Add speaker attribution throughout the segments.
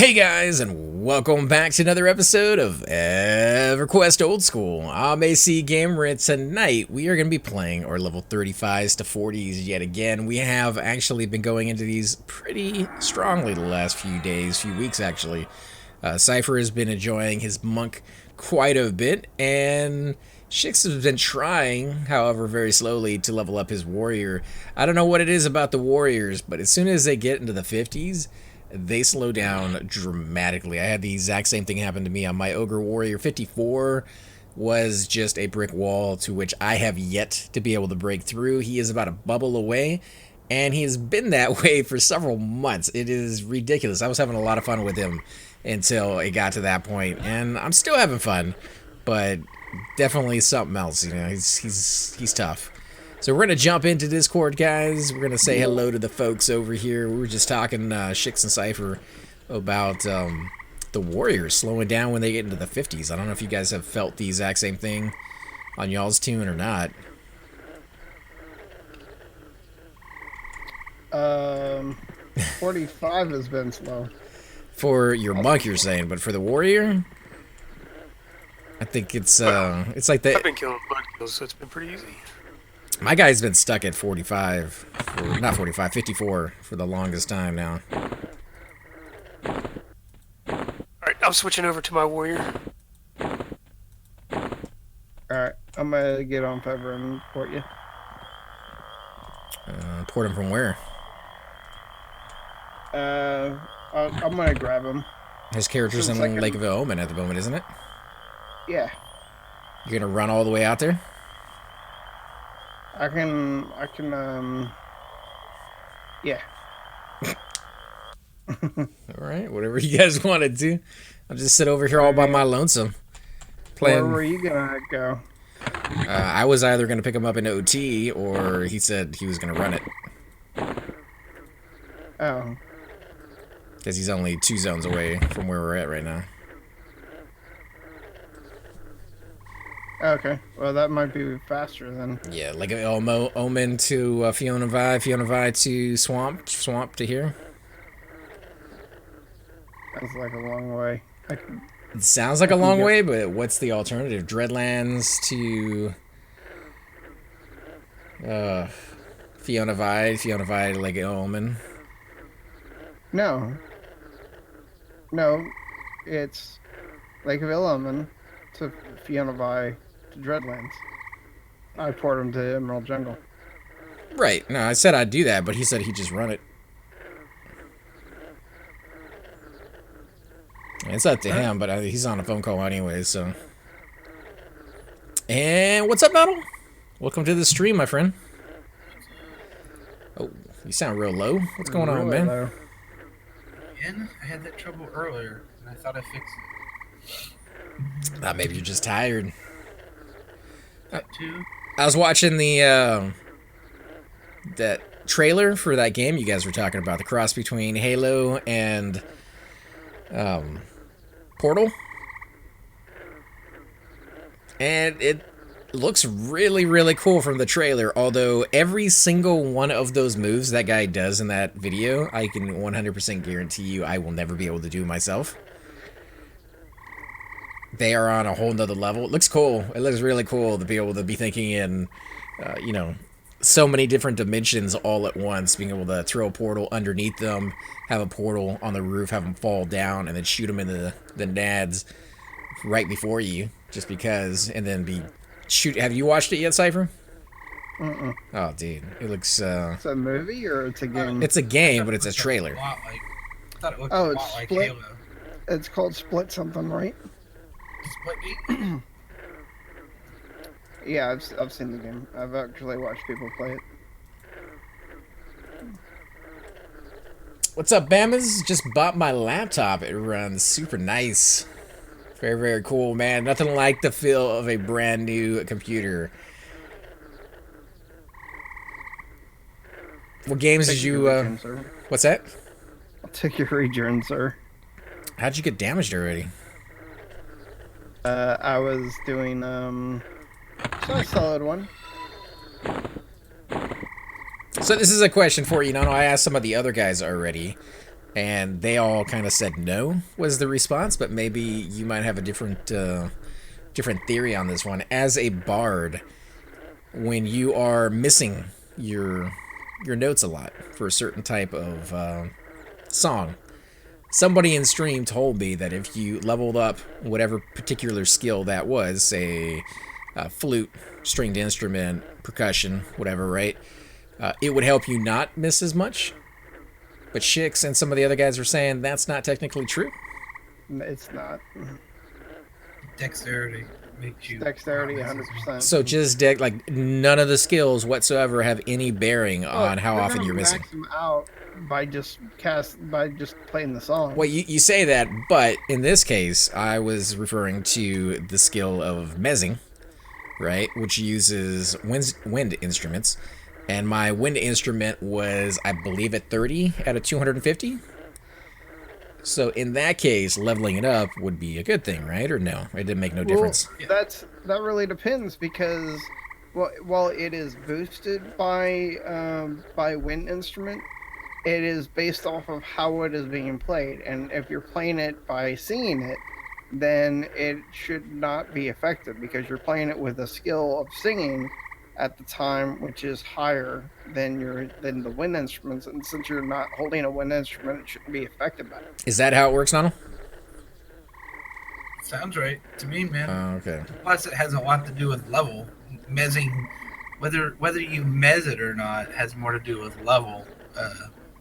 Speaker 1: Hey guys, and welcome back to another episode of Everquest Old School. I'm AC Gamer, and tonight we are going to be playing our level 35s to 40s yet again. We have actually been going into these pretty strongly the last few weeks actually. Cypher has been enjoying his monk quite a bit, and Shix has been trying, however very slowly, to level up his warrior. I don't know what it is about the warriors, but as soon as they get into the 50s, they slow down dramatically. I had the exact same thing happen to me on my Ogre Warrior. 54 was just a brick wall to which I have yet to be able to break through. He is about a bubble away, and he has been that way for several months. It is ridiculous. I was having a lot of fun with him until it got to that point, and I'm still having fun, but definitely something else. You know, he's tough. So we're going to jump into Discord, guys. We're going to say hello to the folks over here. We were just talking, Shix and Cypher, about the Warriors slowing down when they get into the 50s. I don't know if you guys have felt the exact same thing on y'all's tune or not.
Speaker 2: 45 has been slow.
Speaker 1: For your monk, you're saying, but for the Warrior, I think it's like that.
Speaker 3: I've been killing bug kills, so it's been pretty easy.
Speaker 1: My guy's been stuck at 45, or not 45, 54 for the longest time now.
Speaker 3: Alright, I'm switching over to my warrior.
Speaker 2: Alright, I'm gonna get on Fever and port you.
Speaker 1: Port him from where?
Speaker 2: I'm gonna grab him.
Speaker 1: His character's in Lake of Omen at the moment, isn't it?
Speaker 2: Yeah.
Speaker 1: You're gonna run all the way out there?
Speaker 2: I can, yeah.
Speaker 1: Alright, whatever you guys want to do. I'll just sit over here all by my lonesome.
Speaker 2: Where were you gonna go?
Speaker 1: I was either gonna pick him up in OT, or he said he was gonna run it.
Speaker 2: Oh.
Speaker 1: Because he's only 2 zones away from where we're at right now.
Speaker 2: Okay, well that might be faster then.
Speaker 1: Yeah, like Omen to Fiona Vi to Swamp to here.
Speaker 2: That's like a long way.
Speaker 1: It sounds like a long way, but what's the alternative? Dreadlands to Fiona Vi to Lake of Omen.
Speaker 2: No, it's Lake of Omen to Fiona Vi to Dreadlands. I poured him to Emerald Jungle.
Speaker 1: Right. No, I said I'd do that, but he said he'd just run it. It's up to him, but he's on a phone call anyway, so. And what's up, Battle? Welcome to the stream, my friend. Oh, you sound real low. What's going on, man?
Speaker 2: Low.
Speaker 4: Again, I had that trouble earlier, and I thought I fixed it.
Speaker 1: Maybe you're just tired.
Speaker 4: That too?
Speaker 1: I was watching the that trailer for that game you guys were talking about, the cross between Halo and Portal, and it looks really, really cool from the trailer. Although every single one of those moves that guy does in that video, I can 100% guarantee you I will never be able to do myself. They are on a whole nother level. It looks cool. It looks really cool to be able to be thinking in, you know, so many different dimensions all at once. Being able to throw a portal underneath them, have a portal on the roof, have them fall down, and then shoot them into the nads right before you, just because, and then be shoot. Have you watched it yet, Cypher?
Speaker 2: Mm-mm.
Speaker 1: Oh, dude, it looks.
Speaker 2: It's a movie or it's a game?
Speaker 1: It's a game, but it's a trailer.
Speaker 4: I thought it looked
Speaker 2: Oh,
Speaker 4: a
Speaker 2: it's
Speaker 4: lot like
Speaker 2: Split.
Speaker 4: Halo.
Speaker 2: It's called Split something, right?
Speaker 4: Split.
Speaker 2: Yeah, I've seen the game. I've actually watched people play it.
Speaker 1: What's up, Bamas? Just bought my laptop. It runs super nice. Very, very cool, man. Nothing like the feel of a brand new computer. What games did you, what's that?
Speaker 2: I'll take your return, sir.
Speaker 1: How'd you get damaged already?
Speaker 2: I was doing, so a solid one.
Speaker 1: So this is a question for you. No, I asked some of the other guys already. And they all kind of said no was the response, but maybe you might have a different theory on this one. As a bard, when you are missing your notes a lot for a certain type of song, somebody in stream told me that if you leveled up whatever particular skill that was, say flute, stringed instrument, percussion, whatever, right? It would help you not miss as much. But Shix and some of the other guys are saying that's not technically true.
Speaker 2: It's not.
Speaker 4: Dexterity makes you.
Speaker 2: Dexterity, 100%.
Speaker 1: So just like none of the skills whatsoever have any bearing on how often you're missing.
Speaker 2: Max them out by just playing the song.
Speaker 1: Well, you say that, but in this case, I was referring to the skill of mezzing, right, which uses wind instruments. And my wind instrument was, I believe, at 30 out of 250. So in that case, leveling it up would be a good thing, right? Or no? It didn't make no difference.
Speaker 2: That really depends because while it is boosted by wind instrument, it is based off of how it is being played. And if you're playing it by singing it, then it should not be affected because you're playing it with a skill of singing at the time, which is higher than the wind instruments, and since you're not holding a wind instrument, it shouldn't be affected by it.
Speaker 1: Is that how it works, Donald?
Speaker 4: Sounds right to me, man.
Speaker 1: Okay.
Speaker 4: Plus, it has a lot to do with level. Mezzing, whether you mezz it or not, has more to do with level.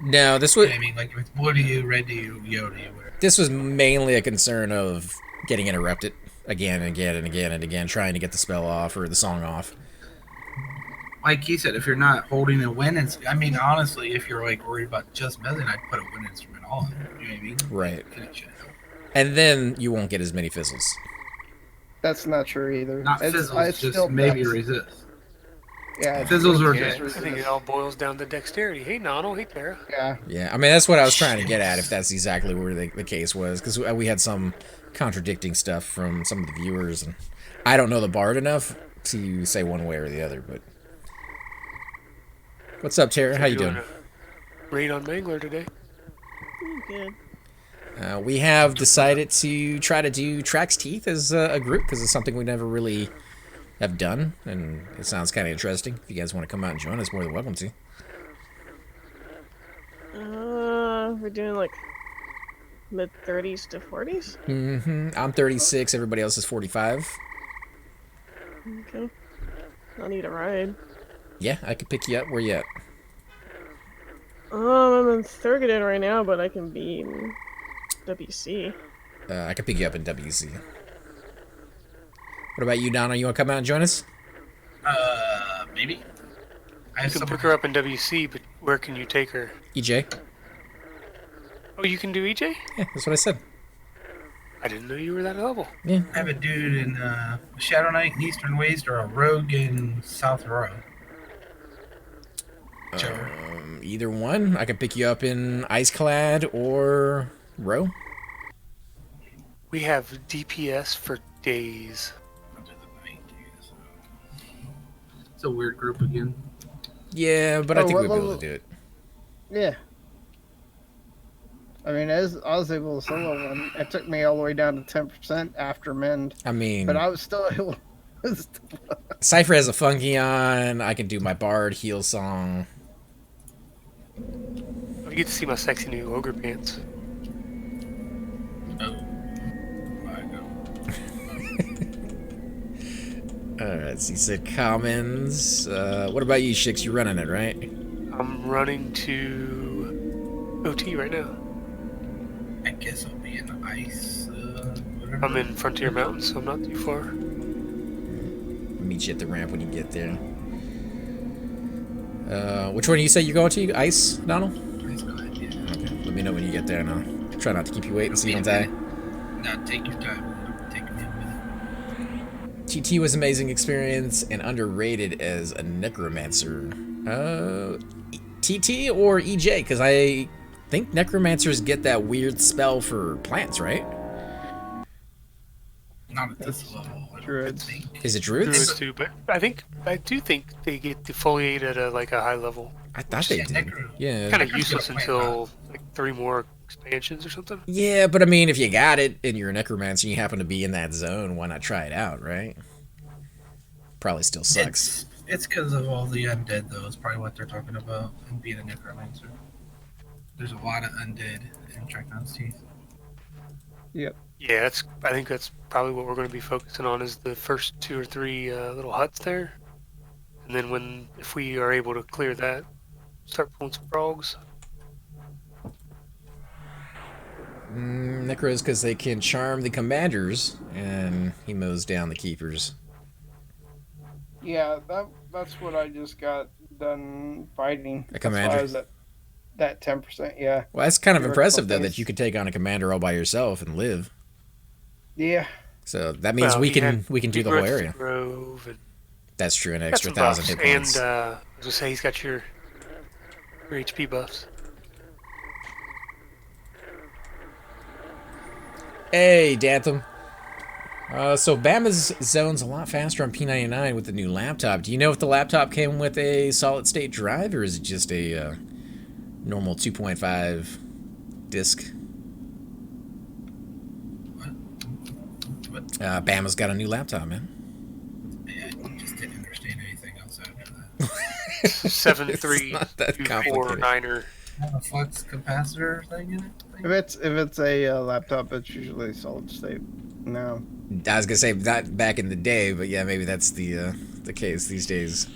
Speaker 1: No, this was.
Speaker 4: I mean, like if it's blue to you, red to you, yellow to you. Whatever.
Speaker 1: This was mainly a concern of getting interrupted again and again and again and again, trying to get the spell off or the song off.
Speaker 4: Like he said, if you're not holding a wind instrument, I mean, honestly, if you're like worried about just mezzing, I'd put a wind instrument on. You know what I mean?
Speaker 1: Right.
Speaker 4: Connection.
Speaker 1: And then you won't get as many fizzles.
Speaker 2: That's not true either.
Speaker 4: Not fizzles, just maybe resist.
Speaker 2: Yeah,
Speaker 4: fizzles are
Speaker 3: I
Speaker 4: just.
Speaker 3: think it all boils down to dexterity. Hey, Nano. Hey, Tara.
Speaker 2: Yeah.
Speaker 1: Yeah, I mean, that's what I was trying to get at, if that's exactly where the case was, because we had some contradicting stuff from some of the viewers, and I don't know the bard enough to say one way or the other, but... What's up, Tara? How you doing?
Speaker 3: Raid on Mangler today.
Speaker 5: Good.
Speaker 1: We have decided to try to do Trax Teeth as a group, because it's something we never really have done, and it sounds kind of interesting. If you guys want to come out and join us, more than welcome to.
Speaker 5: We're doing like mid-30s to 40s?
Speaker 1: Mm-hmm. I'm 36, everybody else is 45.
Speaker 5: Okay. I'll need a ride.
Speaker 1: Yeah, I could pick you up. Where you at?
Speaker 5: I'm in Thurgoden right now, but I can be in WC.
Speaker 1: I could pick you up in WC. What about you, Donna? You want to come out and join us?
Speaker 4: Maybe.
Speaker 3: You can pick her up in WC, but where can you take her?
Speaker 1: EJ?
Speaker 3: Oh, you can do EJ?
Speaker 1: Yeah, that's what I said.
Speaker 3: I didn't know you were that level.
Speaker 1: Yeah.
Speaker 4: I have a dude in Shadow Knight in Eastern Waste or a rogue in South Row.
Speaker 1: Either one. I could pick you up in Iceclad or Row.
Speaker 3: We have DPS for days.
Speaker 4: It's a weird group again.
Speaker 1: Yeah, but I think
Speaker 2: what
Speaker 1: we'd be able
Speaker 2: level-
Speaker 1: to do it.
Speaker 2: Yeah. I mean, as I was able to solo one, it took me all the way down to 10% after mend,
Speaker 1: I mean,
Speaker 2: but I was still able.
Speaker 1: Cypher has a funky on. I can do my bard heal song.
Speaker 3: You get to see my sexy new ogre pants.
Speaker 4: Oh. My God.
Speaker 1: Alright, so you said commons. What about you, Shix? You running it, right?
Speaker 3: I'm running to OT right now.
Speaker 4: I guess I'll be in the ice. Whatever.
Speaker 3: I'm in Frontier Mountains, so I'm not too far.
Speaker 1: Meet you at the ramp when you get there. Which one do you say you're going to? Ice, Donald?
Speaker 4: Ice Glide, yeah.
Speaker 1: Okay, let me know when you get there, and I'll try not to keep you waiting so you don't die.
Speaker 4: No, take your time. Take me a minute.
Speaker 1: TT was an amazing experience and underrated as a necromancer. TT or EJ? Because I think necromancers get that weird spell for plants, right?
Speaker 4: Not at this level. I don't
Speaker 2: Druids.
Speaker 4: think.
Speaker 1: Is it druids?
Speaker 3: Druids too, but I do think they get defoliate at a high level.
Speaker 1: I thought they
Speaker 4: Yeah,
Speaker 1: did.
Speaker 4: necro.
Speaker 1: Yeah.
Speaker 3: Kind of
Speaker 4: Necro's
Speaker 3: useless
Speaker 4: gonna play
Speaker 3: until like 3 more expansions or something.
Speaker 1: Yeah, but I mean, if you got it and you're a necromancer and you happen to be in that zone, why not try it out, right? Probably still sucks.
Speaker 4: It's because of all the undead, though. Is probably what they're talking about, and being a necromancer. There's a lot of undead in Trackdown's Teeth.
Speaker 2: Yep.
Speaker 3: Yeah, I think that's probably what we're going to be focusing on is the first 2 or 3 little huts there, and then if we are able to clear that, start pulling some frogs.
Speaker 1: Necros, because they can charm the commanders, and he mows down the keepers.
Speaker 2: Yeah, that's what I just got done fighting.
Speaker 1: A
Speaker 2: That's why
Speaker 1: commander?
Speaker 2: I was at that 10%. Yeah.
Speaker 1: Well, that's kind of
Speaker 2: Your
Speaker 1: impressive, though,
Speaker 2: place.
Speaker 1: that you could take on a commander all by yourself and live.
Speaker 2: Yeah.
Speaker 1: So that means
Speaker 3: Well,
Speaker 1: we
Speaker 3: he
Speaker 1: can
Speaker 3: had
Speaker 1: do the whole
Speaker 3: Growth
Speaker 1: area.
Speaker 3: Grove and
Speaker 1: That's true, an
Speaker 3: got
Speaker 1: extra
Speaker 3: some
Speaker 1: 1,000
Speaker 3: buffs,
Speaker 1: hit points.
Speaker 3: and I was gonna say he's got your HP buffs.
Speaker 1: Hey, Dantham. So Bama's zone's a lot faster on P99 with the new laptop. Do you know if the laptop came with a solid-state drive, or is it just a normal 2.5 disc?
Speaker 4: What?
Speaker 1: Bama's got a new laptop, man.
Speaker 4: Yeah, I just didn't understand anything else after that.
Speaker 3: 73249er.
Speaker 4: Have a flux capacitor thing in it?
Speaker 2: If it's a laptop, it's usually solid state. No.
Speaker 1: I was gonna say not back in the day, but yeah, maybe that's the case these days.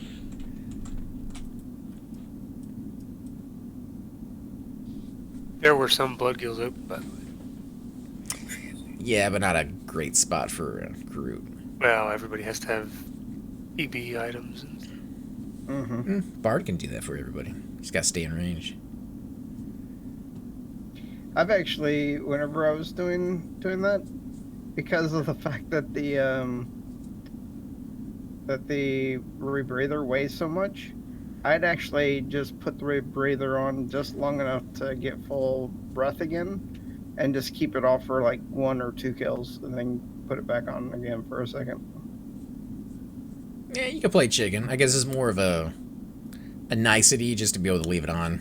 Speaker 3: There were some blood gills open, by the way.
Speaker 1: Yeah, but not a great spot for a Groot.
Speaker 3: Well, everybody has to have EB items. And
Speaker 2: Mm-hmm.
Speaker 1: Bard can do that for everybody. He's got to stay in range.
Speaker 2: I've actually, whenever I was doing that, because of the fact that the rebreather weighs so much, I'd actually just put the rebreather on just long enough to get full breath again, and just keep it off for like 1 or 2 kills, and then put it back on again for a second.
Speaker 1: Yeah, you can play chicken. I guess it's more of a nicety just to be able to leave it on.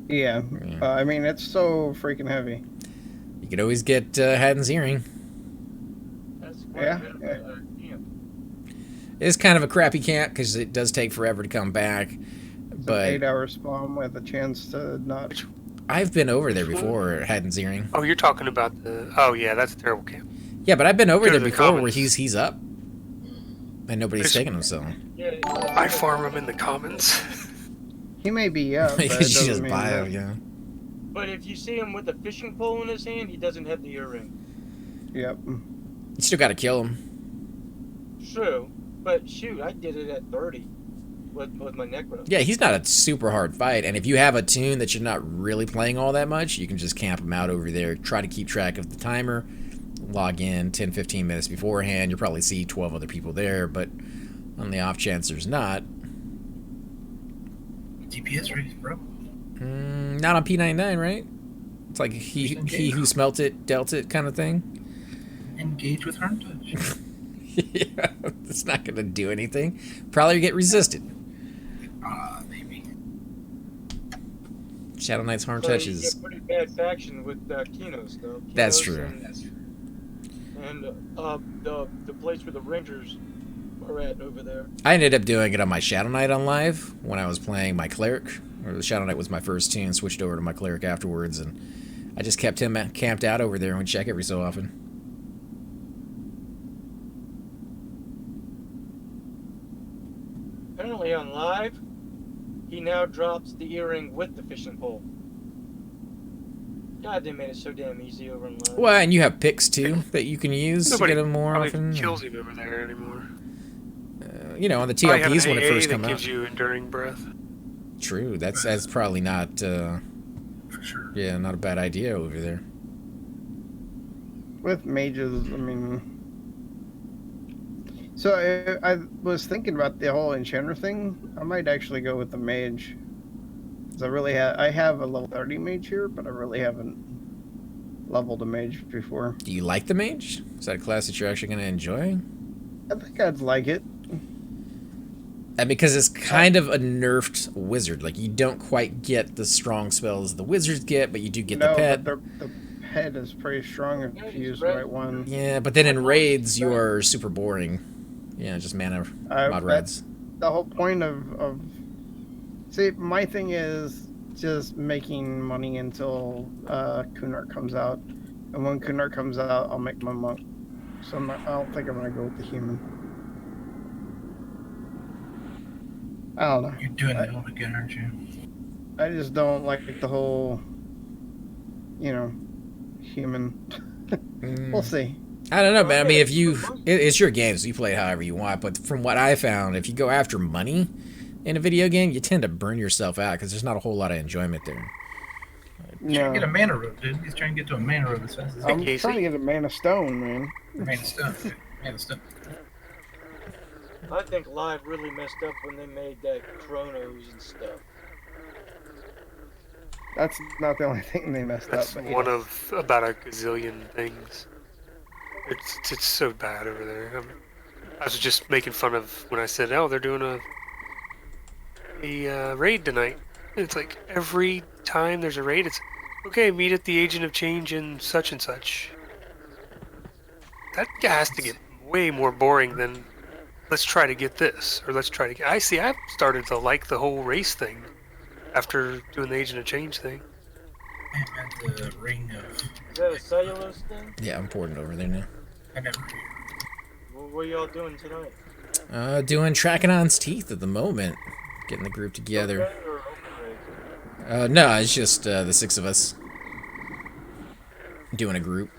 Speaker 2: Yeah,
Speaker 1: Yeah.
Speaker 2: I mean, it's so freaking heavy.
Speaker 1: You could always get Haddon's earring.
Speaker 2: Yeah.
Speaker 1: It's kind of a crappy camp because it does take forever to come back.
Speaker 2: It's
Speaker 1: But
Speaker 2: an 8-hour spawn with a chance to not.
Speaker 1: I've been over there before at Haddon's earring.
Speaker 3: oh, you're talking about the... Oh, yeah, that's a terrible camp.
Speaker 1: Yeah, but I've been over
Speaker 3: Go to
Speaker 1: there
Speaker 3: the
Speaker 1: before where
Speaker 3: commons.
Speaker 1: he's up. And nobody's
Speaker 3: There's-
Speaker 1: taking him, so.
Speaker 3: I farm him in the commons.
Speaker 2: He may be up, but
Speaker 1: You
Speaker 2: it
Speaker 1: just
Speaker 2: doesn't mean
Speaker 1: buy
Speaker 2: that.
Speaker 1: him, yeah.
Speaker 6: But if you see him with a fishing pole in his hand, he doesn't have the earring.
Speaker 2: Yep.
Speaker 1: You still got to kill him.
Speaker 6: True, but shoot, I did it at 30 with my necro.
Speaker 1: Yeah, he's not a super hard fight, and if you have a tune that you're not really playing all that much, you can just camp him out over there, try to keep track of the timer, log in 10-15 minutes beforehand. You'll probably see 12 other people there, but on the off chance there's not,
Speaker 4: DPS race, bro.
Speaker 1: not on P99, right? It's like he who smelt it dealt it kind of thing.
Speaker 4: Engage with Harm Touch.
Speaker 1: Yeah, it's not going to do anything. Probably get resisted.
Speaker 4: Maybe.
Speaker 1: Shadow Knight's Harm
Speaker 6: So
Speaker 1: Touch
Speaker 6: you
Speaker 1: is...
Speaker 6: get pretty bad faction with Kinos, though.
Speaker 1: That's
Speaker 6: Kinos
Speaker 1: true.
Speaker 6: And the place where the Rangers are at over there.
Speaker 1: I ended up doing it on my Shadow Knight on live when I was playing my Cleric. Or the Shadow Knight was my first tune, switched over to my Cleric afterwards, and I just kept him camped out over there and would check every so often.
Speaker 6: Apparently on live, he now drops the earring with the fishing pole. God, they made it so damn easy over on live.
Speaker 1: Well, and you have picks too that you can use
Speaker 3: Nobody
Speaker 1: to get him more
Speaker 3: probably
Speaker 1: often.
Speaker 3: kills him over there anymore.
Speaker 1: You know, on the
Speaker 3: Probably have
Speaker 1: TLPs
Speaker 3: an
Speaker 1: when it
Speaker 3: AA
Speaker 1: first
Speaker 3: that
Speaker 1: come out.
Speaker 3: gives you enduring breath.
Speaker 1: True, that's probably not
Speaker 4: For sure.
Speaker 1: not a bad idea over there.
Speaker 2: With mages, I mean. So I was thinking about the whole enchanter thing. I might actually go with the mage. Because I have a level 30 mage here, but I really haven't leveled a mage before.
Speaker 1: Do you like the mage? Is that a class that you're actually going to enjoy?
Speaker 2: I think I'd like it.
Speaker 1: And because it's kind of a nerfed wizard. Like, you don't quite get the strong spells the wizards get, but you do get the pet.
Speaker 2: But the pet is pretty strong if you use the right one.
Speaker 1: Yeah, but then in raids, you are super boring. Yeah, just mana mod raids.
Speaker 2: The whole point of... See, my thing is just making money until Kunart comes out. And when Kunart comes out, I'll make my monk. So I don't think I'm going to go with the human. I don't know.
Speaker 4: You're doing it all again, aren't you?
Speaker 2: I just don't like the whole, human. We'll see.
Speaker 1: I don't know, man. I mean, if it's your game, so you play it however you want. But from what I found, if you go after money in a video game, you tend to burn yourself out because there's not a whole lot of enjoyment there.
Speaker 4: He's trying to get a mana robe, dude. He's trying to get to a mana robe as fast as he
Speaker 2: I'm trying to get a mana stone, man.
Speaker 4: Mana stone. Mana stone.
Speaker 6: I think Live really messed up when they made that Chronos and stuff.
Speaker 2: That's not the only thing they messed
Speaker 3: That's
Speaker 2: up.
Speaker 3: one of about a gazillion things. It's so bad over there. I was just making fun of when I said, "Oh, they're doing a raid tonight." And it's like every time there's a raid, it's okay. Meet at the Agent of Change in such and such. That has to get way more boring than let's try to get this or let's try to get. I've started to like the whole race thing after doing the Agent of Change thing.
Speaker 4: At the ring of...
Speaker 6: Is that a cellulose thing?
Speaker 1: Yeah, I'm pouring it over there now.
Speaker 4: I never...
Speaker 6: What are y'all doing tonight?
Speaker 1: Doing Trachodon's Teeth at the moment. Getting the group together.
Speaker 6: Okay, or open raid?
Speaker 1: No, it's just the 6 of us doing a group.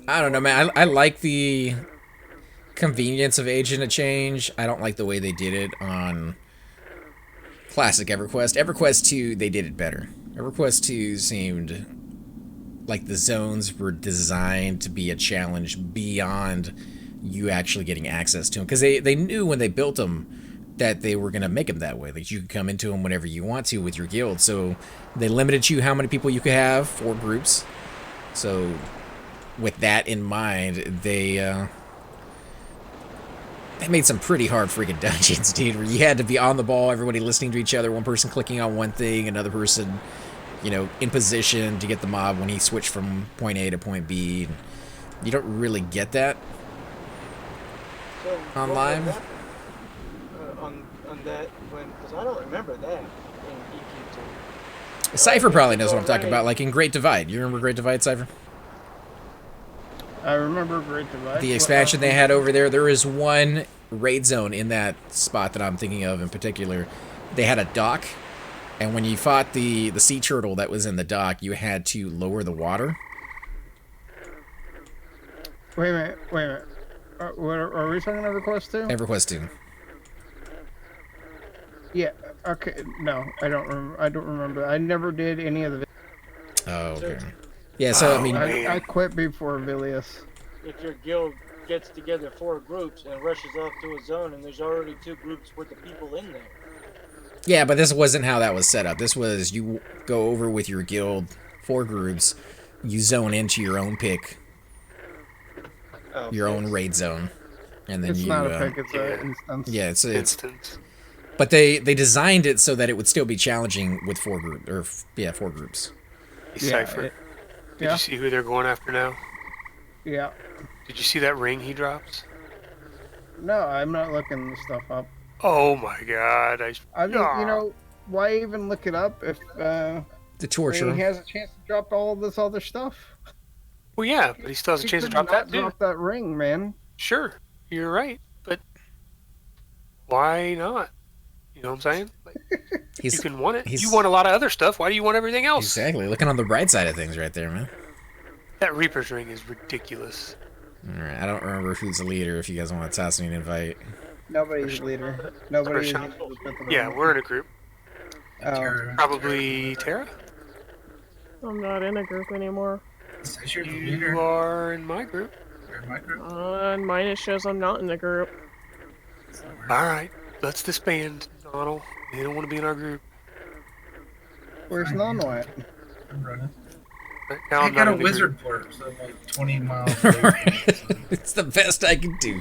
Speaker 1: I don't know, man. I like the convenience of Agent of Change. I don't like the way they did it on classic Everquest. Everquest 2, they did it better. Everquest 2 seemed like the zones were designed to be a challenge beyond you actually getting access to them. Because they knew when they built them that they were going to make them that way. Like, you could come into them whenever you want to with your guild. So they limited you how many people you could have, 4 groups. So with that in mind, they made some pretty hard freaking dungeons, dude, where you had to be on the ball, everybody listening to each other, one person clicking on one thing, another person, in position to get the mob when he switched from point A to point B. You don't really get that
Speaker 6: So,
Speaker 1: online.
Speaker 6: On that, because I don't remember that in EQ2.
Speaker 1: Cypher probably knows what I'm talking about, like in Great Divide. You remember Great Divide, Cypher?
Speaker 2: I remember Great Divide.
Speaker 1: The expansion they had over there is one raid zone in that spot that I'm thinking of in particular. They had a dock, and when you fought the sea turtle that was in the dock, you had to lower the water.
Speaker 2: Wait a minute. Are we talking EverQuest 2?
Speaker 1: EverQuest 2.
Speaker 2: Yeah. Okay. No, I don't remember. I never did any of the.
Speaker 1: Oh, okay. Yeah, so, I mean...
Speaker 2: I quit before Vilius.
Speaker 6: If your guild gets together 4 groups and rushes off to a zone and there's already 2 groups worth of people in there.
Speaker 1: Yeah, but this wasn't how that was set up. This was you go over with your guild, 4 groups, you zone into your own pick, your own raid zone, and then
Speaker 2: It's not a pick, it's an instance.
Speaker 1: Yeah, it's
Speaker 3: Instance.
Speaker 1: but they designed it so that it would still be challenging with 4 groups.
Speaker 3: Cypher. Did you see who they're going after now?
Speaker 2: Yeah.
Speaker 3: Did you see that ring he drops?
Speaker 2: No, I'm not looking the stuff up.
Speaker 3: Oh my god.
Speaker 2: I mean, why even look it up if
Speaker 1: The torture.
Speaker 2: he has a chance to drop all this other stuff?
Speaker 3: Well, yeah, but he still has a chance to drop that too.
Speaker 2: Drop that ring, man.
Speaker 3: Sure, you're right, but why not? You know what I'm saying? Like, you can want it. You want a lot of other stuff. Why do you want everything else?
Speaker 1: Exactly. Looking on the bright side of things right there, man.
Speaker 3: That Reaper's ring is ridiculous.
Speaker 1: Alright, I don't remember who's the leader if you guys want to toss me an invite.
Speaker 2: Nobody's a leader. Nobody.
Speaker 3: Yeah, we're in a group.
Speaker 2: Oh.
Speaker 3: Probably Tara?
Speaker 5: I'm not in a group anymore.
Speaker 3: You are in my group.
Speaker 4: You're in my group.
Speaker 5: On mine it shows I'm not in the group.
Speaker 3: Alright, let's disband, Donald. They don't want to be in our group.
Speaker 2: Where's Nano at?
Speaker 4: I'm running.
Speaker 3: Now
Speaker 4: I
Speaker 3: I'm
Speaker 4: got
Speaker 3: not
Speaker 4: a
Speaker 3: in the
Speaker 4: wizard
Speaker 3: group.
Speaker 4: port, so I'm like 20 miles away from it. So.
Speaker 1: It's the best I can do.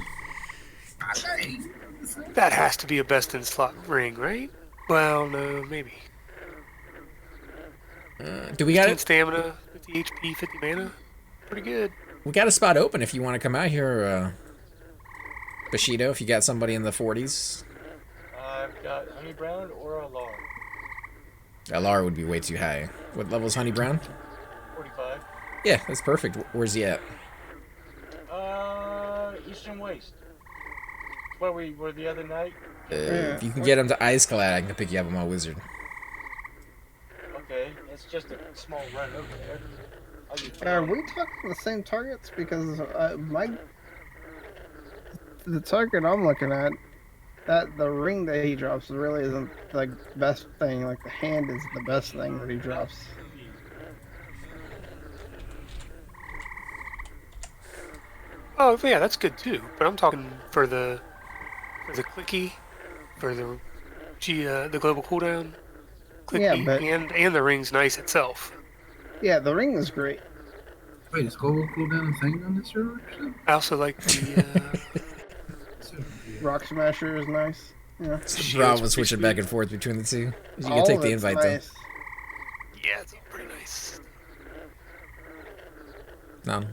Speaker 3: That has to be a best in slot ring, right? Well, no, maybe.
Speaker 1: Do we got
Speaker 3: 15
Speaker 1: it?
Speaker 3: stamina, 50 HP, 50 mana. Pretty good.
Speaker 1: We got a spot open if you want to come out here, Bushido. If you got somebody in the 40s,
Speaker 6: I've got Honey Brown or a Alar.
Speaker 1: LR would be way too high. What level is Honey Brown?
Speaker 6: 45.
Speaker 1: Yeah, that's perfect. Where's he at?
Speaker 6: Eastern Waste. Where we were the other night.
Speaker 1: If you can get him to Ice Clad, I can pick you up on my wizard.
Speaker 6: Okay, it's just a small run over there. I'll get
Speaker 2: Are we talking the same targets? Because the target I'm looking at, that the ring that he drops really isn't the best thing. Like the hand is the best thing that he drops.
Speaker 3: Oh yeah, that's good too. But I'm talking for the clicky, for the the global cooldown. Clicky,
Speaker 2: Yeah, but-
Speaker 3: and the ring's nice itself.
Speaker 2: Yeah, the ring is great.
Speaker 4: Wait, is global cooldown a thing on this server?
Speaker 3: I also like the
Speaker 2: Rock Smasher is nice. Yeah.
Speaker 1: It's the
Speaker 3: Shield's
Speaker 1: problem with
Speaker 3: pretty
Speaker 1: switching
Speaker 3: sweet.
Speaker 1: back and forth between the two. You can
Speaker 2: All
Speaker 1: take
Speaker 2: of
Speaker 1: the
Speaker 2: it's
Speaker 1: invite
Speaker 2: nice.
Speaker 3: yeah, it's pretty nice.
Speaker 1: though. No,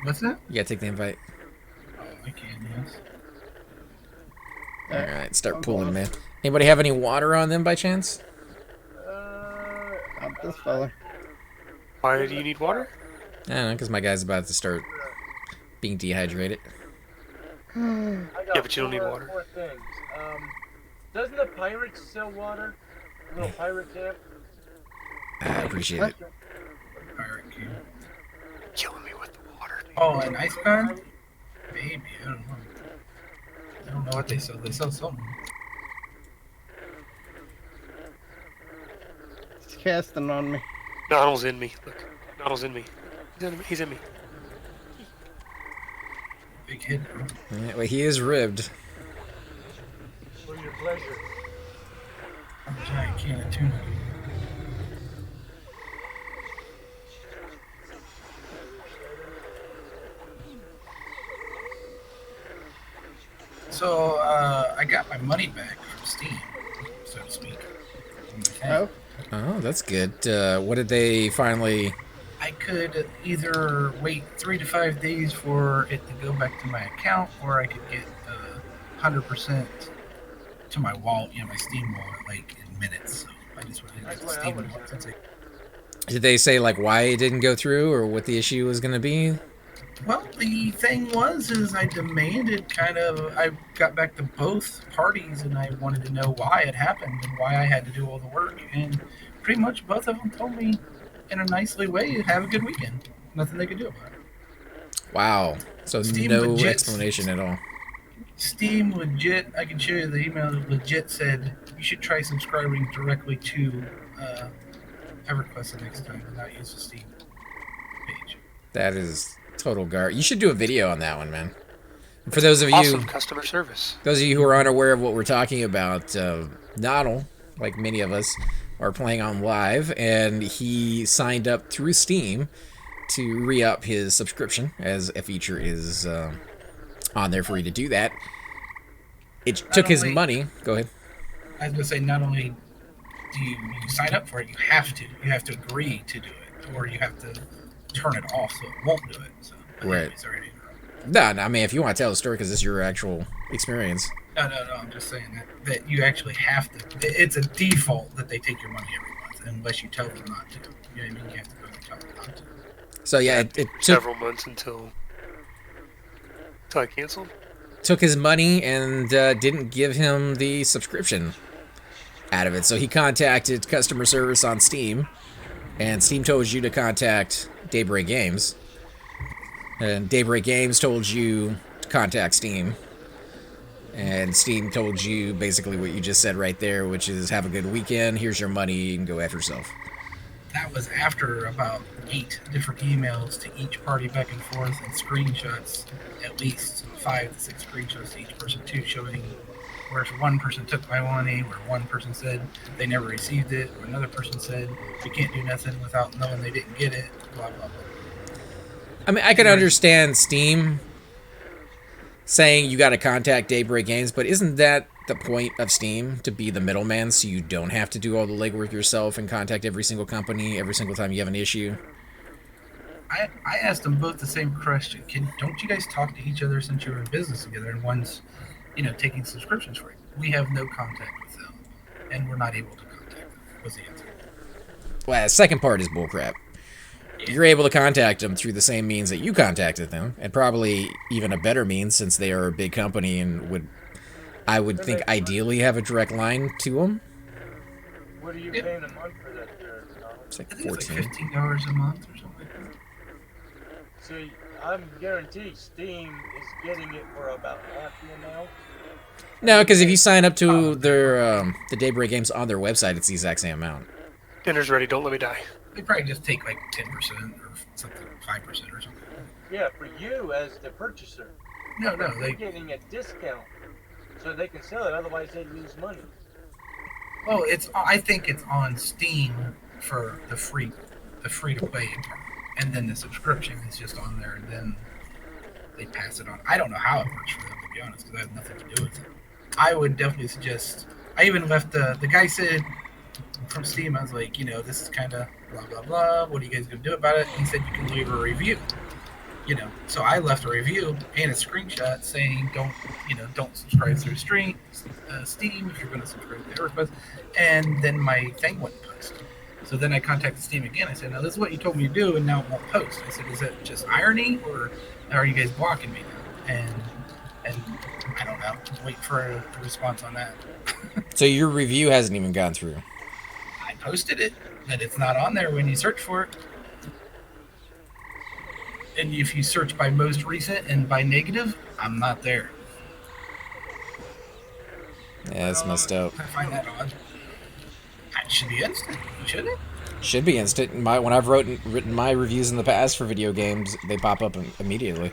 Speaker 4: What's that?
Speaker 1: you gotta take the invite.
Speaker 4: Oh, I can, yes.
Speaker 1: All right, start
Speaker 2: I'm
Speaker 1: pulling,
Speaker 2: going.
Speaker 1: man. Anybody have any water on them by chance?
Speaker 2: Not this fella.
Speaker 3: Why do you need water?
Speaker 1: I don't know, because my guy's about to start being dehydrated.
Speaker 6: I got
Speaker 3: Yeah, but you don't need water.
Speaker 6: 4 things. Doesn't the Pirates sell water? Little pirate camp?
Speaker 1: I appreciate it.
Speaker 4: Pirate King.
Speaker 3: Killing me with the water.
Speaker 4: Oh, an ice card? Maybe, I don't know. I don't know what they sell. They sell something.
Speaker 2: He's casting on me.
Speaker 3: Donald's in me. Look, Donald's in me. He's in me.
Speaker 4: Big hit.
Speaker 1: Yeah, well, he is ribbed.
Speaker 6: For your pleasure.
Speaker 4: A giant can of tuna. So, I got my money back from Steam, so to speak.
Speaker 2: Oh,
Speaker 1: Oh, that's good. What did they finally...
Speaker 4: I could either wait 3 to 5 days for it to go back to my account, or I could get 100% to my wallet, my Steam wallet, like in minutes. So I just went ahead and got the Steam wallet since
Speaker 1: Did they say, like, why it didn't go through or what the issue was going to be?
Speaker 4: Well, the thing is I demanded I got back to both parties and I wanted to know why it happened and why I had to do all the work. And pretty much both of them told me in a nicely way, have a good weekend. Nothing they could do about it.
Speaker 1: Wow. So
Speaker 4: Steam
Speaker 1: no
Speaker 4: legit-
Speaker 1: explanation at all.
Speaker 4: Steam legit, I can show you the email, legit said you should try subscribing directly to Everquest the next time and not use the Steam page.
Speaker 1: That is total garbage. You should do a video on that one, man. And for those of
Speaker 3: Awesome
Speaker 1: you...
Speaker 3: customer service.
Speaker 1: Those of you who are unaware of what we're talking about, Donald, like many of us, are playing on live, and he signed up through Steam to re-up his subscription, as a feature is on there for you to do that. It took his
Speaker 4: only-
Speaker 1: money. Go ahead.
Speaker 4: I was going to say, not only do you sign up for it, you have to agree to do it, or you have to turn it off so it won't do it. So, but
Speaker 1: Right.
Speaker 4: anyways, sorry to interrupt.
Speaker 1: No, I mean, if you want to tell the story, because this is your actual experience.
Speaker 4: No, I'm just saying that you actually have to. It's a default that they take your money every month, unless you tell them not to. You know what I mean? You have to go and tell them not to.
Speaker 1: So yeah, it took
Speaker 3: Several months until I canceled.
Speaker 1: took his money and didn't give him the subscription out of it. So he contacted customer service on Steam, and Steam told you to contact Daybreak Games, and Daybreak Games told you to contact Steam, and Steam told you basically what you just said right there, which is have a good weekend, here's your money, you can go after yourself.
Speaker 4: That was after about 8 different emails to each party back and forth and screenshots, at least 5 to 6 screenshots to each person too, showing Where if one person took my money, where one person said they never received it, or another person said we can't do nothing without knowing they didn't get it, blah blah blah.
Speaker 1: I mean, I can understand Steam saying you got to contact Daybreak Games, but isn't that the point of Steam, to be the middleman so you don't have to do all the legwork yourself and contact every single company every single time you have an issue?
Speaker 4: I asked them both the same question. Don't you guys talk to each other since you're in business together, and one's, taking subscriptions for you? We have no contact with them, and we're not able to contact them, was the answer.
Speaker 1: Well, the second part is bullcrap. You're able to contact them through the same means that you contacted them, and probably even a better means since they are a big company and I would think ideally have a direct line to them.
Speaker 6: What are you paying a month for that there, Donald?
Speaker 1: It's like
Speaker 4: I think it's
Speaker 1: 14.
Speaker 4: like $15 a month or something like that.
Speaker 6: See, I'm guaranteed Steam is getting it for about half the amount.
Speaker 1: No, because if you sign up to their the Daybreak Games on their website, it's the exact same amount.
Speaker 3: Dinner's ready. Don't let me die.
Speaker 4: They probably just take like 10% or something, 5% or something.
Speaker 6: Yeah, for you as the purchaser.
Speaker 4: No,
Speaker 6: They're
Speaker 4: they.
Speaker 6: getting a discount so they can sell it, otherwise they'd lose money.
Speaker 4: Well, I think it's on Steam for the free to play part, and then the subscription is just on there, and then they pass it on. I don't know how it works for them, to be honest, because I have nothing to do with it. I would definitely suggest. I even left the guy said from Steam. I was like, this is kind of blah blah blah. What are you guys gonna do about it? He said you can leave a review. So I left a review and a screenshot saying don't subscribe through Steam if you're going to subscribe to Everquest, and then my thing wouldn't post. So then I contacted Steam again. I said, now this is what you told me to do, and now it won't post. I said, is that just irony, or are you guys blocking me now? And I don't know. Just wait for a response on that.
Speaker 1: So your review hasn't even gone through.
Speaker 4: I posted it, but it's not on there when you search for it. And if you search by most recent and by negative, I'm not there.
Speaker 1: Yeah, it's messed up.
Speaker 4: I find that odd. It should be instant, shouldn't it?
Speaker 1: Should be instant. When I've written my reviews in the past for video games, they pop up immediately.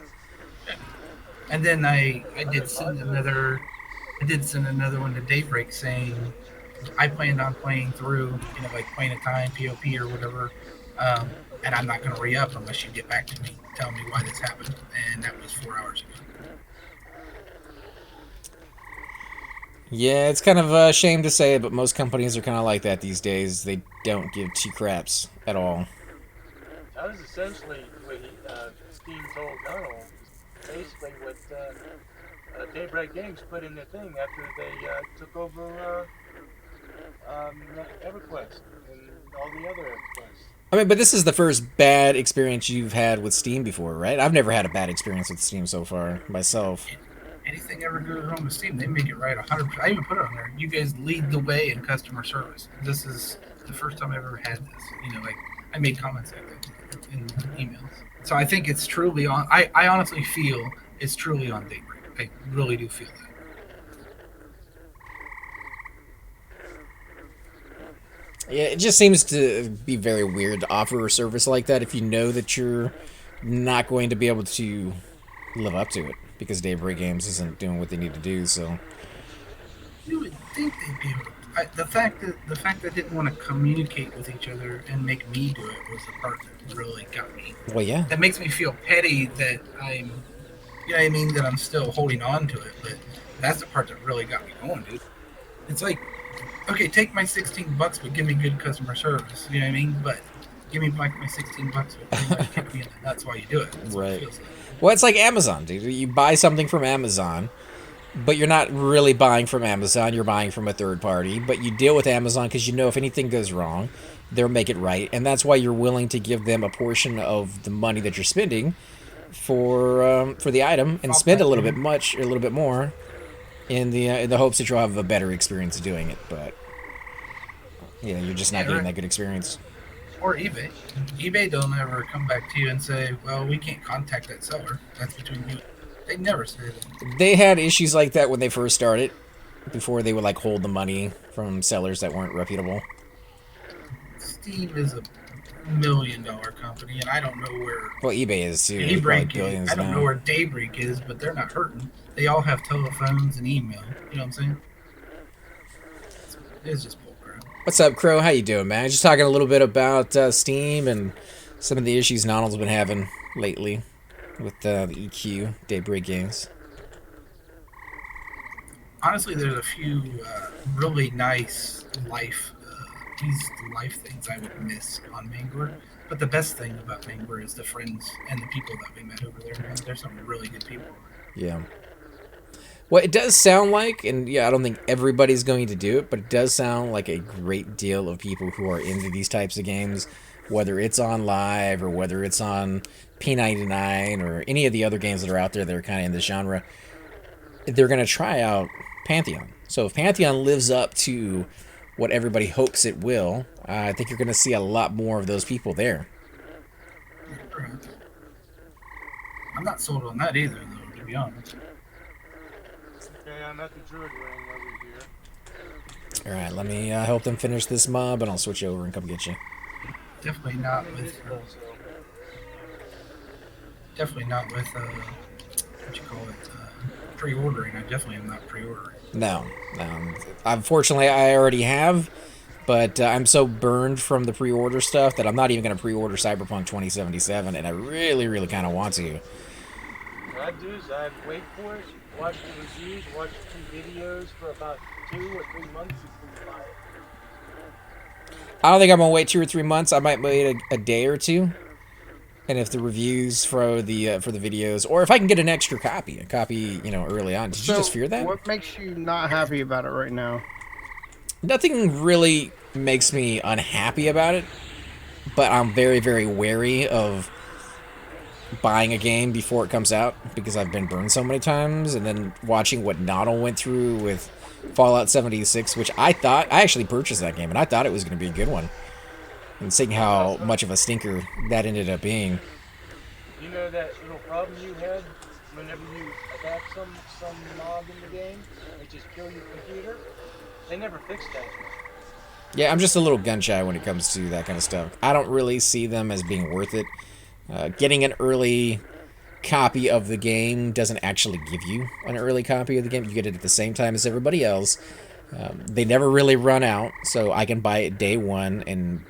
Speaker 4: And then I did send another one to Daybreak saying I planned on playing through, like playing a time, POP or whatever, and I'm not going to re-up unless you get back to me, tell me why this happened, and that was 4 hours ago.
Speaker 1: Yeah, it's kind of a shame to say it, but most companies are kind of like that these days. They don't give two craps at all.
Speaker 6: That was essentially what Steam told Donald. Basically what Daybreak Games put in their thing after they took over Everquest and all the other Everquests.
Speaker 1: I mean, but this is the first bad experience you've had with Steam before, right? I've never had a bad experience with Steam so far, myself.
Speaker 4: Anything ever goes wrong with Steam, they make it right 100%. I even put it on there. You guys lead the way in customer service. This is the first time I've ever had this. Like I made comments like that in emails. So I think it's truly on. I honestly feel it's truly on Daybreak. I really do feel that.
Speaker 1: Yeah, it just seems to be very weird to offer a service like that if you know that you're not going to be able to live up to it because Daybreak Games isn't doing what they need to do. So
Speaker 4: you would think they'd be able to. The fact that they didn't want to communicate with each other and make me do it was the part that really got me.
Speaker 1: Well, yeah.
Speaker 4: That makes me feel petty that I'm, that I'm still holding on to it. But that's the part that really got me going, dude. It's like, okay, take my $16, but give me good customer service. You know what I mean? But give me back my $16, but kick me in the nuts while you do it. That's what it feels like.
Speaker 1: Well, it's like Amazon, dude. You buy something from Amazon, but you're not really buying from Amazon. You're buying from a third party, but you deal with Amazon because you know if anything goes wrong, they'll make it right, and that's why you're willing to give them a portion of the money that you're spending for the item and spend a little bit more in the hopes that you'll have a better experience doing it. But yeah, you're just not getting that good experience.
Speaker 4: Or eBay. eBay don't ever come back to you and say, well, we can't contact that seller. That's between you. They never say that.
Speaker 1: They had issues like that when they first started, before they would hold the money from sellers that weren't reputable.
Speaker 4: Steam is multi-million-dollar company, and I don't know where
Speaker 1: Well, eBay is too. It's probably
Speaker 4: Daybreak is.
Speaker 1: billions
Speaker 4: I don't know
Speaker 1: now.
Speaker 4: where Daybreak is, but they're not hurting. They all have telephones and email. You know what I'm saying? It's just bullcrap.
Speaker 1: What's up, Crow? How you doing, man? Just talking a little bit about Steam and some of the issues Nonald's been having lately with the EQ Daybreak games.
Speaker 4: Honestly, there's a few really nice life things I would miss on Mangor. But the best thing about Mangor is the friends and the people that we met over there. Man, there's some really good people.
Speaker 1: Yeah. Well, it does sound like, and yeah, I don't think everybody's going to do it, but it does sound like a great deal of people who are into these types of games, whether it's on live or whether it's on P99 or any of the other games that are out there that are kind of in this genre, they're going to try out Pantheon. So if Pantheon lives up to what everybody hopes it will, I think you're going to see a lot more of those people there.
Speaker 4: I'm not sold on that either, though, to be honest.
Speaker 6: Okay, I'm at the Druid Ring over here.
Speaker 1: All right, let me help them finish this mob, and I'll switch over and come get you.
Speaker 4: Definitely not with. Definitely not with. What you call it? Pre-ordering. I definitely am not pre-ordering.
Speaker 1: No. Unfortunately, I already have, but I'm so burned from the pre-order stuff that I'm not even going to pre-order Cyberpunk 2077, and I really, really kind of want to.
Speaker 6: What I do is I wait for it, watch the reviews, watch a few videos for about 2 or 3 months before you buy it.
Speaker 1: I don't think I'm going to wait 2 or 3 months. I might wait a day or two. And if the reviews for the videos, or if I can get an extra copy, early on. Did you just fear that?
Speaker 2: What makes you not happy about it right now?
Speaker 1: Nothing really makes me unhappy about it, but I'm very, very wary of buying a game before it comes out because I've been burned so many times, and then watching what Nodal went through with Fallout 76, which I actually purchased that game, and I thought it was going to be a good one. And seeing how much of a stinker that ended up being.
Speaker 6: You know that little problem you had whenever you attack some mob in the game, they just kill your computer? They never fixed that.
Speaker 1: Yeah, I'm just a little gun shy when it comes to that kind of stuff. I don't really see them as being worth it. Getting an early copy of the game doesn't actually give you an early copy of the game. You get it at the same time as everybody else. They never really run out, so I can buy it day one. And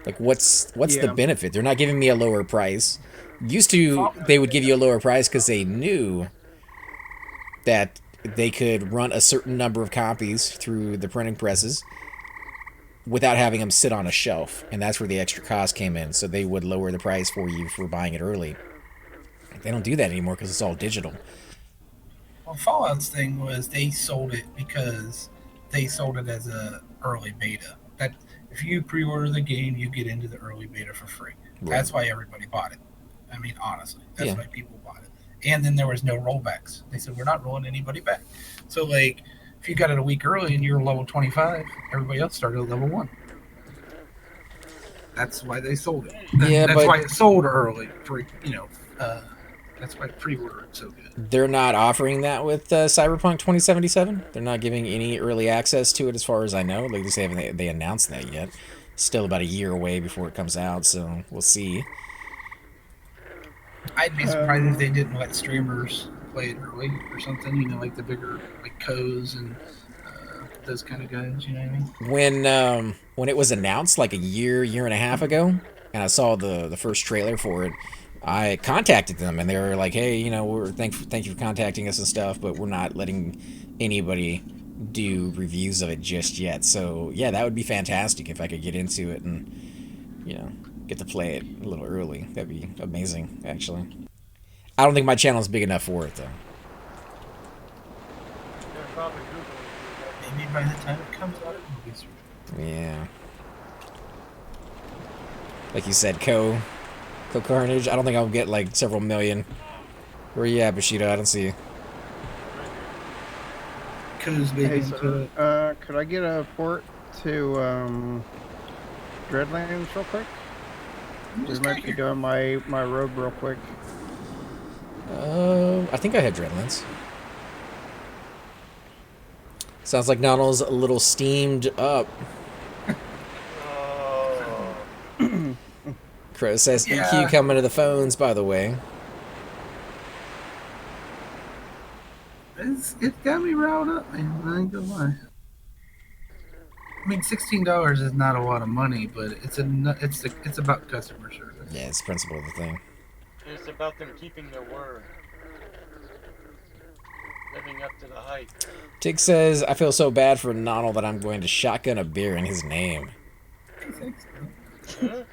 Speaker 1: like, what's the benefit? They're not giving me a lower price. Used to, they would give you a lower price because they knew that they could run a certain number of copies through the printing presses without having them sit on a shelf, and that's where the extra cost came in. So they would lower the price for you for buying it early. They don't do that anymore because it's all digital.
Speaker 4: Well, Fallout's thing was they sold it because they sold it as a early beta. That if you pre-order the game, you get into the early beta for free.
Speaker 1: Right.
Speaker 4: That's why everybody bought it. I mean, honestly, that's why people bought it. And then there was no rollbacks. They said, we're not rolling anybody back. So, like, if you got it a week early and you're level 25, everybody else started at level 1. That's why they sold it. That's why it sold early. That's why pre-order is so good.
Speaker 1: They're not offering that with Cyberpunk 2077. They're not giving any early access to it, as far as I know. Like, they haven't they announced that yet. Still about a year away before it comes out, so we'll see.
Speaker 4: I'd be surprised if they didn't let streamers play it early or something. Like the bigger, like Co's and those kind of guys. You know what I mean?
Speaker 1: When it was announced, like a year and a half ago, and I saw the first trailer for it, I contacted them, and they were like, "Hey, we're thank you for contacting us and stuff, but we're not letting anybody do reviews of it just yet." So yeah, that would be fantastic if I could get into it and get to play it a little early. That'd be amazing, actually. I don't think my channel is big enough for it, though.
Speaker 4: Maybe by the time it comes out, it will be sweet.
Speaker 1: Yeah. Like you said, Co Carnage. I don't think I'll get like several million. Where you at, Bushido? I don't see you.
Speaker 4: Co's big into it.
Speaker 2: Could I get a port to Dreadlands real quick? Just might be doing my road real quick.
Speaker 1: I think I had Dreadlands. Sounds like Nonald's a little steamed up. Process
Speaker 4: Yeah.
Speaker 1: EQ coming to the phones, by the way.
Speaker 4: It's got me riled up, man. I ain't gonna lie. I mean, $16 is not a lot of money, but it's about customer service.
Speaker 1: Yeah, it's the principle of the thing.
Speaker 6: It's about them keeping their word. Living up to the hype.
Speaker 1: Tig says, I feel so bad for Nonal that I'm going to shotgun a beer in his name.
Speaker 6: Huh?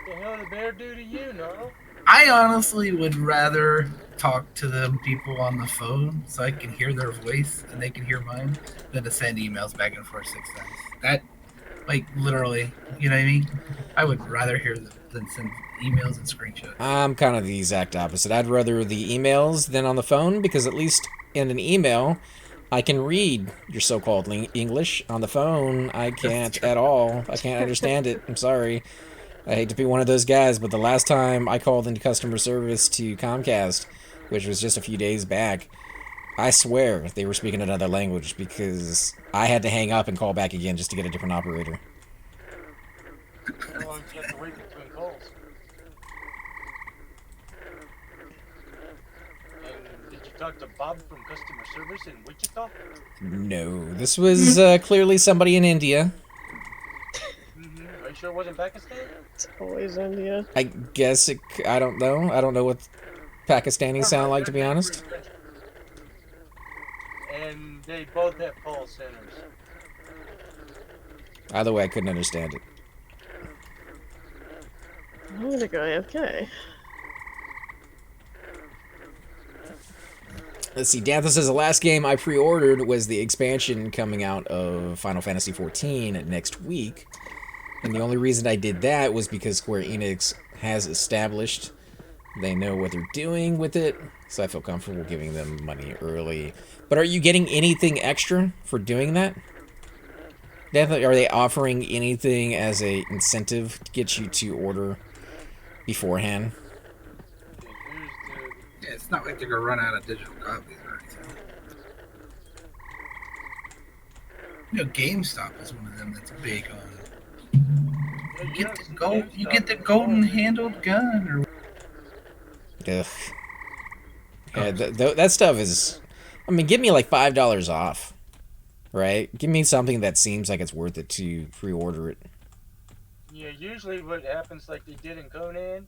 Speaker 6: The hell did the bear do to you, no?
Speaker 4: I honestly would rather talk to them people on the phone so I can hear their voice and they can hear mine than to send emails back and forth 6 times. That, like, literally, you know what I mean? I would rather hear them than send emails and screenshots.
Speaker 1: I'm kind of the exact opposite. I'd rather the emails than on the phone, because at least in an email, I can read your so-called English. On the phone, I can't at all. I can't understand it. I'm sorry. I hate to be one of those guys, but the last time I called into customer service to Comcast, which was just a few days back, I swear they were speaking another language, because I had to hang up and call back again just to get a different operator.
Speaker 6: How long do you have to wait between calls? And did you talk to Bob from customer service in Wichita?
Speaker 1: No, this was clearly somebody in India.
Speaker 6: Are you sure it wasn't Pakistan?
Speaker 5: It's always India.
Speaker 1: I guess it, I don't know. I don't know what Pakistanis sound like, to be honest.
Speaker 6: And they both have call centers.
Speaker 1: Either way, I couldn't understand it.
Speaker 5: I'm gonna go AFK.
Speaker 1: Let's see, Dantha says the last game I pre-ordered was the expansion coming out of Final Fantasy XIV next week. And the only reason I did that was because Square Enix has established they know what they're doing with it, so I feel comfortable giving them money early. But are you getting anything extra for doing that? Dantha, are they offering anything as a incentive to get you to order beforehand?
Speaker 4: Yeah, it's not like they're gonna run out of digital copies or anything. You know, GameStop is one of them that's big on. You get the golden handled gun, or
Speaker 1: Ugh. Yeah, that stuff is... I mean, give me like $5 off, right? Give me something that seems like it's worth it to pre-order it.
Speaker 6: Yeah, usually what happens, like they did in Conan,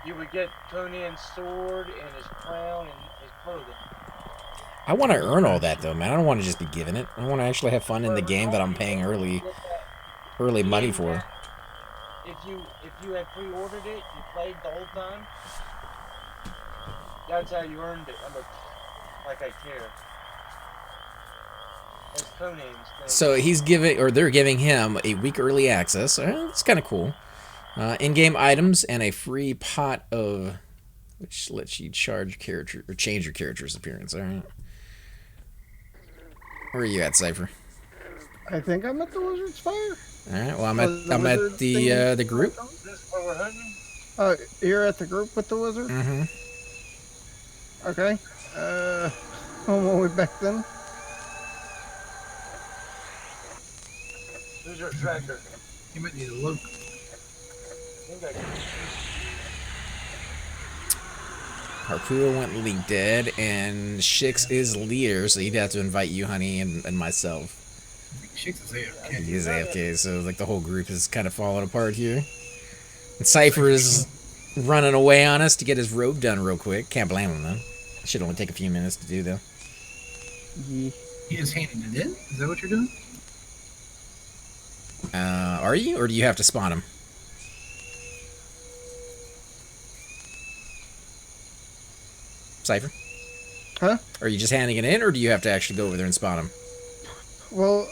Speaker 6: you would get Conan's sword and his crown and his clothing.
Speaker 1: I want to earn all that, though, man. I don't want to just be given it. I want to actually have fun in the game that I'm paying early money for.
Speaker 6: If you had pre-ordered it, you played the whole time, that's how you earned it. I'm like I care. It's Conan's thing.
Speaker 1: So he's giving, or they're giving him a week early access. It's kind of cool. In-game items and a free pot of, which lets you charge character or change your character's appearance. All right. Where are you at, Cypher?
Speaker 2: I think I'm at the Wizard's Fire.
Speaker 1: All right. Well, I'm at the group.
Speaker 6: Is this where we're hunting?
Speaker 2: You're at the group with the wizard?
Speaker 1: Mm-hmm.
Speaker 2: Okay. On my way back then.
Speaker 6: Who's your tracker?
Speaker 4: you might need to look.
Speaker 6: I think I can.
Speaker 1: Harpua went League Dead, and Shix is leader, so he'd have to invite you, honey, and myself.
Speaker 4: Shix is AFK.
Speaker 1: He is AFK, so like the whole group is kind of falling apart here. And Cypher is running away on us to get his robe done real quick. Can't blame him, though. Should only take a few minutes to do, though.
Speaker 2: Yeah.
Speaker 4: He is handing it in? Is that what you're doing?
Speaker 1: Are you? Or do you have to spawn him? Cypher?
Speaker 2: Huh?
Speaker 1: Are you just handing it in, or do you have to actually go over there and spawn him?
Speaker 2: Well,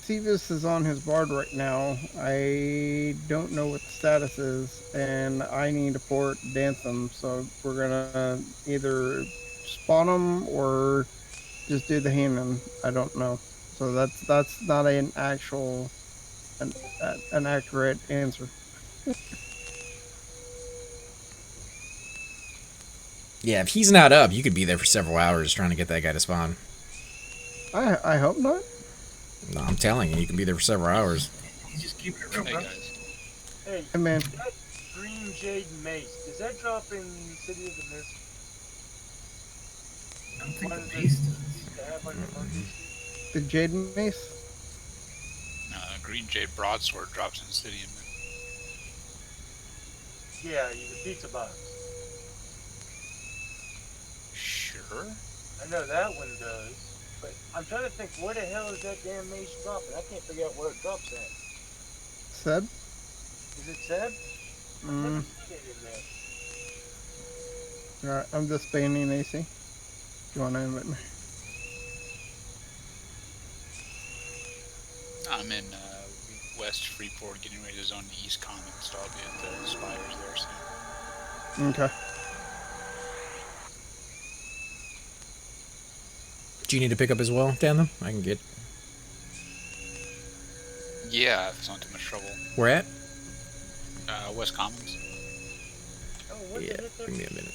Speaker 2: Thievis is on his bard right now. I don't know what the status is, and I need to port Dantham, so we're gonna either spawn him or just do the Haman. I don't know. So that's not an actual, an accurate answer.
Speaker 1: Yeah, if he's not up, you could be there for several hours trying to get that guy to spawn.
Speaker 2: I hope not.
Speaker 1: No, I'm telling you, you can be there for several hours.
Speaker 4: He's just keeping it real,
Speaker 7: Hey
Speaker 4: bro.
Speaker 7: guys.
Speaker 6: Hey,
Speaker 2: Hey, man.
Speaker 6: that green jade mace, does that drop in City of the Mist?
Speaker 4: I don't think
Speaker 6: One
Speaker 4: the
Speaker 6: of the
Speaker 4: mace
Speaker 6: you
Speaker 4: does.
Speaker 6: used to have on your monkeys?
Speaker 2: The Jade Mace?
Speaker 7: Green Jade Broadsword drops in City of Mist.
Speaker 6: Yeah, the pizza box.
Speaker 7: Sure.
Speaker 6: I know that one does. But I'm trying to think, where the hell is that damn mace dropping? I can't figure out where it drops at.
Speaker 2: Seb?
Speaker 6: Is it Seb? I've never
Speaker 2: Mm.
Speaker 6: seen it in there.
Speaker 2: Alright, I'm disbanding AC. You wanna invite me?
Speaker 7: I'm in West Freeport getting ready to zone the East Commons, so I'll be at the Spires there soon.
Speaker 2: Okay.
Speaker 1: Do you need to pick up as well, Tandem? I can get.
Speaker 7: Yeah, if it's not too much trouble.
Speaker 1: Where at?
Speaker 7: West Commons.
Speaker 6: Oh, what
Speaker 1: Yeah,
Speaker 6: the heck?
Speaker 1: give me a minute.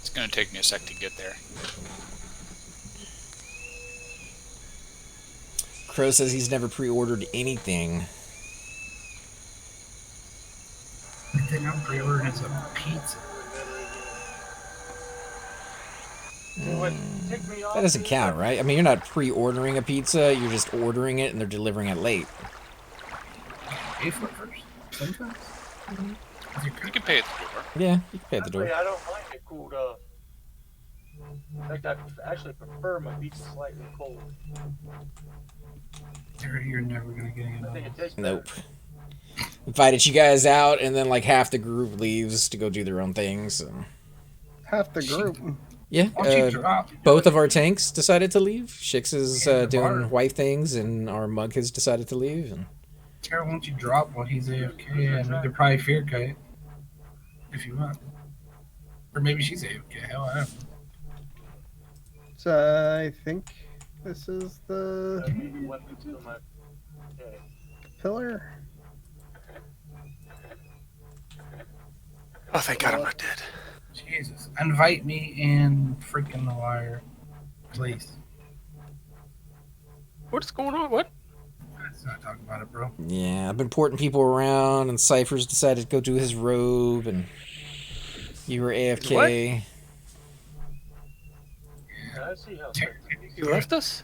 Speaker 7: It's gonna take me a sec to get there.
Speaker 1: Crow says he's never pre-ordered anything.
Speaker 4: The thing I'm pre-ordering is a pizza.
Speaker 6: So what, ticked me off
Speaker 1: That doesn't
Speaker 6: is,
Speaker 1: count, right? I mean, you're not pre-ordering a pizza, you're just ordering it and they're delivering it late.
Speaker 4: Pay for it first. Sometimes. Is your
Speaker 7: You can pay at the door.
Speaker 1: Yeah, you can pay at the door.
Speaker 6: Actually, I don't mind it cooled off. In fact, I actually prefer my pizza slightly cold.
Speaker 4: You're never gonna get any
Speaker 6: I
Speaker 4: of
Speaker 6: think it
Speaker 4: those.
Speaker 6: tastes better.
Speaker 1: Nope. Invited you guys out, and then like half the group leaves to go do their own things. So.
Speaker 2: Half the group.
Speaker 1: Yeah,
Speaker 4: Why don't you drop?
Speaker 1: both of our tanks decided to leave. Shix is
Speaker 4: Yeah, the
Speaker 1: doing
Speaker 4: bar.
Speaker 1: wife things, and our mug has decided to leave. And
Speaker 4: Tara, why don't you drop while he's AFK? And we could probably fear kite. If you want. Or maybe she's AFK. Hell, I don't know.
Speaker 2: So I think this is the
Speaker 6: I need weapons for my... Okay.
Speaker 2: pillar.
Speaker 3: Oh, thank God I'm not dead.
Speaker 4: Jesus. Invite me in freaking the wire. Please.
Speaker 3: What's going on? What?
Speaker 4: Let's not talk about it, bro.
Speaker 1: yeah, I've been porting people around, and Cypher's decided to go do his robe, and you were AFK.
Speaker 6: Yeah, I see how...
Speaker 3: You left us?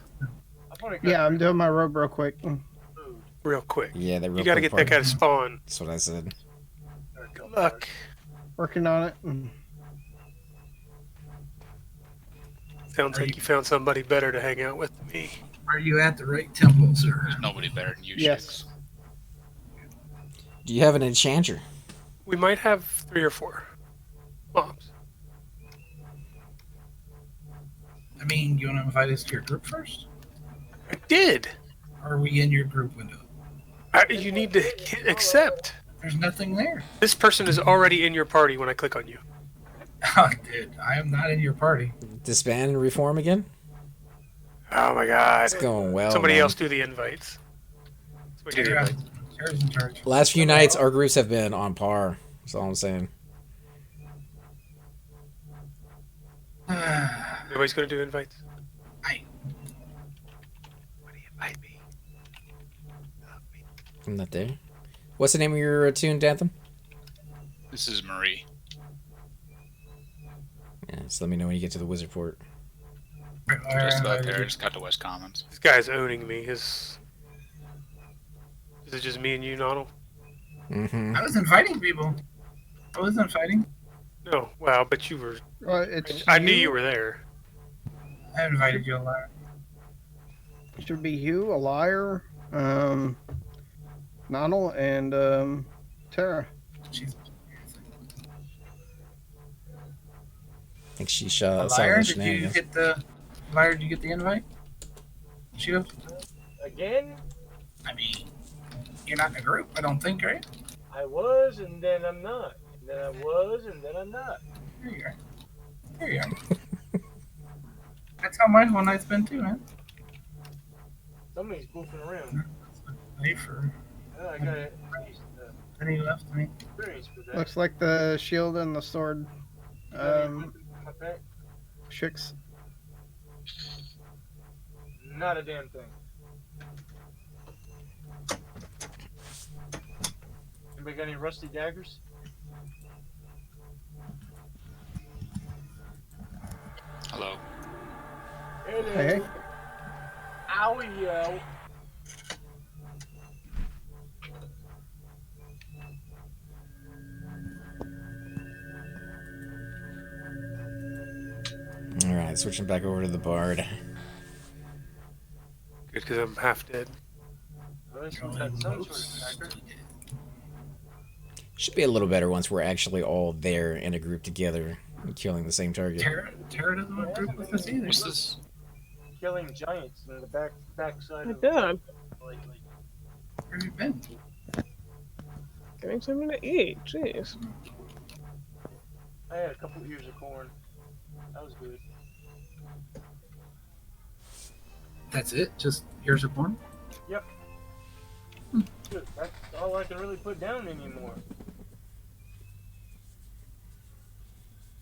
Speaker 6: I've only got
Speaker 2: Yeah, I'm doing my robe real quick.
Speaker 6: food.
Speaker 3: Real quick.
Speaker 1: Yeah, that real
Speaker 3: You gotta
Speaker 1: quick
Speaker 3: get that
Speaker 1: part.
Speaker 3: guy to spawn.
Speaker 1: That's what I said.
Speaker 3: Good luck.
Speaker 2: Working on it.
Speaker 3: Sounds like you found somebody better to hang out with than me.
Speaker 4: Are you at the right temple, sir?
Speaker 7: There's nobody better than you,
Speaker 2: Yes.
Speaker 1: Do you have an enchanter?
Speaker 3: We might have 3 or 4 mobs.
Speaker 4: I mean, you want to invite us to your group first?
Speaker 3: I did.
Speaker 4: Or are we in your group window?
Speaker 3: You need to hit accept.
Speaker 4: There's nothing there.
Speaker 3: This person is already in your party when I click on you.
Speaker 4: Oh, dude, I am not in your party.
Speaker 1: Disband and reform again?
Speaker 3: Oh my God.
Speaker 1: It's going well.
Speaker 3: Somebody
Speaker 1: man.
Speaker 3: else do the invites. Somebody do the
Speaker 4: Tara,
Speaker 3: invites.
Speaker 4: Tara's in charge.
Speaker 1: Last few nights, our groups have been on par. That's all I'm saying.
Speaker 3: Nobody's gonna do invites.
Speaker 4: I-
Speaker 3: What do you invite me? Love me.
Speaker 1: I'm not there. What's the name of your tuned anthem?
Speaker 7: This is Marie.
Speaker 1: Yeah, just let me know when you get to the wizard port.
Speaker 7: Just about there. Just got to West Commons.
Speaker 3: This guy's owning me. Is it just me and you, Donald?
Speaker 1: Mm-hmm.
Speaker 4: I was inviting people. I wasn't fighting.
Speaker 3: No. Wow, but you were.
Speaker 2: Well, it's
Speaker 3: I knew you were there.
Speaker 4: I invited you a lot.
Speaker 2: It should be you, a liar, Nonal, and Tara.
Speaker 4: She's
Speaker 1: I think she saw
Speaker 4: a
Speaker 1: the
Speaker 4: liar. Did you
Speaker 1: shenanigans.
Speaker 4: get the liar? Did you get the invite? Shield?
Speaker 6: Again?
Speaker 4: I mean, you're not in a group. I don't think, right?
Speaker 6: I was, and then I'm not. And then I was, and then I'm not.
Speaker 4: There you are. There you are. That's how my whole night's been too, man.
Speaker 6: Somebody's goofing around.
Speaker 4: Wait for
Speaker 6: I got
Speaker 4: any left to me.
Speaker 6: experience for that.
Speaker 2: Looks like the shield and the sword.
Speaker 6: You got any weapons in my pack?
Speaker 2: Shix.
Speaker 6: Not a damn thing. Anybody got any rusty daggers?
Speaker 7: Hello.
Speaker 6: Hello.
Speaker 2: Hey.
Speaker 6: Owie, yo.
Speaker 1: Alright, switching back over to the bard.
Speaker 3: Good, because I'm half dead.
Speaker 6: Well, this one's got some sort of dagger.
Speaker 1: Should be a little better once we're actually all there in a group together, killing the same target.
Speaker 4: Tara doesn't want to group with us either.
Speaker 7: What's this?
Speaker 6: Killing giants in the backside
Speaker 5: I
Speaker 6: of
Speaker 5: did.
Speaker 6: lately.
Speaker 4: Where have you been?
Speaker 5: Getting something to eat. Jeez.
Speaker 6: I had a couple ears of corn. That was good.
Speaker 4: That's it? Just ears of corn?
Speaker 6: Yep. Good. That's all I can really put down anymore.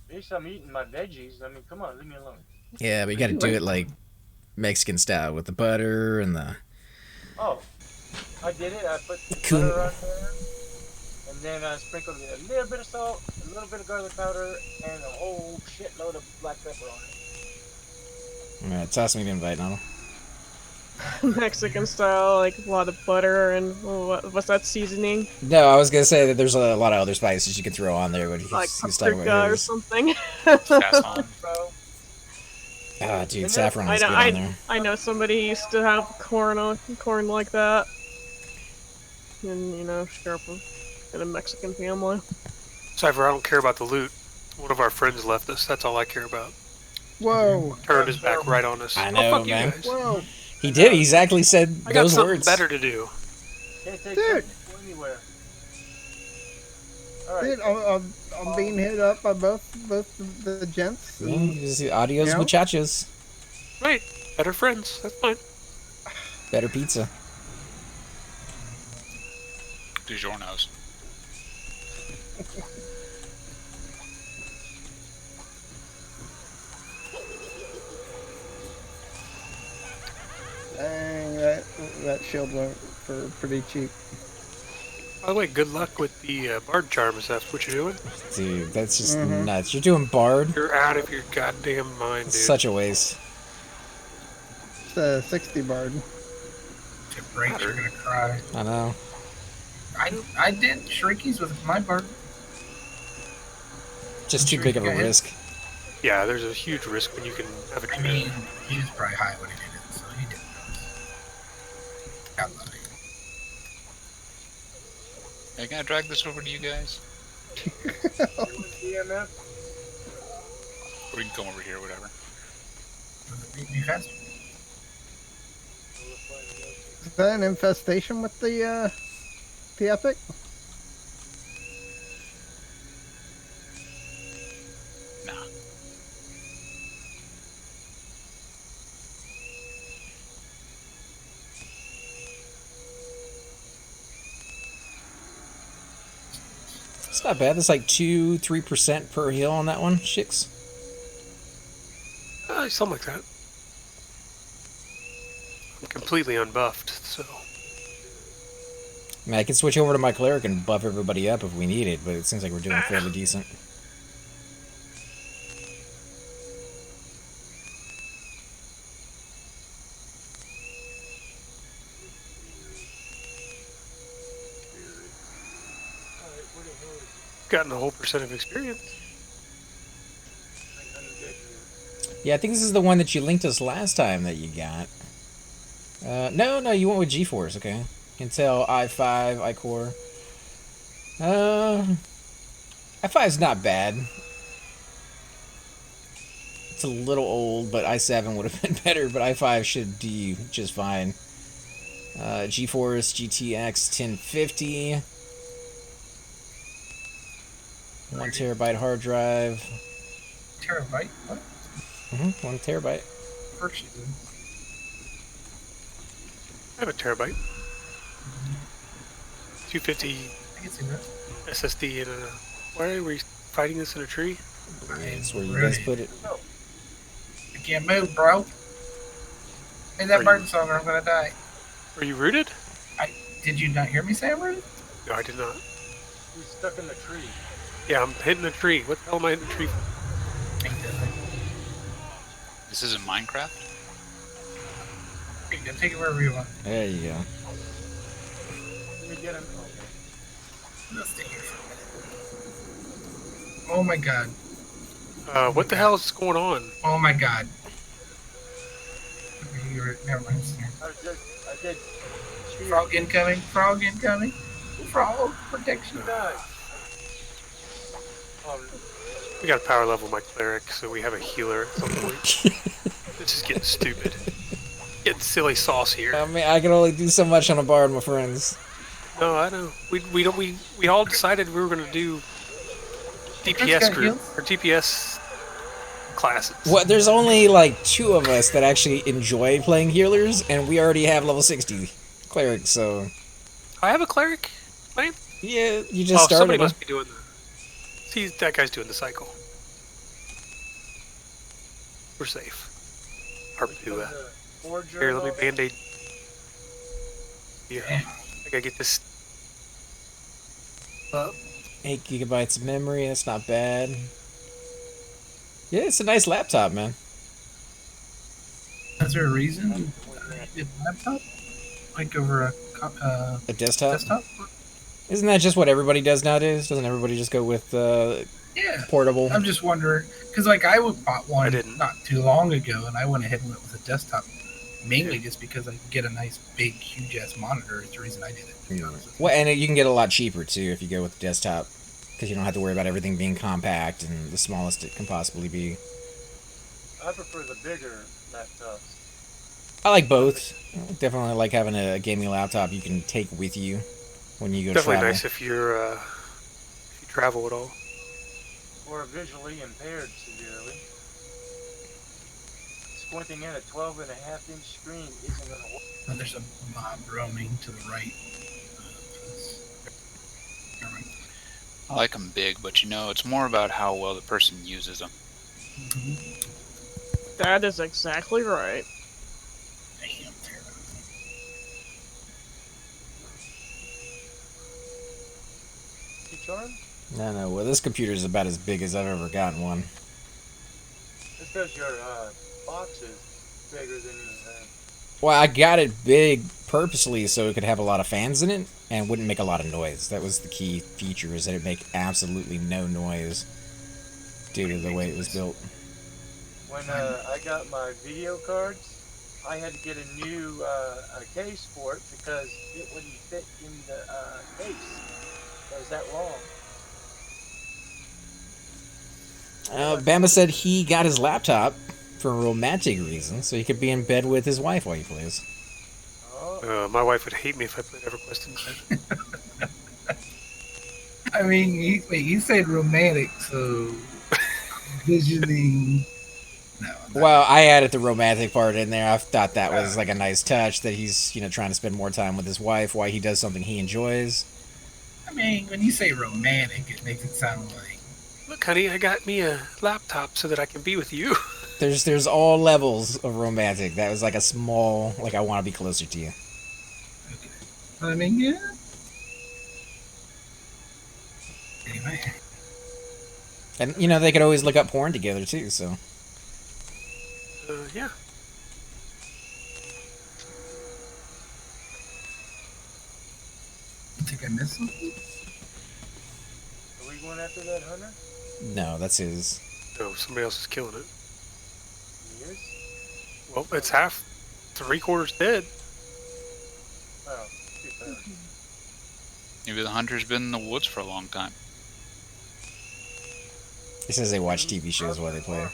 Speaker 6: At least I'm eating my veggies. I mean, come on, leave me alone.
Speaker 1: Yeah, but you gotta do it like Mexican style with the butter and the...
Speaker 6: Oh, I did it. I put the
Speaker 1: Cool.
Speaker 6: butter on there, and then I sprinkled a little bit of salt, a little bit of garlic powder, and a whole shitload of black pepper on it.
Speaker 1: Alright, toss me the invite, Nano.
Speaker 5: Mexican style, like a lot of butter and what's that seasoning?
Speaker 1: No, I was gonna say that there's a lot of other spices you can throw on there, but
Speaker 5: Like
Speaker 1: he's talking
Speaker 5: paprika
Speaker 1: about
Speaker 5: or
Speaker 1: his.
Speaker 5: something.
Speaker 7: Saffron.
Speaker 6: Bro,
Speaker 1: Ah, dude,
Speaker 6: And
Speaker 1: saffron
Speaker 5: I
Speaker 1: is
Speaker 5: know,
Speaker 1: good on there.
Speaker 5: I know somebody used to have corn like that. And, you know, share up in a Mexican family.
Speaker 3: Cypher, I don't care about the loot. One of our friends left us. That's all I care about.
Speaker 2: Whoa.
Speaker 3: Turned his back right on us.
Speaker 1: I
Speaker 3: Oh,
Speaker 1: know,
Speaker 3: fuck
Speaker 1: man.
Speaker 3: you guys.
Speaker 2: Whoa.
Speaker 1: He did. He exactly said
Speaker 3: I got
Speaker 1: those
Speaker 3: something
Speaker 1: words.
Speaker 3: better to do.
Speaker 6: can't take
Speaker 2: Dude.
Speaker 6: that anywhere. All right.
Speaker 2: Dude, I'm being hit up by both the gents.
Speaker 1: Yeah, you see adios
Speaker 2: Yeah.
Speaker 1: muchachos.
Speaker 3: Right. Better friends. That's fine.
Speaker 1: Better pizza.
Speaker 7: DiGiorno's.
Speaker 2: Dang, that shield went for pretty cheap.
Speaker 3: By the way, good luck with the bard charm, if that's what you're doing.
Speaker 1: Dude, that's just
Speaker 2: Mhm.
Speaker 1: nuts. You're doing bard?
Speaker 3: You're out of your goddamn mind, dude.
Speaker 1: Such a waste.
Speaker 2: It's a 60 bard.
Speaker 4: If it breaks, you're gonna cry.
Speaker 1: I know.
Speaker 4: I did shrinkies with my bird.
Speaker 1: Just
Speaker 4: I'm
Speaker 1: too
Speaker 4: sure
Speaker 1: big
Speaker 4: you
Speaker 1: of a
Speaker 4: guys-
Speaker 1: risk.
Speaker 3: Yeah, there's a huge risk when you can have a
Speaker 4: I mean, he was probably high when he did it, so he didn't know. I love it.
Speaker 7: Hey, can I drag this over to you guys?
Speaker 6: DMF?
Speaker 7: Or we can come over here, whatever.
Speaker 4: Be faster.
Speaker 2: Is that an infestation with the epic?
Speaker 7: Nah.
Speaker 1: It's not bad. It's like 2-3% per heal on that one, Shix.
Speaker 3: something like that. I'm completely unbuffed, so.
Speaker 1: I mean, I can switch over to my cleric and buff everybody up if we need it, but it seems like we're doing fairly decent.
Speaker 3: Gotten a whole percent of experience.
Speaker 1: Yeah, I think this is the one that you linked us last time that you got. No, you went with G-Force, okay. Intel, i5, iCore. i5's not bad. It's a little old, but i7 would have been better, but i5 should do just fine. GeForce GTX 1050. 1 terabyte hard drive.
Speaker 4: Terabyte? What?
Speaker 1: 1 terabyte.
Speaker 4: First you did.
Speaker 3: I have a terabyte. 250
Speaker 4: I can see that.
Speaker 3: SSD in a. Why are we fighting this in a tree?
Speaker 1: That's where you guys put it.
Speaker 4: I can't move, bro. Hey, that
Speaker 3: Are
Speaker 4: bird song or I'm gonna die.
Speaker 3: Are you rooted?
Speaker 4: Did you not hear me say I'm rooted?
Speaker 3: No, I did not.
Speaker 6: He's stuck in the tree.
Speaker 3: Yeah, I'm hitting the tree. What the hell am I hitting the tree for?
Speaker 4: Ain't that thing.
Speaker 7: This isn't Minecraft?
Speaker 4: You can take it wherever you want.
Speaker 1: There you go.
Speaker 6: Let me get him. Okay.
Speaker 4: Let's stay here for a minute. Oh my god.
Speaker 3: What the hell is going on?
Speaker 4: Oh my god. Never mind.
Speaker 6: I did.
Speaker 4: Frog incoming. Frog incoming. Frog protection.
Speaker 6: Die.
Speaker 3: We got to power level my cleric, so we have a healer at some point. This is getting stupid. Getting silly sauce here.
Speaker 1: I mean, I can only do so much on a bard, my friends.
Speaker 3: No, I know. We all decided we were gonna do DPS group or DPS classes.
Speaker 1: Well, there's only like 2 of us that actually enjoy playing healers, and we already have level 60 clerics, so...
Speaker 3: I have a cleric. Right?
Speaker 1: Yeah, you just started
Speaker 3: somebody
Speaker 1: him.
Speaker 3: must be doing the... See, that guy's doing the cycle. We're safe. Hard to do that. Here, let me band-aid. Yeah, I gotta get this up.
Speaker 1: 8 gigabytes of memory, that's not bad. Yeah, it's a nice laptop, man.
Speaker 4: Is there a reason you did laptop? Like over
Speaker 1: A desktop?
Speaker 4: desktop?
Speaker 1: Isn't that just what everybody does nowadays? Doesn't everybody just go with
Speaker 4: Yeah.
Speaker 1: portable?
Speaker 4: I'm just wondering, because like I bought one
Speaker 3: I didn't.
Speaker 4: not too long ago, and I went ahead and went with a desktop, mainly just because I could get a nice big, huge ass monitor. Is the reason I did it. To be honest with you.
Speaker 1: Well, and you can get a lot cheaper too if you go with the desktop, because you don't have to worry about everything being compact and the smallest it can possibly be.
Speaker 6: I prefer the bigger laptops.
Speaker 1: I like both. Definitely like having a gaming laptop you can take with you when you go
Speaker 3: Definitely
Speaker 1: travel.
Speaker 3: nice if you travel at all.
Speaker 6: Or visually impaired severely. Squinting in a 12.5-inch screen isn't going to work.
Speaker 4: And there's a mob roaming to the right. Never mind.
Speaker 7: I like them big, but you know, it's more about how well the person uses them.
Speaker 5: That is exactly right.
Speaker 4: Damn, terrible.
Speaker 6: You charmed?
Speaker 1: No, well, this computer is about as big as I've ever gotten one.
Speaker 6: It's because your box is bigger than you think.
Speaker 1: Well, I got it big purposely so it could have a lot of fans in it and wouldn't make a lot of noise. That was the key feature, is that it make absolutely no noise due to the way it was built.
Speaker 6: When I got my video cards, I had to get a new case for it because it wouldn't fit in the case. It was that long.
Speaker 1: Bama said he got his laptop for romantic reasons, so he could be in bed with his wife while he plays.
Speaker 6: Oh,
Speaker 3: My wife would hate me if I played EverQuest inside.
Speaker 4: I mean, you said romantic, so visioning. No. I'm not.
Speaker 1: Well, I added the romantic part in there. I thought that was like a nice touch that he's, trying to spend more time with his wife while he does something he enjoys.
Speaker 4: I mean, when you say romantic, it makes it sound like.
Speaker 3: Look, honey, I got me a laptop so that I can be with you.
Speaker 1: There's all levels of romantic. That was like a small, like, I want to be closer to you.
Speaker 4: Okay. I mean, yeah. Anyway.
Speaker 1: And, they could always look up porn together too, so.
Speaker 3: Yeah.
Speaker 4: I think I missed something.
Speaker 6: are we going after that hunter?
Speaker 1: No, that's his.
Speaker 3: No, somebody else is killing it.
Speaker 6: He is?
Speaker 3: Well, it's half, 3/4 dead.
Speaker 6: Oh, too bad.
Speaker 7: Maybe the hunter's been in the woods for a long time.
Speaker 1: He says they watch TV shows while they play.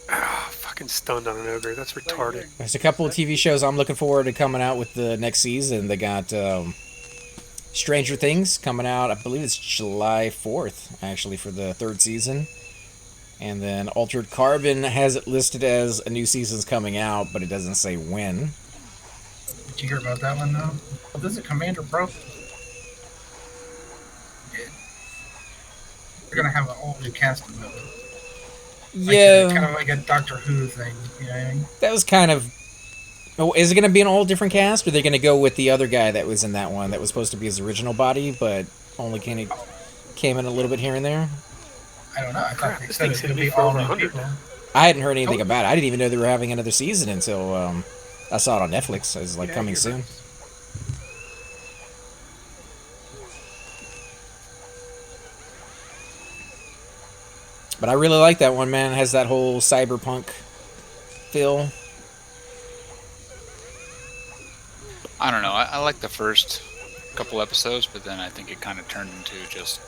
Speaker 3: Ah, fucking stunned on an ogre. That's retarded.
Speaker 1: There's a couple of TV shows I'm looking forward to coming out with the next season. They got Stranger Things coming out. I believe it's July 4th, actually, for the 3rd season. And then Altered Carbon has it listed as a new season's coming out, but it doesn't say when.
Speaker 4: Did you hear about that one, though? Oh, this is Commander Pro. Yeah. They're going to have an all new cast of them.
Speaker 1: Yeah,
Speaker 4: Kind of like a Doctor Who thing, you know what I mean?
Speaker 1: that was kind of Oh, is it going to be an all different cast, or are they going to go with the other guy that was in that one that was supposed to be his original body, but only came in a little bit here and there?
Speaker 4: I don't know. I thought
Speaker 3: Crap,
Speaker 4: they
Speaker 3: this
Speaker 4: said it
Speaker 3: thing's
Speaker 4: was going
Speaker 3: gonna
Speaker 4: to
Speaker 3: be
Speaker 4: be
Speaker 3: for
Speaker 4: all
Speaker 3: over
Speaker 4: new
Speaker 3: 100.
Speaker 4: people.
Speaker 1: I hadn't heard anything about it. I didn't even know they were having another season until I saw it on Netflix. It was like coming soon. But I really like that one, man. It has that whole cyberpunk feel.
Speaker 7: I don't know. I like the first couple episodes, but then I think it kind of turned into just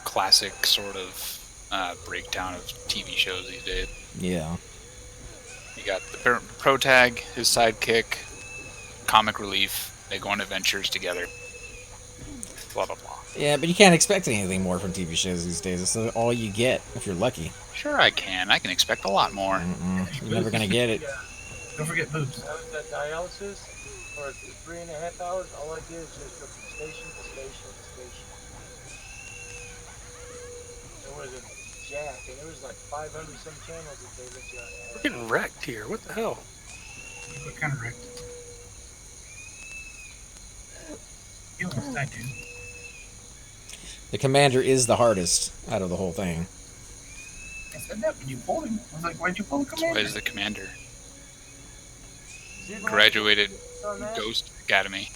Speaker 7: classic sort of breakdown of TV shows these days.
Speaker 1: Yeah.
Speaker 7: You got the pro tag, his sidekick, comic relief. They go on adventures together. Blah blah blah.
Speaker 1: Yeah, but you can't expect anything more from TV shows these days. It's all you get if you're lucky.
Speaker 7: Sure, I can. I can expect a lot more.
Speaker 1: You're never gonna get it.
Speaker 4: Don't forget boobs.
Speaker 6: I was at dialysis for 3.5 hours. All I did is just go from station to station to station. There was a jack, and there was like 500 some channels that they let you on.
Speaker 3: We're getting wrecked here. What the hell?
Speaker 4: What kind of wrecked? You almost died, dude.
Speaker 1: The commander is the hardest out of the whole thing.
Speaker 4: I said that when you pulled him. I was like, why'd you pull the
Speaker 7: That's
Speaker 4: commander?
Speaker 7: why he's the commander.
Speaker 6: See, man,
Speaker 7: Graduated
Speaker 6: on that?
Speaker 7: Ghost Academy.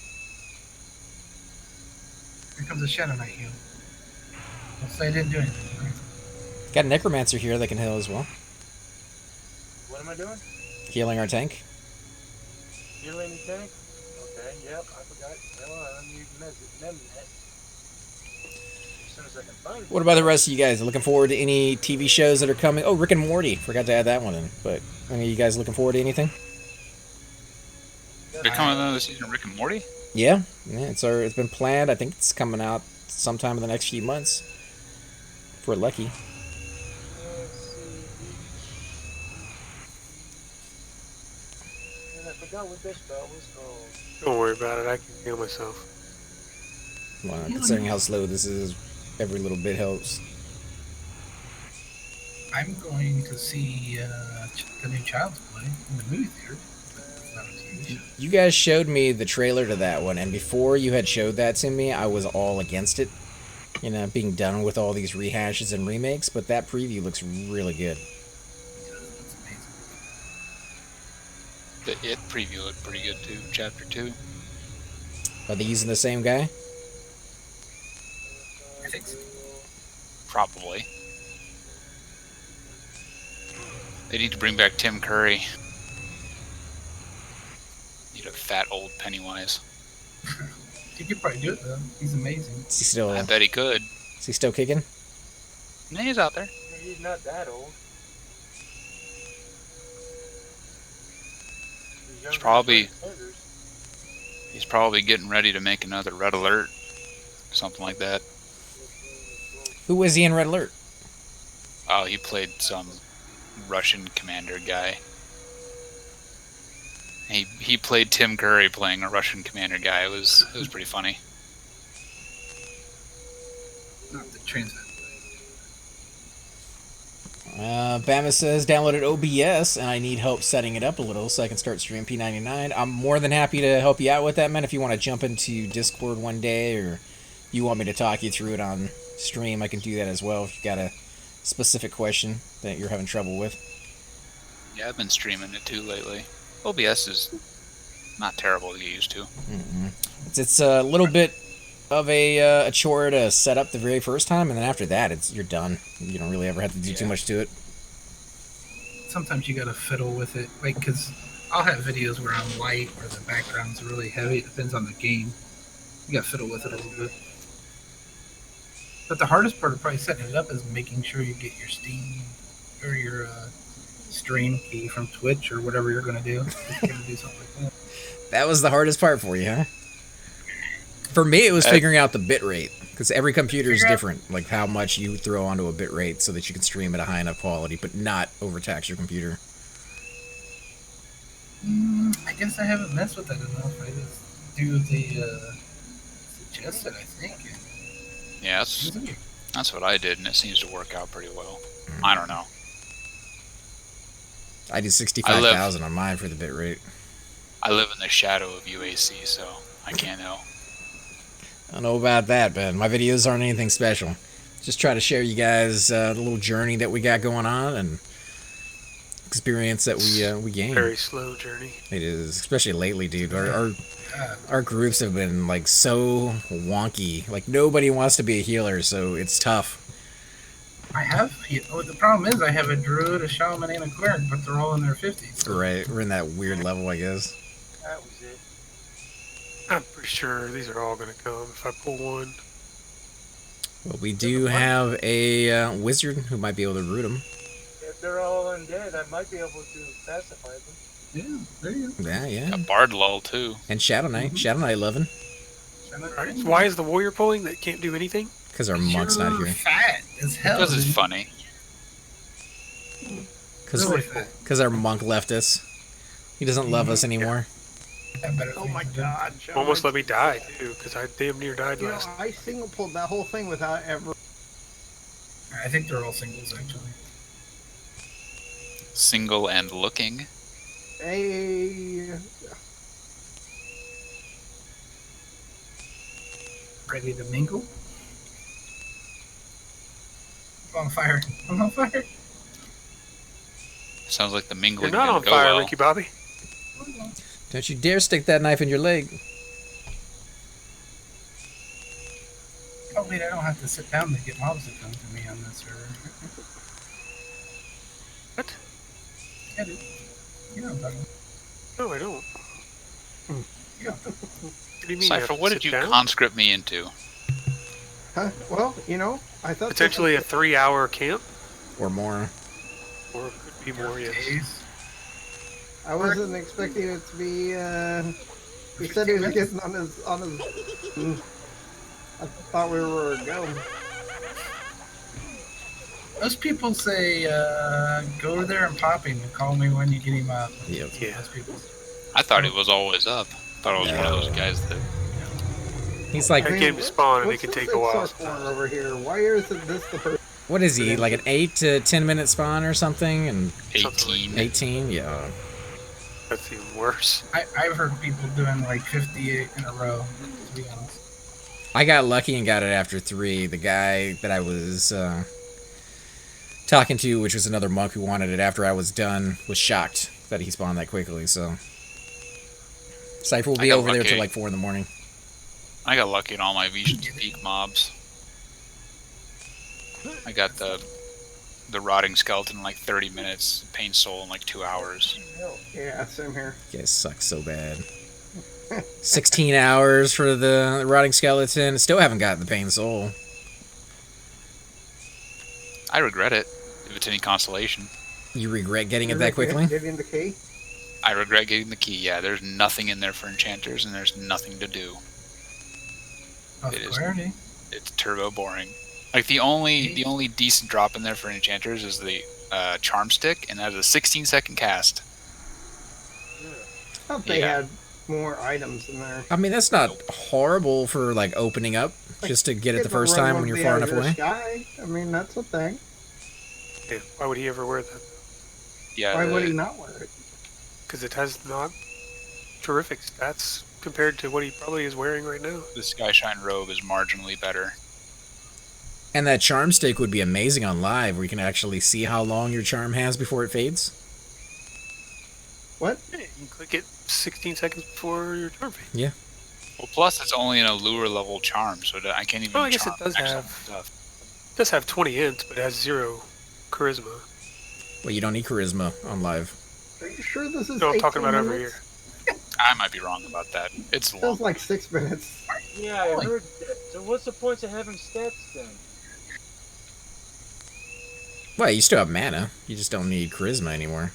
Speaker 4: Here comes a Shadow Knight heal. Let's say I didn't do anything. Right?
Speaker 1: Got a necromancer here that can heal as well.
Speaker 6: What am I doing?
Speaker 1: Healing our tank.
Speaker 6: Healing the tank? Okay, yep, I forgot. Well, I need mem that. As soon as I can find it.
Speaker 1: What about the rest of you guys? Looking forward to any TV shows that are coming? Oh, Rick and Morty. Forgot to add that one in. But any of you guys looking forward to anything?
Speaker 7: They're coming another season of Rick and Morty?
Speaker 1: Yeah, it's been planned. I think it's coming out sometime in the next few months. If we're lucky.
Speaker 6: Let's see. And I forgot what this spell was called.
Speaker 3: Don't worry about it. I can heal myself.
Speaker 1: Well, considering how slow this is, every little bit helps.
Speaker 4: I'm going to see the new Child's Play in the movie theater. It's not a TV show.
Speaker 1: You guys showed me the trailer to that one, and before you had showed that to me, I was all against it. You know, being done with all these rehashes and remakes, but that preview looks really good.
Speaker 4: It's amazing.
Speaker 7: The It preview looked pretty good too, Chapter 2.
Speaker 1: Are they using the same guy?
Speaker 4: I think so.
Speaker 7: Probably. They need to bring back Tim Curry. Need a fat old Pennywise.
Speaker 4: He could probably do it though. He's amazing.
Speaker 1: Is he still,
Speaker 7: I bet he could.
Speaker 1: is he still kicking?
Speaker 7: Nah, he's out there.
Speaker 6: He's not that old. He's younger
Speaker 7: probably-
Speaker 6: than Sanders.
Speaker 7: He's probably getting ready to make another Red Alert. Something like that.
Speaker 1: Who was he in Red Alert?
Speaker 7: Oh, he played some Russian commander guy. He played Tim Curry playing a Russian commander guy. It was pretty funny.
Speaker 4: Not the transit.
Speaker 1: Bama says downloaded OBS and I need help setting it up a little so I can start streaming P99. I'm more than happy to help you out with that, man. If you want to jump into Discord one day or you want me to talk you through it on stream, I can do that as well if you got a specific question that you're having trouble with.
Speaker 7: Yeah, I've been streaming it too lately. OBS is not terrible to get used to.
Speaker 1: It's a little bit of a chore to set up the very first time, and then after that, you're done. You don't really ever have to do too much to it.
Speaker 4: Sometimes you gotta fiddle with it, like, because I'll have videos where I'm light or the background's really heavy. It depends on the game. You gotta fiddle with it a little bit. But the hardest part of probably setting it up is making sure you get your Steam or your stream key from Twitch or whatever you're gonna do. If you're gonna do something like that.
Speaker 1: That was the hardest part for you, huh? For me, it was figuring out the bit rate, because every computer is different, like how much you throw onto a bit rate so that you can stream at a high enough quality, but not overtax your computer.
Speaker 4: I guess I haven't messed with that enough. I just do the suggested, I think.
Speaker 7: Yeah, that's what I did, and it seems to work out pretty well. I don't know.
Speaker 1: I do 65,000 on mine for the bit rate.
Speaker 7: I live in the shadow of UAC, so I can't know.
Speaker 1: I don't know about that, but my videos aren't anything special. Just try to share you guys the little journey that we got going on and experience that we gain.
Speaker 3: Very slow journey.
Speaker 1: It is, especially lately, dude. Our groups have been like so wonky. Like nobody wants to be a healer, so it's tough.
Speaker 4: The problem is I have a druid, a shaman, and a cleric, but they're all in their 50s. So.
Speaker 1: Right, we're in that weird level, I guess.
Speaker 6: That was it.
Speaker 3: I'm pretty sure these are all going to come if I pull one.
Speaker 1: Well, we do have a wizard who might be able to root them.
Speaker 6: If they're all undead, I might be able to pacify them.
Speaker 4: Yeah, there you go.
Speaker 1: Yeah.
Speaker 7: A bard lull too.
Speaker 1: And Shadow Knight. Shadow Knight 11.
Speaker 3: Why is the warrior pulling that can't do anything?
Speaker 1: Because our monk's not
Speaker 4: You're
Speaker 1: here.
Speaker 4: fat as hell.
Speaker 7: Because it's
Speaker 4: dude.
Speaker 7: funny.
Speaker 4: Really fat.
Speaker 1: Because our monk left us. He doesn't love us anymore.
Speaker 2: Oh my god. John.
Speaker 3: Almost let me die, too, because I damn near died
Speaker 2: You know,
Speaker 3: last.
Speaker 2: I single pulled that whole thing without ever.
Speaker 4: I think they're all singles, actually.
Speaker 7: Single and looking.
Speaker 2: Hey.
Speaker 4: Ready to mingle? I'm on fire. I'm on fire.
Speaker 7: Sounds like the mingling
Speaker 3: You're not on
Speaker 7: didn't go
Speaker 3: fire,
Speaker 7: well.
Speaker 3: Ricky Bobby.
Speaker 1: Don't you dare stick that knife in your leg.
Speaker 4: Oh wait, I don't have to sit down to get mobs to come to me on this server.
Speaker 3: What?
Speaker 4: Yeah, dude. You know what I'm talking about.
Speaker 3: No, I don't.
Speaker 4: Yeah.
Speaker 3: What do you mean? you have
Speaker 7: Cypher,
Speaker 3: to
Speaker 7: what
Speaker 3: sit
Speaker 7: did you
Speaker 3: down?
Speaker 7: conscript me into?
Speaker 2: Huh? Well, you know, I thought
Speaker 3: Potentially a 3-hour camp?
Speaker 1: Or more.
Speaker 3: Or it could be more, yes.
Speaker 4: Days.
Speaker 2: I wasn't expecting it to be. He said he was getting on his. I thought we were going.
Speaker 4: Most people say, go over there and pop him and call me when you get him up.
Speaker 1: Yep.
Speaker 3: Yeah.
Speaker 4: Most people.
Speaker 7: I thought it was always up. Thought it was one of those guys that.
Speaker 1: He's like,
Speaker 3: I get him to spawn and it
Speaker 2: What's
Speaker 3: can
Speaker 2: this
Speaker 3: take a while.
Speaker 2: Authorchristopher over here? Why isn't this the person?
Speaker 1: what is he? Like an 8 to 10 minute spawn or something? And
Speaker 7: 18.
Speaker 1: 18? Yeah.
Speaker 3: That's even worse.
Speaker 4: I've heard people doing like 58 in a row, to be honest.
Speaker 1: I got lucky and got it after 3. The guy that I was talking to, which was another monk who wanted it after I was done, was shocked that he spawned that quickly, so. Cypher will
Speaker 7: I
Speaker 1: be
Speaker 7: got
Speaker 1: over there till
Speaker 7: lucky.
Speaker 1: like 4 in the morning.
Speaker 7: I got lucky in all my Visions Peak mobs. I got the rotting skeleton in like 30 minutes, pain soul in like 2 hours.
Speaker 2: Yeah, same here.
Speaker 1: You guys suck so bad. 16 hours for the rotting skeleton. Still haven't gotten the pain soul.
Speaker 7: I regret it, if it's any consolation.
Speaker 1: You regret getting it that quickly?
Speaker 2: Getting the key.
Speaker 7: I regret getting the key. Yeah, there's nothing in there for enchanters, and there's nothing to do.
Speaker 4: Of
Speaker 7: It is.
Speaker 4: clarity.
Speaker 7: It's turbo boring. Like the only decent drop in there for enchanters is the charm stick, and that is a 16-second cast.
Speaker 2: I thought they
Speaker 7: Yeah.
Speaker 2: had more items in there.
Speaker 1: I mean, that's not horrible for like opening up just to get it the first time when you're far enough away.
Speaker 2: Sky. I mean, that's a thing.
Speaker 3: Yeah, why would he ever wear that?
Speaker 7: Yeah,
Speaker 2: Why would he not wear it?
Speaker 3: Because it has not terrific stats compared to what he probably is wearing right now.
Speaker 7: the Skyshine robe is marginally better.
Speaker 1: And that charm stick would be amazing on live, where you can actually see how long your charm has before it fades.
Speaker 2: What?
Speaker 3: Yeah, you can click it 16 seconds before your turn fade.
Speaker 7: Well, plus it's only an allure level charm, so that I can't even.
Speaker 3: Well, I guess it
Speaker 7: charm
Speaker 3: does
Speaker 7: excellent
Speaker 3: have-
Speaker 7: stuff.
Speaker 3: It does have 20 int, but it has 0 charisma.
Speaker 1: Well, you don't need charisma on live.
Speaker 2: Are you sure this is?
Speaker 3: No, I'm talking
Speaker 2: 18
Speaker 3: about over
Speaker 2: minutes?
Speaker 3: here.
Speaker 7: I might be wrong about that. It's long.
Speaker 2: Feels like 6 minutes.
Speaker 6: Yeah, I heard that. So what's the point of having stats then?
Speaker 1: Well, you still have mana. You just don't need charisma anymore.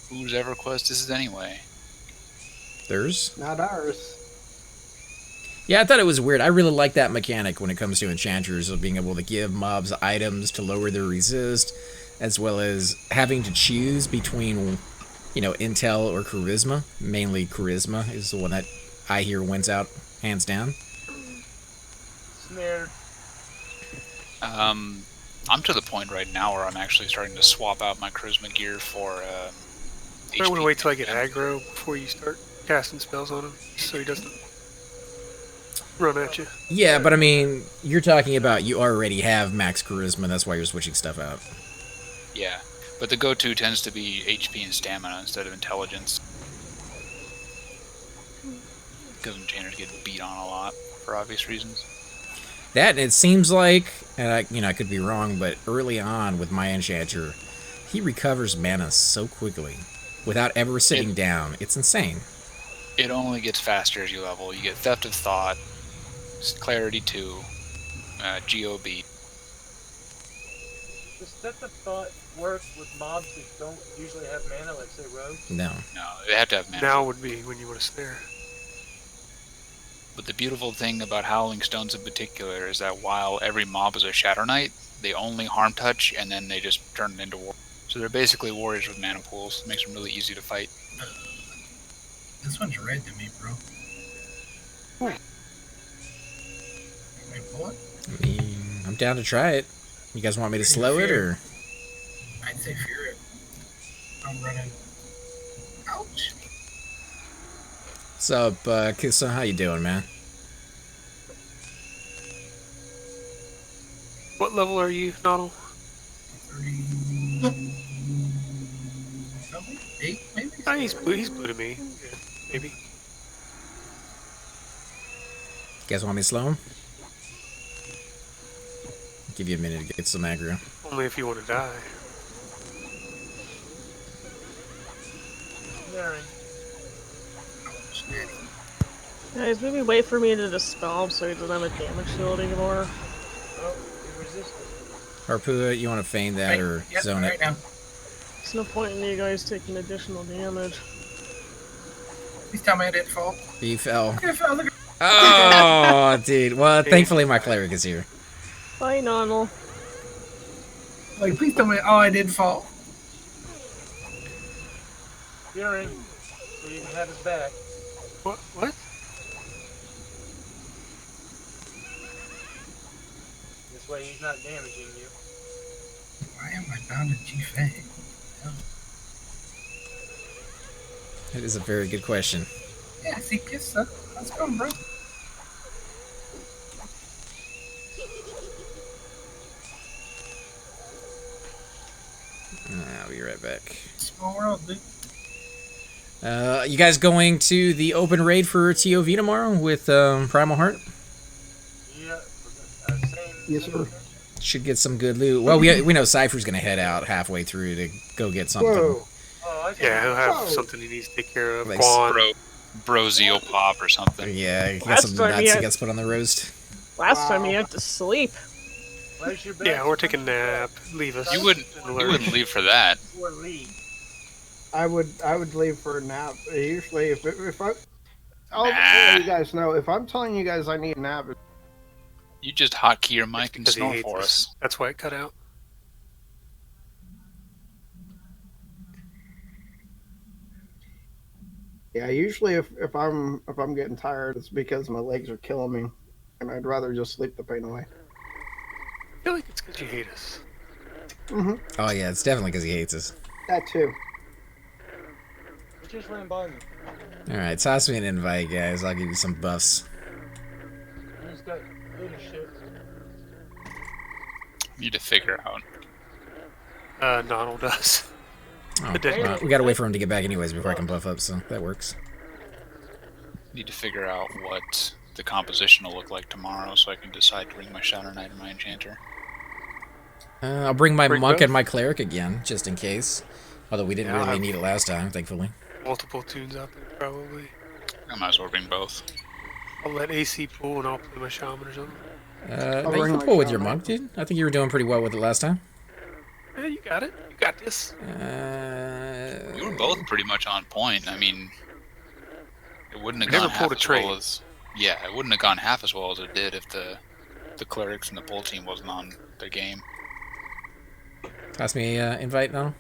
Speaker 7: Whose Everquest is it anyway?
Speaker 1: Theirs?
Speaker 2: Not ours.
Speaker 1: Yeah, I thought it was weird. I really like that mechanic when it comes to enchanters, of being able to give mobs items to lower their resist, as well as having to choose between, intel or charisma. Mainly charisma is the one that I hear wins out, hands down.
Speaker 6: Snare.
Speaker 7: I'm to the point right now where I'm actually starting to swap out my charisma gear for
Speaker 3: I want to
Speaker 7: HP.
Speaker 3: wait till I get aggro before you start casting spells on him, so he doesn't run at you.
Speaker 1: Yeah, but I mean, you're talking about you already have max charisma. That's why you're switching stuff out.
Speaker 7: Yeah, but the go-to tends to be HP and stamina instead of intelligence. Because enchanters get beat on a lot for obvious reasons.
Speaker 1: That, it seems like, and I could be wrong, but early on with my enchanter, he recovers mana so quickly without ever sitting down. It's insane.
Speaker 7: It only gets faster as you level. You get Theft of Thought, Clarity 2, GOB.
Speaker 6: Does Theft of Thought work with mobs that don't usually have mana, like say rogues?
Speaker 1: No.
Speaker 7: No, they have to have mana.
Speaker 3: Now would be when you want to snare.
Speaker 7: But the beautiful thing about Howling Stones in particular is that while every mob is a Shadow Knight, they only harm touch and then they just turn into war. So they're basically warriors with mana pools. It makes them really easy to fight.
Speaker 4: This one's red to me, bro. Wait, what?
Speaker 1: I mean, I'm down to try it. You guys want me to slow it, or?
Speaker 4: I'd say fear it. I'm running. Ouch.
Speaker 1: What's up, so how you doing, man?
Speaker 3: What level are you, Donald?
Speaker 4: 3... something? 8, maybe?
Speaker 3: Ah, he's blue to me. Yeah, maybe.
Speaker 1: You guys want me to slow him? Give you a minute to get some aggro.
Speaker 3: Only if you want to die.
Speaker 6: Snaring.
Speaker 5: Guys, maybe wait for me to dispel him so he doesn't have a damage shield anymore.
Speaker 6: Oh, you resisted.
Speaker 1: Harpua, you want to feign that or
Speaker 4: Yep,
Speaker 1: zone
Speaker 4: right
Speaker 1: it?
Speaker 4: now.
Speaker 5: There's no point in you guys taking additional damage.
Speaker 4: Please tell me I didn't fall.
Speaker 1: You fell.
Speaker 4: Look at it, look at
Speaker 1: Oh, dude. Well, thankfully my cleric is here.
Speaker 5: Bye, Nonal.
Speaker 4: Like, please tell me, oh, I did fall.
Speaker 6: Fearing, so you can have his back.
Speaker 3: What? What?
Speaker 6: This way he's not damaging you.
Speaker 4: Why am I bound to G-Fang?
Speaker 1: That is a very good question.
Speaker 4: Yeah, see, kiss up. Let's go, bro.
Speaker 1: I'll be right back.
Speaker 4: Small world, dude.
Speaker 1: You guys going to the open raid for TOV tomorrow with Primal Heart?
Speaker 6: Yeah, same.
Speaker 2: Yes, sir.
Speaker 1: Should get some good loot. Well, we know Cypher's gonna head out halfway through to go get something.
Speaker 2: Whoa.
Speaker 6: Oh, I see.
Speaker 3: Yeah, he'll have
Speaker 2: Whoa.
Speaker 3: something he needs to take care of.
Speaker 1: Like
Speaker 3: Quan.
Speaker 7: Bro Zeal Pop or something.
Speaker 1: Yeah, he got
Speaker 5: Last
Speaker 1: some
Speaker 5: time
Speaker 1: nuts
Speaker 5: he
Speaker 1: he
Speaker 5: had-
Speaker 1: gets put on the roast.
Speaker 5: Last time he had to sleep.
Speaker 6: Place your bets.
Speaker 3: Yeah, we're taking a nap. Leave us.
Speaker 7: You wouldn't leave for that.
Speaker 6: Or leave.
Speaker 2: I would leave for a nap. Usually, if I'll
Speaker 7: Nah.
Speaker 2: let you guys know, if I'm telling you guys I need a nap,
Speaker 7: You just hotkey your mic and
Speaker 3: Because he
Speaker 7: snore
Speaker 3: hates
Speaker 7: for us.
Speaker 3: That's why it cut out.
Speaker 2: yeah, usually if I'm getting tired, it's because my legs are killing me, and I'd rather just sleep the pain away.
Speaker 3: I feel like it's because you hate us.
Speaker 2: Mm-hmm.
Speaker 1: Oh yeah, it's definitely because he hates us.
Speaker 2: That too.
Speaker 6: We just ran by you.
Speaker 1: All right, toss me an invite, guys. I'll give you some buffs.
Speaker 6: He's got leadership.
Speaker 7: Need to figure out.
Speaker 3: Donald does.
Speaker 1: Oh,
Speaker 3: Additional.
Speaker 1: well, we gotta wait for him to get back anyways before I can buff up, so that works.
Speaker 7: Need to figure out what the composition will look like tomorrow so I can decide to bring my Shadow Knight and my Enchanter.
Speaker 1: I'll bring my
Speaker 3: Bring
Speaker 1: monk
Speaker 3: both?
Speaker 1: and my cleric again, just in case. Although we didn't
Speaker 3: Yeah,
Speaker 1: really
Speaker 3: I've-
Speaker 1: need it last time, thankfully.
Speaker 3: Multiple tunes up there, probably.
Speaker 7: I might as well bring both.
Speaker 3: I'll let AC pull and I'll play my shaman or something.
Speaker 1: No, you
Speaker 2: bring
Speaker 1: can
Speaker 2: my
Speaker 1: pull with your
Speaker 2: shaman.
Speaker 1: monk, dude. I think you were doing pretty well with it last time.
Speaker 3: Yeah, you got it. You got this.
Speaker 7: We were both pretty much on point. I mean, it wouldn't have
Speaker 3: We
Speaker 7: gone
Speaker 3: never pulled
Speaker 7: half
Speaker 3: a
Speaker 7: as
Speaker 3: trade.
Speaker 7: well as... Yeah, it wouldn't have gone half as well as it did if the clerics and the pull team wasn't on their game.
Speaker 1: Toss me invite now.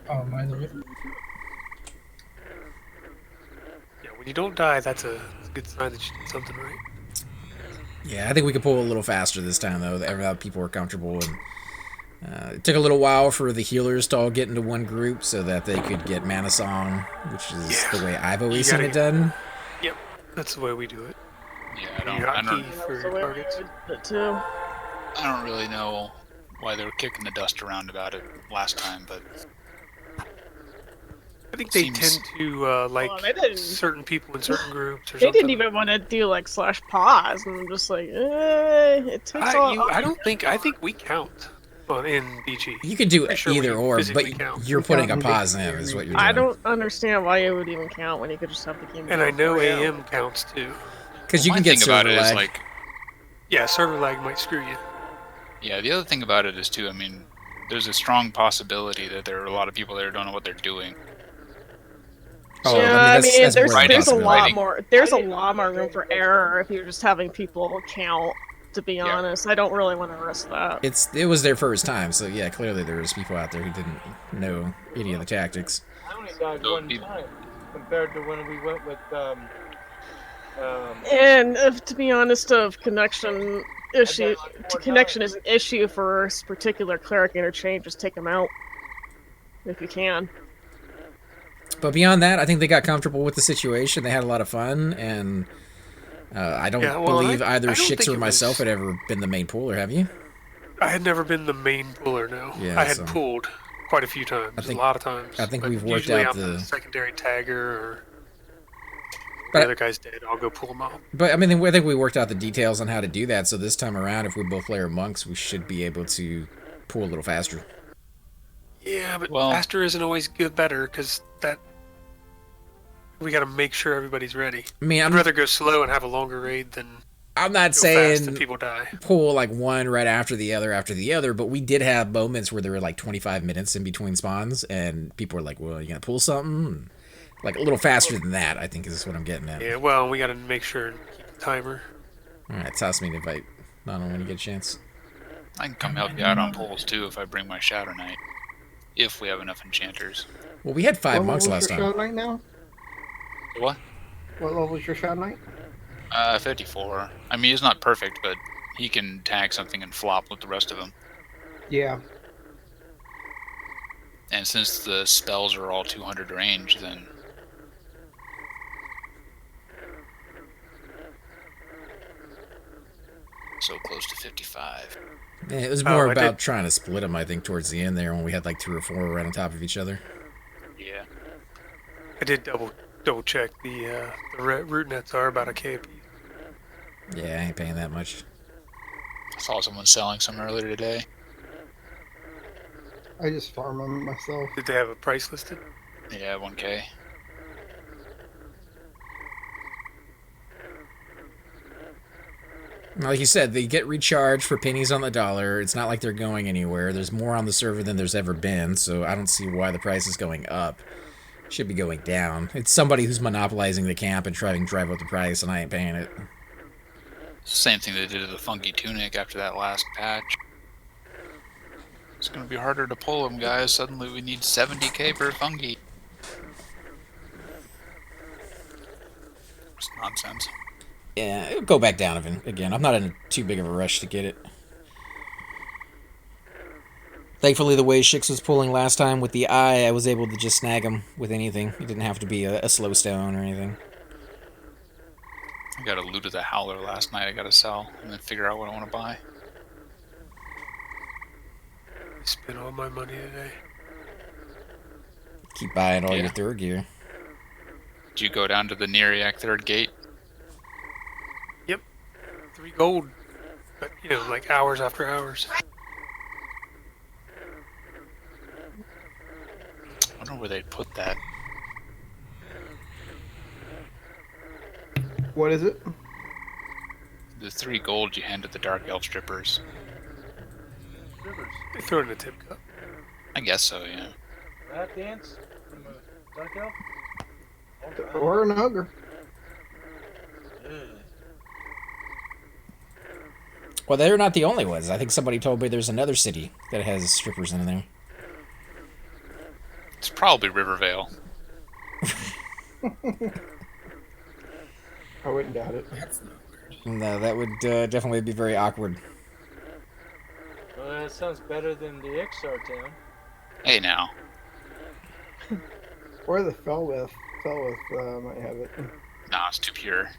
Speaker 4: Oh, am I the river?
Speaker 3: Yeah, when you don't die, that's a good sign that you did something right.
Speaker 1: Yeah, I think we could pull a little faster this time, though. People were comfortable, and it took a little while for the healers to all get into one group so that they could get Mana Song, which is the way I've always seen it done.
Speaker 3: Yep, that's the way we do it.
Speaker 7: Yeah,
Speaker 3: I don't for
Speaker 5: That's the way
Speaker 3: targets.
Speaker 5: I did it too.
Speaker 7: I don't really know why they were kicking the dust around about it last time, but
Speaker 3: I think they
Speaker 7: seems-
Speaker 3: tend to like
Speaker 5: Well, they didn't-
Speaker 3: certain people in certain groups or
Speaker 5: They
Speaker 3: something.
Speaker 5: didn't even want to do like /pause, and I'm just like, it takes all.
Speaker 3: I don't think. I think we count in BG.
Speaker 1: You could do
Speaker 3: Pretty sure
Speaker 1: either
Speaker 3: we
Speaker 1: or, but
Speaker 3: physically count.
Speaker 1: you're
Speaker 2: We
Speaker 1: putting a
Speaker 2: count in
Speaker 1: pause in,
Speaker 2: dictionary.
Speaker 1: is what you're doing.
Speaker 5: I don't understand why it would even count when you could just have the game.
Speaker 3: And I know
Speaker 5: for you.
Speaker 3: AM counts too.
Speaker 1: Because you
Speaker 7: my
Speaker 1: can get
Speaker 7: thing about
Speaker 1: server
Speaker 7: it is
Speaker 1: lag.
Speaker 7: like,
Speaker 3: Yeah, server lag might screw you.
Speaker 7: yeah, the other thing about it is too, I mean, there's a strong possibility that there are a lot of people that don't know what they're doing.
Speaker 1: Oh,
Speaker 5: Yeah,
Speaker 1: that's
Speaker 5: there's
Speaker 1: more
Speaker 5: a
Speaker 1: possible.
Speaker 5: lot more. There's a lot more room for error if you're just having people count. To be honest, I don't really want to risk that.
Speaker 1: It was their first time, so yeah, clearly there was people out there who didn't know any of the tactics.
Speaker 6: I only died one time compared to when we went with
Speaker 5: And to be honest, connection is an issue for a particular cleric interchange. Just take them out if you can.
Speaker 1: But beyond that, I think they got comfortable with the situation. They had a lot of fun, and I don't believe either
Speaker 3: I don't
Speaker 1: Shix
Speaker 3: think
Speaker 1: or
Speaker 3: it
Speaker 1: myself
Speaker 3: was-
Speaker 1: had ever been the main pooler, have you?
Speaker 3: I had never been the main puller. No,
Speaker 1: Yeah,
Speaker 3: I had
Speaker 1: so-
Speaker 3: pulled quite a few times.
Speaker 1: I think-
Speaker 3: a lot of times.
Speaker 1: I think
Speaker 3: but
Speaker 1: we've worked
Speaker 3: usually
Speaker 1: out
Speaker 3: I'm
Speaker 1: the-
Speaker 3: secondary tagger or.
Speaker 1: But-
Speaker 3: The other guy's dead. I'll go pull him out.
Speaker 1: But I mean, I think we worked out the details on how to do that, so this time around, if we both play our monks, we should be able to pool a little faster.
Speaker 3: Yeah, but
Speaker 7: Well-
Speaker 3: faster isn't always better because that. We got to make sure everybody's ready.
Speaker 1: I mean,
Speaker 3: I'd rather go slow and have a longer raid than
Speaker 1: I'm not
Speaker 3: go fast
Speaker 1: saying
Speaker 3: and people die.
Speaker 1: pull like one right after the other, but we did have moments where there were like 25 minutes in between spawns, and people were like, well, you gonna pull something? Like a little faster than that, I think is what I'm getting at.
Speaker 3: Yeah, well, we got to make sure and keep the timer.
Speaker 1: Alright, toss me an invite. Not when you get a chance.
Speaker 7: I can come help you out on polls too if I bring my Shadow Knight. If we have enough enchanters.
Speaker 1: Well, we had 5
Speaker 2: What
Speaker 1: monks
Speaker 2: level
Speaker 1: last
Speaker 2: is your
Speaker 1: time.
Speaker 2: Shadow Knight now?
Speaker 7: What?
Speaker 2: What level is your Shadow Knight?
Speaker 7: 54. I mean, he's not perfect, but he can tag something and flop with the rest of them.
Speaker 2: Yeah.
Speaker 7: And since the spells are all 200 range, then so close to 55.
Speaker 1: Yeah, it was more about trying to split them, I think, towards the end there when we had like 3 or 4 right on top of each other.
Speaker 7: Yeah.
Speaker 3: I did double check the root nets are about a K.
Speaker 1: Yeah, I ain't paying that much.
Speaker 7: I saw someone selling some earlier today.
Speaker 2: I just farm them myself.
Speaker 3: Did they have a price listed?
Speaker 7: Yeah, 1K.
Speaker 1: Like you said, they get recharged for pennies on the dollar. It's not like they're going anywhere. There's more on the server than there's ever been, so I don't see why the price is going up. It should be going down. It's somebody who's monopolizing the camp and trying to drive up the price, and I ain't paying it.
Speaker 7: Same thing they did to the Funky Tunic after that last patch. It's gonna be harder to pull them, guys. Suddenly we need 70k per Funky. It's nonsense.
Speaker 1: Yeah, it'll go back down again. I'm not in too big of a rush to get it. Thankfully, the way Shix was pulling last time with the eye, I was able to just snag him with anything. It didn't have to be a slow stone or anything.
Speaker 7: I got a loot of the Howler last night I gotta sell, and then figure out what I want to buy.
Speaker 3: I spent all my money today.
Speaker 1: Keep buying all
Speaker 7: Yeah.
Speaker 1: your third gear.
Speaker 7: Did you go down to the Nereak third gate?
Speaker 3: 3 gold, but like hours after hours.
Speaker 7: I wonder where they'd put that.
Speaker 2: What is it?
Speaker 7: The 3 gold you handed the Dark Elf strippers.
Speaker 6: Rivers.
Speaker 3: They throw it in a tip cup.
Speaker 7: I guess so, yeah.
Speaker 6: Rat dance from a dark elf?
Speaker 2: Or an ogre?
Speaker 6: Ugh.
Speaker 1: Well, they're not the only ones. I think somebody told me there's another city that has strippers in there.
Speaker 7: It's probably Rivervale.
Speaker 2: I wouldn't doubt it.
Speaker 4: That's no ogre.
Speaker 1: No, that would definitely be very awkward.
Speaker 6: Well, that sounds better than the XR town.
Speaker 7: Hey now.
Speaker 2: Or the Felwith might have it.
Speaker 7: Nah, it's too pure.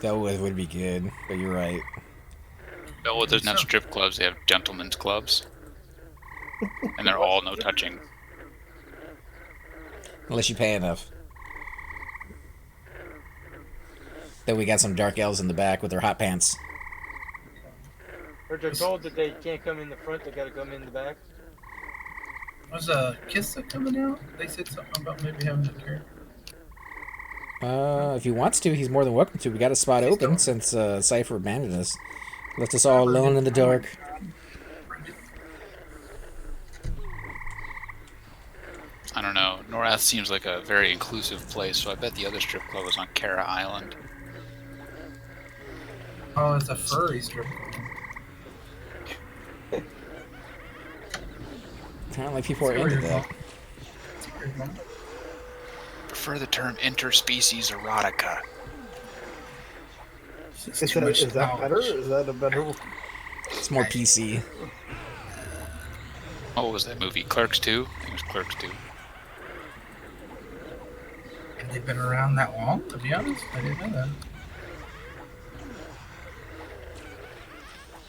Speaker 1: That would be good, but you're right.
Speaker 7: Well, there's no strip clubs. They have gentlemen's clubs. And they're all no touching.
Speaker 1: Unless you pay enough. Then we got some dark elves in the back with their hot pants.
Speaker 6: Or they're told that they can't come in the front, they gotta come in the back.
Speaker 4: Was Kissa coming out? They said something about maybe having a character.
Speaker 1: If he wants to, he's more than welcome to. We got a spot open since Cypher abandoned us. Left us all alone in the dark.
Speaker 7: I don't know. Norath seems like a very inclusive place, so I bet the other strip club was on Kara Island.
Speaker 4: Oh, it's a furry strip club.
Speaker 1: Apparently people are into that.
Speaker 7: Prefer the term interspecies erotica.
Speaker 2: Is that better? Is that a better?
Speaker 1: It's more PC.
Speaker 7: What was that movie? Clerks 2? I think it was Clerks 2.
Speaker 4: Have they been around that long, to be honest? I didn't know that.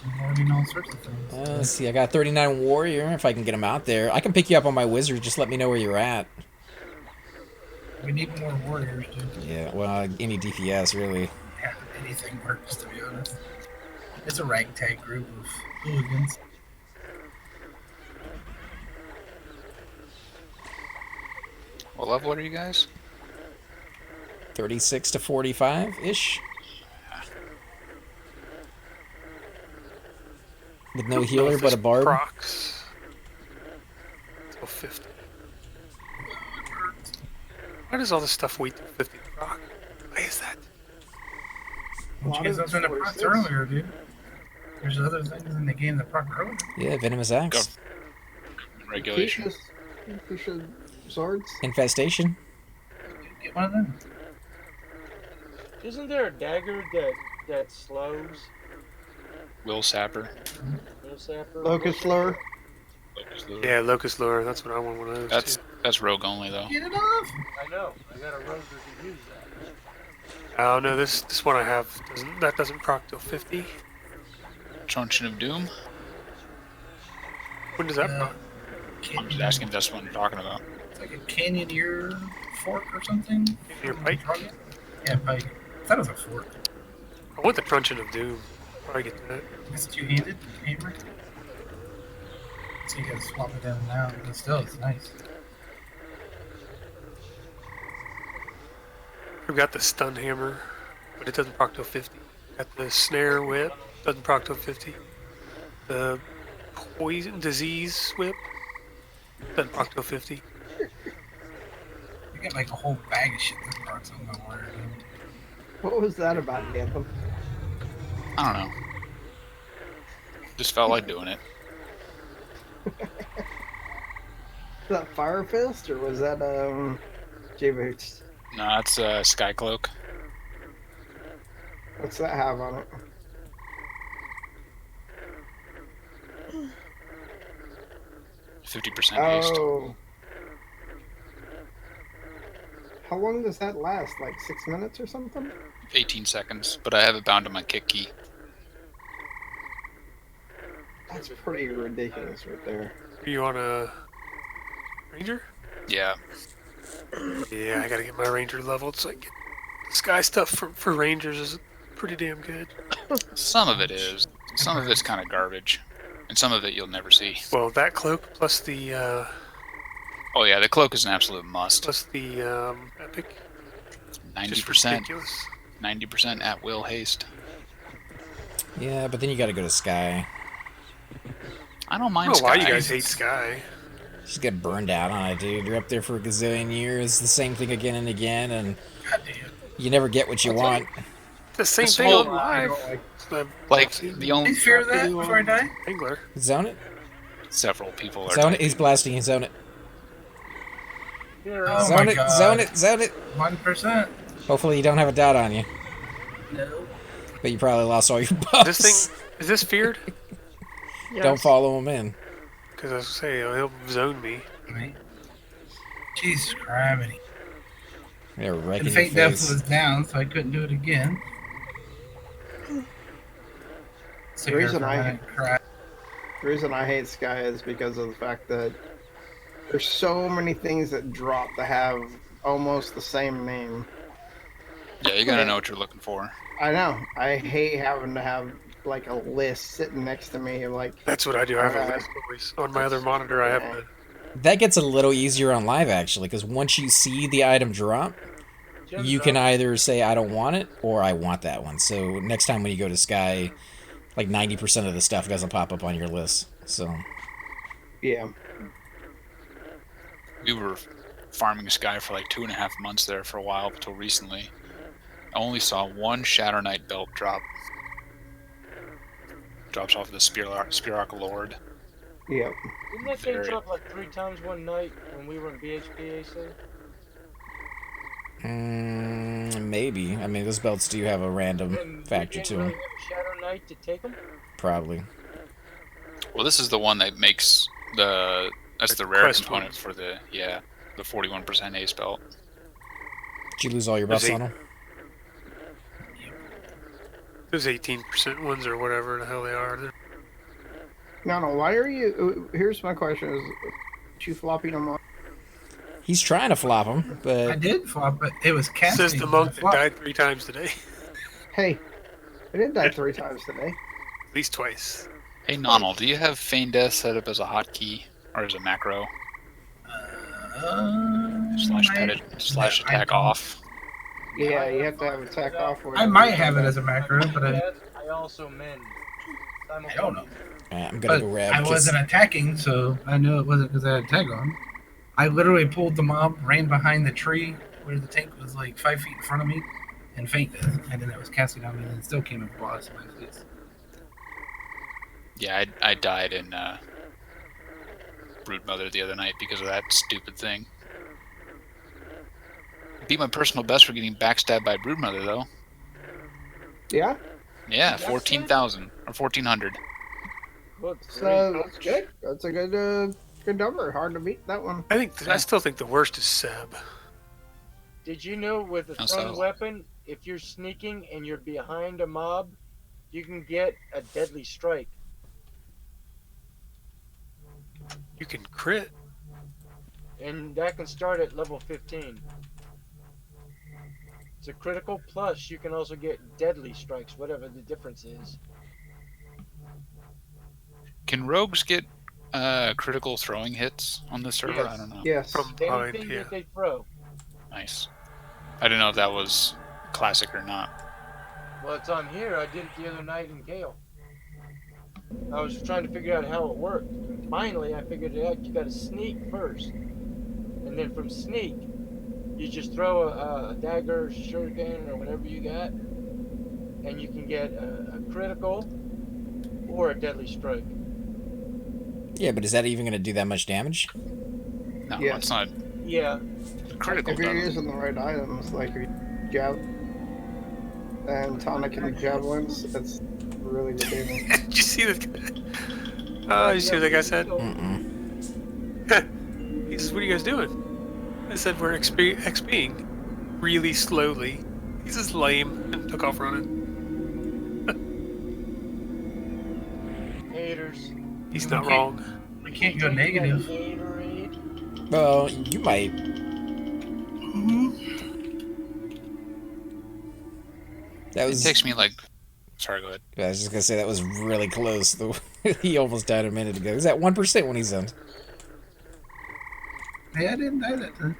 Speaker 4: I'm learning all sorts of things.
Speaker 1: Let's see, I got 39 warrior. If I can get him out there, I can pick you up on my wizard. Just let me know where you're at.
Speaker 4: We need more warriors, dude.
Speaker 1: Yeah, well, any DPS really.
Speaker 4: Yeah, anything works, to be honest. It's a ragtag group of hooligans.
Speaker 7: What level are you guys?
Speaker 1: 36 to 45 ish. With no healer but a bard.
Speaker 3: Procs. Till 50. Why does all this stuff wait till 50 to proc? Why is that?
Speaker 4: Well, you guys opened the procs earlier, dude. There's other things in the game that proc earlier.
Speaker 1: Yeah, venomous axe.
Speaker 7: Regulation.
Speaker 2: Kingfisher Zords.
Speaker 1: Infestation.
Speaker 4: Get one of them.
Speaker 6: Isn't there a dagger that slows?
Speaker 7: Will Sapper.
Speaker 2: Locust Lure.
Speaker 3: Yeah, Locust Lure. That's what I want one of those.
Speaker 7: That's rogue only though.
Speaker 4: Get it off!
Speaker 6: I know. I got a rogue that can use that.
Speaker 3: Oh no, this one I have doesn't proc till 50.
Speaker 7: Truncheon of Doom.
Speaker 3: When does that proc?
Speaker 7: I'm just asking if that's what you're talking about.
Speaker 4: It's like a canyoneer fork or something.
Speaker 3: Your pike?
Speaker 4: Yeah, pike. I thought it was a fork.
Speaker 3: I want the Truncheon of Doom. Probably get that.
Speaker 4: It's two-handed hammer. So you gotta swap it down now, but still, it's nice.
Speaker 3: I've got the stun hammer, but it doesn't proc till 50. Got the snare whip, doesn't proc till 50. The poison disease whip, doesn't proc till 50.
Speaker 4: You get like a whole bag of shit that procs on my wire, dude.
Speaker 2: What was that about, Anthem?
Speaker 7: I don't know. Just felt like doing it.
Speaker 2: Was that Fire Fist or was that J-Boots?
Speaker 7: No, that's Sky Cloak.
Speaker 2: What's that have on it?
Speaker 7: %50 haste.
Speaker 2: Oh. How long does that last? Like 6 minutes or something?
Speaker 7: 18 seconds, but I have it bound to my kick key.
Speaker 2: That's pretty ridiculous right there.
Speaker 3: Are you on a ranger?
Speaker 7: Yeah.
Speaker 3: Yeah, I gotta get my ranger leveled so I can get the sky stuff for rangers is pretty damn good.
Speaker 7: Some of it is. Some of it's kind of garbage. And some of it you'll never see.
Speaker 3: Well, that cloak plus the
Speaker 7: Oh yeah, the cloak is an absolute must.
Speaker 3: epic.
Speaker 7: 90%.
Speaker 3: Ridiculous.
Speaker 7: 90% at will haste.
Speaker 1: Yeah, but then you gotta go to Sky.
Speaker 7: I don't
Speaker 3: I
Speaker 7: mind
Speaker 3: don't know why
Speaker 7: Sky.
Speaker 3: you guys hate Sky.
Speaker 1: Just get burned out on it, dude. You're up there for a gazillion years, the same thing again and again, and you never get what you want.
Speaker 3: The same
Speaker 7: This
Speaker 3: thing
Speaker 7: whole-
Speaker 3: on live.
Speaker 7: Like, the only...
Speaker 4: Did you fear that before I die?
Speaker 3: Angler.
Speaker 1: Zone it?
Speaker 7: Several people are...
Speaker 1: Zone it? He's blasting you, zone it.
Speaker 4: Oh
Speaker 1: Zone
Speaker 4: my
Speaker 1: it,
Speaker 4: god.
Speaker 1: zone it, zone it!
Speaker 4: 1%.
Speaker 1: Hopefully you don't have a dot on you.
Speaker 4: No.
Speaker 1: But you probably lost all your buffs.
Speaker 3: Is this feared?
Speaker 5: Yes.
Speaker 1: Don't follow him in.
Speaker 3: Because I was saying he'll zone me.
Speaker 4: Right? Jesus Christ.
Speaker 1: They're
Speaker 4: And
Speaker 1: wrecking your
Speaker 4: Fate Death
Speaker 1: face.
Speaker 4: was down, so I couldn't do it again.
Speaker 2: The reason
Speaker 4: cried.
Speaker 2: The reason I hate Sky is because of the fact that there's so many things that drop that have almost the same name.
Speaker 7: Yeah, you gotta know what you're looking for.
Speaker 2: I know. I hate having to have like a list sitting next to me. Like
Speaker 3: That's what I do. I have a list always. On my other monitor, I have the...
Speaker 1: That gets a little easier on live, actually, because once you see the item drop, you can either say, I don't want it, or I want that one. So next time when you go to Sky, like 90% of the stuff doesn't pop up on your list. So
Speaker 2: yeah.
Speaker 7: We were farming Sky for like 2.5 months there for a while until recently. I only saw one Shadow Knight belt drop. Drops off of the Spearhawk Lord.
Speaker 2: Yep.
Speaker 6: Didn't that thing drop like 3 times one night when we were in BHPAC?
Speaker 1: maybe. I mean, those belts do have a random factor to them.
Speaker 6: Really have a Shadow Knight to take them?
Speaker 1: Probably.
Speaker 7: Well, this is the one that makes that's the rare component for the 41% ace belt.
Speaker 1: Did you lose all your buffs on them?
Speaker 3: Those 18% ones or whatever the hell they are.
Speaker 2: No, why are you... Here's my question. Is you flopping them on?
Speaker 1: He's trying to flop them, but...
Speaker 4: I did flop, but it was casting.
Speaker 3: Says the monk that died 3 times today.
Speaker 2: Hey, I didn't die 3 times today.
Speaker 3: At least twice.
Speaker 7: Hey, Nonal, do you have Feign Death set up as a hotkey or as a macro? Slash attack off.
Speaker 2: Yeah, you have to have attack off.
Speaker 4: I might have it as a macro, but
Speaker 6: I also mend.
Speaker 4: I don't know.
Speaker 1: I'm gonna go grab.
Speaker 4: I wasn't attacking, so I knew it wasn't because I had tag on. I literally pulled the mob, ran behind the tree where the tank was like 5 feet in front of me, and Feign Death, and then it was casting on me, and it still came and blast my face.
Speaker 7: Yeah, I died in Broodmother the other night because of that stupid thing. Beat my personal best for getting backstabbed by Broodmother, though.
Speaker 2: Yeah?
Speaker 7: Yeah, 14,000 or 1,400.
Speaker 2: So that's good. That's a good number. Hard to beat that one.
Speaker 3: I still think the worst is Seb.
Speaker 6: Did you know with a thrown weapon, if you're sneaking and you're behind a mob, you can get a deadly strike?
Speaker 3: You can crit.
Speaker 6: And that can start at level 15. It's a critical, plus you can also get deadly strikes, whatever the difference is.
Speaker 7: Can rogues get critical throwing hits on this server?
Speaker 6: Yes.
Speaker 7: I don't know.
Speaker 2: Yes.
Speaker 3: From behind,
Speaker 6: Anything
Speaker 3: yeah.
Speaker 6: that they throw.
Speaker 7: Nice. I didn't know if that was classic or not.
Speaker 6: Well, it's on here. I did it the other night in Gale. I was trying to figure out how it worked. Finally, I figured it out. You got to sneak first. And then from sneak, you just throw a dagger, shuriken, or whatever you got. And you can get a critical or a deadly strike.
Speaker 1: Yeah, but is that even going to do that much damage?
Speaker 7: No,
Speaker 2: Yes.
Speaker 7: it's not
Speaker 6: Yeah.
Speaker 7: critical.
Speaker 2: If you're
Speaker 7: doesn't.
Speaker 2: using the right items, like your jab and tonic and javelins, it's really good damage.
Speaker 3: Did you see that? You see what that guy said? He says, "What are you guys doing?" I said, "We're XPing really slowly." He's just lame and took off running.
Speaker 6: Haters.
Speaker 3: He's not wrong.
Speaker 4: We can't go negative.
Speaker 6: Haterade.
Speaker 1: Well, you might. That
Speaker 7: It
Speaker 1: was.
Speaker 7: takes me like... Sorry, go ahead.
Speaker 1: I was just gonna say that was really close. He almost died a minute ago. He's at 1% when he's done.
Speaker 4: Hey, I didn't die that time.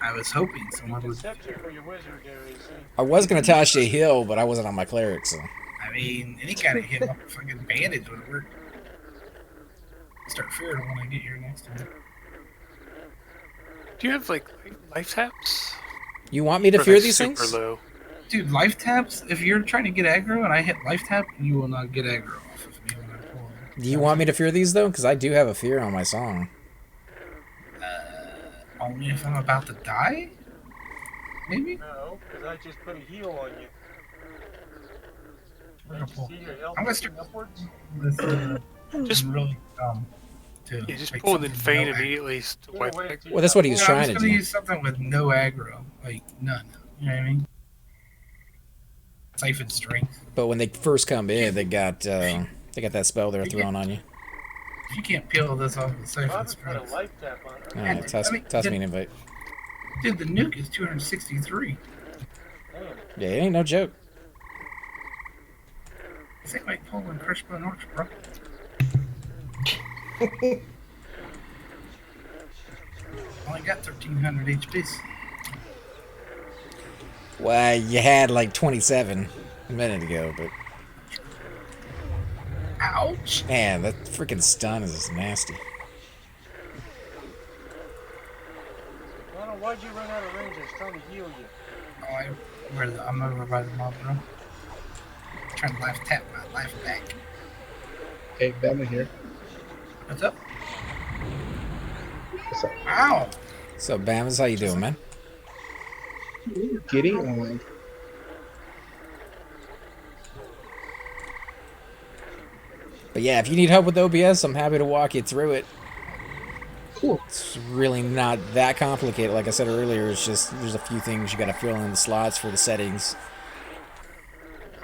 Speaker 4: I was hoping someone would.
Speaker 6: Except for your wizard area, see?
Speaker 1: I was gonna toss you a heal, but I wasn't on my cleric, so.
Speaker 4: I mean, any kind of hit up a fucking bandage would work. Start fearing when I get here next time.
Speaker 3: Do you have like life taps?
Speaker 1: You want me to
Speaker 3: Or
Speaker 1: fear
Speaker 3: they're
Speaker 1: these
Speaker 3: super
Speaker 1: things?
Speaker 3: low?
Speaker 4: Dude, life taps, if you're trying to get aggro and I hit life tap, you will not get aggro off of me when I pull.
Speaker 1: Do you want me to fear these though? Because I do have a fear on my song.
Speaker 4: Only if I'm about to die? Maybe?
Speaker 6: No, because Did I just put a heel on you?
Speaker 4: We're
Speaker 6: Did
Speaker 4: gonna
Speaker 6: you
Speaker 4: pull.
Speaker 6: see your elf
Speaker 4: I'm gonna
Speaker 6: looking
Speaker 4: start
Speaker 6: upwards?
Speaker 4: with
Speaker 3: Just
Speaker 4: really to
Speaker 3: yeah, just
Speaker 4: like
Speaker 3: pull and then
Speaker 4: something
Speaker 3: feign
Speaker 4: no aggro.
Speaker 3: immediately to
Speaker 6: Get
Speaker 3: wipe
Speaker 6: away
Speaker 3: back.
Speaker 6: to
Speaker 1: Well, that's what he was
Speaker 4: No, I'm
Speaker 1: trying
Speaker 4: just
Speaker 1: to
Speaker 4: gonna
Speaker 1: do.
Speaker 4: use something with no aggro, like none. You know what I mean? Safe and strength.
Speaker 1: But when they first come in, they got that spell they're throwing on you.
Speaker 4: If you can't peel this off with safe and
Speaker 6: Robert put a
Speaker 4: strength,
Speaker 6: life tap on her.
Speaker 1: All right, toss me an invite.
Speaker 4: dude, the nuke is 263.
Speaker 6: Damn.
Speaker 1: Yeah, it ain't no joke.
Speaker 4: I think like pulling Crispin and Orch, bro. Only got 1,300 HPs.
Speaker 1: Well, you had like 27 a minute ago, but
Speaker 4: Ouch!
Speaker 1: man, that freaking stun is nasty.
Speaker 6: Lana, why'd you run out of range? I was trying to heal you.
Speaker 4: Oh, I'm over by the mob, bro. Trying to life tap my life back.
Speaker 8: Hey, Batman here.
Speaker 4: What's up?
Speaker 8: What's up?
Speaker 4: Ow!
Speaker 1: So, Bamas, how you doing, man?
Speaker 8: Getting on.
Speaker 1: But yeah, if you need help with OBS, I'm happy to walk you through it.
Speaker 8: Cool.
Speaker 1: It's really not that complicated. Like I said earlier, it's just there's a few things you got to fill in the slots for the settings.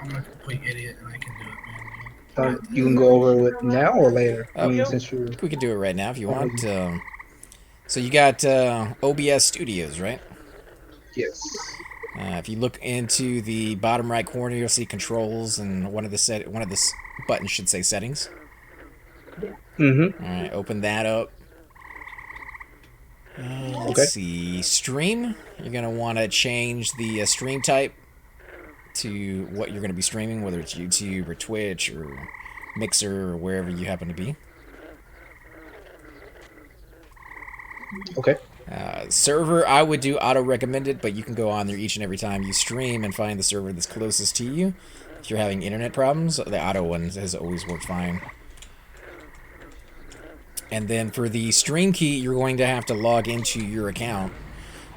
Speaker 4: I'm a complete idiot and I can do it, man.
Speaker 8: You can go over it now or later. I mean,
Speaker 1: Oh.
Speaker 8: since you
Speaker 1: We can do it right now if you want. So you got OBS Studios, right?
Speaker 8: yes.
Speaker 1: If you look into the bottom right corner, you'll see controls, and one of the buttons should say settings.
Speaker 8: Mm-hmm.
Speaker 1: All right, open that up. Let's
Speaker 8: Okay.
Speaker 1: see, stream. You're gonna want to change the stream type to what you're gonna be streaming, whether it's YouTube or Twitch or Mixer or wherever you happen to be.
Speaker 8: Okay.
Speaker 1: Server, I would do auto recommended, but you can go on there each and every time you stream and find the server that's closest to you. If you're having internet problems, the auto one has always worked fine. And then for the stream key, you're going to have to log into your account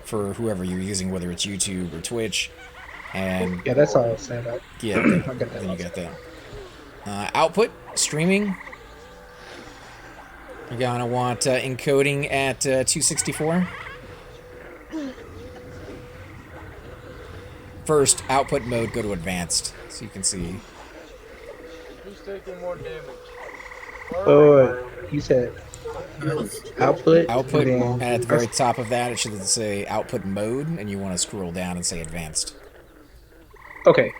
Speaker 1: for whoever you're using, whether it's YouTube or Twitch. And
Speaker 8: Yeah, that's all I was saying.
Speaker 1: yeah,
Speaker 8: I got that.
Speaker 1: then you got that. Output, streaming. You're gonna want encoding at 264. First, output mode, go to advanced, so you can see.
Speaker 6: Who's taking more damage?
Speaker 8: Oh, you said output.
Speaker 1: Output,
Speaker 8: and
Speaker 1: and
Speaker 8: then
Speaker 1: at the very top of that, it should say output mode, and you want to scroll down and say advanced.
Speaker 8: Okay.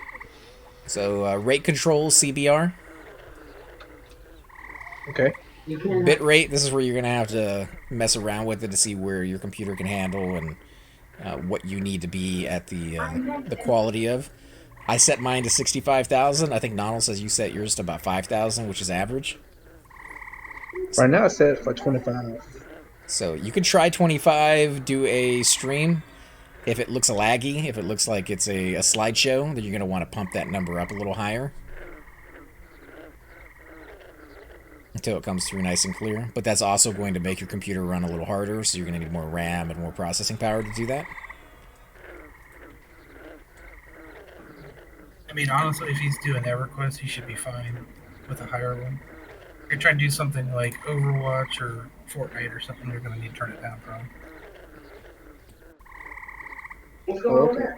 Speaker 1: So, rate control, CBR.
Speaker 8: Okay.
Speaker 1: Bit rate, this is where you're going to have to mess around with it to see where your computer can handle and what you need to be at the quality of. I set mine to 65,000. I think Donald says you set yours to about 5,000, which is average.
Speaker 8: Right now it's set for 25.
Speaker 1: So you could try 25, do a stream. If it looks laggy, if it looks like it's a slideshow, then you're going to want to pump that number up a little higher until it comes through nice and clear. But that's also going to make your computer run a little harder, so you're going to need more RAM and more processing power to do that.
Speaker 4: I mean, honestly, if he's doing Everquest, he should be fine with a higher one. If you're trying to do something like Overwatch or Fortnite or something, you're going to need to turn it down, probably.
Speaker 8: Oh, okay.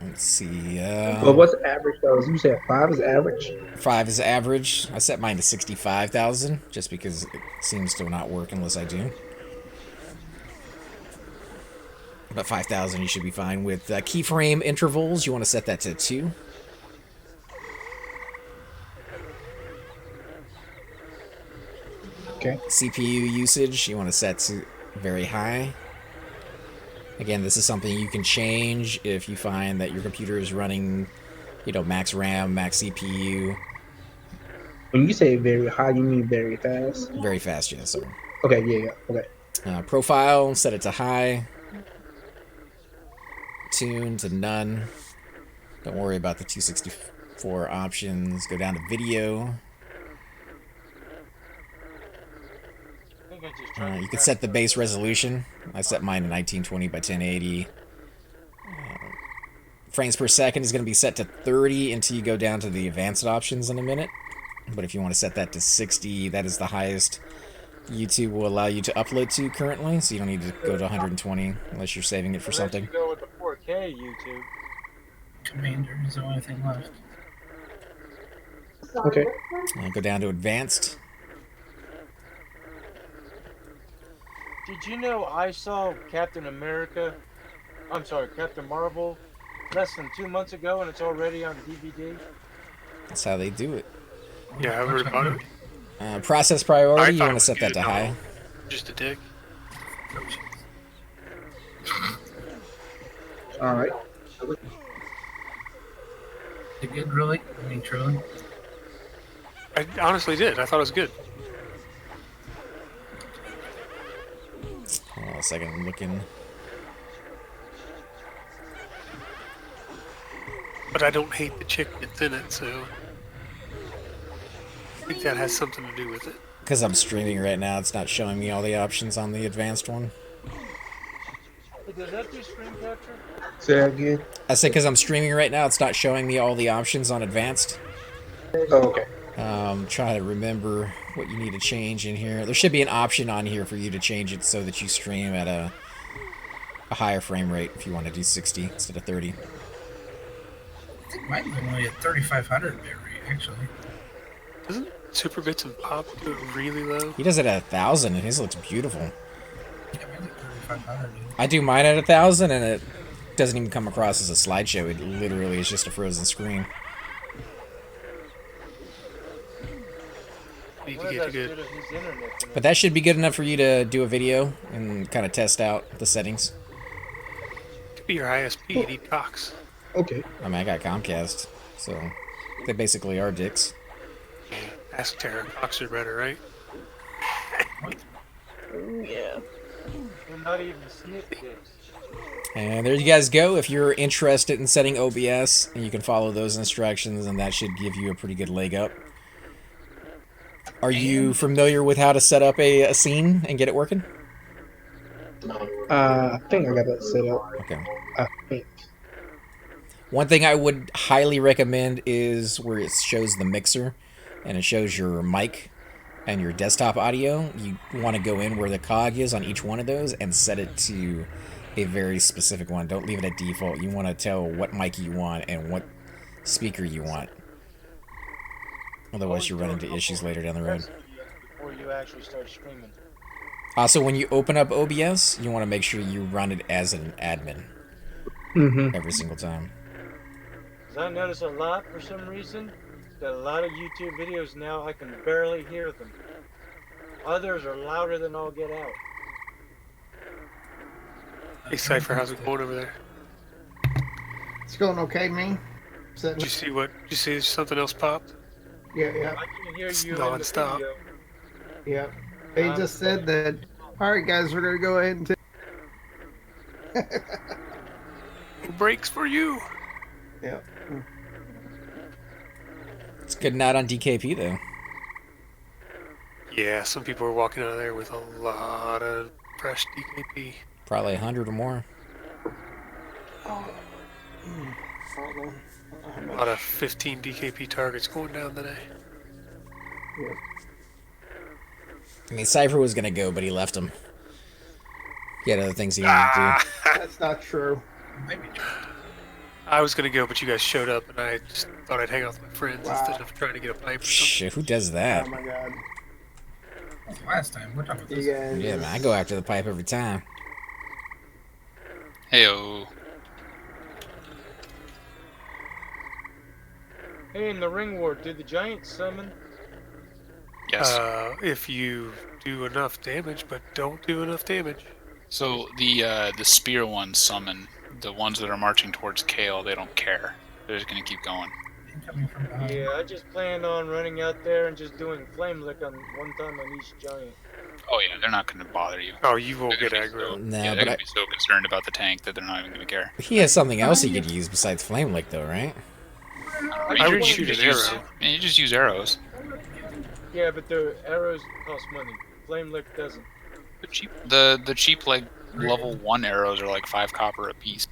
Speaker 1: Let's see.
Speaker 8: Well, what's average though? You said 5 is average.
Speaker 1: 5 is average. I set mine to 65,000 just because it seems to not work unless I do. But 5,000 you should be fine with. Keyframe intervals, you want to set that to 2.
Speaker 8: Okay.
Speaker 1: CPU usage, you want to set to very high. Again, this is something you can change if you find that your computer is running, max RAM, max CPU.
Speaker 8: When you say very high, you mean very fast?
Speaker 1: Very fast, yeah. So,
Speaker 8: Okay, yeah. Okay.
Speaker 1: profile, set it to high. Tune to none. Don't worry about the 264 options. Go down to video. You can set the base resolution. I set mine to 1920 by 1080. frames per second is going to be set to 30 until you go down to the advanced options in a minute. But if you want to set that to 60, that is the highest YouTube will allow you to upload to currently, so you don't need to go to 120 unless you're saving it for
Speaker 6: Unless
Speaker 1: something.
Speaker 6: you go with the 4K YouTube.
Speaker 4: Commander is the only thing left.
Speaker 8: Okay.
Speaker 1: Go down to advanced.
Speaker 6: Did you know I saw Captain Marvel less than 2 months ago and it's already on DVD?
Speaker 1: That's how they do it.
Speaker 3: Yeah, I've heard about it.
Speaker 1: Process priority, you
Speaker 3: thought
Speaker 1: want
Speaker 3: it
Speaker 1: to
Speaker 3: was
Speaker 1: set that
Speaker 3: good,
Speaker 1: to
Speaker 3: no.
Speaker 1: high.
Speaker 3: Just a dick.
Speaker 8: All right.
Speaker 4: Is it good, really? I mean, truly?
Speaker 3: I honestly did. I thought it was good.
Speaker 1: Hold on a second, I'm looking.
Speaker 3: But I don't hate the chick that's in it, so I think that has something to do with it.
Speaker 1: Because I'm streaming right now, it's not showing me all the options on the advanced one.
Speaker 6: Hey, does that do screen capture?
Speaker 8: Say that again.
Speaker 1: I said because I'm streaming right now, it's not showing me all the options on advanced.
Speaker 8: Oh, okay.
Speaker 1: Trying to remember what you need to change in here. There should be an option on here for you to change it so that you stream at a higher frame rate if you want to do 60 instead of 30.
Speaker 4: I think mine's only at 3500 bit rate, actually.
Speaker 3: Doesn't Super Bits and Pop do it really low?
Speaker 1: He does it at 1,000 and his looks beautiful.
Speaker 4: Yeah, mine's at 3500.
Speaker 1: I do mine at 1,000 and it doesn't even come across as a slideshow. It literally is just a frozen screen.
Speaker 3: Need to
Speaker 6: What is
Speaker 3: get
Speaker 6: as
Speaker 3: you
Speaker 6: good
Speaker 3: good.
Speaker 6: as his internet?
Speaker 1: But that should be good enough for you to do a video and kind of test out the settings.
Speaker 3: Could be your ISP. You need Cox.
Speaker 8: Okay.
Speaker 1: I mean, I got Comcast, so they basically are dicks.
Speaker 3: Ask Tara. Cox are better, right?
Speaker 5: Yeah.
Speaker 6: They're not even snip dicks.
Speaker 1: And there you guys go. If you're interested in setting OBS, you can follow those instructions, and that should give you a pretty good leg up. Are you familiar with how to set up a scene and get it working?
Speaker 8: I think I got that set up.
Speaker 1: Okay.
Speaker 8: I think.
Speaker 1: One thing I would highly recommend is where it shows the mixer and it shows your mic and your desktop audio. You want to go in where the cog is on each one of those and set it to a very specific one. Don't leave it at default. You want to tell what mic you want and what speaker you want. Otherwise, you run into issues later down the road.
Speaker 6: Before you actually start streaming.
Speaker 1: Also, when you open up OBS, you want to make sure you run it as an admin
Speaker 8: Mm-hmm.
Speaker 1: every single time.
Speaker 6: 'Cause I notice a lot for some reason that a lot of YouTube videos now I can barely hear them. Others are louder than all get out.
Speaker 3: Hey, Cypher, how's it going over there?
Speaker 2: It's going okay, me.
Speaker 3: Did you see what? Did you see something else popped?
Speaker 2: Yeah.
Speaker 6: I can hear
Speaker 3: It's
Speaker 6: you in
Speaker 3: non-stop.
Speaker 6: the video.
Speaker 2: Yeah. They just said that. All right, guys, we're gonna go ahead and.
Speaker 3: Breaks for you.
Speaker 2: Yeah.
Speaker 1: It's good not on DKP, though.
Speaker 3: Yeah, some people are walking out of there with a lot of fresh DKP.
Speaker 1: Probably 100 or more.
Speaker 3: A lot of 15 DKP targets going down today.
Speaker 1: I mean, Cypher was going to go, but he left him. He had other things he needed to do.
Speaker 2: That's not true.
Speaker 4: Maybe.
Speaker 3: I was gonna go, but you guys showed up, and I just thought I'd hang out with my friends instead of trying to get a pipe or something.
Speaker 1: Shit, who does that?
Speaker 2: Oh my god.
Speaker 4: That was last time. We're talking about
Speaker 2: You
Speaker 4: this.
Speaker 2: guys.
Speaker 1: Yeah, man, I go after the pipe every time.
Speaker 7: Heyo.
Speaker 6: Hey, in the ring war, did the giant summon?
Speaker 7: Yes.
Speaker 3: If you do enough damage, but don't do enough damage.
Speaker 7: So the spear ones summon. The ones that are marching towards Kale, they don't care. They're just gonna keep going.
Speaker 4: Incoming from behind.
Speaker 6: Yeah, I just planned on running out there and just doing flame lick on one time on each giant.
Speaker 7: Oh yeah, they're not gonna bother you.
Speaker 3: Oh, you won't
Speaker 7: They're
Speaker 3: get
Speaker 7: gonna be
Speaker 3: aggro.
Speaker 7: so-
Speaker 1: No,
Speaker 7: yeah, they're
Speaker 1: but
Speaker 7: gonna be so concerned about the tank that they're not even gonna care.
Speaker 1: he has something else he could use besides Flame Lick, though, right?
Speaker 3: I would shoot
Speaker 7: just
Speaker 3: an
Speaker 7: use-
Speaker 3: arrow.
Speaker 7: Yeah, you just use arrows.
Speaker 6: Yeah, but the arrows cost money. Flame lick doesn't.
Speaker 7: The cheap like level 1 arrows are like 5 copper a piece.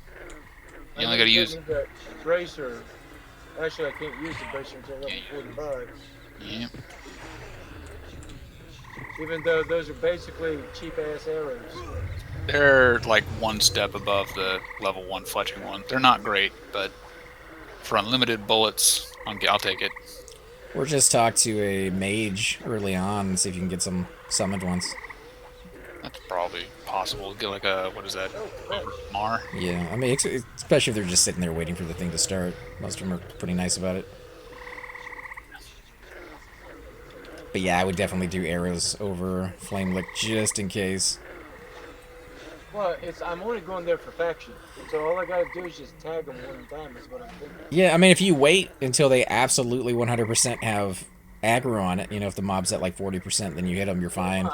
Speaker 7: You only got to use.
Speaker 6: the bracer. Actually, I can't use the bracer until level 45.
Speaker 7: Yeah.
Speaker 6: Even though those are basically cheap-ass arrows.
Speaker 7: They're like one step above the level 1 fletching one. They're not great, but for unlimited bullets, I'll take it.
Speaker 1: Or just talk to a mage early on and see if you can get some summoned ones.
Speaker 7: That's probably possible. Get like a, what is that? Mar?
Speaker 1: Yeah, I mean, especially if they're just sitting there waiting for the thing to start. Most of them are pretty nice about it. But yeah, I would definitely do arrows over Flame Lick just in case.
Speaker 6: Well, I'm only going there for faction. So all I gotta do is just tag them one time is what I'm thinking.
Speaker 1: Yeah, I mean, if you wait until they absolutely 100% have aggro on it, you know, if the mob's at like 40%, then you hit them, you're fine.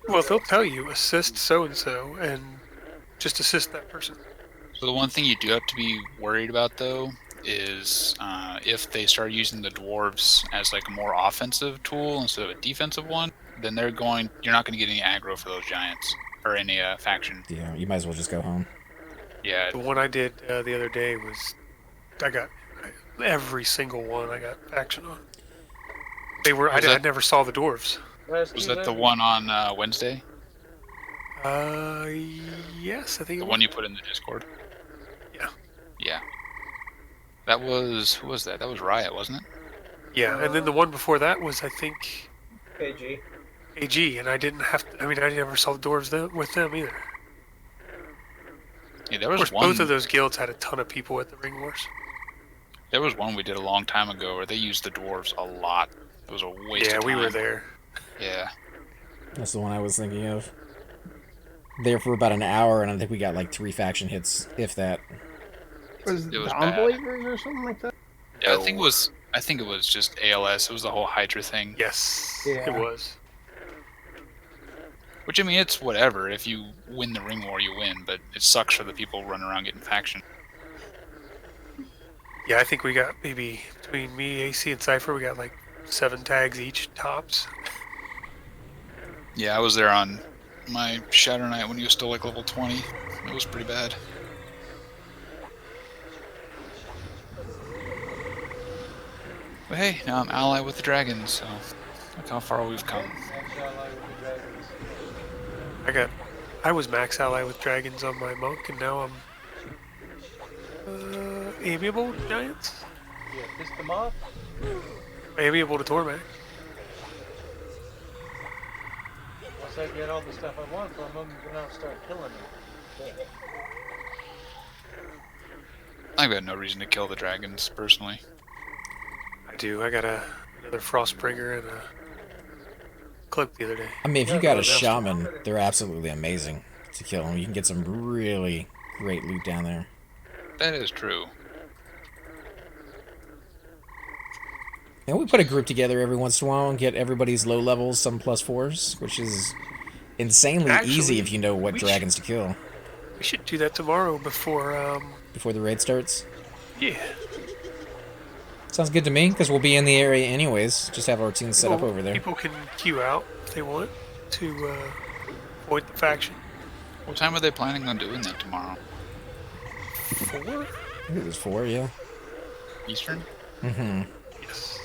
Speaker 3: Well, they'll tell you, assist so-and-so, and just assist that person.
Speaker 7: So the one thing you do have to be worried about, though, is if they start using the dwarves as like a more offensive tool instead of a defensive one, then you're not going to get any aggro for those giants or any faction.
Speaker 1: Yeah, you might as well just go home.
Speaker 7: Yeah.
Speaker 3: The one I did the other day was, I got every single one I got faction on. I never saw the dwarves.
Speaker 7: Was that the one on Wednesday?
Speaker 3: Yes, I think
Speaker 7: The
Speaker 3: it
Speaker 7: one
Speaker 3: was.
Speaker 7: you put in the Discord?
Speaker 3: Yeah.
Speaker 7: Yeah. That was, who was that? That was Riot, wasn't it?
Speaker 3: Yeah, and then the one before that was, I think,
Speaker 8: AG.
Speaker 3: AG, and I didn't have to, I never saw the dwarves with them either.
Speaker 7: Yeah, there
Speaker 3: Of
Speaker 7: was
Speaker 3: course,
Speaker 7: one.
Speaker 3: both of those guilds had a ton of people at the Ring Wars.
Speaker 7: There was one we did a long time ago where they used the dwarves a lot. It was a waste of time.
Speaker 3: Yeah, we were there.
Speaker 7: Yeah.
Speaker 1: That's the one I was thinking of. There for about an hour, and I think we got like 3 faction hits, if that.
Speaker 2: Was
Speaker 7: It was
Speaker 2: it
Speaker 7: bad.
Speaker 2: Unbelievers or something like that?
Speaker 7: Yeah, I think it was just ALS. It was the whole Hydra thing.
Speaker 3: Yes,
Speaker 2: Yeah.
Speaker 3: it was.
Speaker 7: Which, I mean, it's whatever. If you win the ring war, you win. But it sucks for the people running around getting faction.
Speaker 3: Yeah, I think we got maybe between me, AC, and Cypher, we got like 7 tags each, tops.
Speaker 7: Yeah, I was there on my Shadow Knight when he was still like level 20. It was pretty bad. But hey, now I'm ally with the dragons, so look how far we've come.
Speaker 3: I was max ally with dragons on my monk, and now I'm amiable giants.
Speaker 6: Yeah, piss them off.
Speaker 3: Amiable to Tormac.
Speaker 6: Once I get all the stuff I want from them, then I'll start killing them. Yeah.
Speaker 7: I've got no reason to kill the dragons, personally.
Speaker 3: I do. I got another Frostbringer and a cloak the other day.
Speaker 1: I mean, if you got a shaman, they're absolutely amazing to kill them. You can get some really great loot down there.
Speaker 7: That is true.
Speaker 1: And we put a group together every once in a while and get everybody's low levels, some +4s, which is insanely
Speaker 3: Actually,
Speaker 1: easy if you know what
Speaker 3: we
Speaker 1: dragons to kill
Speaker 3: We should do that tomorrow before,
Speaker 1: before the raid starts.
Speaker 3: yeah.
Speaker 1: Sounds good to me, because we'll be in the area anyways. Just have our team set up over there.
Speaker 3: People can queue out if they want to avoid the faction.
Speaker 7: What time are they planning on doing that tomorrow?
Speaker 3: 4?
Speaker 1: I think it was 4, yeah.
Speaker 7: Eastern?
Speaker 1: Mm-hmm.
Speaker 3: Yes.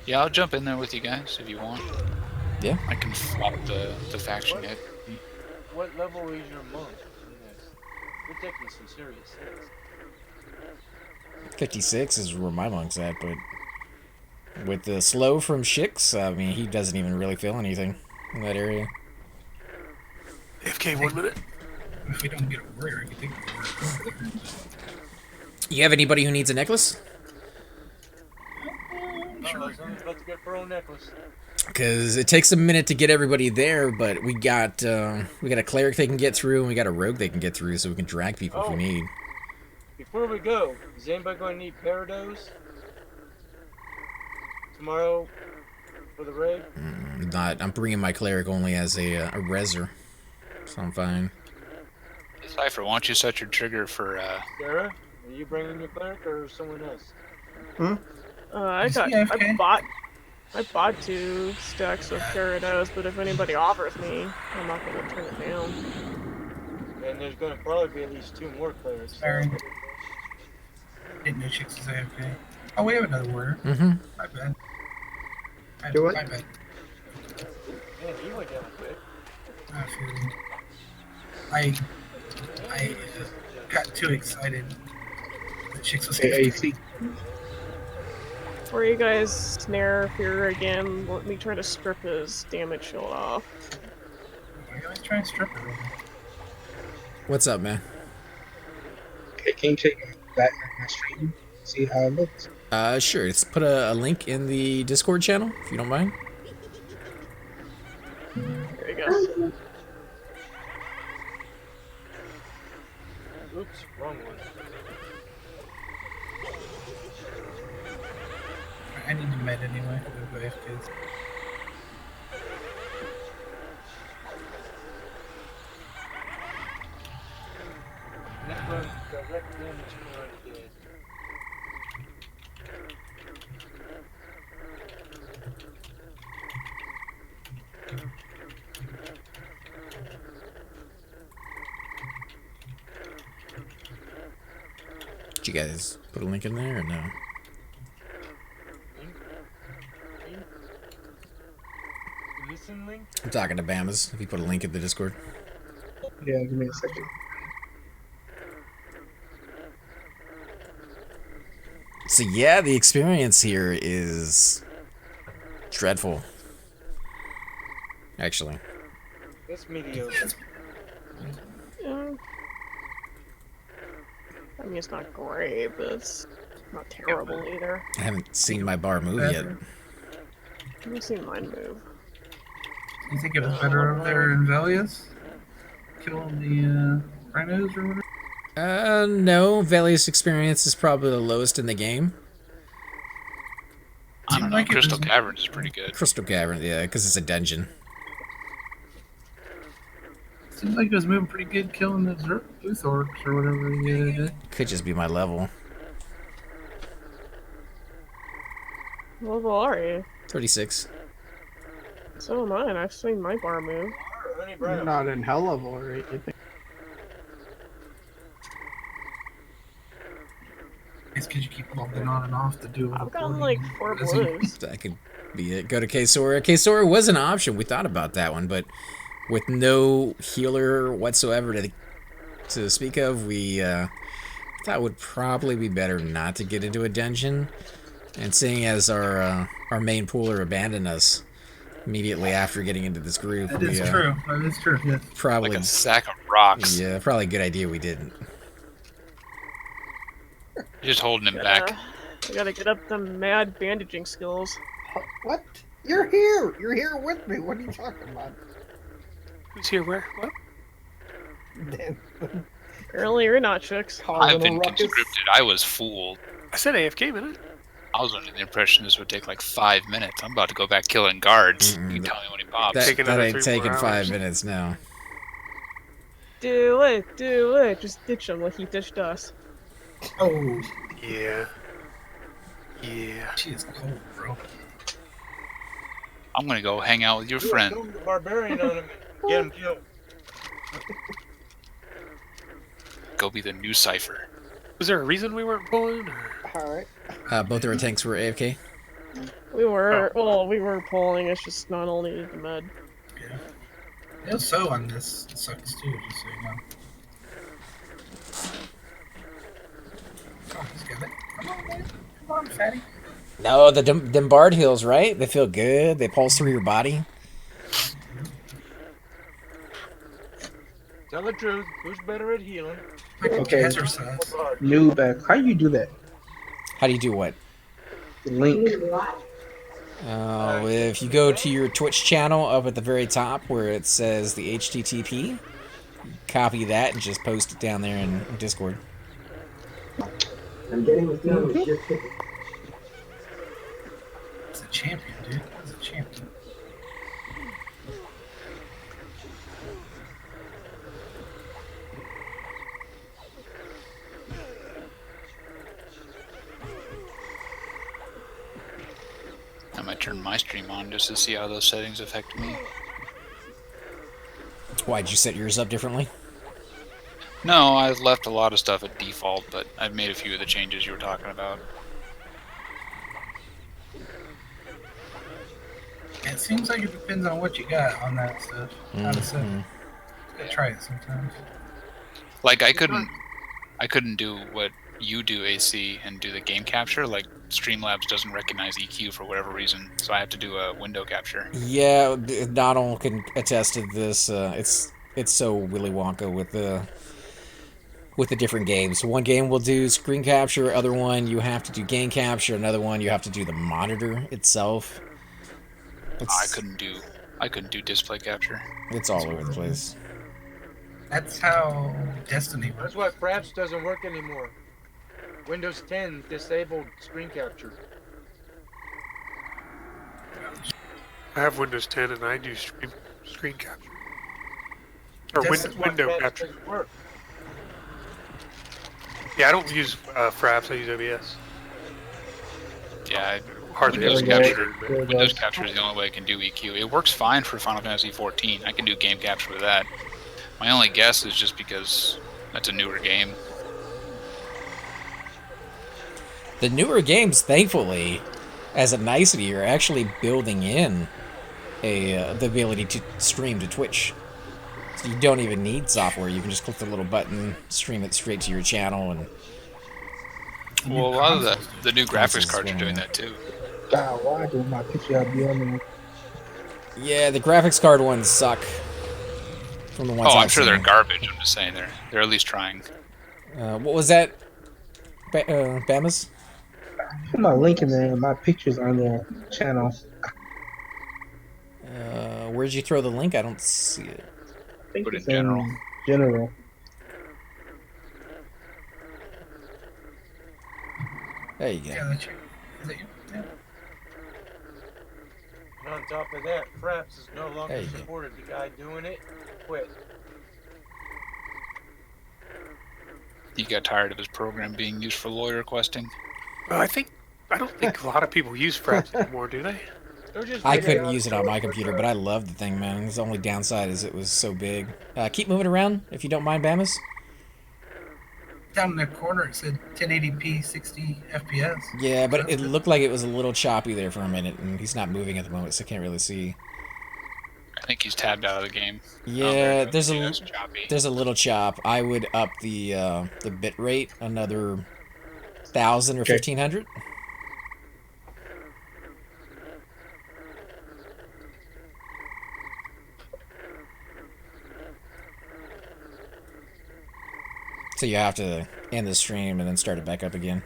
Speaker 7: Yeah, I'll jump in there with you guys if you want.
Speaker 1: Yeah.
Speaker 7: I can flop the faction hit.
Speaker 6: What level is your monk in this? Ridiculously serious.
Speaker 1: 56 is where my monk's at, but with the slow from Shix, I mean, he doesn't even really feel anything in that area.
Speaker 3: AFK 1 minute.
Speaker 4: If we don't get a warrior, I can take the warrior.
Speaker 1: You have anybody who needs a necklace?
Speaker 6: Someone's about to get her own necklace.
Speaker 1: Because it takes a minute to get everybody there, but we got a cleric they can get through, and we got a rogue they can get through, so we can drag people if we need.
Speaker 6: Before we go, is anybody going to need Parados tomorrow for the raid?
Speaker 1: Not. I'm bringing my cleric only as a reser, so I'm fine.
Speaker 7: Cypher, why don't you set your trigger for,
Speaker 6: Sarah, are you bringing your cleric or someone else?
Speaker 5: I bought 2 stacks of Gyarados, but if anybody offers me, I'm not gonna turn it down.
Speaker 6: And there's going to probably be at least 2 more clerics.
Speaker 4: Sorry. Didn't know Chicks was AFK. Oh, we have another warrior.
Speaker 1: Mm-hmm.
Speaker 4: My bad.
Speaker 2: Do what?
Speaker 4: My bad.
Speaker 6: Man, he went down quick.
Speaker 4: I feel. I got too excited. The Chicks was AFK.
Speaker 8: AAC.
Speaker 5: Before you guys snare fear again, let me try to strip his damage shield off.
Speaker 4: Why are you trying to strip it?
Speaker 1: What's up, man?
Speaker 8: Okay, can you check that on my stream? See how it looks.
Speaker 1: Sure. Let's put a link in the Discord channel, if you don't mind.
Speaker 5: There you go.
Speaker 6: Oops, wrong one.
Speaker 4: I need to med anyway. We'll go AFK.
Speaker 6: And that runs direct damage when I'm dead.
Speaker 1: Did you guys put a link in there or no?
Speaker 6: The missing link?
Speaker 1: I'm talking to Bamas. If you put a link in the Discord.
Speaker 8: Yeah, give me a second.
Speaker 1: So yeah, the experience here is dreadful. Actually.
Speaker 6: That's mediocre.
Speaker 5: Yeah. I mean, it's not great, but it's not terrible either.
Speaker 1: I haven't seen my bar move yet.
Speaker 5: I haven't seen mine move.
Speaker 4: You think it was better over there in Velius? Killing the rhinos or whatever?
Speaker 1: No. Velious experience is probably the lowest in the game.
Speaker 7: I don't know.
Speaker 4: Like it
Speaker 7: Crystal
Speaker 4: was-
Speaker 7: Cavern is pretty good.
Speaker 1: Crystal Cavern, yeah, because it's a dungeon.
Speaker 4: Seems like it was moving pretty good killing the Authorchristopher or whatever he did.
Speaker 1: Could just be my level.
Speaker 5: What level are you?
Speaker 1: 36.
Speaker 5: So am I, and I've seen my bar move.
Speaker 6: Honey
Speaker 2: You're
Speaker 6: Brown.
Speaker 2: not in hell level, right? You think?
Speaker 4: It's because you keep logging on and off to do
Speaker 5: I've gotten like 4 blues.
Speaker 1: That could be it. Go to K-Sora. K-Sora was an option. We thought about that one, but with no healer whatsoever to speak of, we thought it would probably be better not to get into a dungeon. And seeing as our main pooler abandoned us immediately after getting into this group,
Speaker 4: That
Speaker 1: we,
Speaker 4: is true. That is true. Yes.
Speaker 1: probably
Speaker 7: Like a sack of rocks.
Speaker 1: yeah, probably a good idea we didn't.
Speaker 7: You're just holding him back.
Speaker 5: I gotta get up the mad bandaging skills.
Speaker 2: What? You're here. You're here with me. What are you talking about?
Speaker 3: Who's here? Where? What?
Speaker 5: Apparently you're not, chicks.
Speaker 7: I've been conscripted. I was fooled.
Speaker 3: I said AFK, minute.
Speaker 7: I was under the impression this would take like 5 minutes. I'm about to go back killing guards.
Speaker 1: Mm-mm.
Speaker 7: You can tell me when he pops.
Speaker 1: That,
Speaker 3: Take
Speaker 1: that
Speaker 3: another
Speaker 1: ain't
Speaker 3: 3 more
Speaker 1: taking 5
Speaker 3: hours.
Speaker 1: minutes now.
Speaker 5: Do it. Just ditch him like he ditched us.
Speaker 4: Oh,
Speaker 3: Yeah. Yeah.
Speaker 4: she is cold, bro.
Speaker 7: I'm gonna go hang out with your
Speaker 6: Kill
Speaker 7: friend.
Speaker 6: the barbarian on him. Get him killed.
Speaker 7: Go be the new cipher.
Speaker 3: Was there a reason we weren't pulling? Or?
Speaker 2: Alright.
Speaker 1: Both of our tanks were AFK.
Speaker 5: We were pulling, it's just not all needed the med.
Speaker 4: Yeah. Yeah, so on this sucks too, just so you know. Oh, he's got it. Come on, man. Come on, fatty.
Speaker 1: No, the them bard heals, right? They feel good. They pulse through your body.
Speaker 6: Tell the truth. Who's better at healing?
Speaker 4: Like
Speaker 8: Okay.
Speaker 4: Jazzercise.
Speaker 8: Noob, how you do that?
Speaker 1: How do you do what?
Speaker 8: Link.
Speaker 1: Oh, if you go to your Twitch channel up at the very top where it says the HTTP, copy that and just post it down there in Discord.
Speaker 8: I'm getting with you.
Speaker 4: It's a champion, dude. It's a champion.
Speaker 7: I might turn my stream on just to see how those settings affect me.
Speaker 1: Why'd you set yours up differently?
Speaker 7: No, I left a lot of stuff at default, but I've made a few of the changes you were talking about.
Speaker 4: It seems like it depends on what you got on that stuff. How to set it. Gotta try it sometimes.
Speaker 7: Like I couldn't do what you do, AC, and do the game capture. Like Streamlabs doesn't recognize EQ for whatever reason, so I have to do a window capture.
Speaker 1: Yeah, Donald can attest to this. It's so Willy Wonka with the different games. One game will do screen capture, other one you have to do game capture, another one you have to do the monitor itself.
Speaker 7: I couldn't do display capture.
Speaker 1: It's all over the place.
Speaker 4: That's how Destiny works.
Speaker 6: That's why Fraps doesn't work anymore. Windows 10 disabled screen capture.
Speaker 3: I have Windows 10 and I do screen capture. Or
Speaker 4: That's
Speaker 3: window
Speaker 6: Fraps
Speaker 3: capture.
Speaker 6: doesn't work.
Speaker 3: Yeah, I don't use Fraps, I use OBS.
Speaker 7: Yeah,
Speaker 3: Hardly
Speaker 7: Windows
Speaker 3: ever
Speaker 8: There you
Speaker 7: capture.
Speaker 8: go. There it
Speaker 7: Windows
Speaker 8: goes.
Speaker 7: capture is the only way I can do EQ. It works fine for Final Fantasy 14. I can do game capture with that. My only guess is just because that's a newer game.
Speaker 1: The newer games, thankfully, as a nicety, are actually building in the ability to stream to Twitch. So you don't even need software. You can just click the little button, stream it straight to your channel, and
Speaker 7: Well, a lot of the new graphics
Speaker 1: Consoles
Speaker 7: cards are
Speaker 1: going
Speaker 7: doing
Speaker 1: on.
Speaker 7: that too.
Speaker 8: God, why do my picture be on there?
Speaker 1: yeah, the graphics card ones suck. From the ones
Speaker 7: Oh, I'm
Speaker 1: I've
Speaker 7: sure they're
Speaker 1: seen.
Speaker 7: garbage. I'm just saying they're at least trying.
Speaker 1: What was that? Bamas?
Speaker 8: Put my link in there and my pictures on their channel.
Speaker 1: Where'd you throw the link? I don't see it.
Speaker 8: I think
Speaker 7: Put
Speaker 8: it's
Speaker 7: in general.
Speaker 8: general.
Speaker 1: There you go.
Speaker 4: Yeah, that's you. Is that you? Yeah.
Speaker 6: And on top of that, Fraps is no
Speaker 1: There
Speaker 6: longer
Speaker 1: you go.
Speaker 6: supported. The guy doing it quit.
Speaker 7: He got tired of his program being used for lawyer requesting.
Speaker 3: Well, I don't think a lot of people use Fraps anymore, do they?
Speaker 6: They're just
Speaker 1: I
Speaker 6: really
Speaker 1: couldn't
Speaker 6: out
Speaker 1: use it
Speaker 6: of
Speaker 1: on my
Speaker 6: order,
Speaker 1: computer,
Speaker 6: Fraps.
Speaker 1: but I love the thing, man. The only downside is it was so big. Keep moving around, if you don't mind, Bamas.
Speaker 4: Down in the corner it said 1080p 60 FPS.
Speaker 1: Yeah, but
Speaker 4: That's
Speaker 1: it
Speaker 4: good.
Speaker 1: looked like it was a little choppy there for a minute, and he's not moving at the moment, so I can't really see.
Speaker 7: I think he's tabbed out of the game.
Speaker 1: Yeah,
Speaker 7: there's choppy.
Speaker 1: there's a little chop. I would up the bit rate another 1,000 or
Speaker 8: Okay.
Speaker 1: 1,500. So you have to end the stream and then start it back up again.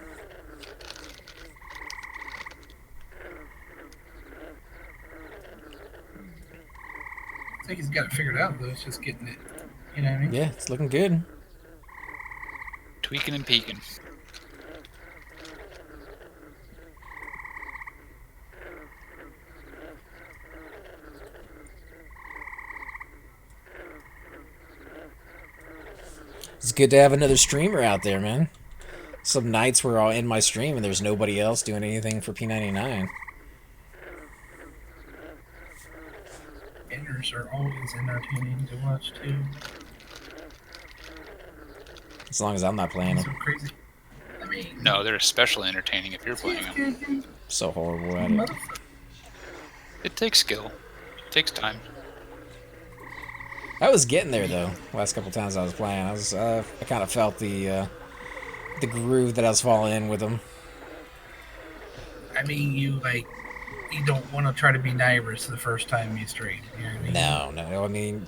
Speaker 4: I think he's got it figured out though. It's just getting it. You know what I mean?
Speaker 1: Yeah, it's looking good.
Speaker 7: Tweaking and peeking.
Speaker 1: It's good to have another streamer out there, man. Some nights we're all in my stream and there's nobody else doing anything for P99.
Speaker 4: Enders are always entertaining to watch too.
Speaker 1: As long as I'm not playing
Speaker 4: So
Speaker 1: them.
Speaker 4: crazy. I mean,
Speaker 7: No, they're especially entertaining if you're playing them.
Speaker 1: I'm so horrible at it.
Speaker 4: motherfucker.
Speaker 7: It takes skill. It takes time.
Speaker 1: I was getting there though. Last couple times I was playing, I kind of felt the groove that I was falling in with them.
Speaker 4: I mean, you don't want to try to be Nivers the first time you stream. You know what I mean?
Speaker 1: No. I mean,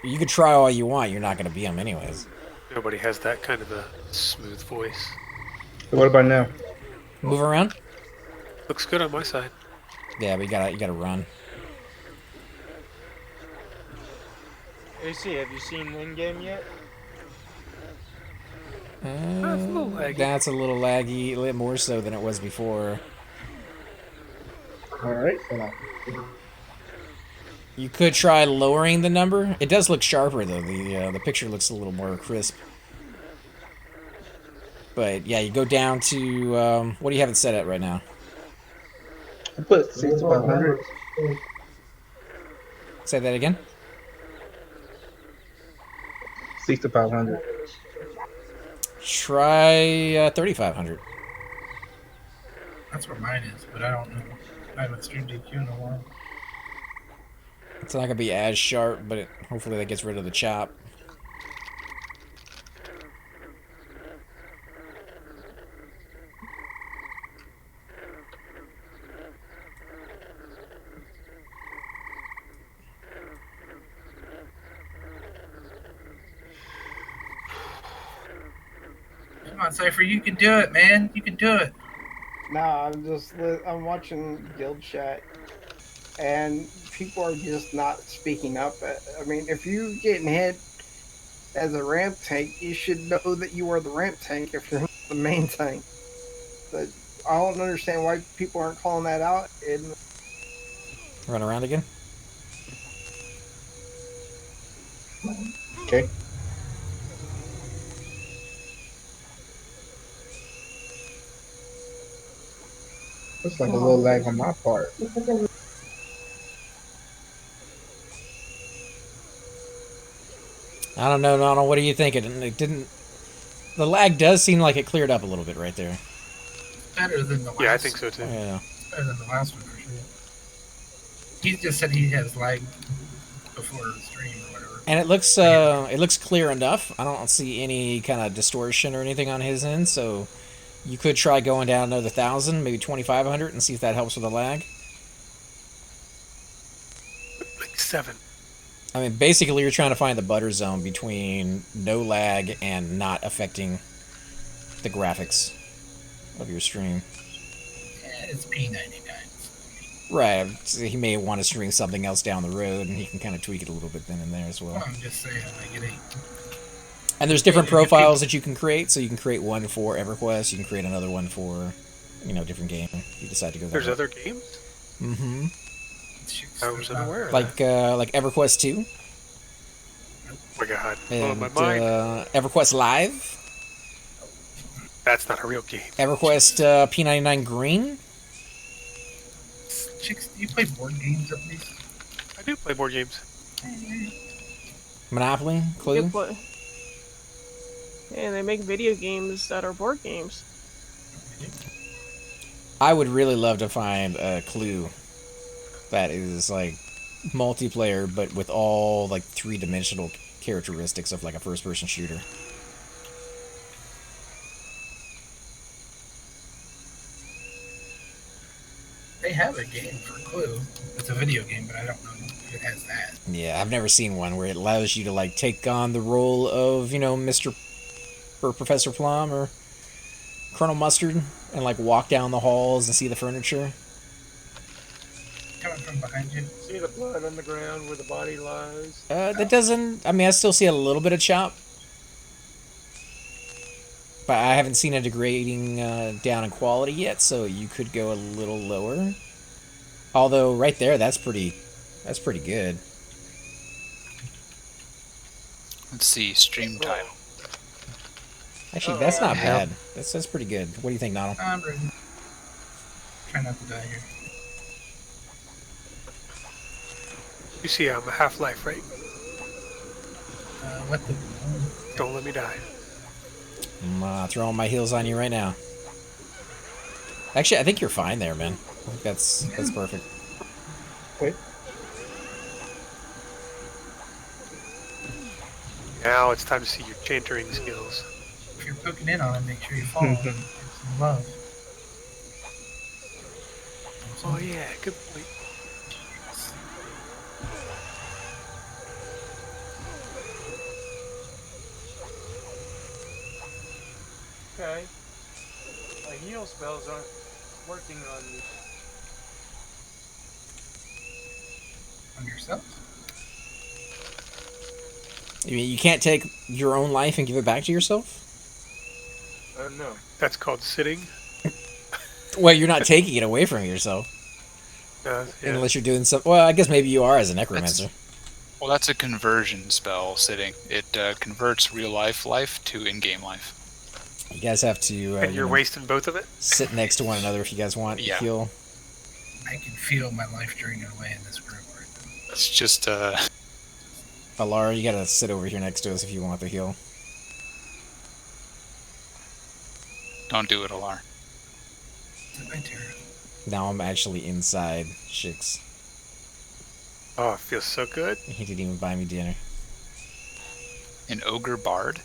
Speaker 1: you could try all you want. You're not going to be them anyways.
Speaker 3: Nobody has that kind of a smooth voice.
Speaker 8: So what about now?
Speaker 1: Move around.
Speaker 3: Looks good on my side.
Speaker 1: Yeah, but you gotta run.
Speaker 6: AC, have you seen in-game yet?
Speaker 3: That's a little laggy.
Speaker 1: That's a little laggy, a little more so than it was before.
Speaker 8: All right. So
Speaker 1: You could try lowering the number. It does look sharper though. The picture looks a little more crisp. But yeah, you go down to what do you have it set at right now?
Speaker 8: I put 6500.
Speaker 1: Say that again.
Speaker 8: 6500.
Speaker 1: Try 3,500.
Speaker 4: That's where mine is, but I don't know. I haven't streamed DQ in a while.
Speaker 1: It's not gonna be as sharp, but hopefully that gets rid of the chop.
Speaker 4: Come on, Cypher, you can do it, man. You can do it.
Speaker 2: No, I'm watching guild chat, and people are just not speaking up. I mean, if you getting hit as a ramp tank, you should know that you are the ramp tank if you're not the main tank. But I don't understand why people aren't calling that out. And
Speaker 1: Run around again.
Speaker 8: Okay. Looks like a little lag on my part.
Speaker 1: I don't know, Donald. What do you think? It didn't. The lag does seem like it cleared up a little bit right there.
Speaker 4: Better than the last.
Speaker 3: Yeah, I think so too.
Speaker 1: Yeah.
Speaker 4: Better than the last one for sure. He just said he has lag before the stream or whatever.
Speaker 1: And it looks clear enough. I don't see any kind of distortion or anything on his end, so you could try going down another 1,000, maybe 2,500, and see if that helps with the lag.
Speaker 3: Like 7.
Speaker 1: I mean, basically, you're trying to find the butter zone between no lag and not affecting the graphics of your stream.
Speaker 4: Yeah, it's P99.
Speaker 1: Right. So he may want to stream something else down the road, and he can kind of tweak it a little bit then and there as well.
Speaker 4: Well, I'm just saying, I get 8.
Speaker 1: And there's different profiles that you can create. So you can create one for Everquest. You can create another one for, different game. If you decide to go there.
Speaker 3: There's other games?
Speaker 1: Mm-hmm.
Speaker 3: I was unaware of
Speaker 1: like Everquest 2.
Speaker 3: Oh my god.
Speaker 1: And,
Speaker 3: my mind.
Speaker 1: Everquest Live.
Speaker 3: That's not a real game.
Speaker 1: Everquest P99 Green.
Speaker 4: Chicks, do you play board games at least?
Speaker 3: I do play board games.
Speaker 1: Monopoly, Clue.
Speaker 5: Yeah, they make video games that are board games.
Speaker 1: I would really love to find a Clue that is like multiplayer, but with all like 3-dimensional characteristics of like a first-person shooter.
Speaker 4: They have a game for Clue. It's a video game, but I don't know if it has that.
Speaker 1: Yeah, I've never seen one where it allows you to like take on the role of, Mr. or Professor Plum or Colonel Mustard and like walk down the halls and see the furniture.
Speaker 4: Coming from behind you.
Speaker 6: See the blood on the ground where the body lies?
Speaker 1: That doesn't... I mean, I still see a little bit of chop. But I haven't seen a degrading down in quality yet, so you could go a little lower. Although, right there, that's pretty good.
Speaker 7: Let's see, stream title.
Speaker 1: Actually, that's not bad. That's pretty good. What do you think, Donald?
Speaker 4: I'm ready. Try not to die here.
Speaker 3: You see, I'm a Half-Life, right?
Speaker 4: What the...
Speaker 3: Don't let me die.
Speaker 1: I'm throwing my heels on you right now. Actually, I think you're fine there, man. I think that's perfect.
Speaker 8: Wait.
Speaker 3: Now it's time to see your chantering skills.
Speaker 4: If you're poking in on it, make sure you fall. Get some love.
Speaker 3: Oh yeah, good point.
Speaker 6: Okay. My heal spells aren't working on me.
Speaker 4: On yourself?
Speaker 1: You mean you can't take your own life and give it back to yourself?
Speaker 6: No.
Speaker 3: That's called sitting.
Speaker 1: Well, you're not taking it away from yourself.
Speaker 3: Yeah.
Speaker 1: Unless you're doing something... Well, I guess maybe you are as a necromancer.
Speaker 7: Well, that's a conversion spell, sitting. It converts real life to in-game life.
Speaker 1: You guys have to...
Speaker 3: And you're wasting both of it?
Speaker 1: Sit next to one another if you guys want to
Speaker 7: Yeah.
Speaker 1: heal.
Speaker 4: I can feel my life draining away in this group right now.
Speaker 7: It's just,
Speaker 1: Alara, you gotta sit over here next to us if you want the heal.
Speaker 7: Don't do it, Alar.
Speaker 4: Right there.
Speaker 1: Now I'm actually inside Shix.
Speaker 3: Oh, it feels so good.
Speaker 1: He didn't even buy me dinner.
Speaker 7: An ogre bard?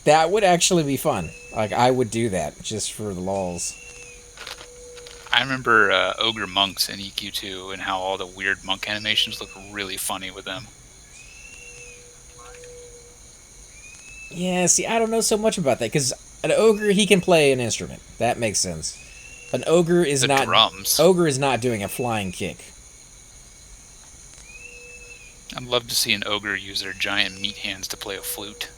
Speaker 1: That would actually be fun. Like, I would do that just for the lulz.
Speaker 7: I remember ogre monks in EQ2 and how all the weird monk animations look really funny with them.
Speaker 1: Yeah, see, I don't know so much about that, because an ogre, he can play an instrument. That makes sense. An ogre is
Speaker 7: The
Speaker 1: not...
Speaker 7: drums.
Speaker 1: Ogre is not doing a flying kick.
Speaker 7: I'd love to see an ogre use their giant meat hands to play a flute.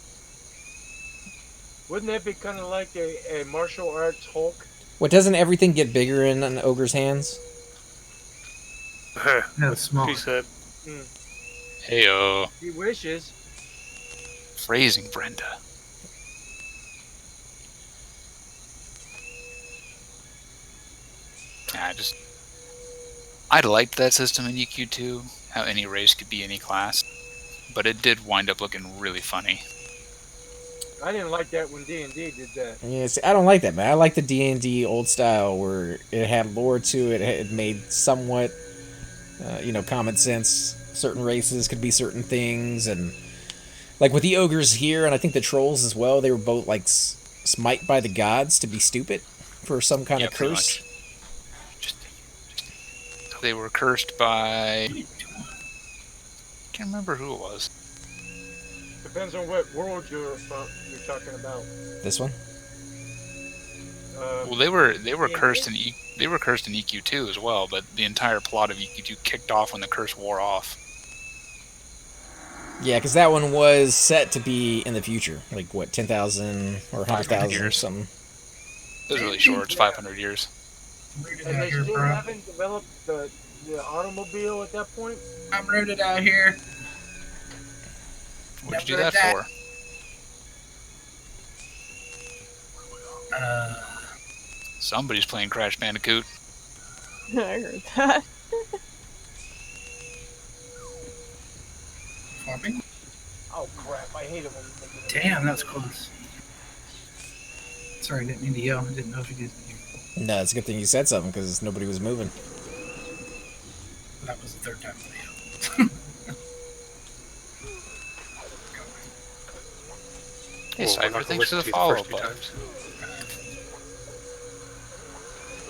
Speaker 6: Wouldn't that be kind of like a martial arts Hulk?
Speaker 1: What, doesn't everything get bigger in an ogre's hands?
Speaker 4: No, it's small.
Speaker 3: She said.
Speaker 7: Heyo.
Speaker 6: He wishes.
Speaker 7: Phrasing, Brenda. I liked that system in EQ2, how any race could be any class, but it did wind up looking really funny.
Speaker 6: I didn't like that when D&D did that.
Speaker 1: Yeah, see, I don't like that, man. I like the D&D old style where it had lore to it. It made somewhat, common sense. Certain races could be certain things, and like with the ogres here, and I think the trolls as well, they were both like smite by the gods to be stupid for some kind of
Speaker 7: pretty
Speaker 1: curse.
Speaker 7: much. They were cursed by... can't remember who it was.
Speaker 6: Depends on what world you're talking about.
Speaker 1: This one?
Speaker 7: Well, they were cursed in they were cursed in EQ2 as well, but the entire plot of EQ2 kicked off when the curse wore off.
Speaker 1: Yeah, because that one was set to be in the future, like what, 10,000 or 100,000 or something.
Speaker 7: It was really short. It's 500 years.
Speaker 6: And they still haven't developed the automobile at that point?
Speaker 4: I'm rooted out here.
Speaker 7: What'd you do that for? Somebody's playing Crash Bandicoot.
Speaker 5: I heard that.
Speaker 4: Farming?
Speaker 6: Oh crap, I hate it when you make it.
Speaker 4: Damn, that was close. Sorry, I didn't mean to yell. I didn't know if you guys knew.
Speaker 1: No, it's a good thing you said something because nobody was moving.
Speaker 4: That was the third time I yelled.
Speaker 7: Hey,
Speaker 3: Well,
Speaker 7: Cypher,
Speaker 3: we're not gonna
Speaker 7: thanks for
Speaker 3: listen
Speaker 7: the
Speaker 3: to you
Speaker 7: follow-up.
Speaker 3: first two times.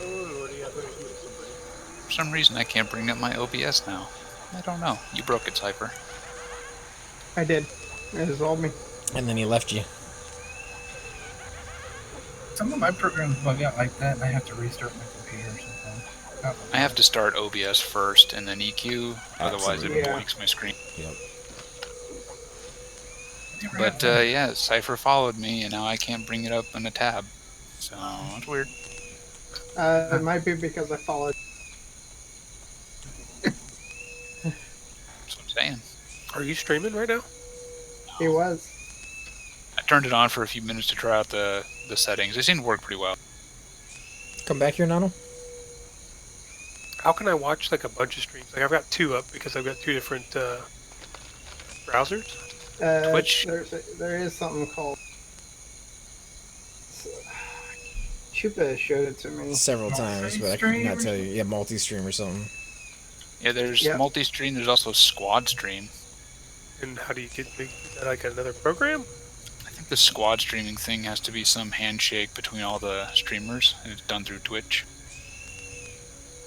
Speaker 6: Oh lordy, I better do somebody.
Speaker 7: For some reason, I can't bring up my OBS now. I don't know. You broke it, Cypher.
Speaker 2: I did. It was all me.
Speaker 1: And then he left you.
Speaker 4: Some of my programs bug out like that, and I have to restart my computer or something.
Speaker 7: I have to start OBS first and then EQ, otherwise it
Speaker 2: Absolutely.
Speaker 7: blinks my screen.
Speaker 1: Yep.
Speaker 7: But yeah, Cypher followed me, and now I can't bring it up in a tab. So it's weird.
Speaker 2: It might be because I followed.
Speaker 7: That's what I'm saying.
Speaker 3: Are you streaming right now?
Speaker 2: He was.
Speaker 7: I turned it on for a few minutes to try out the settings. They seem to work pretty well.
Speaker 1: Come back here, Nano.
Speaker 3: How can I watch like a bunch of streams? Like I've got two up because I've got two different browsers. Twitch?
Speaker 2: There is something called. Chupa showed it to me.
Speaker 1: Several times, but I could not tell you. Yeah, multi-stream or something.
Speaker 7: Yeah, there's
Speaker 2: Yep.
Speaker 7: multi-stream. There's also squad stream.
Speaker 3: And how do you get is that like another program?
Speaker 7: I think the squad streaming thing has to be some handshake between all the streamers, and it's done through Twitch.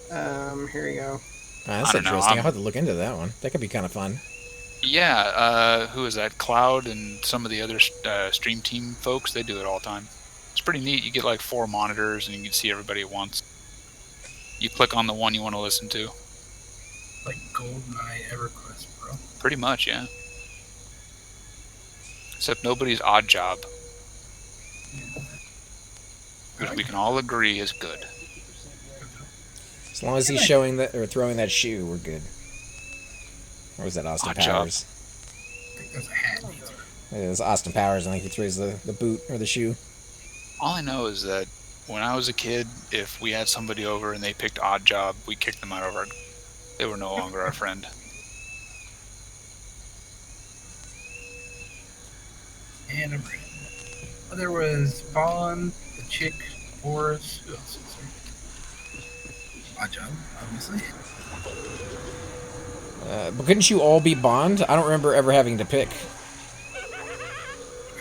Speaker 2: Here you go.
Speaker 1: That's
Speaker 7: I don't know,
Speaker 1: interesting. I'll have to look into that one. That could be kind of fun.
Speaker 7: Yeah, who is that? Cloud and some of the other stream team folks, they do it all the time. It's pretty neat. You get like 4 monitors and you can see everybody at once. You click on the one you want to listen to.
Speaker 4: Like GoldenEye Everquest, bro.
Speaker 7: Pretty much, yeah. Except nobody's odd job, which we can all agree is good.
Speaker 1: As long as he's showing that or throwing that shoe, we're good. Or was that Austin
Speaker 7: Odd job.
Speaker 1: Powers?
Speaker 4: I think there's a hat.
Speaker 1: It was Austin Powers. I think he throws the boot or the shoe.
Speaker 7: All I know is that when I was a kid, if we had somebody over and they picked odd job, we kicked them out of our... They were no longer our friend.
Speaker 4: And a ring. There was Vaughn, the chick, Boris. Who else was there? My job, obviously.
Speaker 1: But couldn't you all be Bond? I don't remember ever having to pick.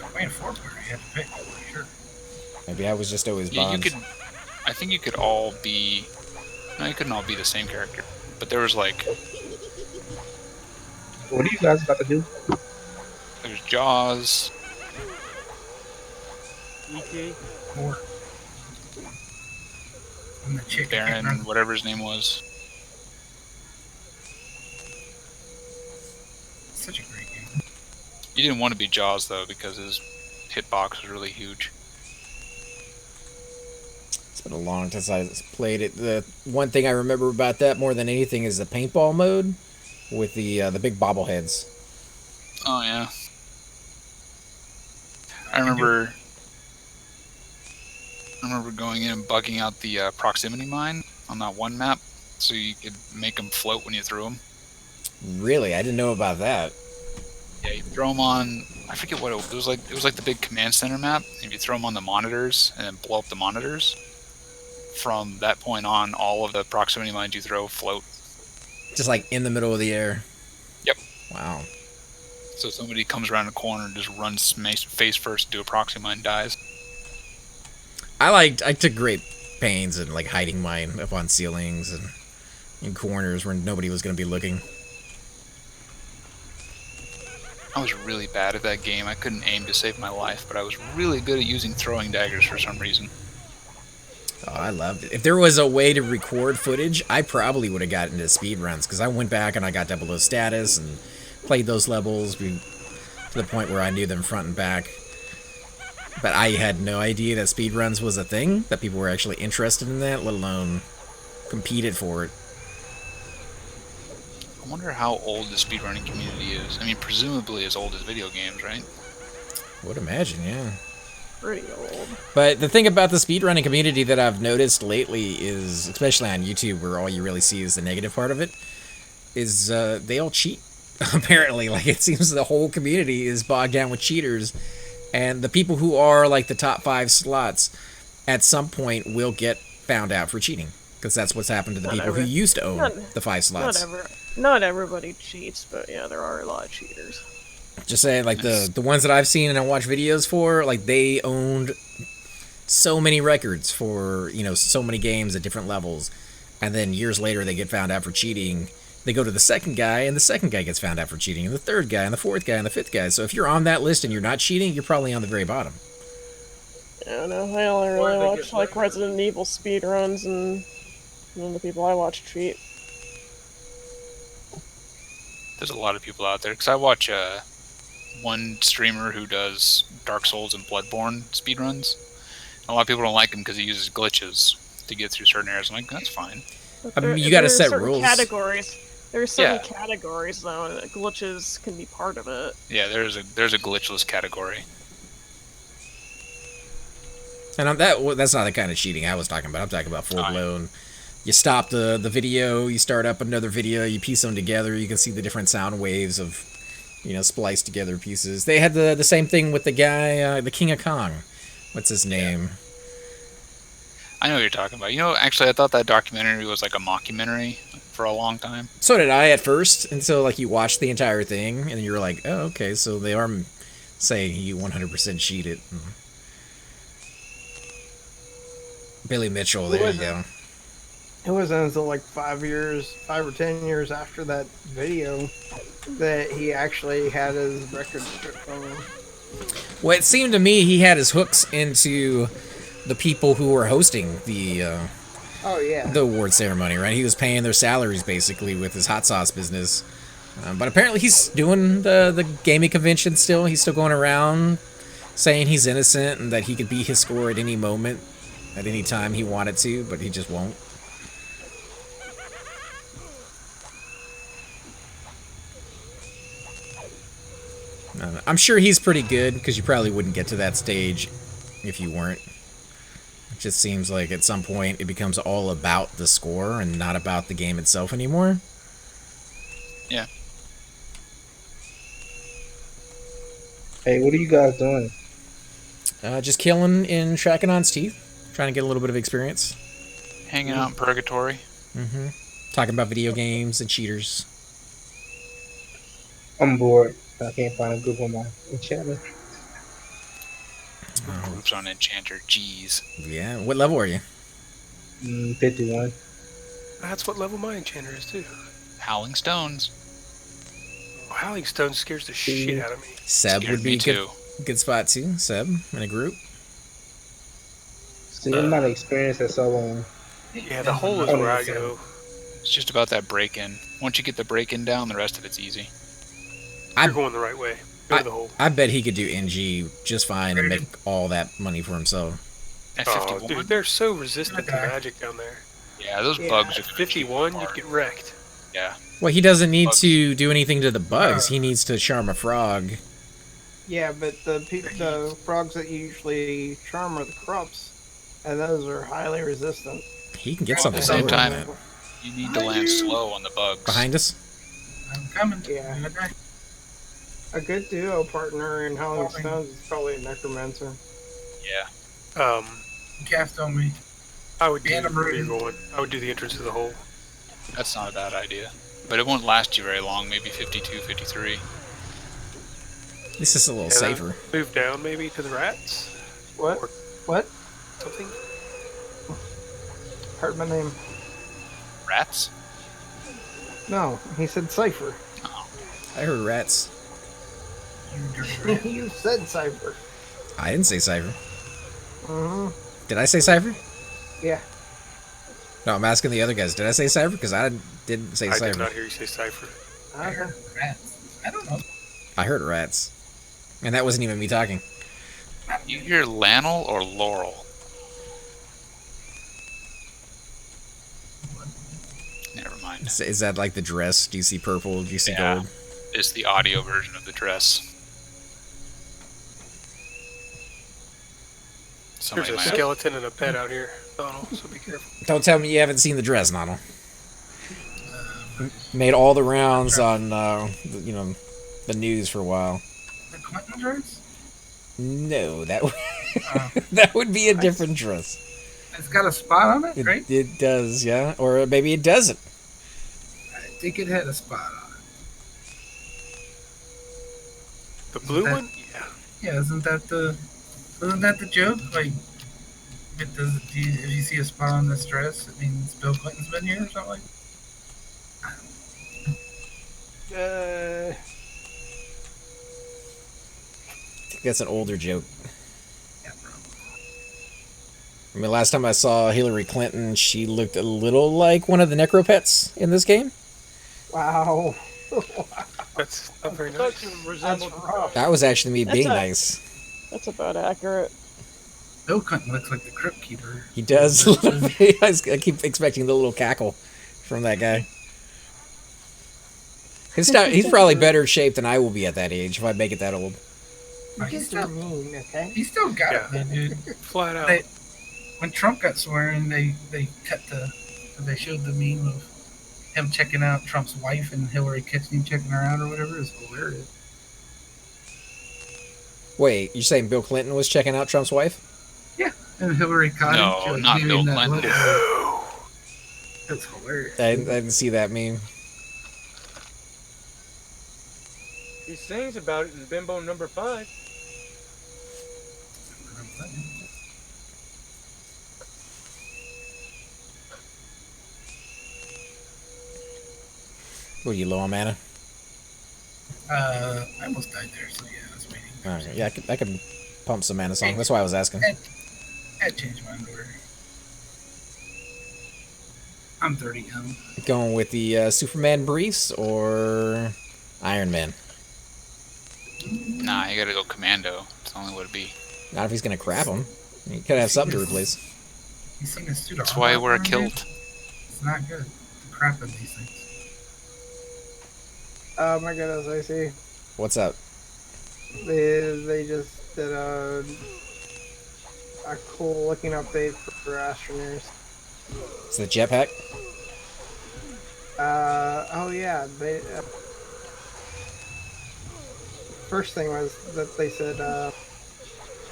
Speaker 4: I mean, 4-player, you had to pick, for sure.
Speaker 1: Maybe I was just always
Speaker 7: Yeah,
Speaker 1: Bond.
Speaker 7: you could. I think you could all be. No, you couldn't all be the same character. But there was like,
Speaker 8: What are you guys about to do?
Speaker 7: there's Jaws.
Speaker 6: E.T.
Speaker 4: Or and the chick. I can't
Speaker 7: Baron,
Speaker 4: remember.
Speaker 7: whatever his name was.
Speaker 4: Such a great game.
Speaker 7: You didn't want to be Jaws though because his hitbox was really huge.
Speaker 1: It's been a long time since I played it. The one thing I remember about that more than anything is the paintball mode with the big bobbleheads.
Speaker 7: Oh yeah. I remember going in and bugging out the proximity mine on that one map, so you could make them float when you threw them.
Speaker 1: Really, I didn't know about that.
Speaker 7: Yeah, you throw them on. I forget what it was like. It was like the big command center map. If you throw them on the monitors and then blow up the monitors, from that point on, all of the proximity mines you throw float.
Speaker 1: Just like in the middle of the air.
Speaker 7: Yep.
Speaker 1: Wow.
Speaker 7: So somebody comes around the corner and just runs face first, do a proxy mine, dies.
Speaker 1: I took great pains in like hiding mine up on ceilings and in corners where nobody was going to be looking.
Speaker 7: I was really bad at that game. I couldn't aim to save my life, but I was really good at using throwing daggers for some reason.
Speaker 1: Oh, I loved it. If there was a way to record footage, I probably would have gotten into speedruns because I went back and I got 00 status and played those levels to the point where I knew them front and back. But I had no idea that speedruns was a thing, that people were actually interested in that, let alone competed for it.
Speaker 7: I wonder how old the speedrunning community is. I mean, presumably as old as video games, right?
Speaker 1: Would imagine, yeah.
Speaker 5: Pretty old.
Speaker 1: But the thing about the speedrunning community that I've noticed lately is, especially on YouTube, where all you really see is the negative part of it, is they all cheat. Apparently, like it seems the whole community is bogged down with cheaters, and the people who are like the top 5 slots at some point will get found out for cheating, because that's what's happened to the people who used to own the 5 slots.
Speaker 5: Not everybody cheats, but yeah, there are a lot of cheaters.
Speaker 1: Just saying, like the ones that I've seen and I watch videos for, like they owned so many records for, you know, so many games at different levels, and then years later they get found out for cheating. They go to the second guy, and the second guy gets found out for cheating, and the third guy, and the fourth guy, and the fifth guy. So if you're on that list and you're not cheating, you're probably on the very bottom.
Speaker 5: Yeah, no, I only really watch like Resident Evil speedruns, and none of the people I watch cheat.
Speaker 7: There's a lot of people out there, because I watch one streamer who does Dark Souls and Bloodborne speedruns. A lot of people don't like him because he uses glitches to get through certain areas. I'm like, that's fine.
Speaker 1: I mean, you gotta set rules.
Speaker 5: Categories. There's certain categories though, and glitches can be part of it.
Speaker 7: Yeah, there's a glitchless category.
Speaker 1: And that's not the kind of cheating I was talking about. I'm talking about full-blown. You stop the video, you start up another video, you piece them together, you can see the different sound waves of, you know, spliced together pieces. They had the same thing with the guy, the King of Kong. What's his name?
Speaker 7: Yeah. I know what you're talking about. You know, actually, I thought that documentary was like a mockumentary for a long time.
Speaker 1: So did I at first, until like you watched the entire thing, and you're like, oh, okay, so they are saying you 100% cheated. Billy Mitchell, there you go.
Speaker 2: It wasn't until like 5 or 10 years after that video that he actually had his record stripped from him.
Speaker 1: Well, it seemed to me he had his hooks into the people who were hosting the the award ceremony, right? He was paying their salaries basically with his hot sauce business. But apparently he's doing the gaming convention still. He's still going around saying he's innocent and that he could beat his score at any moment, at any time he wanted to, but he just won't. I'm sure he's pretty good, because you probably wouldn't get to that stage if you weren't. It just seems like at some point it becomes all about the score and not about the game itself anymore.
Speaker 7: Yeah.
Speaker 8: Hey, what are you guys doing?
Speaker 1: Just killing and tracking on Steve. Trying to get a little bit of experience.
Speaker 7: Hanging out in purgatory.
Speaker 1: Mm-hmm. Talking about video games and cheaters.
Speaker 8: I'm bored. I can't find a group on my enchantment.
Speaker 7: Groups on Enchanter. Jeez.
Speaker 1: Yeah. What level are you?
Speaker 8: 51.
Speaker 3: That's what level my enchanter is too.
Speaker 7: Howling Stones.
Speaker 3: Oh, Howling Stone scares the shit out of me.
Speaker 1: Seb
Speaker 7: Scared
Speaker 1: would be
Speaker 7: me
Speaker 1: a
Speaker 7: too.
Speaker 1: good spot too. Seb in a group.
Speaker 8: See, I'm not experienced at soloing.
Speaker 3: Yeah, the hole is where I go.
Speaker 7: It's just about that break-in. Once you get the break-in down, the rest of it's easy.
Speaker 3: You're going the right way. Go to the hole.
Speaker 1: I bet he could do NG just fine and make all that money for himself.
Speaker 7: At
Speaker 3: Oh,
Speaker 7: 51?
Speaker 3: dude, they're so resistant to magic down there.
Speaker 7: Yeah, those bugs are
Speaker 3: At 51, you'd get wrecked.
Speaker 7: Yeah.
Speaker 1: Well, he doesn't need to do anything to the bugs. He needs to charm a frog.
Speaker 2: Yeah, but the frogs that you usually charm are the crops, and those are highly resistant.
Speaker 1: He can get
Speaker 7: At
Speaker 1: something
Speaker 7: the same
Speaker 1: over on
Speaker 7: time,
Speaker 1: that.
Speaker 7: you need to land slow on the bugs.
Speaker 1: Behind us?
Speaker 4: I'm coming.
Speaker 2: Yeah. A good duo partner in Howling Stones is probably a necromancer.
Speaker 7: Yeah.
Speaker 4: Cast on me.
Speaker 3: I would do
Speaker 4: And I'm
Speaker 3: where you're
Speaker 4: ready.
Speaker 3: going. I would do the entrance to the hole.
Speaker 7: That's not a bad idea. But it won't last you very long, maybe 52, 53.
Speaker 1: This is a little
Speaker 3: And
Speaker 1: safer.
Speaker 3: Move down maybe to the rats.
Speaker 2: What?
Speaker 3: Or
Speaker 2: What?
Speaker 3: something.
Speaker 2: Heard my name.
Speaker 7: Rats?
Speaker 2: No, he said Cypher.
Speaker 1: I heard rats.
Speaker 2: You said Cypher.
Speaker 1: I didn't say Cypher.
Speaker 2: Mm-hmm.
Speaker 1: Did I say Cypher?
Speaker 2: Yeah.
Speaker 1: No, I'm asking the other guys. Did I say Cypher? Because I didn't say
Speaker 3: I did
Speaker 1: Cypher.
Speaker 3: not hear you say Cypher.
Speaker 4: I heard rats. I don't know.
Speaker 1: I heard rats. And that wasn't even me talking.
Speaker 7: You hear Lannel or Laurel? Never mind.
Speaker 1: Is that like the dress? Do you see purple? Do you see
Speaker 7: Yeah.
Speaker 1: gold?
Speaker 7: It's the audio version of the dress.
Speaker 3: There's
Speaker 7: Somebody
Speaker 3: a
Speaker 7: might have-
Speaker 3: skeleton and a pet out here, Donald, so be careful.
Speaker 1: Don't tell me you haven't seen the dress, Nonal. Made all the rounds on, the news for a while.
Speaker 4: The Clinton dress?
Speaker 1: No, that would,
Speaker 4: Oh.
Speaker 1: that would be a different dress.
Speaker 4: It's got a spot on it, right?
Speaker 1: It does, yeah. Or maybe it doesn't.
Speaker 4: I think it had a spot on it.
Speaker 3: The blue
Speaker 4: That-
Speaker 3: one? Yeah.
Speaker 4: Yeah, isn't that the joke? Like, if you see a spot on this dress, it means Bill Clinton's been here or something like that?
Speaker 1: I think that's an older joke.
Speaker 4: Yeah, probably.
Speaker 1: I mean, last time I saw Hillary Clinton, she looked a little like one of the Necropets in this game.
Speaker 2: Wow.
Speaker 3: That's not very nice.
Speaker 6: Thought you resembled
Speaker 2: That's rough.
Speaker 1: That was actually me being
Speaker 5: That's a-
Speaker 1: nice.
Speaker 5: That's about accurate.
Speaker 4: Bill Clinton looks like the Crypt Keeper.
Speaker 1: He does. I keep expecting the little cackle from that guy. He's probably better shape than I will be at that age if I make it that old.
Speaker 2: You
Speaker 4: He's
Speaker 2: guys are
Speaker 4: still,
Speaker 2: mean, okay?
Speaker 4: he still got
Speaker 3: Yeah.
Speaker 4: it, man, dude.
Speaker 3: Flat out.
Speaker 4: When Trump got sworn, they showed the meme of him checking out Trump's wife and Hillary catching him checking her out or whatever. It's hilarious.
Speaker 1: Wait, you're saying Bill Clinton was checking out Trump's wife?
Speaker 4: And Hillary caught
Speaker 7: No,
Speaker 4: him.
Speaker 7: not
Speaker 4: giving
Speaker 7: Bill
Speaker 4: that
Speaker 7: Clinton.
Speaker 4: look.
Speaker 3: No.
Speaker 4: That's hilarious.
Speaker 1: I didn't see that meme.
Speaker 6: He sings about it in Bimbo number 5.
Speaker 1: What are you, low on mana?
Speaker 4: I almost died there, so yeah, I was waiting.
Speaker 1: Alright, yeah, I could pump some mana song. That's why I was asking.
Speaker 4: I changed my underwear. I'm 30 young.
Speaker 1: Going with the Superman briefs or Iron Man?
Speaker 7: Nah, you gotta go commando. It's the only way to be.
Speaker 1: Not if he's gonna crap him. He could have something to replace.
Speaker 4: You seen this suit?
Speaker 7: That's why I wear a kilt.
Speaker 4: It's not good. The crap in these things.
Speaker 2: Oh my goodness, I see.
Speaker 1: What's up?
Speaker 2: They just did a cool looking update for Astroneers.
Speaker 1: It's the jetpack?
Speaker 2: Oh yeah, they. First thing was that they said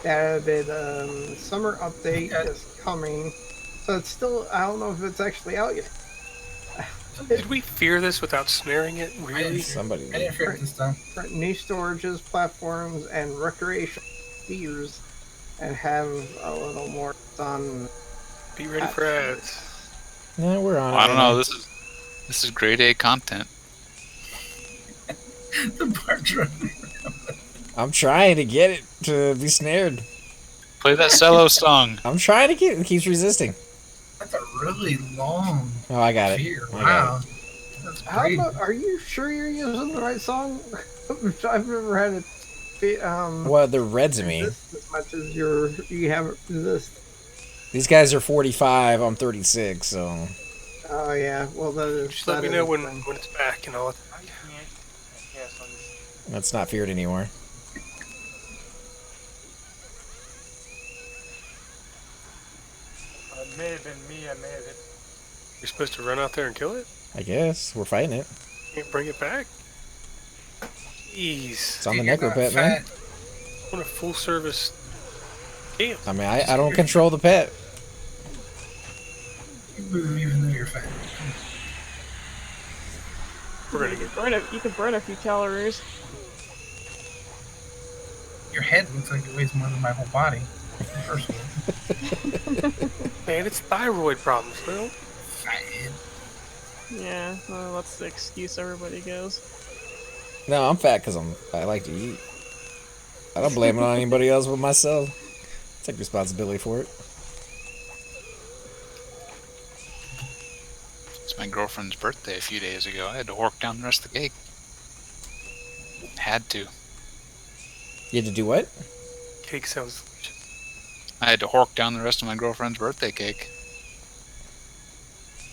Speaker 2: They added summer update
Speaker 4: Yeah.
Speaker 2: is coming, so it's still, I don't know if it's actually out yet.
Speaker 3: Did we fear this without snaring it? Really?
Speaker 1: Somebody
Speaker 4: I didn't fear it this time.
Speaker 2: For new storages, platforms, and recreational features, and have a little more fun.
Speaker 3: Be ready for ads.
Speaker 1: No, we're on.
Speaker 7: Well, I don't know. This is grade A content.
Speaker 4: The bar truck.
Speaker 1: I'm trying to get it to be snared.
Speaker 7: Play that cello song.
Speaker 1: I'm trying to get it. It keeps resisting.
Speaker 4: That's a really long
Speaker 1: Oh, I got it.
Speaker 4: fear.
Speaker 1: I got
Speaker 4: Wow. That's
Speaker 2: How
Speaker 4: great.
Speaker 2: about, are you sure you're using the right song? I've never had it be,
Speaker 1: Well, they're red to me.
Speaker 2: resist as much as you have it resist.
Speaker 1: These guys are 45. I'm 36, so.
Speaker 2: Oh yeah, well that is.
Speaker 3: Just let
Speaker 2: that
Speaker 3: me
Speaker 2: is
Speaker 3: know
Speaker 2: a
Speaker 3: when
Speaker 2: thing.
Speaker 3: it's back and all that.
Speaker 6: I can't. Yes, on this.
Speaker 1: That's not feared anymore.
Speaker 6: It may have been me. I may have hit.
Speaker 3: You're supposed to run out there and kill it?
Speaker 1: I guess. We're fighting it.
Speaker 3: Can't bring it back? Jeez.
Speaker 1: It's on the
Speaker 4: You're
Speaker 1: necro
Speaker 4: not
Speaker 1: pet, man.
Speaker 4: fat.
Speaker 3: What a full service camp.
Speaker 1: I mean, I don't control the pet.
Speaker 4: You move even though you're fat.
Speaker 3: We're gonna
Speaker 5: You
Speaker 3: get
Speaker 5: can burn you can burn a few calories.
Speaker 4: Your head looks like it weighs more than my whole body. First of all,
Speaker 3: man, it's thyroid problems, bro.
Speaker 4: fat head.
Speaker 5: Yeah, well, that's the excuse everybody gives.
Speaker 1: No, I'm fat because I like to eat. I don't blame it on anybody else but myself. Take responsibility for it.
Speaker 7: It's my girlfriend's birthday a few days ago. I had to hork down the rest of the cake. Had to.
Speaker 1: You had to do what?
Speaker 3: Cake sounds delicious.
Speaker 7: I had to hork down the rest of my girlfriend's birthday cake.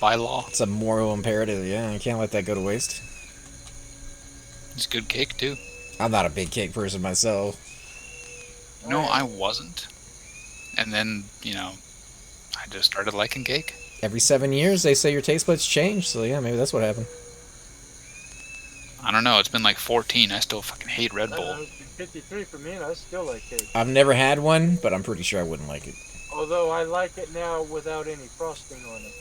Speaker 7: By law.
Speaker 1: It's a moral imperative. Yeah, you can't let that go to waste.
Speaker 7: It's good cake, too.
Speaker 1: I'm not a big cake person myself.
Speaker 7: No, I wasn't. And then, I just started liking cake.
Speaker 1: Every 7 years, they say your taste buds change. So yeah, maybe that's what happened.
Speaker 7: I don't know. It's been like 14. I still fucking hate Red
Speaker 6: I
Speaker 7: Bull.
Speaker 6: don't know, it's been 53 for me, and I still like cake.
Speaker 1: I've never had one, but I'm pretty sure I wouldn't like it.
Speaker 6: Although I like it now without any frosting on it.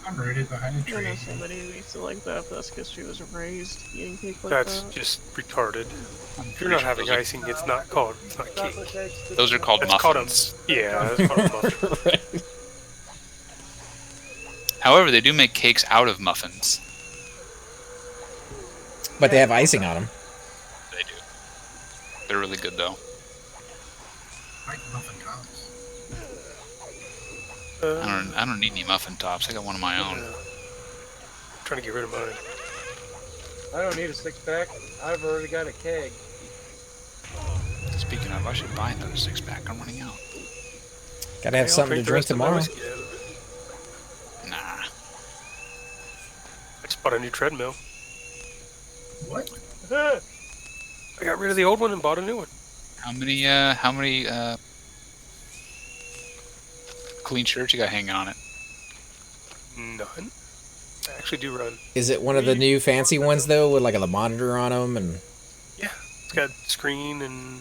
Speaker 4: I'm rooted behind a
Speaker 5: I know
Speaker 4: tree.
Speaker 5: somebody who used to like that, but that's because she was raised eating cake like
Speaker 3: That's
Speaker 5: that.
Speaker 3: just retarded.
Speaker 7: I'm
Speaker 3: If
Speaker 7: pretty
Speaker 3: you're not
Speaker 7: sure
Speaker 3: having
Speaker 7: those are-
Speaker 3: icing, it's not called. It's not
Speaker 6: Chocolate
Speaker 3: cake.
Speaker 6: cakes.
Speaker 7: Those are called
Speaker 3: That's called a
Speaker 7: muffins.
Speaker 3: yeah. That's called a muffin.
Speaker 1: Right.
Speaker 7: However, they do make cakes out of muffins.
Speaker 1: But they have icing on them.
Speaker 7: They do. They're really good, though.
Speaker 4: I like muffin tops.
Speaker 7: I don't need any muffin tops. I got one of my own.
Speaker 3: Trying to get rid of mine.
Speaker 6: I don't need a 6-pack. I've already got a keg.
Speaker 7: Speaking of, I should buy another 6-pack. I'm running out.
Speaker 1: Gotta have
Speaker 3: I'll
Speaker 1: something to
Speaker 3: drink the
Speaker 1: drink
Speaker 3: rest of my
Speaker 1: tomorrow.
Speaker 3: whiskey out of it.
Speaker 7: Nah.
Speaker 3: I just bought a new treadmill.
Speaker 4: What?
Speaker 3: I got rid of the old one and bought a new one.
Speaker 7: How many clean shirts you got hanging on it?
Speaker 3: None. I actually do run.
Speaker 1: Is it one of the new fancy ones though, with like a little on them and?
Speaker 3: Yeah, it's got screen and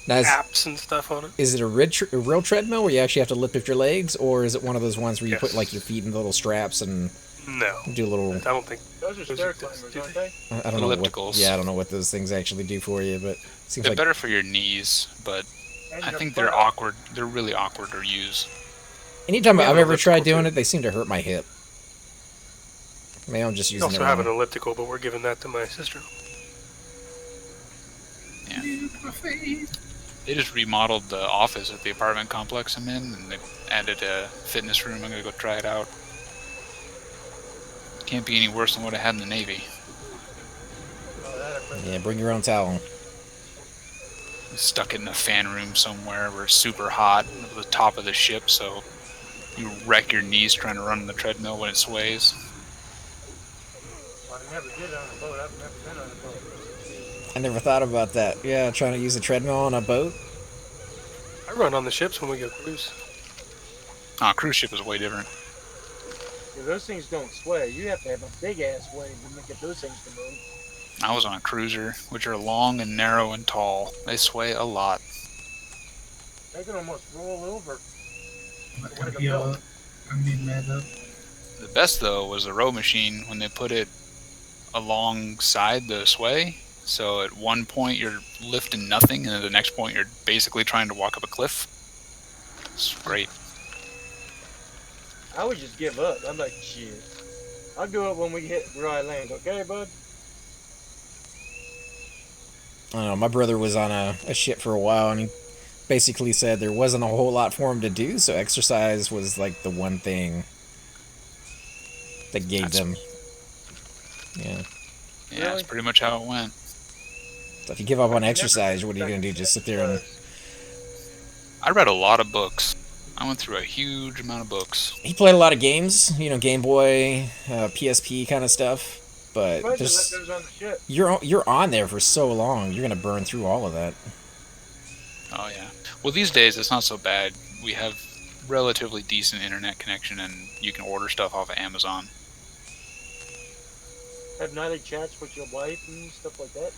Speaker 1: Now,
Speaker 3: apps and stuff on it.
Speaker 1: is it a real treadmill where you actually have to lift up your legs, or is it one of those ones where you put
Speaker 3: Yes.
Speaker 1: like your feet in the little straps and
Speaker 3: No,
Speaker 1: do a little?
Speaker 3: I don't think.
Speaker 6: Those are
Speaker 3: Those
Speaker 6: stair
Speaker 3: are
Speaker 6: climbers,
Speaker 3: stupid.
Speaker 6: aren't they?
Speaker 1: I don't know what.
Speaker 7: Ellipticals.
Speaker 1: Yeah, I don't know what those things actually do for you, but it seems
Speaker 7: They're
Speaker 1: like
Speaker 7: better for your knees, but
Speaker 6: And
Speaker 7: I
Speaker 6: your
Speaker 7: think they're
Speaker 6: butt.
Speaker 7: awkward. They're really awkward to use.
Speaker 1: anytime
Speaker 3: We have
Speaker 1: I've
Speaker 3: an
Speaker 1: ever tried
Speaker 3: elliptical,
Speaker 1: doing
Speaker 3: too.
Speaker 1: it, they seem to hurt my hip. Maybe I'm just
Speaker 3: We
Speaker 1: using
Speaker 3: also
Speaker 1: it
Speaker 3: have an
Speaker 1: wrong.
Speaker 3: elliptical, but we're giving that to my sister.
Speaker 7: They just remodeled the office at the apartment complex I'm in, and they added a fitness room. I'm gonna go try it out. Can't be any worse than what I had in the Navy.
Speaker 6: Oh, that I put-
Speaker 1: Yeah, bring your own towel.
Speaker 7: Stuck in a fan room somewhere where it's super hot at the top of the ship, so you wreck your knees trying to run on the treadmill when it sways.
Speaker 6: I never did it on a boat. I've never been on a boat.
Speaker 1: I never thought about that. Yeah, trying to use a treadmill on a boat.
Speaker 3: I run on the ships when we go cruise.
Speaker 7: Cruise ship is way different.
Speaker 6: Yeah, those things don't sway. You have to have a big ass wave to get those things to move.
Speaker 7: I was on a cruiser, which are long and narrow and tall. They sway a lot.
Speaker 6: They can almost roll over.
Speaker 4: I'm being mad up.
Speaker 7: The best though was the row machine when they put it alongside the sway. So at one point you're lifting nothing, and at the next point you're basically trying to walk up a cliff. It's great.
Speaker 6: I would just give up. I'm like, shit. I'll do it when we hit dry land, okay, bud?
Speaker 1: I don't know. My brother was on a ship for a while, and he basically said there wasn't a whole lot for him to do, so exercise was like the one thing that gave them. Yeah.
Speaker 7: Yeah, that's pretty much how it went.
Speaker 1: So if you give up on exercise, what are you going to do? Just sit there and...
Speaker 7: I read a lot of books. I went through a huge amount of books.
Speaker 1: He played a lot of games, you know, Game Boy, PSP kind of stuff. But there's, you're on there for so long, you're going to burn through all of that.
Speaker 7: Oh, yeah. Well, these days, it's not so bad. We have relatively decent internet connection, and you can order stuff off of Amazon.
Speaker 6: Have nightly chats with your wife and stuff like that?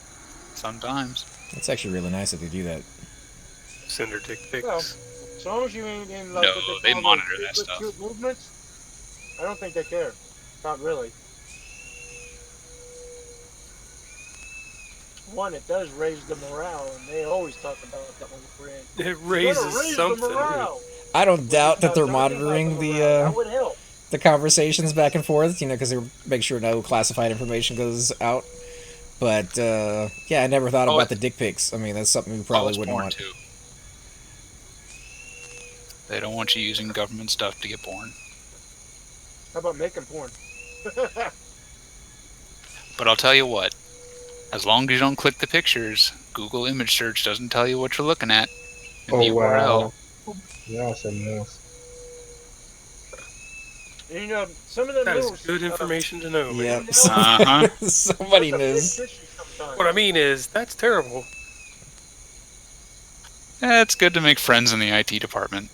Speaker 7: Sometimes.
Speaker 1: It's actually really nice if they do that.
Speaker 3: Send her dick pics.
Speaker 6: Well, as long as you ain't in like
Speaker 7: No,
Speaker 6: what
Speaker 7: they
Speaker 6: call
Speaker 7: monitor
Speaker 6: those
Speaker 7: that
Speaker 6: secret
Speaker 7: stuff.
Speaker 6: cute movements, I don't think they care. Not really. One, it does raise the morale, and they always talk about that when we're in.
Speaker 3: It raises
Speaker 6: The morale.
Speaker 1: I don't doubt that they're monitoring
Speaker 6: That would help.
Speaker 1: the conversations back and forth, you know, because they make sure no classified information goes out. But, yeah, I never thought about the dick pics. I mean, that's something we probably wouldn't want.
Speaker 7: Too. They don't want you using government stuff to get porn.
Speaker 6: How about making porn?
Speaker 7: But I'll tell you what. As long as you don't click the pictures, Google image search doesn't tell you what you're looking at. In the URL.
Speaker 8: Yes and yes.
Speaker 6: And, you know, some of them
Speaker 3: That is
Speaker 6: moves,
Speaker 3: good information to know.
Speaker 1: Yep.
Speaker 3: Man.
Speaker 7: Uh-huh.
Speaker 1: Somebody knows.
Speaker 3: What I mean is, that's terrible.
Speaker 7: It's good to make friends in the IT department.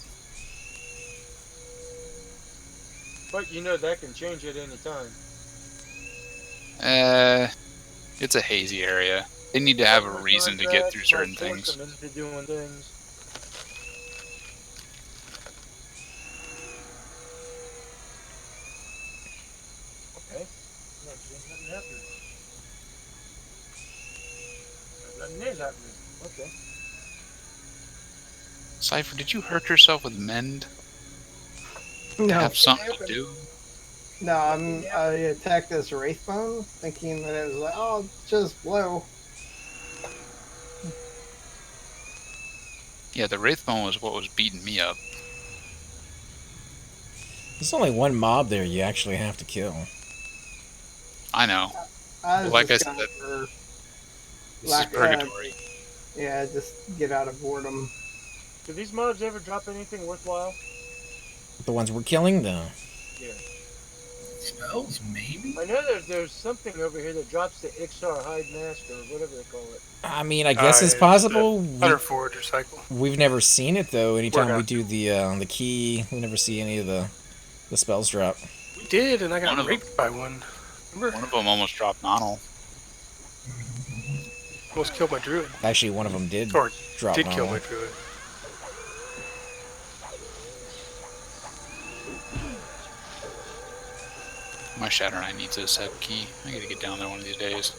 Speaker 6: But you know that can change at any time.
Speaker 7: It's a hazy area. They need to have a reason to get through certain things.
Speaker 6: Them into doing things. Okay. Nothing happening. Nothing is happening. Okay.
Speaker 7: Cypher, did you hurt yourself with mend?
Speaker 2: No.
Speaker 7: Have something to do?
Speaker 2: No, I attacked this Wraithbone, thinking that it was like, oh, just blow.
Speaker 7: Yeah, the Wraithbone was what was beating me up.
Speaker 1: There's only one mob there you actually have to kill.
Speaker 7: I know.
Speaker 2: I was
Speaker 7: Like I
Speaker 2: just
Speaker 7: said,
Speaker 2: going for
Speaker 7: this is
Speaker 2: lack-
Speaker 7: purgatory.
Speaker 2: yeah, just get out of boredom.
Speaker 6: Do these mobs ever drop anything worthwhile?
Speaker 1: The ones we're killing, though.
Speaker 6: Yeah.
Speaker 4: Spells, maybe?
Speaker 6: I know there's something over here that drops the Ixar hide mask or whatever they call it.
Speaker 1: I mean, I guess it's
Speaker 3: Yeah,
Speaker 1: possible.
Speaker 3: Hunter Forager cycle.
Speaker 1: We've never seen it, though. Anytime
Speaker 3: We're
Speaker 1: we
Speaker 3: not.
Speaker 1: do the key, we never see any of the spells drop.
Speaker 3: We did, and I
Speaker 7: One
Speaker 3: got
Speaker 7: of
Speaker 3: raped by one. Remember?
Speaker 7: One of them almost dropped Nonal.
Speaker 3: Almost killed my druid.
Speaker 1: Actually, one of them did
Speaker 3: Or
Speaker 1: drop
Speaker 3: did kill
Speaker 1: Nala.
Speaker 3: my druid.
Speaker 7: My Shadow Knight needs a set key. I gotta get down there one of these days.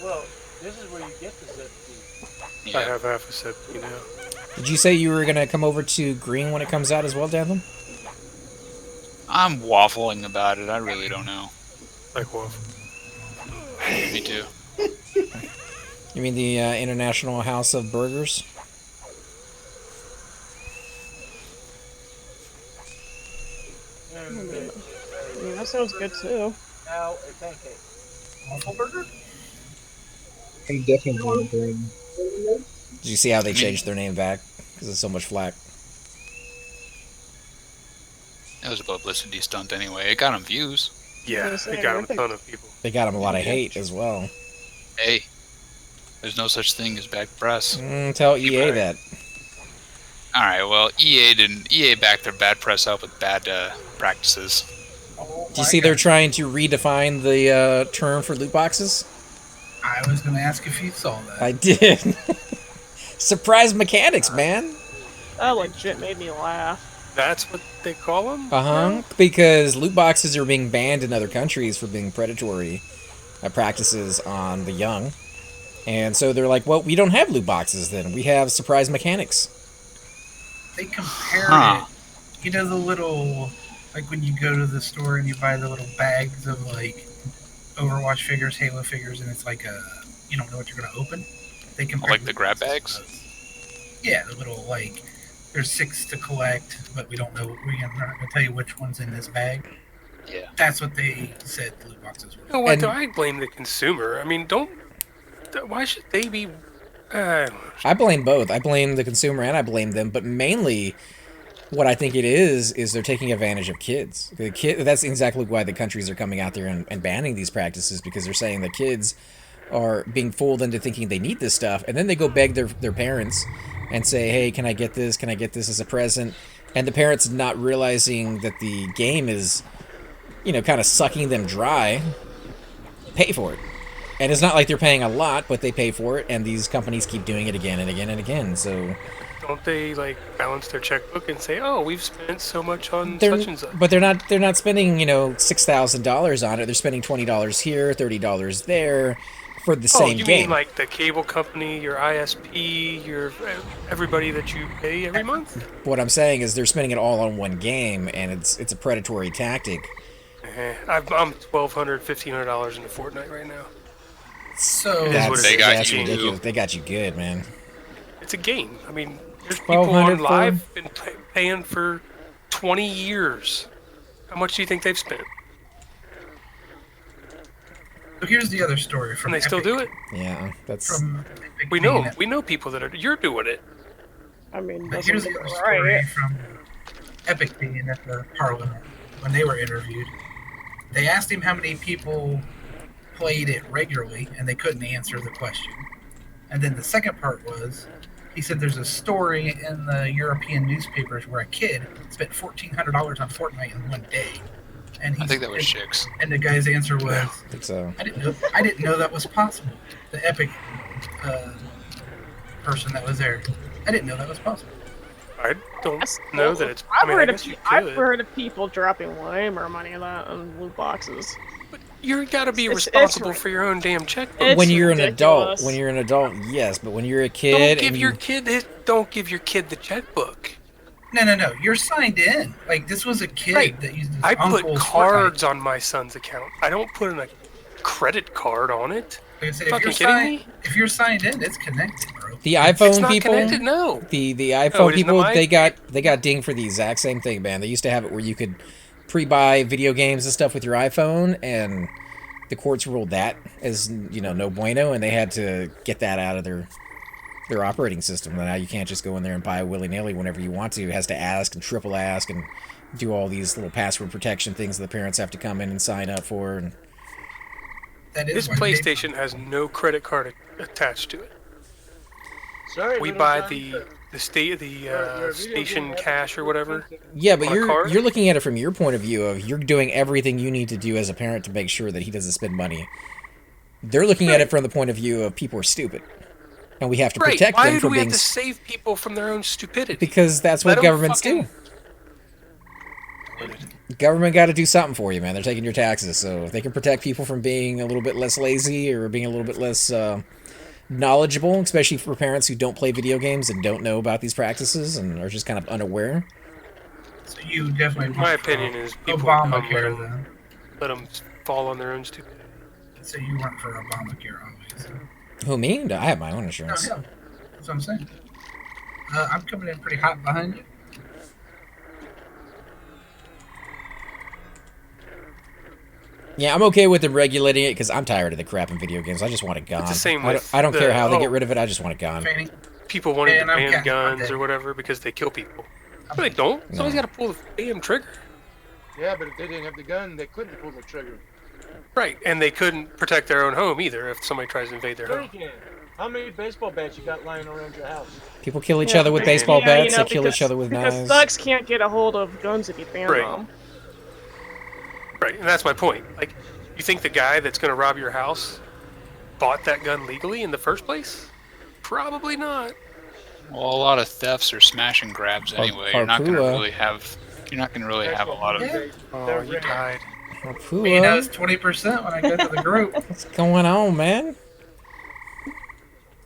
Speaker 6: Well, this is where you get the zip key.
Speaker 3: I
Speaker 7: Yeah.
Speaker 3: have half a set, you know.
Speaker 1: Did you say you were going to come over to green when it comes out as well, Devlin?
Speaker 7: I'm waffling about it. I really don't know.
Speaker 3: Like Wolf.
Speaker 7: Me too.
Speaker 1: You mean the International House of Burgers?
Speaker 5: Yeah, that sounds good too.
Speaker 6: Now a pancake.
Speaker 4: Waffle burger?
Speaker 8: I'm definitely going to bring.
Speaker 1: Did you see how they changed their name back? Because it's so much flack.
Speaker 7: That was a publicity stunt anyway. It got him views.
Speaker 3: Yeah,
Speaker 5: gonna say,
Speaker 3: it got
Speaker 5: I
Speaker 3: him a
Speaker 5: think-
Speaker 3: ton of people.
Speaker 1: They got him a lot of hate as well.
Speaker 7: Hey, there's no such thing as bad press.
Speaker 1: Tell EA
Speaker 7: right.
Speaker 1: that.
Speaker 7: All right, well, EA backed their bad press up with bad practices.
Speaker 2: Oh,
Speaker 1: Do you see they're trying to redefine the term for loot boxes?
Speaker 4: I was going to ask if you saw that.
Speaker 1: I did. Surprise mechanics, man.
Speaker 5: That legit made me laugh.
Speaker 3: That's what they call them?
Speaker 1: Because loot boxes are being banned in other countries for being predatory practices on the young. And so they're like, well, we don't have loot boxes then. We have surprise mechanics.
Speaker 4: They compared it, you know, the little, like when you go to the store and you buy the little bags of like Overwatch figures, Halo figures, and it's like you don't know what you're going to open. They compared
Speaker 7: Like the grab bags?
Speaker 4: Yeah, the little like, there's 6 to collect, but we don't know. We're not going to tell you which one's in this bag.
Speaker 7: Yeah.
Speaker 4: That's what they said loot boxes were.
Speaker 3: You know what? Do I blame the consumer? I mean, why should they be?
Speaker 1: I blame both. I blame the consumer and I blame them, but mainly what I think it is they're taking advantage of kids. That's exactly why the countries are coming out there and banning these practices, because they're saying that kids are being fooled into thinking they need this stuff, and then they go beg their parents and say, hey, can I get this? Can I get this as a present? And the parents not realizing that the game is, you know, kind of sucking them dry, pay for it. And it's not like they're paying a lot, but they pay for it, and these companies keep doing it again and again and again. So
Speaker 3: don't they like balance their checkbook and say, "Oh, we've spent so much on such and such"?
Speaker 1: But they're not spending, you know, $6,000 on it. They're spending $20 here, $30 there for the same
Speaker 3: you
Speaker 1: game.
Speaker 3: mean like the cable company, your ISP, your everybody that you pay every month?
Speaker 1: What I'm saying is they're spending it all on one game, and it's a predatory tactic.
Speaker 3: I'm $1,200, $1,500 into Fortnite right now.
Speaker 4: So
Speaker 1: That's
Speaker 7: ridiculous.
Speaker 1: They got you good, man.
Speaker 3: It's a game. I mean, there's people on
Speaker 1: $1,200
Speaker 3: live been paying for 20 years. How much do you think they've spent?
Speaker 4: So here's the other story from
Speaker 3: And they still do it?
Speaker 1: Yeah, that's.
Speaker 4: From
Speaker 3: We know people that are. You're doing it.
Speaker 5: I mean,
Speaker 4: But
Speaker 5: doesn't
Speaker 4: here's the
Speaker 5: make
Speaker 4: other
Speaker 5: it
Speaker 4: story
Speaker 5: right.
Speaker 4: from Epic being at the Parliament when they were interviewed. They asked him how many people played it regularly, and they couldn't answer the question. And then the second part was, he said there's a story in the European newspapers where a kid spent $1,400 on Fortnite in one day. And
Speaker 7: I think that was Chicks.
Speaker 4: And the guy's answer was,
Speaker 1: I think so.
Speaker 4: I didn't know that was possible. The Epic person that was there, I didn't know that was possible.
Speaker 3: I don't know that it's.
Speaker 5: I've heard of people dropping way more money on that on loot boxes.
Speaker 3: You gotta be
Speaker 5: It's
Speaker 3: responsible for your own damn checkbook.
Speaker 5: It's
Speaker 1: When you're
Speaker 5: ridiculous.
Speaker 1: an adult, yes, but when you're a kid,
Speaker 3: Don't give your kid the checkbook.
Speaker 4: No. You're signed in. Like, this was a kid that used his
Speaker 3: I put
Speaker 4: uncle's
Speaker 3: cards on my son's account. I don't put in a credit card on it.
Speaker 4: Like I said,
Speaker 3: Fucking kidding me?
Speaker 4: if you're signed in, it's connected, bro.
Speaker 1: the iPhone
Speaker 3: It's not
Speaker 1: people,
Speaker 3: connected, no.
Speaker 1: the
Speaker 3: Oh,
Speaker 1: iPhone
Speaker 3: it isn't
Speaker 1: people,
Speaker 3: mine?
Speaker 1: they got dinged for the exact same thing, man. They used to have it where you could pre-buy video games and stuff with your iPhone, and the courts ruled that as, you know, no bueno, and they had to get that out of their operating system. Now you can't just go in there and buy willy-nilly whenever you want to. It has to ask and triple ask and do all these little password protection things that the parents have to come in and sign up for. And
Speaker 4: That is
Speaker 3: This
Speaker 4: why
Speaker 3: PlayStation has no credit card attached to it.
Speaker 6: Sorry,
Speaker 3: We
Speaker 6: little
Speaker 3: buy
Speaker 6: John.
Speaker 3: the station cash or whatever.
Speaker 1: yeah, but
Speaker 3: On a card?
Speaker 1: you're looking at it from your point of view of you're doing everything you need to do as a parent to make sure that he doesn't spend money. They're looking at it from the point of view of people are stupid, and we have to protect
Speaker 3: Why
Speaker 1: them
Speaker 3: do
Speaker 1: from
Speaker 3: we
Speaker 1: being
Speaker 3: have to save people from their own stupidity?
Speaker 1: because that's
Speaker 3: Let
Speaker 1: what
Speaker 3: 'em
Speaker 1: governments do. Government got to do something for you, man. They're taking your taxes, so if they can protect people from being a little bit less lazy or being a little bit less knowledgeable, especially for parents who don't play video games and don't know about these practices and are just kind of unaware.
Speaker 4: So you definitely.
Speaker 3: My opinion is people
Speaker 4: Obamacare, then.
Speaker 3: let them fall on their own stupidity.
Speaker 4: So you weren't for Obamacare, obviously.
Speaker 1: Who, me? No, I have my own
Speaker 4: No,
Speaker 1: insurance.
Speaker 4: no. That's what I'm saying. I'm coming in pretty hot behind you.
Speaker 1: Yeah, I'm okay with them regulating it because I'm tired of the crap in video games. I just want it gone.
Speaker 3: the same
Speaker 1: I
Speaker 3: with
Speaker 1: don't care
Speaker 3: the-
Speaker 1: how they
Speaker 3: oh.
Speaker 1: get rid of it. I just want it gone.
Speaker 4: Fanning.
Speaker 3: People wanting
Speaker 4: And
Speaker 3: to
Speaker 4: I'm
Speaker 3: ban
Speaker 4: counting on
Speaker 3: guns
Speaker 4: that.
Speaker 3: or whatever because they kill people. No, they don't. Somebody's got to pull the damn trigger.
Speaker 6: Yeah, but if they didn't have the gun, they couldn't pull the trigger.
Speaker 3: Right, and they couldn't protect their own home either if somebody tries to invade their
Speaker 6: Sure
Speaker 3: home.
Speaker 6: you can. How many baseball bats you got lying around your house?
Speaker 1: People kill each other with baseball bats. They kill each other with
Speaker 5: because
Speaker 1: knives.
Speaker 5: thugs can't get a hold of guns if you ban
Speaker 3: Right.
Speaker 5: them.
Speaker 3: Right, and that's my point. Like, you think the guy that's going to rob your house bought that gun legally in the first place? Probably not.
Speaker 7: Well, a lot of thefts are smash and grabs anyway. You're not going to really have. You're not going to really have a lot of.
Speaker 4: Yeah.
Speaker 3: Oh, you died.
Speaker 4: Me knows 20% when I go to the group.
Speaker 1: What's going on, man?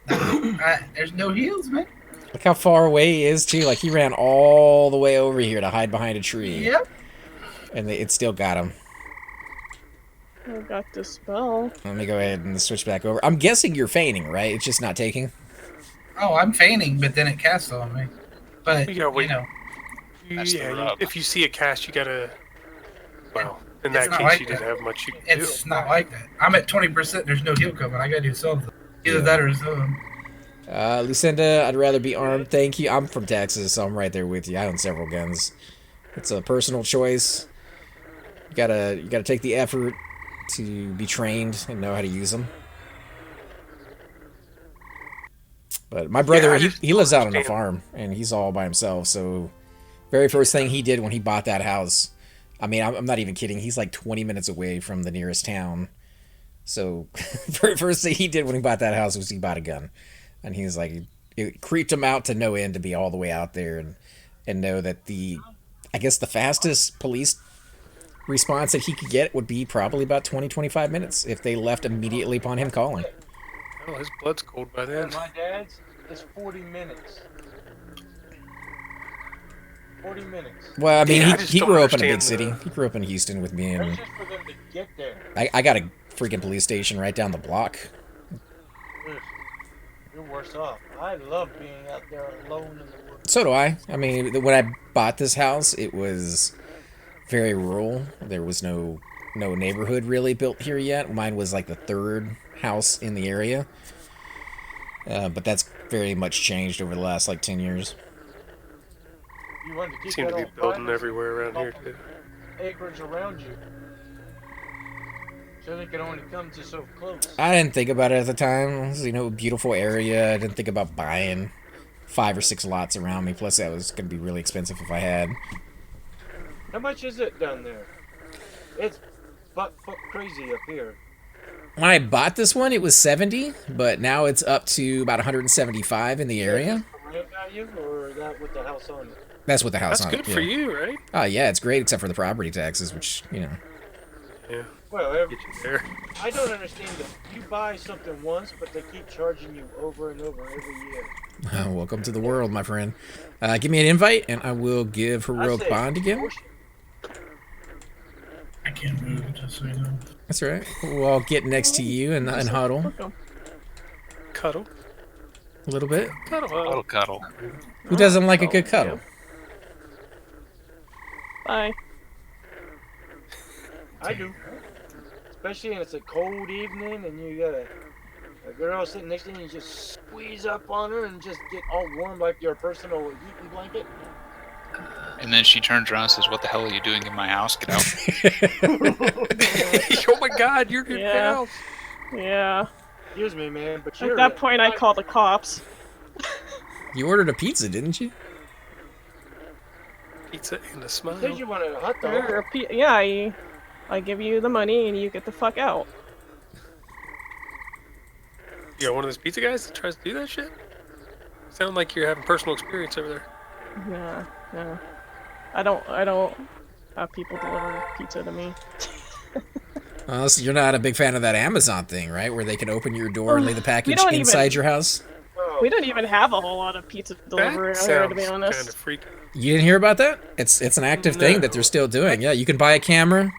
Speaker 4: There's no heals, man.
Speaker 1: Look how far away he is, too. Like, he ran all the way over here to hide behind a tree.
Speaker 4: Yep.
Speaker 1: And it still got him.
Speaker 5: I got the spell.
Speaker 1: Let me go ahead and switch back over. I'm guessing you're feigning, right? It's just not taking?
Speaker 4: Oh, I'm feigning, but then it casts on me. But,
Speaker 3: You gotta wait.
Speaker 7: That's the rub.
Speaker 3: If you see a cast, you gotta. Well, in
Speaker 4: It's
Speaker 3: that
Speaker 4: not
Speaker 3: case,
Speaker 4: like
Speaker 3: you didn't
Speaker 4: that.
Speaker 3: have much you could do.
Speaker 4: it's not like that. I'm at 20%. There's no heal coming. I gotta do something. Either that or something.
Speaker 1: Lucinda, I'd rather be armed. Thank you. I'm from Texas, so I'm right there with you. I own several guns. It's a personal choice. You gotta take the effort to be trained and know how to use them. But my brother, he lives out on a farm, and he's all by himself, so very first thing he did when he bought that house, I mean, I'm not even kidding, he's like 20 minutes away from the nearest town. So, first thing he did when he bought that house was he bought a gun. And he was like, it creeped him out to no end to be all the way out there and know that I guess the fastest police response that he could get would be probably about 20-25 minutes if they left immediately upon him calling.
Speaker 3: Oh, his blood's cold by then.
Speaker 6: My dad's is 40 minutes. 40 minutes.
Speaker 1: Well, I mean,
Speaker 3: Yeah, I just
Speaker 1: he
Speaker 3: don't
Speaker 1: grew up in a big
Speaker 3: understand
Speaker 1: city. He grew up in Houston with me,
Speaker 6: That's
Speaker 1: and
Speaker 6: just for them to get there.
Speaker 1: I got a freaking police station right down the block.
Speaker 6: Ugh, you're worse off. I love being out there alone in the woods.
Speaker 1: So do I. I mean, when I bought this house, it was very rural. There was no neighborhood really built here yet. Mine was like the third house in the area. But that's very much changed over the last like 10 years.
Speaker 6: You want to keep
Speaker 3: Seem
Speaker 6: that
Speaker 3: to be
Speaker 6: all
Speaker 3: building
Speaker 6: private,
Speaker 3: everywhere around here too.
Speaker 6: acreage around you. So they can only come to so close.
Speaker 1: I didn't think about it at the time. It was, a beautiful area. I didn't think about buying 5 or 6 lots around me. Plus, that was going to be really expensive if I had.
Speaker 6: How much is it down there? It's butt fuck crazy up here.
Speaker 1: When I bought this one, it was 70, but now it's up to about 175 in the area.
Speaker 6: Land value or that with the house on it?
Speaker 1: That's what the house
Speaker 3: That's
Speaker 1: on
Speaker 3: good
Speaker 1: it.
Speaker 3: for
Speaker 1: Yeah.
Speaker 3: you, right?
Speaker 1: Oh yeah, it's great except for the property taxes, which
Speaker 3: Yeah,
Speaker 6: Well,
Speaker 3: get you there.
Speaker 6: I don't understand that. You buy something once, but they keep charging you over and over every year.
Speaker 1: welcome to the world, my friend. Give me an invite, and I will give heroic
Speaker 6: I say
Speaker 1: bond again.
Speaker 6: bullshit.
Speaker 4: I can't move, just so you know.
Speaker 1: That's all right. We'll all get next to you and huddle
Speaker 5: Welcome.
Speaker 3: Cuddle.
Speaker 1: a little bit.
Speaker 3: Cuddle.
Speaker 7: Cuddle.
Speaker 1: Who doesn't like a good cuddle?
Speaker 5: Bye.
Speaker 6: I do. Especially when it's a cold evening and you got a girl sitting next to you and you just squeeze up on her and just get all warm like your personal heating blanket.
Speaker 7: And then she turns around and says, "What the hell are you doing in my house? Get out!"
Speaker 3: Oh my God, you're good
Speaker 5: Yeah.
Speaker 3: now.
Speaker 5: Yeah.
Speaker 6: Excuse me, man, but
Speaker 5: At
Speaker 6: you're
Speaker 5: that point, I call the cops.
Speaker 1: You ordered a pizza, didn't you?
Speaker 3: Pizza and a
Speaker 6: You
Speaker 3: smile.
Speaker 6: said you wanted a hot dog.
Speaker 5: Yeah, I give you the money and you get the fuck out.
Speaker 3: You got one of those pizza guys that tries to do that shit? Sound like you're having personal experience over there.
Speaker 5: No. I don't have people deliver pizza to me.
Speaker 1: So you're not a big fan of that Amazon thing, right? Where they can open your door and lay the package
Speaker 5: don't
Speaker 1: inside
Speaker 5: even-
Speaker 1: your house?
Speaker 6: Oh,
Speaker 5: We don't even have a whole lot of pizza delivery out here, to be
Speaker 3: kind
Speaker 5: honest.
Speaker 3: of freaky.
Speaker 1: You didn't hear about that? It's an active thing that they're still doing. Yeah, you can buy a camera,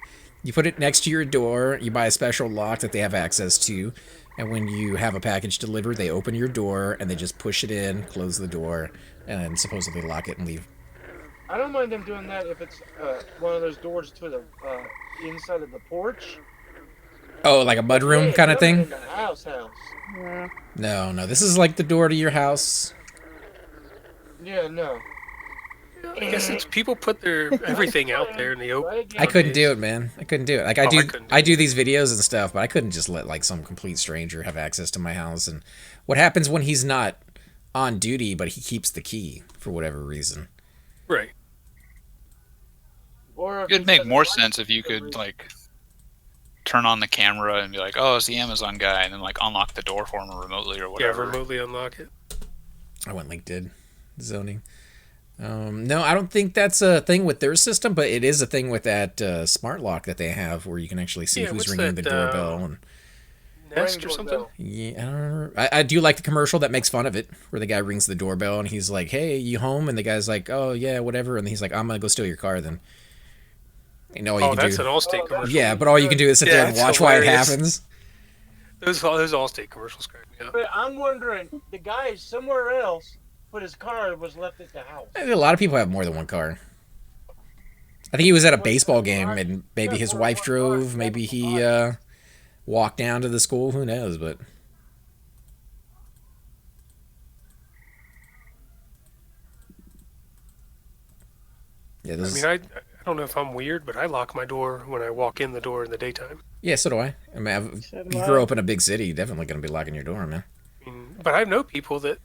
Speaker 1: you put it next to your door, you buy a special lock that they have access to, and when you have a package delivered, they open your door and they just push it in, close the door, and then supposedly lock it and leave.
Speaker 6: I don't mind them doing that if it's one of those doors to the inside of the porch.
Speaker 1: Oh, like a mudroom
Speaker 6: Yeah,
Speaker 1: kind of
Speaker 6: they're
Speaker 1: thing?
Speaker 6: In the house.
Speaker 5: Yeah.
Speaker 1: No, this is like the door to your house.
Speaker 6: Yeah, no.
Speaker 3: I guess it's people put their everything out there in the open.
Speaker 1: I couldn't do it, man. I couldn't do it. Like
Speaker 3: I couldn't do
Speaker 1: I do these videos and stuff, but I couldn't just let like some complete stranger have access to my house. And what happens when he's not on duty, but he keeps the key for whatever reason?
Speaker 3: Right.
Speaker 6: Or if
Speaker 7: It'd
Speaker 6: he
Speaker 7: make
Speaker 6: doesn't
Speaker 7: more
Speaker 6: like
Speaker 7: sense if you
Speaker 6: the
Speaker 7: could
Speaker 6: reason-
Speaker 7: like turn on the camera and be like, "Oh, it's the Amazon guy," and then like unlock the door for him remotely or whatever.
Speaker 3: Yeah, remotely unlock it.
Speaker 1: I went link did zoning. No, I don't think that's a thing with their system, but it is a thing with that smart lock that they have, where you can actually see who's
Speaker 3: what's
Speaker 1: ringing
Speaker 3: that,
Speaker 1: the doorbell. And
Speaker 3: Nest or something?
Speaker 1: yeah, I do like the commercial that makes fun of it, where the guy rings the doorbell and he's like, "Hey, you home?" And the guy's like, "Oh yeah, whatever." And he's like, "I'm gonna go steal your car then." And all you can
Speaker 3: That's
Speaker 1: do,
Speaker 3: an Allstate commercial.
Speaker 1: yeah, but all you can do is sit there and
Speaker 3: it's
Speaker 1: watch why it
Speaker 3: hilarious.
Speaker 1: happens.
Speaker 3: Those Allstate commercials crack me up.
Speaker 6: But I'm wondering, the guy somewhere else, but his car was left at the house.
Speaker 1: I think a lot of people have more than one car. I think he was at a baseball game and maybe his wife drove, maybe he walked down to the school. Who knows? But yeah,
Speaker 3: I mean, I don't know if I'm weird, but I lock my door when I walk in the door in the daytime.
Speaker 1: yeah, so do I. I mean,
Speaker 5: So do
Speaker 1: you
Speaker 5: I.
Speaker 1: grow up in a big city, you're definitely gonna be locking your door, man.
Speaker 3: I mean, but I know people that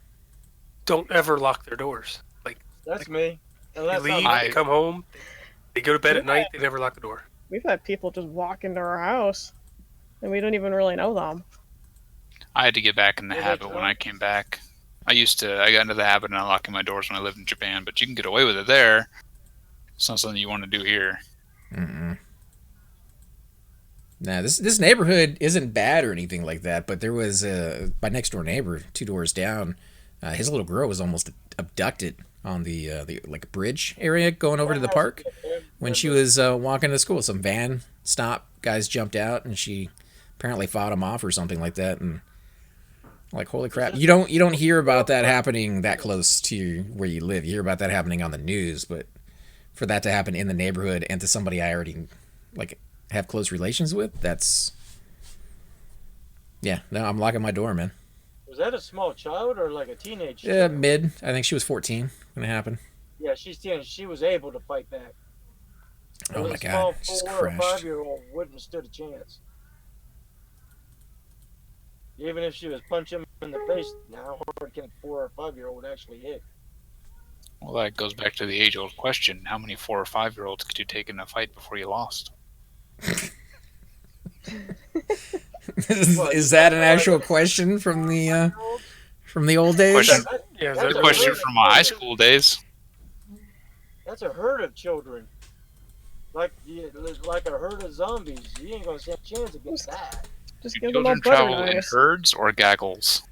Speaker 3: don't ever lock their doors. Like,
Speaker 6: That's me.
Speaker 3: they
Speaker 6: Unless
Speaker 3: leave,
Speaker 6: I'm-
Speaker 3: they come home, they go to bed at night, they never lock the door.
Speaker 5: We've had people just walk into our house, and we don't even really know them.
Speaker 7: I had to get back in the
Speaker 6: Yeah,
Speaker 7: habit
Speaker 6: that's
Speaker 7: when
Speaker 6: right.
Speaker 7: I came back. I got into the habit of unlocking my doors when I lived in Japan, but you can get away with it there. It's not something you want to do here.
Speaker 1: Mm-mm. Nah, this neighborhood isn't bad or anything like that, but there was my next door neighbor, 2 doors down. His little girl was almost abducted on the like bridge area going over to the park when she was walking to school. Some van stopped, guys jumped out, and she apparently fought him off or something like that. And like, holy crap, you don't hear about that happening that close to where you live. You hear about that happening on the news, but for that to happen in the neighborhood and to somebody I already like have close relations with, that's no, I'm locking my door, man.
Speaker 6: Was that a small child or like a teenage?
Speaker 1: Yeah,
Speaker 6: child?
Speaker 1: mid. I think she was 14 when it happened.
Speaker 6: Yeah, she's 10. She was able to fight back.
Speaker 1: Oh my
Speaker 6: A
Speaker 1: god,
Speaker 6: small
Speaker 1: she's
Speaker 6: 4 or
Speaker 1: crashed.
Speaker 6: 5-year-old wouldn't have stood a chance. Even if she was punching him in the face, how hard can a 4 or 5-year-old actually hit?
Speaker 7: Well, that goes back to the age-old question: how many 4 or 5-year-olds could you take in a fight before you lost?
Speaker 1: Is that an actual question from the old days?
Speaker 7: Question.
Speaker 3: Yeah,
Speaker 6: That's
Speaker 7: The
Speaker 6: a
Speaker 7: question
Speaker 6: herd-
Speaker 7: from my high school days.
Speaker 6: That's a herd of children. Like a herd of zombies. You ain't gonna stand a chance against that.
Speaker 5: Just
Speaker 7: Do
Speaker 5: give them all
Speaker 7: children
Speaker 5: butter
Speaker 7: travel in
Speaker 5: knives.
Speaker 7: herds or gaggles?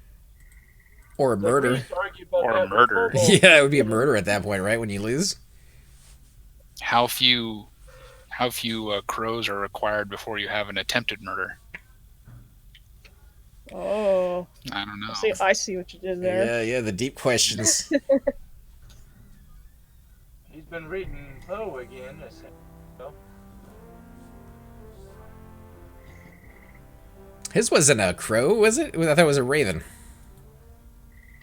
Speaker 1: Or a
Speaker 6: The
Speaker 1: murder?
Speaker 6: priests argue about
Speaker 7: Or
Speaker 6: that with
Speaker 7: murder.
Speaker 6: kobolds.
Speaker 1: Yeah, it would be a murder at that point, right? When you lose.
Speaker 7: How few crows are required before you have an attempted murder?
Speaker 5: Oh,
Speaker 7: I don't know.
Speaker 5: I see what you did there.
Speaker 1: Yeah, the deep questions.
Speaker 6: He's been reading Poe again.
Speaker 1: His wasn't a crow, was it? I thought it was a raven.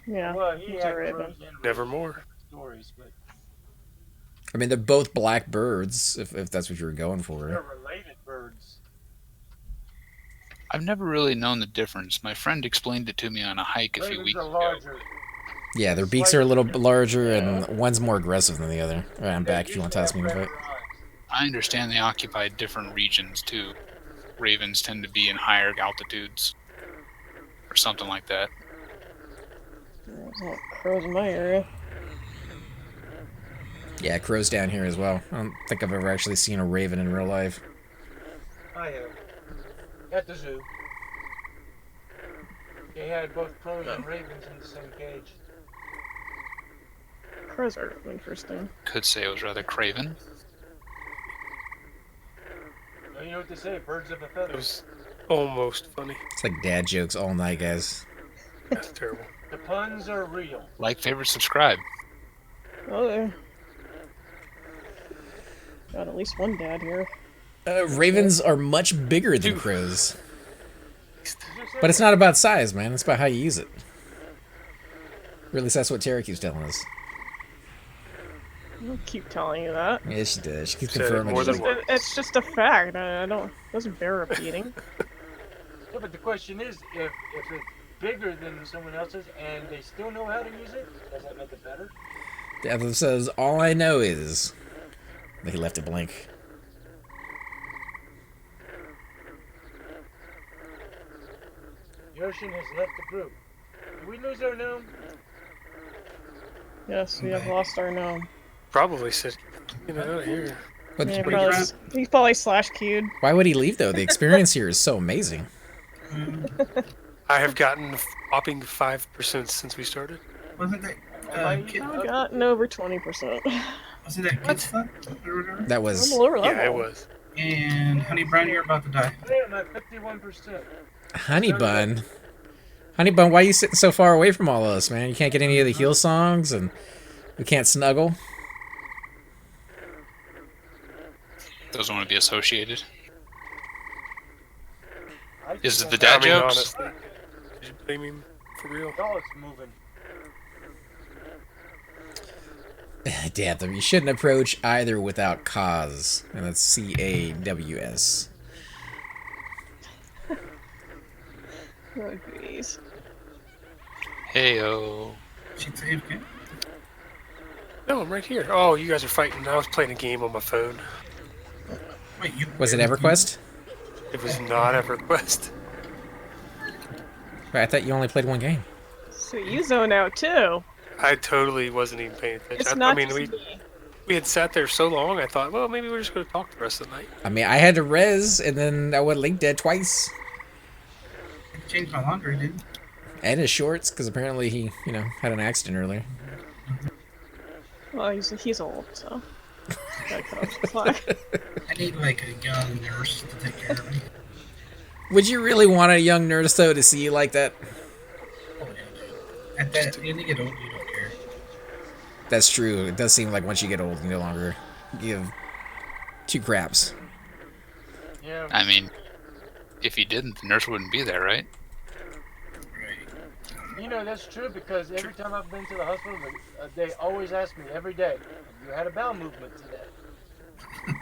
Speaker 5: Yeah,
Speaker 6: Well, he
Speaker 5: he's a
Speaker 6: had
Speaker 5: raven.
Speaker 6: crows and
Speaker 3: Nevermore.
Speaker 6: stories, but
Speaker 1: I mean, they're both black birds, if that's what you were going
Speaker 6: they're
Speaker 1: for.
Speaker 6: related birds.
Speaker 7: I've never really known the difference. My friend explained it to me on a hike a few
Speaker 6: Ravens
Speaker 7: weeks
Speaker 6: are
Speaker 7: ago.
Speaker 6: larger.
Speaker 1: Yeah, their beaks are a little bit larger, and one's more aggressive than the other. All right, I'm back if you want to toss me in the fight.
Speaker 7: I understand they occupy different regions too. Ravens tend to be in higher altitudes, or something like that.
Speaker 5: There's a lot of crows in my area.
Speaker 1: Yeah, crows down here as well. I don't think I've ever actually seen a raven in real life.
Speaker 6: I have. At the zoo. They had both crows and ravens in the same cage.
Speaker 5: Crows are interesting.
Speaker 7: Could say it was rather craven.
Speaker 6: Well, you know what they say, birds of a feather.
Speaker 3: It was almost funny.
Speaker 1: It's like dad jokes all night, guys.
Speaker 3: That's terrible.
Speaker 6: The puns are real.
Speaker 7: Like, favorite, subscribe.
Speaker 5: Oh, there. Got at least one dad here.
Speaker 1: Ravens are much bigger than
Speaker 3: Dude.
Speaker 1: crows.
Speaker 6: Did you say
Speaker 1: But it's not about size, man. It's about how you use it. Or at least that's what Tara keeps telling us.
Speaker 5: I'll keep telling you that.
Speaker 1: Yeah, she does. She keeps
Speaker 3: Said it
Speaker 1: confirming
Speaker 3: more
Speaker 1: it.
Speaker 3: than once.
Speaker 5: It's just a fact. I don't. It doesn't bear repeating.
Speaker 6: Yeah, but the question is, if it's bigger than someone else's and they still know how to use it, does that make it better?
Speaker 1: Dad says, all I know is... He left it blank.
Speaker 6: Yorshin has left the group. Did we lose our gnome?
Speaker 5: Yes, we have lost our gnome.
Speaker 3: Probably said, get out of here.
Speaker 1: But
Speaker 5: Yeah, he's probably slash queued.
Speaker 1: why would he leave though? The experience here is so amazing.
Speaker 3: I have gotten a whopping 5% since we started.
Speaker 4: Wasn't that kid?
Speaker 5: I've gotten over 20%.
Speaker 4: Wasn't that kid stuff?
Speaker 1: That was
Speaker 5: I'm a lower level.
Speaker 3: Yeah, it was.
Speaker 4: And Honey Brown, you're about to die.
Speaker 6: I am at 51%.
Speaker 1: Honey Bun. Honey Bun, why are you sitting so far away from all of us, man? You can't get any of the heal songs, and we can't snuggle.
Speaker 7: Doesn't want to be associated.
Speaker 6: I
Speaker 7: Is it
Speaker 6: think
Speaker 7: the dad
Speaker 3: I mean,
Speaker 7: jokes?
Speaker 3: honestly. Did you blame him for real?
Speaker 6: Dog's moving.
Speaker 1: Damn, you shouldn't approach either without cause. And that's C-A-W-S.
Speaker 5: Oh, jeez.
Speaker 7: Heyo.
Speaker 4: She'd save game.
Speaker 3: No, I'm right here. Oh, you guys are fighting. I was playing a game on my phone.
Speaker 4: Wait, you
Speaker 1: Was it Everquest?
Speaker 3: It was not EverQuest.
Speaker 1: I thought you only played one game.
Speaker 5: So you zone out too.
Speaker 3: I totally wasn't even paying attention.
Speaker 5: It's
Speaker 3: I
Speaker 5: not
Speaker 3: mean,
Speaker 5: just
Speaker 3: we
Speaker 5: me.
Speaker 3: we had sat there so long. I thought, well, maybe we're just going to talk the rest of the night.
Speaker 1: I mean, I had to res, and then I went Link Dead twice.
Speaker 4: changed my laundry, didn't
Speaker 1: And his shorts, because apparently he, had an accident earlier.
Speaker 5: Well, he's old, so. Gotta cut off the slack.
Speaker 4: I need like a young nurse to take care of me.
Speaker 1: Would you really want a young nurse, though, to see you like that?
Speaker 4: Oh, yeah, dude. At that, when you get old, you don't care.
Speaker 1: That's true. It does seem like once you get old, you no longer give two craps.
Speaker 6: Yeah.
Speaker 7: I mean, if he didn't, the nurse wouldn't be there, right?
Speaker 4: Right.
Speaker 6: You know, that's true because every time I've been to the hospital, they always ask me every day, you had a bowel movement today.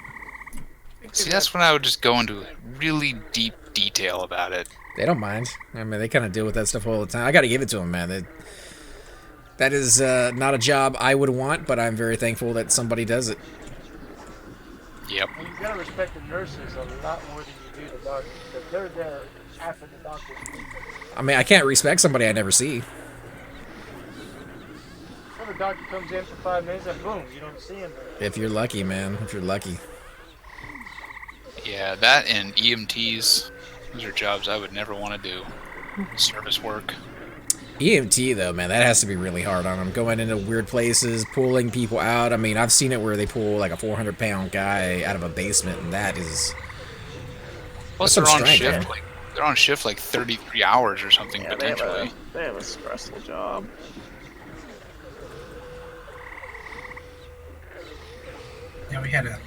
Speaker 7: See, that's when I would just go into really deep detail about it.
Speaker 1: They don't mind. I mean, they kind of deal with that stuff all the time. I got to give it to them, man. That is not a job I would want, but I'm very thankful that somebody does it.
Speaker 7: Yep.
Speaker 6: And you gotta respect the nurses a lot more than you do the doctors, because they're there after the doctors leave.
Speaker 1: I mean, I can't respect somebody I never see.
Speaker 6: Well, the doctor comes in for 5 minutes and boom, you don't see him there.
Speaker 1: If you're lucky, man. If you're lucky.
Speaker 7: Yeah, that and EMTs, those are jobs I would never want to do. Service work.
Speaker 1: EMT, though, man, that has to be really hard on them. Going into weird places, pulling people out. I mean, I've seen it where they pull like a 400-pound guy out of a basement, and that is...
Speaker 7: Plus,
Speaker 1: That's
Speaker 7: they're
Speaker 1: some
Speaker 7: on
Speaker 1: strength,
Speaker 7: shift.
Speaker 1: man.
Speaker 7: Like they're on shift like 33 hours or something
Speaker 5: Yeah, they
Speaker 7: potentially.
Speaker 5: have a stressful job.
Speaker 4: Yeah, we had a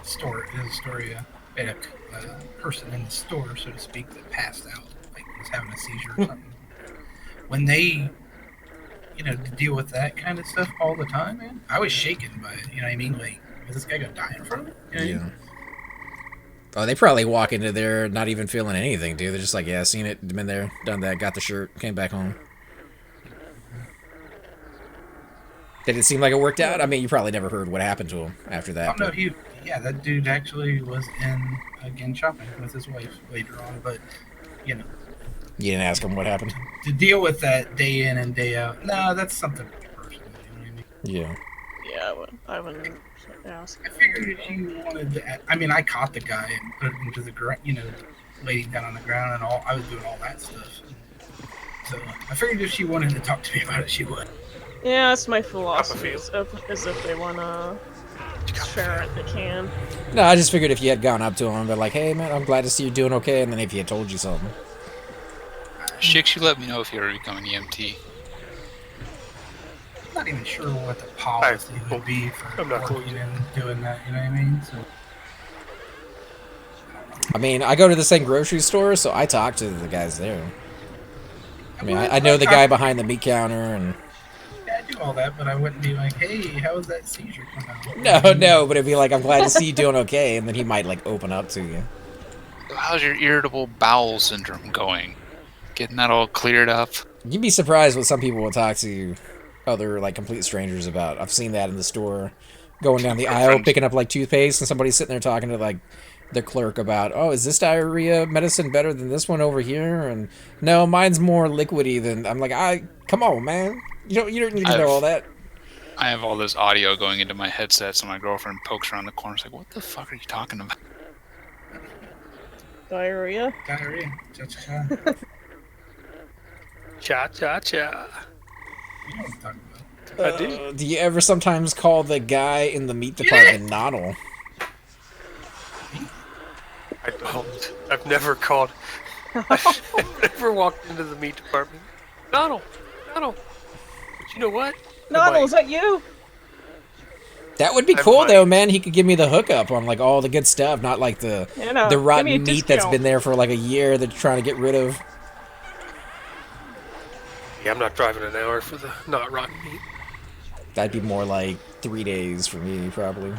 Speaker 4: store. There's a story. We had a person in the store, so to speak, that passed out, like was having a seizure or something. When they, to deal with that kind of stuff all the time, man, I was shaken by it. You know what I mean? Like, is this guy gonna die in front of me? You know what I mean?
Speaker 1: Oh, they probably walk into there not even feeling anything, dude. They're just like, yeah, seen it, been there, done that, got the shirt, came back home. Did it seem like it worked out? I mean, you probably never heard what happened to him after that.
Speaker 4: Oh no, that dude actually was in again shopping with his wife later on, but
Speaker 1: You didn't ask him what happened?
Speaker 4: to deal with that day in and day out, no, that's something personal. You know what I mean?
Speaker 1: Yeah.
Speaker 5: Yeah, I wouldn't ask.
Speaker 4: I figured if you wanted to, I mean, I caught the guy and put him into the ground, laid him down on the ground and all. I was doing all that stuff. So I figured if she wanted to talk to me about it, she would.
Speaker 5: Yeah, that's my philosophy. Is if they wanna share it, they can.
Speaker 1: No, I just figured if you had gone up to him and been like, hey, man, I'm glad to see you're doing okay, and then if he had told you something.
Speaker 7: Shix, you let me know if you ever become an EMT.
Speaker 4: I'm not even sure what the policy would be for working and doing that. You know what I mean? So
Speaker 1: I mean, I go to the same grocery store, so I talk to the guys there. I mean, I know the guy behind the meat counter, and...
Speaker 4: Yeah, I do all that, but I wouldn't be like, hey, how was that seizure come out?
Speaker 1: No, but it'd be like, I'm glad to see you doing okay, and then he might, open up to you.
Speaker 7: How's your irritable bowel syndrome going? Getting that all cleared up?
Speaker 1: You'd be surprised what some people will talk to other, complete strangers about. I've seen that in the store, going down the aisle, picking up, toothpaste, and somebody's sitting there talking to, the clerk about, oh, is this diarrhea medicine better than this one over here? And no, mine's more liquidy than. I'm like, come on, man. You don't need to know all that.
Speaker 7: I have all this audio going into my headset, so my girlfriend pokes around the corner. She's like, what the fuck are you talking about?
Speaker 5: Diarrhea.
Speaker 4: Diarrhea. Cha-cha-cha.
Speaker 3: Cha-cha-cha.
Speaker 4: You know what I'm talking about.
Speaker 3: I do.
Speaker 1: Do you ever sometimes call the guy in the meat department Noddle?
Speaker 3: I don't. I've never called. I've never walked into the meat department. Donald. But you know what?
Speaker 5: Noddle, is that you?
Speaker 1: That would be cool, though, man. He could give me the hookup on like all the good stuff, not like the rotten meat that's been there for like a year that you're trying to get rid of.
Speaker 3: Yeah, I'm not driving an hour for the not rotten meat.
Speaker 1: That'd be more like 3 days for me, probably.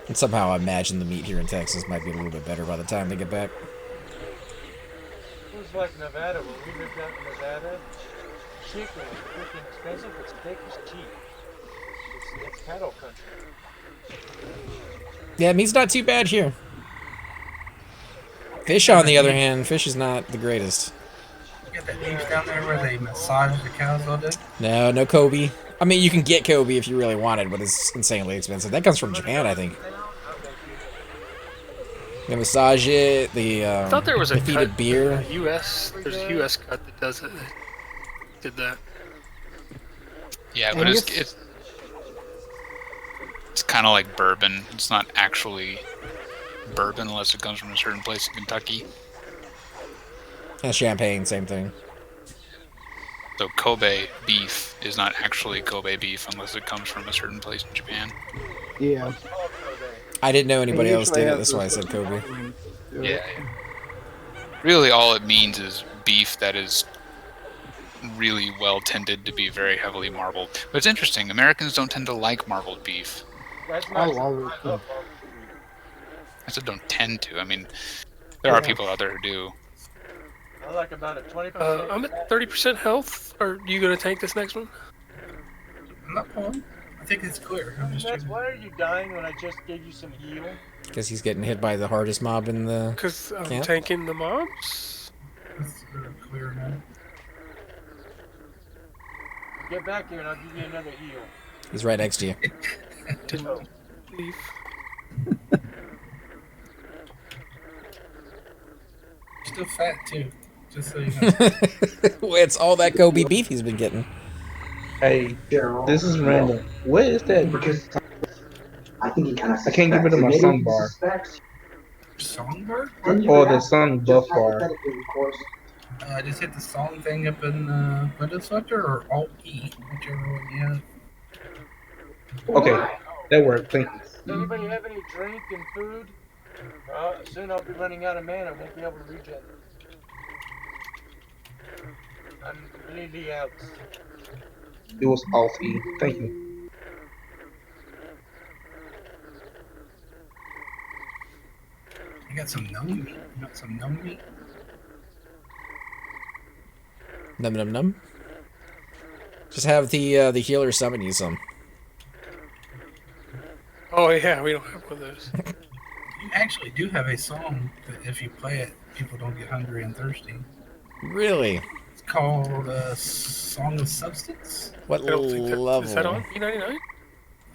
Speaker 1: And somehow I imagine the meat here in Texas might be a little bit better by the time they get back.
Speaker 6: It was like Nevada, when we lived out in Nevada. Chicken is freaking expensive, but steak is cheap. It's cattle country.
Speaker 1: Yeah, meat's not too bad here. Fish, on the other hand, fish is not the greatest.
Speaker 4: You got that beef down there where they massage the cows all day?
Speaker 1: No Kobe. I mean, you can get Kobe if you really wanted, but it's insanely expensive. That comes from Japan, I think. They massage it.
Speaker 3: I thought there was a
Speaker 1: defeated
Speaker 3: cut,
Speaker 1: beer.
Speaker 3: U.S. There's a U.S. cut that does it. Did that.
Speaker 7: Yeah, but it's kind of like bourbon. It's not actually bourbon unless it comes from a certain place in Kentucky.
Speaker 1: And champagne, same thing.
Speaker 7: So Kobe beef is not actually Kobe beef unless it comes from a certain place in Japan.
Speaker 2: Yeah.
Speaker 1: I didn't know anybody else did it. That's why I said Kobe.
Speaker 7: Yeah. Really, all it means is beef that is really well tended to be very heavily marbled. But it's interesting. Americans don't tend to like marbled beef.
Speaker 2: I love it.
Speaker 7: I said don't tend to. I mean, there are people out there who do.
Speaker 6: I like about a 20%.
Speaker 3: I'm at 30% health. Are you going to tank this next one?
Speaker 4: I'm not pulling. I think it's clear. I'm just checking.
Speaker 6: Why are you dying when I just gave you some heal?
Speaker 1: Because he's getting hit by the hardest mob in the
Speaker 3: Because I'm
Speaker 1: camp.
Speaker 3: tanking the mobs.
Speaker 4: It's clear now.
Speaker 6: Get back here and I'll give you another heal.
Speaker 1: He's right next to you.
Speaker 3: Didn't leave.
Speaker 4: Still fat too. Just so you know.
Speaker 1: It's all that Kobe beef he's been getting.
Speaker 8: Hey, this is random. What is that?
Speaker 9: Because I think he kind of.
Speaker 8: I can't get rid of my song bar.
Speaker 4: Song bar?
Speaker 8: Or the song buff bar.
Speaker 4: Just hit the song thing up in Windows Selector or Alt E, whichever one you have.
Speaker 8: Okay, that worked. Thank you.
Speaker 6: Does anybody have any drink and food? Soon I'll be running out of mana. I won't be able to regen. I'm completely out.
Speaker 8: It was Alt E. Thank you.
Speaker 4: You got some gnome meat. You got some gnome meat?
Speaker 1: Num num num. Just have the healer summon you some.
Speaker 3: Oh, yeah, we don't have one of those.
Speaker 4: You actually do have a song that if you play it, people don't get hungry and thirsty.
Speaker 1: Really?
Speaker 4: It's called Song of Substance.
Speaker 1: What
Speaker 3: I don't think
Speaker 1: level?
Speaker 3: is that on P99?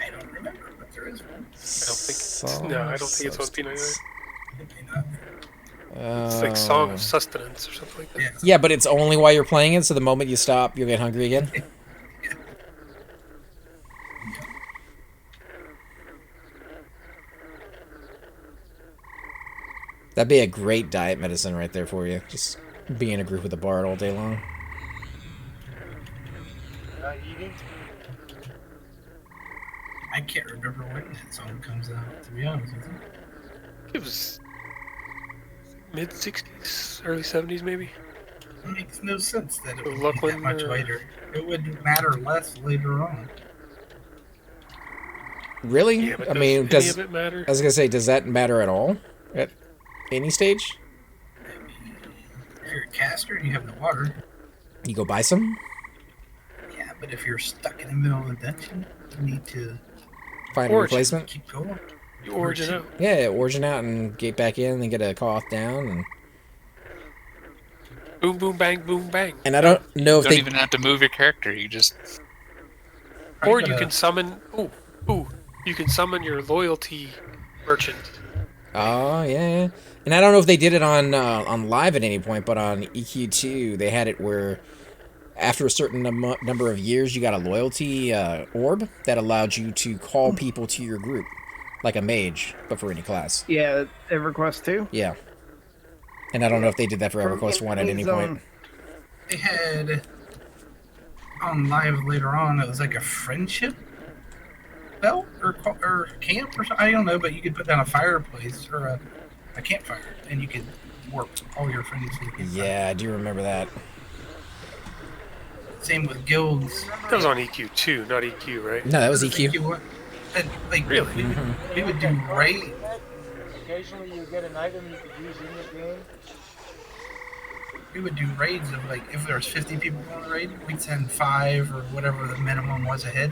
Speaker 4: I don't remember, but there is one.
Speaker 3: I don't think it's on P99.
Speaker 4: It may not be.
Speaker 3: It's like Song of Sustenance or something like that.
Speaker 4: Yeah.
Speaker 1: Yeah, but it's only while you're playing it, so the moment you stop, you'll get hungry again. That'd be a great diet medicine right there for you. Just be in a group with a bard all day long.
Speaker 6: Not eating?
Speaker 4: I can't remember when that song comes out, to be honest with you.
Speaker 3: It was mid 60s, early 70s, maybe.
Speaker 4: It makes no sense that it would be
Speaker 3: Lachlan,
Speaker 4: that much later. It would matter less later on.
Speaker 1: Really?
Speaker 3: Yeah, but
Speaker 1: I mean,
Speaker 3: does any of it matter?
Speaker 1: I was gonna say, does that matter at all? At any stage?
Speaker 4: If you're a caster and you have the water,
Speaker 1: You go buy some,
Speaker 4: Yeah, but if you're stuck in the middle of the dungeon, you need to
Speaker 1: find a
Speaker 3: Origin.
Speaker 1: replacement.
Speaker 4: keep going.
Speaker 3: You origin out.
Speaker 1: Yeah, origin out and get back in and get a call-off down.
Speaker 3: Boom, boom, bang, boom, bang.
Speaker 1: And I don't know
Speaker 7: You
Speaker 1: if
Speaker 7: don't
Speaker 1: they...
Speaker 7: even have to move your character. You just
Speaker 3: Or you can summon. You can summon your loyalty merchant.
Speaker 1: Oh, yeah. And I don't know if they did it on live at any point, but on EQ2, they had it where after a certain number of years, you got a loyalty orb that allowed you to call people to your group, like a mage, but for any class.
Speaker 2: Yeah, Everquest 2.
Speaker 1: Yeah. And I don't know if they did that for EverQuest 1 at any point.
Speaker 4: They had on live later on. It was like a friendship belt or camp or something. I don't know, but you could put down a fireplace or a campfire, and you could warp all your friends to the campfire.
Speaker 1: Yeah, I do remember that.
Speaker 4: Same with guilds.
Speaker 3: That was on EQ2, not EQ, right?
Speaker 1: No, that was EQ.
Speaker 4: And, like,
Speaker 3: Really?
Speaker 4: we would do raid.
Speaker 6: Occasionally you get an item you could use in the game.
Speaker 4: We would do raids of, like, if there was 50 people on the raid, we'd send 5 or whatever the minimum was ahead.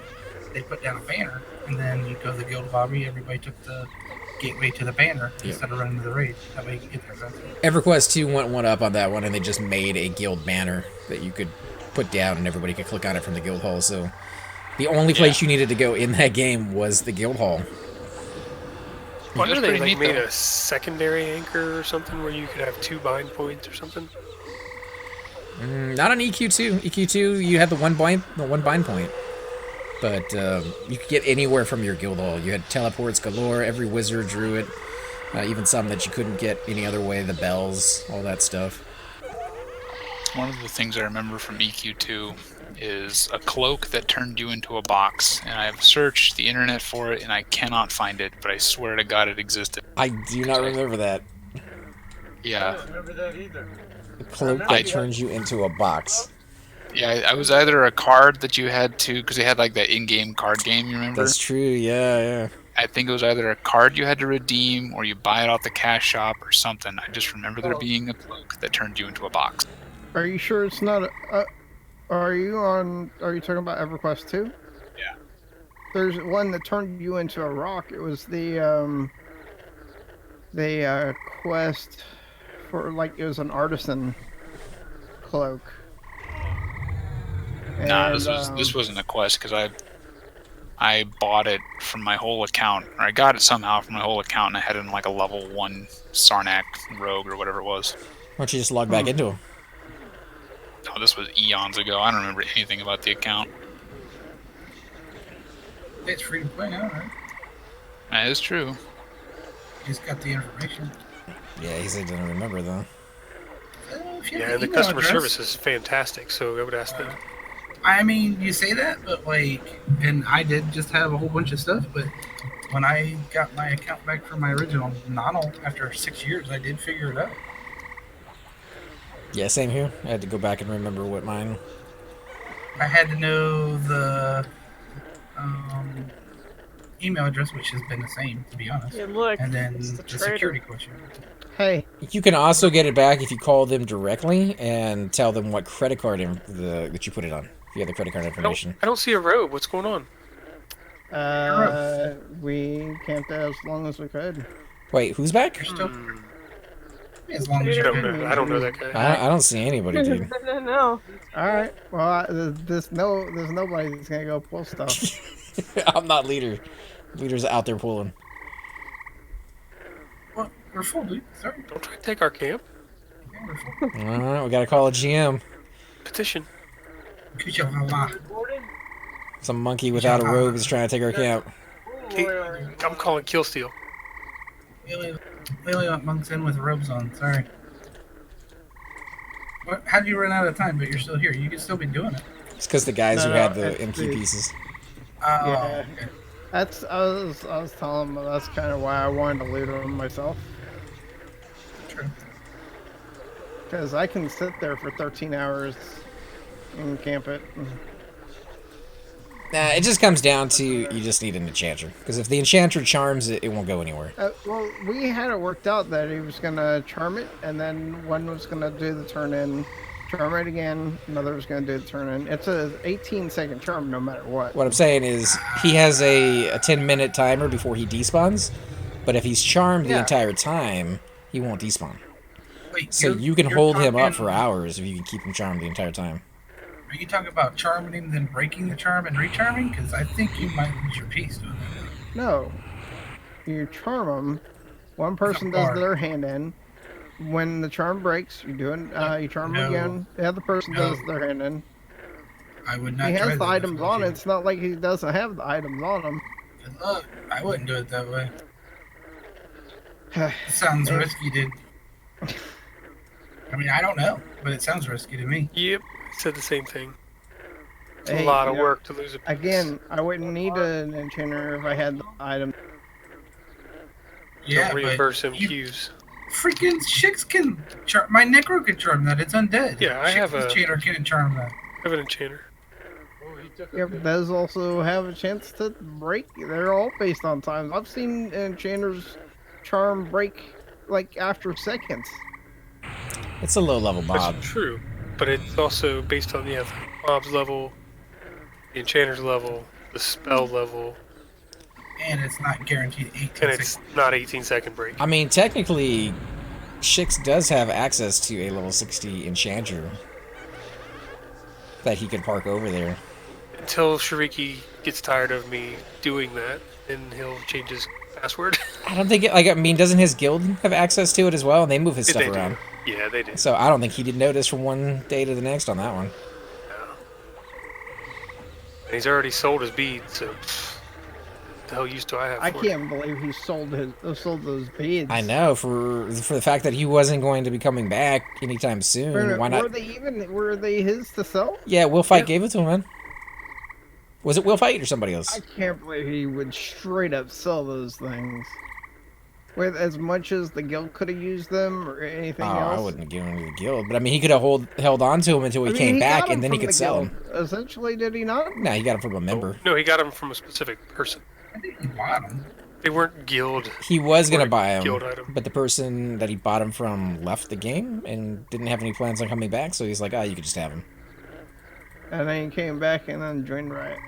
Speaker 4: They put down a banner, and then you go to the guild lobby. Everybody took the gateway to the banner instead of running to the raid. That way you could get there faster.
Speaker 1: EverQuest 2 went one up on that one, and they just made a guild banner that you could put down, and everybody could click on it from the guild hall. So the only place you needed to go in that game was the guild hall.
Speaker 3: Wonder
Speaker 7: That's
Speaker 3: they
Speaker 7: pretty neat,
Speaker 3: made
Speaker 7: though.
Speaker 3: a secondary anchor or something where you could have 2 bind points or something.
Speaker 1: Not on EQ2. EQ2, you had the one bind point. But you could get anywhere from your guild hall. You had teleports galore, every wizard drew it, even some that you couldn't get any other way, the bells, all that stuff.
Speaker 7: one of the things I remember from EQ2 is a cloak that turned you into a box, and I've searched the internet for it and I cannot find it, but I swear to God it existed.
Speaker 1: I do not remember that.
Speaker 6: I
Speaker 7: Yeah.
Speaker 6: don't remember that either.
Speaker 1: A cloak that turns you into a box.
Speaker 7: Yeah, I was either a card that you had to, because they had like that in-game card game, you remember?
Speaker 1: That's true, yeah.
Speaker 7: I think it was either a card you had to redeem or you buy it off the cash shop or something. I just remember there being a cloak that turned you into a box.
Speaker 2: Are you sure it's not are you talking about EverQuest 2?
Speaker 7: Yeah.
Speaker 2: There's one that turned you into a rock. It was the quest for, like, it was an artisan cloak.
Speaker 7: Nah,
Speaker 2: And,
Speaker 7: this wasn't a quest because I bought it from my whole account, or I got it somehow from my whole account, and I had it in like a level 1 Sarnak rogue or whatever it was.
Speaker 1: Why don't you just log back into him?
Speaker 7: Oh, this was eons ago. I don't remember anything about the account.
Speaker 4: It's free to play now, right?
Speaker 7: That is true.
Speaker 4: You just got the information.
Speaker 1: Yeah, he said he didn't remember, though.
Speaker 4: If you have
Speaker 3: Yeah,
Speaker 4: an
Speaker 3: the
Speaker 4: email
Speaker 3: customer
Speaker 4: address-
Speaker 3: service is fantastic, so I would ask them.
Speaker 4: I mean, you say that, but like, and I did just have a whole bunch of stuff, but when I got my account back from my original Nonal after 6 years, I did figure it out.
Speaker 1: Yeah, same here. I had to go back and remember what mine...
Speaker 4: I had to know the email address, which has been the same, to be honest.
Speaker 5: Yeah, look,
Speaker 4: And then
Speaker 5: it's
Speaker 4: the
Speaker 5: the traitor.
Speaker 4: security question.
Speaker 2: hey,
Speaker 1: You can also get it back if you call them directly and tell them what credit card that you put it on. If you have the credit card information.
Speaker 3: I don't see a robe. What's going on?
Speaker 2: we camped as long as we could.
Speaker 1: Wait, who's back?
Speaker 4: You're still, as long as
Speaker 3: I
Speaker 4: you're
Speaker 3: don't know. I don't know that guy.
Speaker 1: I don't see anybody, dude.
Speaker 5: No.
Speaker 2: All right. Well, there's nobody that's gonna go pull stuff.
Speaker 1: I'm not leader. Leader's out there pulling.
Speaker 4: Well, we're full, dude. Sorry.
Speaker 3: Don't try to take our camp.
Speaker 4: Yeah, we're full.
Speaker 1: Alright, we gotta call a GM.
Speaker 3: Petition.
Speaker 1: Some monkey without a robe is trying to take our camp.
Speaker 3: Hey, I'm calling Kill Steal.
Speaker 4: We only want monks in with robes on. Sorry. How'd you run out of time, but you're still here? You could still be doing it.
Speaker 1: It's because the guys who
Speaker 2: No,
Speaker 1: had the
Speaker 2: it's
Speaker 1: MQ
Speaker 2: the-
Speaker 1: pieces.
Speaker 4: Oh,
Speaker 2: Yeah.
Speaker 4: okay.
Speaker 2: I was telling them that's kind of why I wanted to loot them myself,
Speaker 4: True.
Speaker 2: because I can sit there for 13 hours and camp it.
Speaker 1: Nah, it just comes down to you just need an enchanter. Because if the enchanter charms it, it won't go anywhere.
Speaker 2: Well, we had it worked out that he was gonna charm it, and then one was gonna do the turn in Charm it again. Mother's gonna do the turn in. It's a 18-second charm no matter what.
Speaker 1: What I'm saying is he has a 10-minute timer before he despawns, but if he's charmed the
Speaker 2: Yeah.
Speaker 1: entire time, he won't despawn.
Speaker 4: Wait,
Speaker 1: So
Speaker 4: you're-
Speaker 1: you can
Speaker 4: you're
Speaker 1: hold him up
Speaker 4: talking-
Speaker 1: for hours if you can keep him charmed the entire time.
Speaker 4: Are you talking about charming him, then breaking the charm and recharming? Because I think you might lose your piece doing that.
Speaker 2: No. You charm them. One person does their hand in. When the charm breaks, you do it. You charm them
Speaker 4: No.
Speaker 2: again. The other person
Speaker 4: No.
Speaker 2: does their hand in.
Speaker 4: I would not
Speaker 2: He
Speaker 4: try
Speaker 2: has the
Speaker 4: that
Speaker 2: items
Speaker 4: if I
Speaker 2: on
Speaker 4: was
Speaker 2: it. It's not like he doesn't have the items on him.
Speaker 4: you. Good luck. I wouldn't do it that way. It sounds
Speaker 2: Hey.
Speaker 4: risky, dude. I mean, I don't know, but it sounds risky to me.
Speaker 3: Yep, said the same thing. It's
Speaker 2: Hey,
Speaker 3: a lot
Speaker 2: you
Speaker 3: of
Speaker 2: know,
Speaker 3: work to lose a piece.
Speaker 2: Again, I wouldn't need an enchanter if I had the item.
Speaker 4: Yeah,
Speaker 3: Don't reimburse him
Speaker 4: you
Speaker 3: cues.
Speaker 4: freaking Shix can charm. My Necro can charm that. It's undead.
Speaker 3: Yeah, I have a-
Speaker 4: Enchanter can charm that.
Speaker 3: I have an enchanter.
Speaker 6: Oh, he took a
Speaker 2: Yeah, but those also have a chance to break. They're all based on times. I've seen enchanters charm break like after seconds.
Speaker 1: It's a low-level mob.
Speaker 3: That's true, but it's also based on the mob's level, the enchanter's level, the spell level,
Speaker 4: And it's not guaranteed 18
Speaker 3: and it's
Speaker 4: seconds.
Speaker 3: not 18-second break.
Speaker 1: I mean, technically, Shix does have access to a level 60 enchanter that he could park over there.
Speaker 3: Until Shariki gets tired of me doing that, then he'll change his password.
Speaker 1: I don't think I mean, doesn't his guild have access to it as well? And they move his
Speaker 3: They
Speaker 1: stuff
Speaker 3: do.
Speaker 1: around.
Speaker 3: Yeah, they do.
Speaker 1: So I don't think he did notice from one day to the next on that one.
Speaker 3: And he's already sold his beads, so the hell use do I have
Speaker 2: I
Speaker 3: for it?
Speaker 2: can't believe he sold those beads.
Speaker 1: I know, for the fact that he wasn't going to be coming back anytime soon.
Speaker 2: Wait a minute,
Speaker 1: Why not?
Speaker 2: Were they his to sell?
Speaker 1: Yeah, Will Fight
Speaker 3: Yeah.
Speaker 1: gave it to him, man. Was it Will Fight or somebody
Speaker 2: I
Speaker 1: else?
Speaker 2: can't believe he would straight up sell those things. With as much as the guild could have used them or anything
Speaker 1: Oh,
Speaker 2: else.
Speaker 1: I wouldn't have given him to the guild, but I mean, he could have held on to him until he
Speaker 2: I mean,
Speaker 1: came
Speaker 2: he
Speaker 1: back,
Speaker 2: got 'em
Speaker 1: and then he
Speaker 2: from
Speaker 1: could
Speaker 2: the
Speaker 1: sell
Speaker 2: guild.
Speaker 1: them.
Speaker 2: Essentially, did he not?
Speaker 1: No, he got him from a member.
Speaker 3: No, he got them from a specific person.
Speaker 4: I think you bought them.
Speaker 3: They weren't guild.
Speaker 1: He was gonna
Speaker 3: Or a
Speaker 1: buy him,
Speaker 3: guild item.
Speaker 1: but the person that he bought him from left the game and didn't have any plans on coming back. So he's like, "Oh, you could just have him."
Speaker 2: And then he came back and then joined Riot.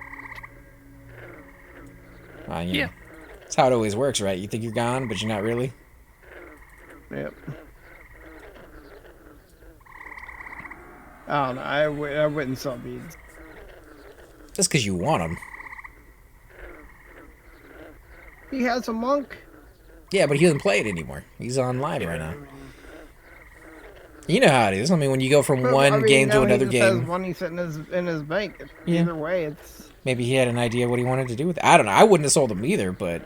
Speaker 1: You
Speaker 3: Yeah.
Speaker 1: know. That's how it always works, right? You think you're gone, but you're not really.
Speaker 2: Yep. I don't know. I wouldn't sell beads.
Speaker 1: Just because you want them.
Speaker 2: He has a monk.
Speaker 1: Yeah, but he doesn't play it anymore. He's on live right now. You know how it is. I mean, when you go from
Speaker 2: But,
Speaker 1: one
Speaker 2: I mean,
Speaker 1: game to
Speaker 2: now
Speaker 1: another
Speaker 2: he just has
Speaker 1: game,
Speaker 2: money sitting in his bank.
Speaker 1: Yeah.
Speaker 2: Either way, it's
Speaker 1: maybe he had an idea what he wanted to do with it. I don't know. I wouldn't have sold them either, but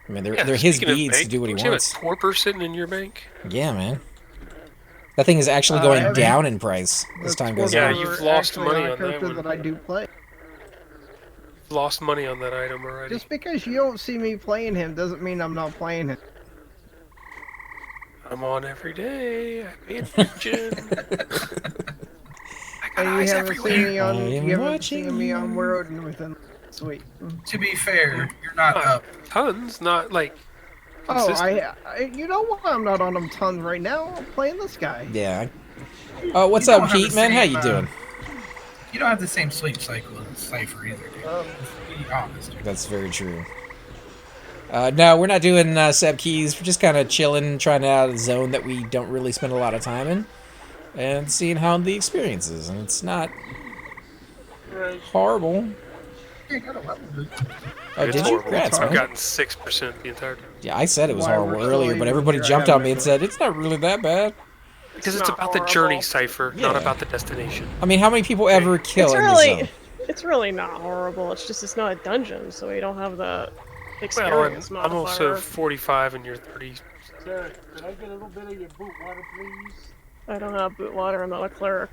Speaker 1: I mean, they're his
Speaker 3: speaking of
Speaker 1: beads to
Speaker 3: bank,
Speaker 1: do what he
Speaker 3: don't you
Speaker 1: wants.
Speaker 3: have a torpor sitting in your bank?
Speaker 1: Yeah, man. That thing is actually going
Speaker 2: I mean,
Speaker 1: down in price as
Speaker 2: the
Speaker 1: time goes
Speaker 3: Yeah,
Speaker 1: on.
Speaker 2: Torpor
Speaker 3: you've lost
Speaker 2: actually
Speaker 3: money
Speaker 2: a
Speaker 3: on that
Speaker 2: character
Speaker 3: one.
Speaker 2: that I do play.
Speaker 3: Lost money on that item already.
Speaker 2: Just because you don't see me playing him doesn't mean I'm not playing him.
Speaker 3: I'm on every day. I pay attention. I got
Speaker 2: And
Speaker 3: eyes
Speaker 2: you haven't seen
Speaker 3: everywhere.
Speaker 2: me on.
Speaker 1: I am
Speaker 2: You haven't
Speaker 1: watching
Speaker 2: seen me on
Speaker 1: you.
Speaker 2: World within sweet.
Speaker 4: To be fair, you're not up.
Speaker 3: Tons, not like.
Speaker 2: Oh,
Speaker 3: consistent.
Speaker 2: you know why I'm not on them tons right now? I'm playing this guy.
Speaker 1: Yeah. Oh, what's
Speaker 4: You
Speaker 1: up,
Speaker 4: don't have
Speaker 1: Pete,
Speaker 4: the
Speaker 1: man? How
Speaker 4: same,
Speaker 1: you doing?
Speaker 4: You don't have the same sleep cycle as Cypher either, dude. Let's be honest.
Speaker 1: That's very true. No, we're not doing Seb Keys. We're just kind of chilling, trying out a zone that we don't really spend a lot of time in, and seeing how the experience is. And it's not horrible.
Speaker 4: Yeah, got a level, dude.
Speaker 1: Oh,
Speaker 3: It's
Speaker 1: did you?
Speaker 3: horrible.
Speaker 1: Congrats,
Speaker 3: I've
Speaker 1: man.
Speaker 3: gotten 6% the entire time.
Speaker 1: Yeah, I said it was
Speaker 2: Why
Speaker 1: horrible
Speaker 2: we're still
Speaker 1: earlier, but
Speaker 2: even
Speaker 1: everybody
Speaker 2: here
Speaker 1: jumped
Speaker 2: having
Speaker 1: on me and said it's not really that bad.
Speaker 3: Because
Speaker 5: It's
Speaker 3: it's
Speaker 5: not
Speaker 3: about the
Speaker 5: horrible.
Speaker 3: journey, Cypher, not
Speaker 1: Yeah.
Speaker 3: about the destination.
Speaker 1: I mean, how many people ever kill
Speaker 5: It's
Speaker 1: in the
Speaker 5: really,
Speaker 1: zone?
Speaker 5: it's really not horrible. It's just it's not a dungeon, so we don't have the
Speaker 3: Well,
Speaker 5: experience
Speaker 3: I'm also
Speaker 5: modifier.
Speaker 3: 45 and you're 30.
Speaker 6: Sir, can I get a little bit of your boot water, please?
Speaker 5: I don't have boot water. I'm not a cleric.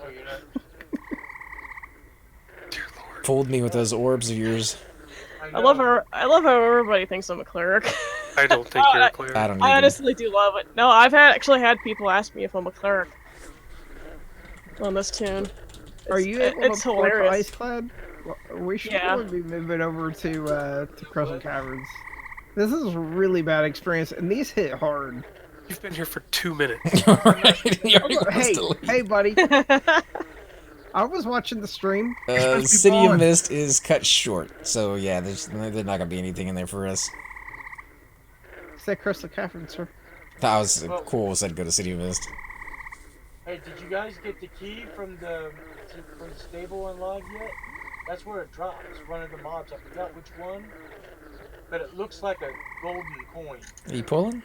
Speaker 6: Oh, you're not.
Speaker 3: Dear Lord.
Speaker 1: Fooled me with those orbs of yours.
Speaker 5: I love how everybody thinks I'm a clerik.
Speaker 3: I don't think you're a cleric.
Speaker 1: I don't
Speaker 5: I
Speaker 1: either.
Speaker 5: honestly do love it. No, I've actually had people ask me if I'm a cleric on this tune.
Speaker 2: Are you able
Speaker 5: It's
Speaker 2: to port to
Speaker 5: hilarious.
Speaker 2: Iceclad? Well, we should
Speaker 5: Yeah.
Speaker 2: probably be moving over to Crescent Caverns. This is a really bad experience, and these hit hard.
Speaker 3: You've been here for 2 minutes.
Speaker 1: Right? He already wants
Speaker 2: Hey,
Speaker 1: to leave.
Speaker 2: hey, buddy. I was watching the stream.
Speaker 4: supposed to be
Speaker 1: City of
Speaker 4: falling.
Speaker 1: Mist is cut short, so yeah, there's not gonna be anything in there for us.
Speaker 2: Say Crystal Cavern, sir.
Speaker 1: That was cool. Said go to City of Mist.
Speaker 6: Hey, did you guys get the key from the stable unlocked yet? That's where it drops. One of the mobs. I forgot which one, but it looks like a golden coin.
Speaker 1: Are you pulling?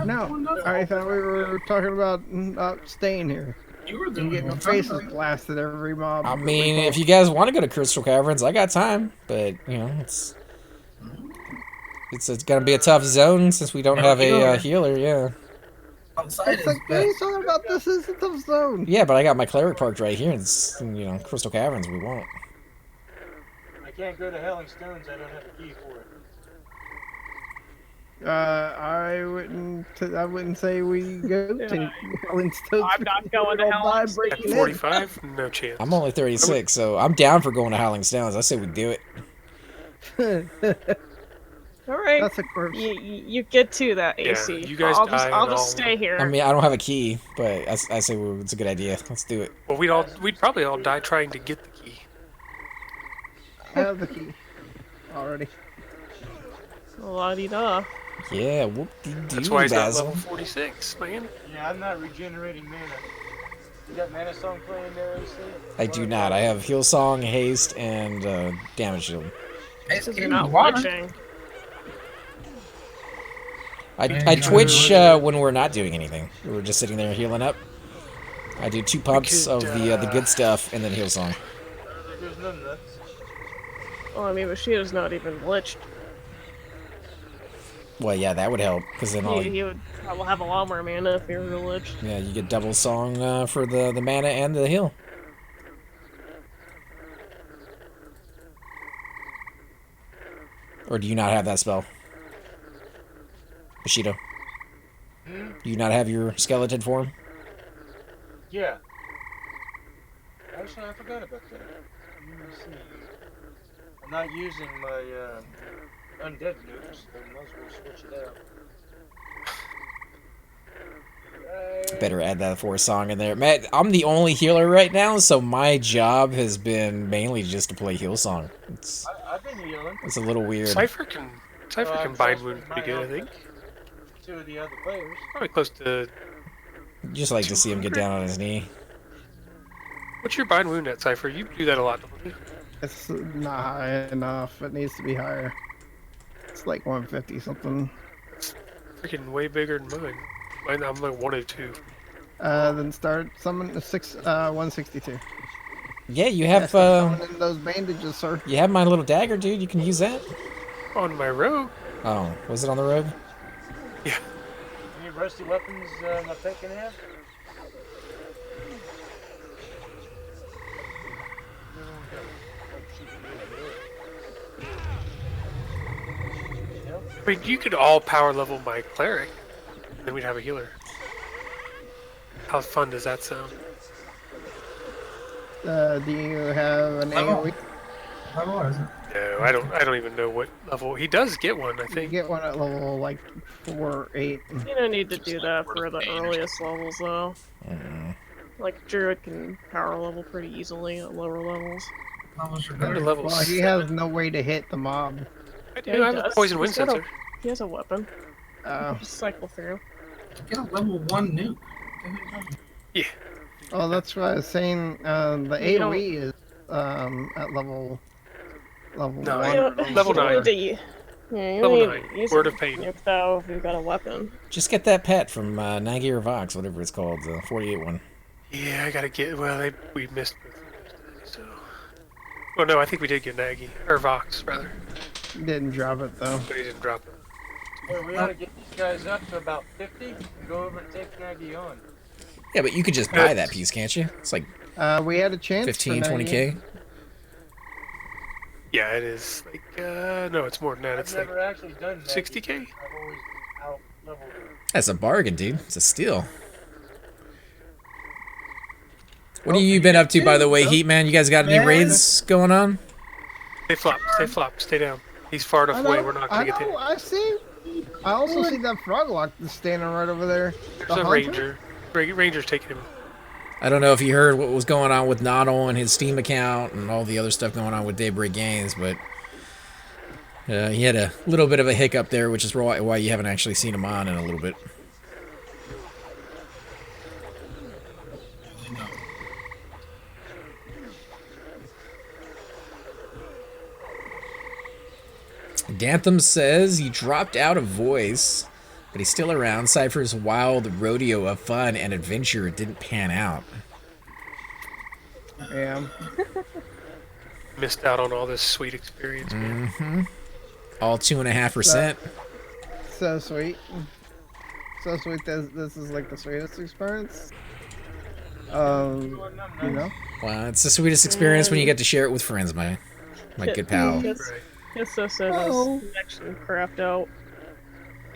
Speaker 2: No, I thought we were talking about not staying here.
Speaker 4: You were the
Speaker 2: And
Speaker 4: one
Speaker 2: getting our
Speaker 4: talking
Speaker 2: faces
Speaker 4: about-
Speaker 2: blasted every mob.
Speaker 1: I mean, if you guys want to go to Crystal Caverns, I got time, but you know, it's gonna be a tough zone since we don't have a healer. Yeah.
Speaker 4: outside
Speaker 2: It's
Speaker 4: is
Speaker 2: like, what are you talking about? This is a tough zone.
Speaker 1: Yeah, but I got my cleric parked right here. It's, you know, Crystal Caverns we want.
Speaker 6: I can't go to Helling Stones. I don't have a key for it.
Speaker 2: I wouldn't say we go to Helen Stones.
Speaker 5: I'm not going to
Speaker 2: We'll
Speaker 5: Helen
Speaker 2: die
Speaker 5: Stones.
Speaker 2: breaking
Speaker 3: At
Speaker 2: in.
Speaker 3: 45, no chance.
Speaker 1: I'm only 36, so I'm down for going to Howling Stones. I say we do it.
Speaker 5: All right.
Speaker 2: That's a corpse.
Speaker 5: You get to that
Speaker 3: Yeah,
Speaker 5: AC.
Speaker 3: you guys
Speaker 5: I'll
Speaker 3: die
Speaker 5: I'll
Speaker 3: and
Speaker 5: just
Speaker 3: I'll-
Speaker 5: stay here.
Speaker 1: I mean, I don't have a key, but I say it's a good idea. Let's do it.
Speaker 3: Well, we'd probably all die trying to get the key.
Speaker 2: I have the key already.
Speaker 5: La-di-da.
Speaker 1: Yeah, whoop-de-doo,
Speaker 3: That's why he's not
Speaker 1: Basil.
Speaker 3: level 46, man.
Speaker 6: Yeah, I'm not regenerating mana. You got Mana Song playing there, AC?
Speaker 1: I do not. I have Heal Song, Haste, and Damage Shield.
Speaker 4: Ice
Speaker 5: Because
Speaker 4: King
Speaker 5: you're not
Speaker 4: water.
Speaker 5: watching.
Speaker 1: I Twitch when we're not doing anything. We're just sitting there healing up. I do 2 pumps
Speaker 3: could,
Speaker 1: of the good stuff and then Heal Song.
Speaker 6: There's no nuts.
Speaker 5: Well, I mean, Bushido's not even glitched.
Speaker 1: Well, yeah, that would help because then all
Speaker 5: He would probably have a lot more mana if he were glitched.
Speaker 1: yeah, you get double song for the mana and the heal. Or do you not have that spell? Bushido. Do you not have your skeleton form?
Speaker 6: Yeah. Actually, I forgot about that. Let me see. I'm not using my undead nukes, so I might as well switch it out.
Speaker 1: Better add that for a song in there. Matt, I'm the only healer right now, so my job has been mainly just to play heal song.
Speaker 6: I've been healing.
Speaker 1: It's a little weird.
Speaker 3: Cypher can bind wound pretty good, I think.
Speaker 6: Two of the other players.
Speaker 3: Probably close to.
Speaker 1: Just like to see him get down on his knee.
Speaker 3: What's your bind wound at, Cypher? You do that a lot, don't you?
Speaker 2: It's not high enough. It needs to be higher. It's like 150 something.
Speaker 3: Freaking way bigger than mine. I'm like 102.
Speaker 2: Then start summon 162.
Speaker 1: Yeah, you
Speaker 2: Yeah,
Speaker 1: have
Speaker 2: start summoning those bandages, sir.
Speaker 1: you have my little dagger, dude. You can use that.
Speaker 3: On my rogue.
Speaker 1: Oh, was it on the rogue?
Speaker 3: Yeah.
Speaker 6: Any rusty weapons my pet can have?
Speaker 3: I mean, you could all power level my cleric, then we'd have a healer. How fun does that sound?
Speaker 2: Do you have an
Speaker 4: Level.
Speaker 2: AoE?
Speaker 4: Level or is it?
Speaker 3: No, I don't even know what level. He does get one, I
Speaker 2: You
Speaker 3: think.
Speaker 2: get one at level like 4 or 8.
Speaker 5: You don't need to do that for the earliest levels, though. Like, Druid can power level pretty easily at lower levels.
Speaker 4: Levels are
Speaker 3: Go to
Speaker 4: better.
Speaker 3: level
Speaker 2: Well, he
Speaker 3: 7.
Speaker 2: has no way to hit the mob.
Speaker 3: I do.
Speaker 5: Yeah, he
Speaker 3: I have a
Speaker 5: does.
Speaker 3: poison wind
Speaker 5: He's got a-
Speaker 3: sensor.
Speaker 5: He has a weapon. Just cycle through.
Speaker 4: Get a level 1 nuke.
Speaker 2: Oh, that's what I was saying. The
Speaker 5: You don't-
Speaker 2: AoE is at level
Speaker 3: No,
Speaker 2: 1.
Speaker 3: level 9.
Speaker 5: Yeah, you
Speaker 3: Level
Speaker 5: need
Speaker 3: 9.
Speaker 5: to use
Speaker 3: Word
Speaker 5: it
Speaker 3: of pain.
Speaker 5: if though if you've got a weapon.
Speaker 1: Just get that pet from Nagi or Vox, whatever it's called, the 48 one.
Speaker 3: Yeah, I gotta get. Well, we missed. So. Oh no, I think we did get Nagy or Vox rather,
Speaker 2: Didn't drop it though.
Speaker 3: but he didn't drop it.
Speaker 6: Well, we ought to get these guys up to about 50 and go over and take Nagy on.
Speaker 1: Yeah, but you could just buy that piece, can't you? It's like
Speaker 2: We had a chance.
Speaker 1: 15,
Speaker 2: for
Speaker 1: 20k.
Speaker 3: Yeah, it is like no, it's more than that.
Speaker 6: I've
Speaker 3: It's like
Speaker 6: never actually done Nagy.
Speaker 3: 60K.
Speaker 6: I've always out-leveled them.
Speaker 1: That's a bargain, dude. It's a steal. What have you been up to, by the way, Heat Man? You guys got any raids going on?
Speaker 3: Stay flop, stay down. He's far enough away. We're not gonna get
Speaker 2: I
Speaker 3: hit.
Speaker 2: know, I see. I also see that froglock that's standing right over there.
Speaker 3: There's
Speaker 2: The
Speaker 3: a
Speaker 2: hunter?
Speaker 3: ranger. Ranger's taking him.
Speaker 1: I don't know if you heard what was going on with Noddle and his Steam account and all the other stuff going on with Daybreak Games, but he had a little bit of a hiccup there, which is why you haven't actually seen him on in a little bit. Gantham says he dropped out of voice, but he's still around. Cypher's wild rodeo of fun and adventure didn't pan out.
Speaker 2: Yeah.
Speaker 3: Missed out on all this sweet experience, man.
Speaker 1: Mm-hmm. All 2.5%.
Speaker 2: So sweet. So sweet that this is like the sweetest experience. You know?
Speaker 1: Well, it's the sweetest experience when you get to share it with friends, my good pal.
Speaker 5: Yes, so his connection crapped out.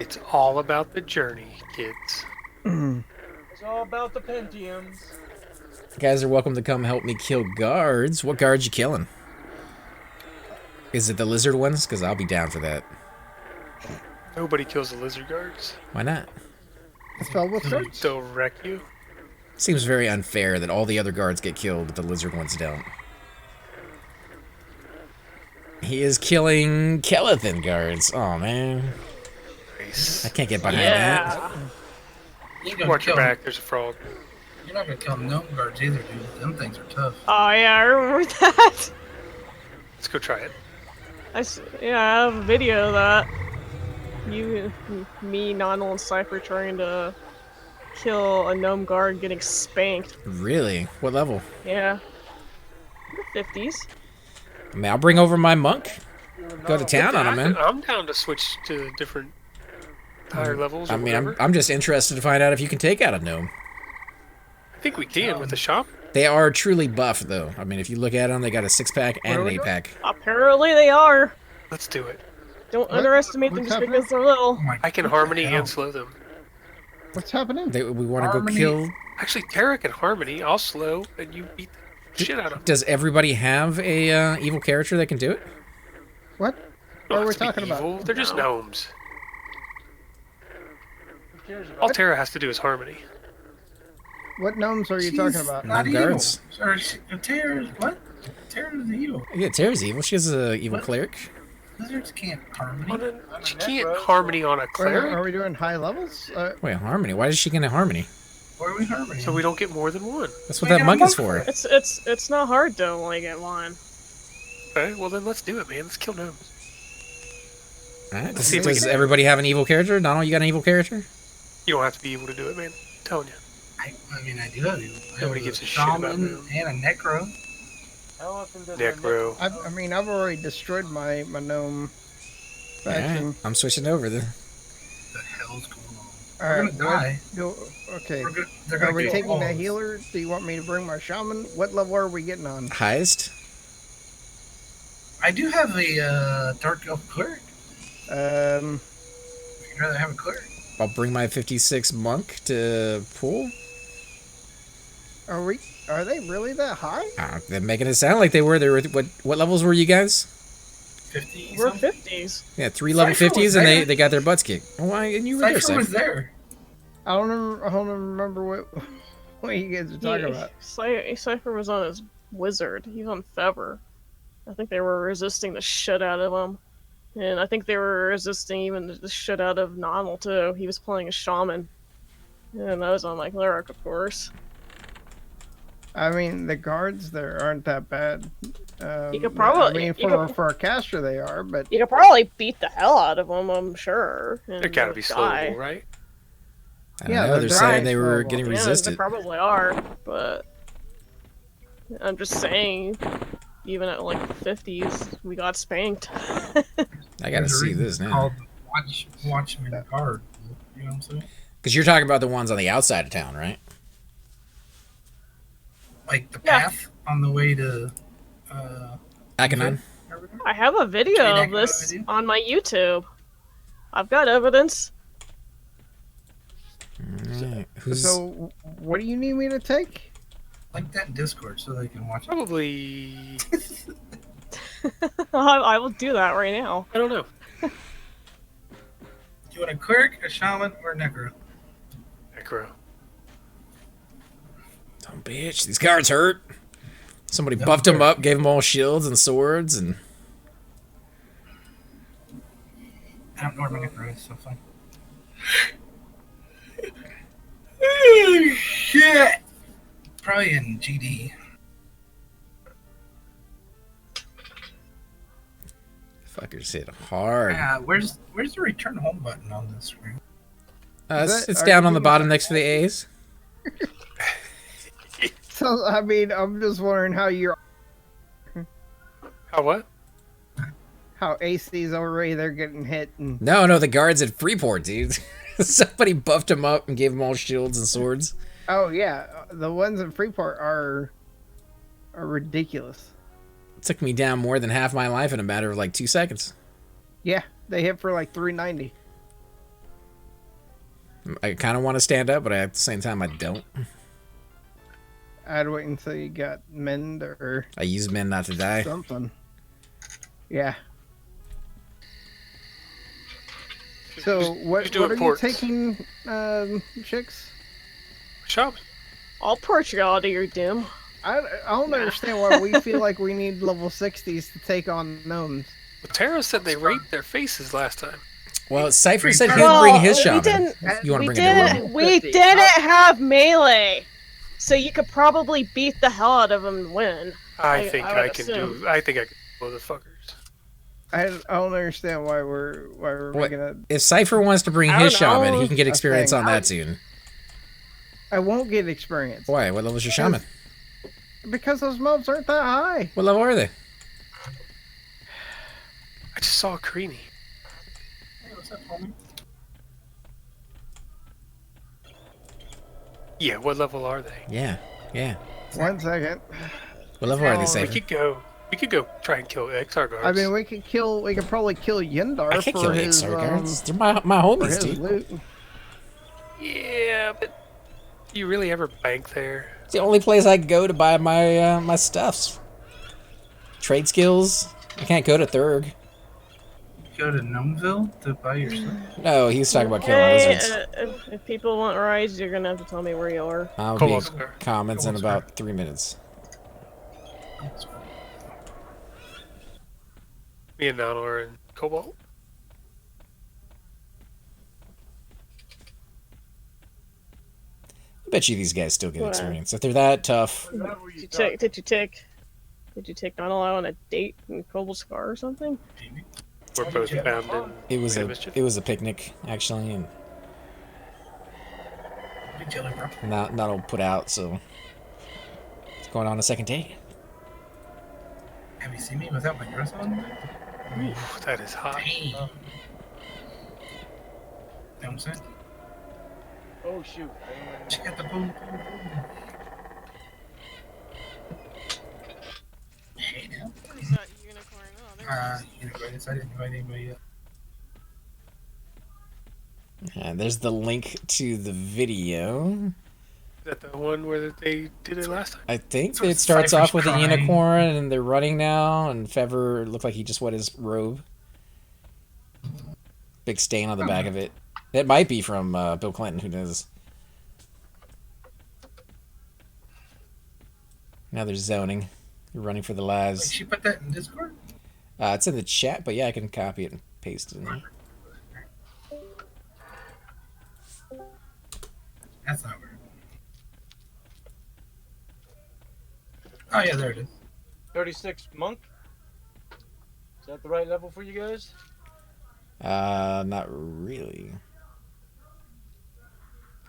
Speaker 3: It's all about the journey, kids.
Speaker 6: It's all about the Pentiums.
Speaker 1: You guys are welcome to come help me kill guards. What guards you killing? Is it the lizard ones? Because I'll be down for that.
Speaker 3: Nobody kills the lizard guards.
Speaker 1: Why not?
Speaker 2: It's filled with shirts.
Speaker 3: They'll wreck you.
Speaker 1: Seems very unfair that all the other guards get killed, but the lizard ones don't. He is killing Kelethan guards. Oh, man.
Speaker 3: Nice.
Speaker 1: I can't get behind that.
Speaker 4: You ain't gonna
Speaker 3: Watch your
Speaker 4: kill-
Speaker 3: back, there's a frog.
Speaker 4: You're not gonna kill gnome guards either, dude. Them things are tough.
Speaker 5: Oh yeah, I remember that.
Speaker 3: Let's go try it.
Speaker 5: I have a video of that. Me, Nonal, and Cypher trying to kill a gnome guard getting spanked.
Speaker 1: Really? What level?
Speaker 5: Yeah. 50s.
Speaker 1: I mean, I'll bring over my monk. Go to town on him, man.
Speaker 3: I'm down to switch to different higher levels. Or
Speaker 1: I mean,
Speaker 3: whatever.
Speaker 1: I'm just interested to find out if you can take out a gnome.
Speaker 3: I think we can with the shop.
Speaker 1: They are truly buff, though. I mean, if you look at them, they got a 6-pack and an 8-pack.
Speaker 5: Apparently they are.
Speaker 3: Let's do it.
Speaker 5: Don't underestimate them
Speaker 2: what's
Speaker 5: just
Speaker 2: happening?
Speaker 5: because they're little.
Speaker 4: Oh my
Speaker 3: I can
Speaker 4: what
Speaker 3: harmony
Speaker 4: the hell?
Speaker 3: and slow them.
Speaker 2: What's happening?
Speaker 1: We want to go
Speaker 4: Harmony.
Speaker 1: kill...
Speaker 3: Actually, Tara can harmony. I'll slow, and you beat the shit out of them.
Speaker 1: Does everybody have a evil character that can do it?
Speaker 2: What? What are we talking about?
Speaker 3: They're just gnomes.
Speaker 6: Who cares about
Speaker 3: All Tara has to do is harmony.
Speaker 2: What gnomes are you
Speaker 4: She's
Speaker 2: talking about?
Speaker 4: Not
Speaker 1: Gnome
Speaker 4: evil.
Speaker 1: guards.
Speaker 4: Or Tara's what? Tara's evil.
Speaker 1: Yeah, Tara's evil. She has a evil
Speaker 4: What?
Speaker 1: cleric.
Speaker 4: Lizards can't harmony.
Speaker 3: She can't harmony on a
Speaker 2: Are
Speaker 3: cleric,
Speaker 2: we doing high levels?
Speaker 1: Wait, harmony? Why is she getting a harmony?
Speaker 4: Why are we harmony?
Speaker 3: so we don't get more than one.
Speaker 1: That's what
Speaker 4: We
Speaker 1: that
Speaker 4: got a
Speaker 1: monk is
Speaker 4: monk
Speaker 1: for.
Speaker 4: for
Speaker 5: It's not hard to only get one.
Speaker 3: Okay, well then let's do it, man. Let's kill gnomes.
Speaker 1: Alright,
Speaker 3: Let's see if we
Speaker 1: does
Speaker 3: can-
Speaker 1: everybody have an evil character? Donald, you got an evil character?
Speaker 3: You don't have to be able to do it, man. I'm telling you.
Speaker 4: I mean, I do have you. I
Speaker 3: Nobody
Speaker 4: have
Speaker 3: gives
Speaker 4: a
Speaker 3: a shit about
Speaker 4: shaman
Speaker 3: them.
Speaker 4: and a necro.
Speaker 6: How often does
Speaker 3: Necro.
Speaker 2: I mean, I've already destroyed my gnome
Speaker 1: Alright,
Speaker 2: faction.
Speaker 1: I'm switching over then.
Speaker 4: The hell's going on?
Speaker 2: All
Speaker 4: We're
Speaker 2: right,
Speaker 4: gonna die.
Speaker 2: okay.
Speaker 4: We're good. They're
Speaker 2: Are
Speaker 4: gonna
Speaker 2: we
Speaker 4: kill
Speaker 2: taking
Speaker 4: all
Speaker 2: the
Speaker 4: of us.
Speaker 2: healer? Do you want me to bring my shaman? What level are we getting on?
Speaker 1: Highest?
Speaker 4: I do have a dark elf cleric.
Speaker 2: Um,
Speaker 4: If you'd rather have a cleric.
Speaker 1: I'll bring my 56 monk to pool.
Speaker 2: are they really that high?
Speaker 1: They're making it sound like they were. They were what levels were you guys?
Speaker 4: 50
Speaker 5: We're
Speaker 4: something.
Speaker 5: 50s.
Speaker 1: Yeah, 3 level
Speaker 4: Cypher was
Speaker 1: 50s, and
Speaker 4: there.
Speaker 1: they got their butts kicked. Oh, why? And you were there,
Speaker 4: Cypher was
Speaker 1: Cypher.
Speaker 4: there.
Speaker 2: I don't remember what you guys are talking about.
Speaker 5: Cypher was on his wizard. He was on Fever. I think they were resisting the shit out of him. And I think they were resisting even the shit out of Nonal, too. He was playing a shaman. And I was on my cleric, of course.
Speaker 2: I mean, the guards there aren't that bad.
Speaker 5: You could probably-
Speaker 2: I mean,
Speaker 5: you could-
Speaker 2: for a caster they are, but
Speaker 5: You could probably beat the hell out of them, I'm sure. And
Speaker 3: They gotta be
Speaker 5: die.
Speaker 3: slowable, right?
Speaker 1: I don't
Speaker 2: Yeah,
Speaker 1: know. They're
Speaker 2: they're
Speaker 1: saying
Speaker 2: dry.
Speaker 1: they were
Speaker 2: Oh,
Speaker 1: getting
Speaker 5: Yeah,
Speaker 1: resisted.
Speaker 5: they probably are, but I'm just saying, even at like 50s, we got spanked.
Speaker 1: I gotta
Speaker 4: There's a
Speaker 1: see
Speaker 4: reason
Speaker 1: this
Speaker 4: it's
Speaker 1: now.
Speaker 4: called Watchman Guard. You know what I'm saying?
Speaker 1: Because you're talking about the ones on the outside of town, right?
Speaker 4: Like the
Speaker 5: Yeah.
Speaker 4: path on the way to.
Speaker 1: Akanon?
Speaker 5: I have a video
Speaker 4: Trade
Speaker 5: of
Speaker 4: echo
Speaker 5: this
Speaker 4: video?
Speaker 5: on my YouTube. I've got evidence.
Speaker 1: Alright, who's...
Speaker 2: so what do you need me to take?
Speaker 4: Like that in Discord so they can watch it.
Speaker 3: Probably.
Speaker 5: I will do that right now.
Speaker 3: I don't know.
Speaker 4: You want a cleric, a shaman, or a necro?
Speaker 3: Necro.
Speaker 1: Dumb bitch. These cards hurt. Somebody
Speaker 4: Dumb
Speaker 1: buffed them
Speaker 4: cleric.
Speaker 1: up, gave them all shields and swords, and
Speaker 4: I don't know where my necro is, so fine. Oh, shit! Probably in GD.
Speaker 1: fuckers hit hard.
Speaker 4: Where's the return home button on this screen?
Speaker 1: It's down on the bottom next to the A's.
Speaker 2: So I mean, I'm just wondering how
Speaker 3: How what?
Speaker 2: how AC's already they're getting hit and
Speaker 1: No, the guards at Freeport, dude. Somebody buffed them up and gave them all shields and swords.
Speaker 2: oh yeah, the ones in Freeport are ridiculous.
Speaker 1: It took me down more than half my life in a matter of like 2 seconds.
Speaker 2: Yeah, they hit for like 390.
Speaker 1: I kind of want to stand up, but at the same time, I don't.
Speaker 2: I'd wait until you got mend or
Speaker 1: I use men not to die.
Speaker 2: something. Yeah. So what
Speaker 3: just do
Speaker 2: are you
Speaker 3: reports.
Speaker 2: taking, chicks?
Speaker 3: Shop.
Speaker 5: I'll purge you out of your doom.
Speaker 2: I don't understand why we feel like we need level 60s to take on gnomes.
Speaker 3: Well, Tara said they raped their faces last time.
Speaker 1: Well, Cypher said he would bring his
Speaker 5: we
Speaker 1: shaman.
Speaker 5: didn't-
Speaker 1: You want to
Speaker 5: We
Speaker 1: bring it to
Speaker 5: didn't. We
Speaker 2: 50.
Speaker 5: didn't have melee, so you could probably beat the hell out of them and win.
Speaker 3: I think
Speaker 5: would
Speaker 3: I can
Speaker 5: assume.
Speaker 3: do. I think I can do motherfuckers.
Speaker 2: I don't understand why we're
Speaker 1: What?
Speaker 2: making it.
Speaker 1: If Cypher wants to bring
Speaker 5: I
Speaker 1: his
Speaker 5: don't know.
Speaker 1: shaman, he can get experience
Speaker 2: Okay.
Speaker 1: on that soon.
Speaker 2: I won't get experience
Speaker 1: Why? What level is your shaman?
Speaker 2: because those mobs aren't that high.
Speaker 1: What level are they?
Speaker 3: I just saw a creamy.
Speaker 4: Hey, what's up, homie?
Speaker 3: Yeah, what level are they?
Speaker 1: Yeah.
Speaker 2: 1 second.
Speaker 1: What level are they,
Speaker 3: We
Speaker 1: Cypher?
Speaker 3: could go. We could go try and kill Exar guards.
Speaker 2: I mean, we could probably kill Yendar
Speaker 1: I can't
Speaker 2: for
Speaker 1: kill
Speaker 2: his
Speaker 1: Exar guards. They're my
Speaker 2: for
Speaker 1: homies,
Speaker 2: his
Speaker 1: dude.
Speaker 2: loot.
Speaker 3: yeah, but do you really ever bank there?
Speaker 1: It's the only place I can go to buy my my stuffs. Trade skills. I can't go to Thurg.
Speaker 4: Go to Gnomeville to buy your stuff.
Speaker 1: No, he was talking about killing
Speaker 5: Hey,
Speaker 1: lizards.
Speaker 5: if people want rides, you're gonna have to tell me where you are.
Speaker 1: I'll be
Speaker 3: Cobalt Square.
Speaker 1: comments in
Speaker 4: Cobalt
Speaker 1: about 3 minutes.
Speaker 3: Me and Nano are in Cobalt.
Speaker 1: I bet you these guys still get
Speaker 5: Wow.
Speaker 1: experience. If they're that tough,
Speaker 5: Did you take Donald out on a date in Cobalt Scar or something?
Speaker 3: We're both bound in.
Speaker 1: it was a
Speaker 3: mischief.
Speaker 1: it was a picnic actually, and
Speaker 4: Be chilling, bro.
Speaker 1: not all put out, so it's going on a second date.
Speaker 4: Have you seen me without my dress on?
Speaker 3: Oof, that is hot.
Speaker 4: Damn. Know what I'm saying?
Speaker 6: Oh shoot.
Speaker 4: She got the boom, boom, boom. Hey, now. You invite us. I didn't invite anybody yet.
Speaker 1: And there's the link to the video.
Speaker 3: Is that the one where they did it last time?
Speaker 1: I think
Speaker 4: So
Speaker 1: it starts
Speaker 4: Cypher's
Speaker 1: off with a
Speaker 4: crying.
Speaker 1: unicorn, and they're running now, and Fever looked like he just wet his robe. Big stain on the back of it. It might be from Bill Clinton, who knows. Now they're zoning. They're running for the
Speaker 4: Wait,
Speaker 1: lives.
Speaker 4: she put that in Discord?
Speaker 1: It's in the chat, but yeah, I can copy it and paste it in there.
Speaker 4: That's not weird. Oh yeah, there it is.
Speaker 6: 36 monk. Is that the right level for you guys?
Speaker 1: Not really.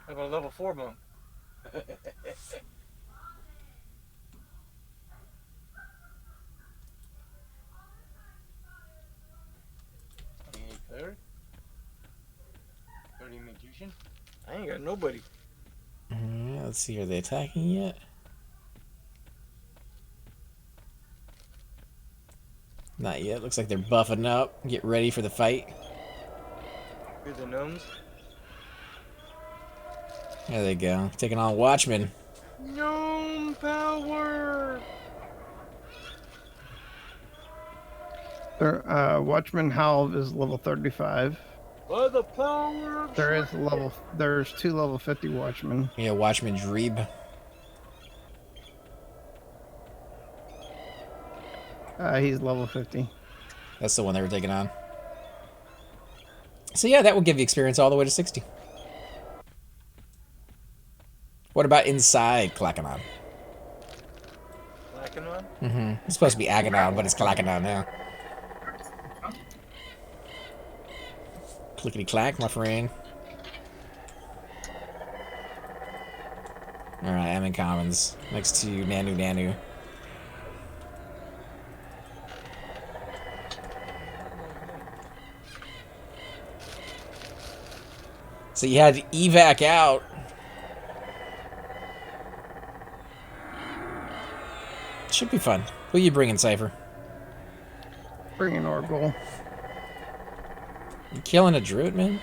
Speaker 6: How about a level 4 monk? Cleric? 30 magician? I ain't got nobody.
Speaker 1: Yeah, let's see, are they attacking yet? Not yet. Looks like they're buffing up. Get ready for the fight.
Speaker 6: Here's the gnomes.
Speaker 1: There they go. Taking on Watchmen.
Speaker 6: Gnome power!
Speaker 2: Their Watchman Halve is level 35.
Speaker 6: By the power of
Speaker 2: There's 2 level 50 watchmen.
Speaker 1: Yeah, Watchman Dreeb.
Speaker 2: He's level 50.
Speaker 1: That's the one they were taking on. So yeah, that will give you experience all the way to 60. What about inside Clackanon?
Speaker 6: Clackanon?
Speaker 1: Mm-hmm. It's supposed to be Aganon, but it's Clackanon now. Clickety clack, my friend. Alright, I'm in Commons. Next to Nanu Nanu. So you had to evac out. Should be fun. Who you bringing, Cypher?
Speaker 2: Bringing Oracle.
Speaker 1: You killing a druid, man?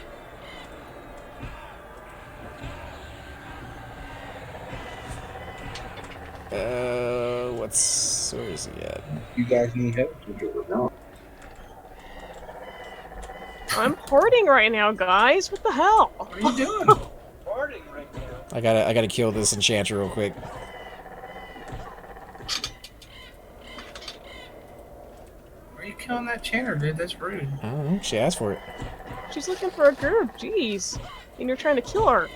Speaker 1: Where is he at?
Speaker 8: You guys need help? No.
Speaker 5: I'm hoarding right now, guys. What the hell?
Speaker 4: What are you doing?
Speaker 6: Farting right now.
Speaker 1: I gotta kill this enchanter real quick.
Speaker 4: Why are you killing that chanter, dude? That's rude.
Speaker 1: I don't know. She asked for it.
Speaker 5: She's looking for a group. Jeez. And you're trying to kill her.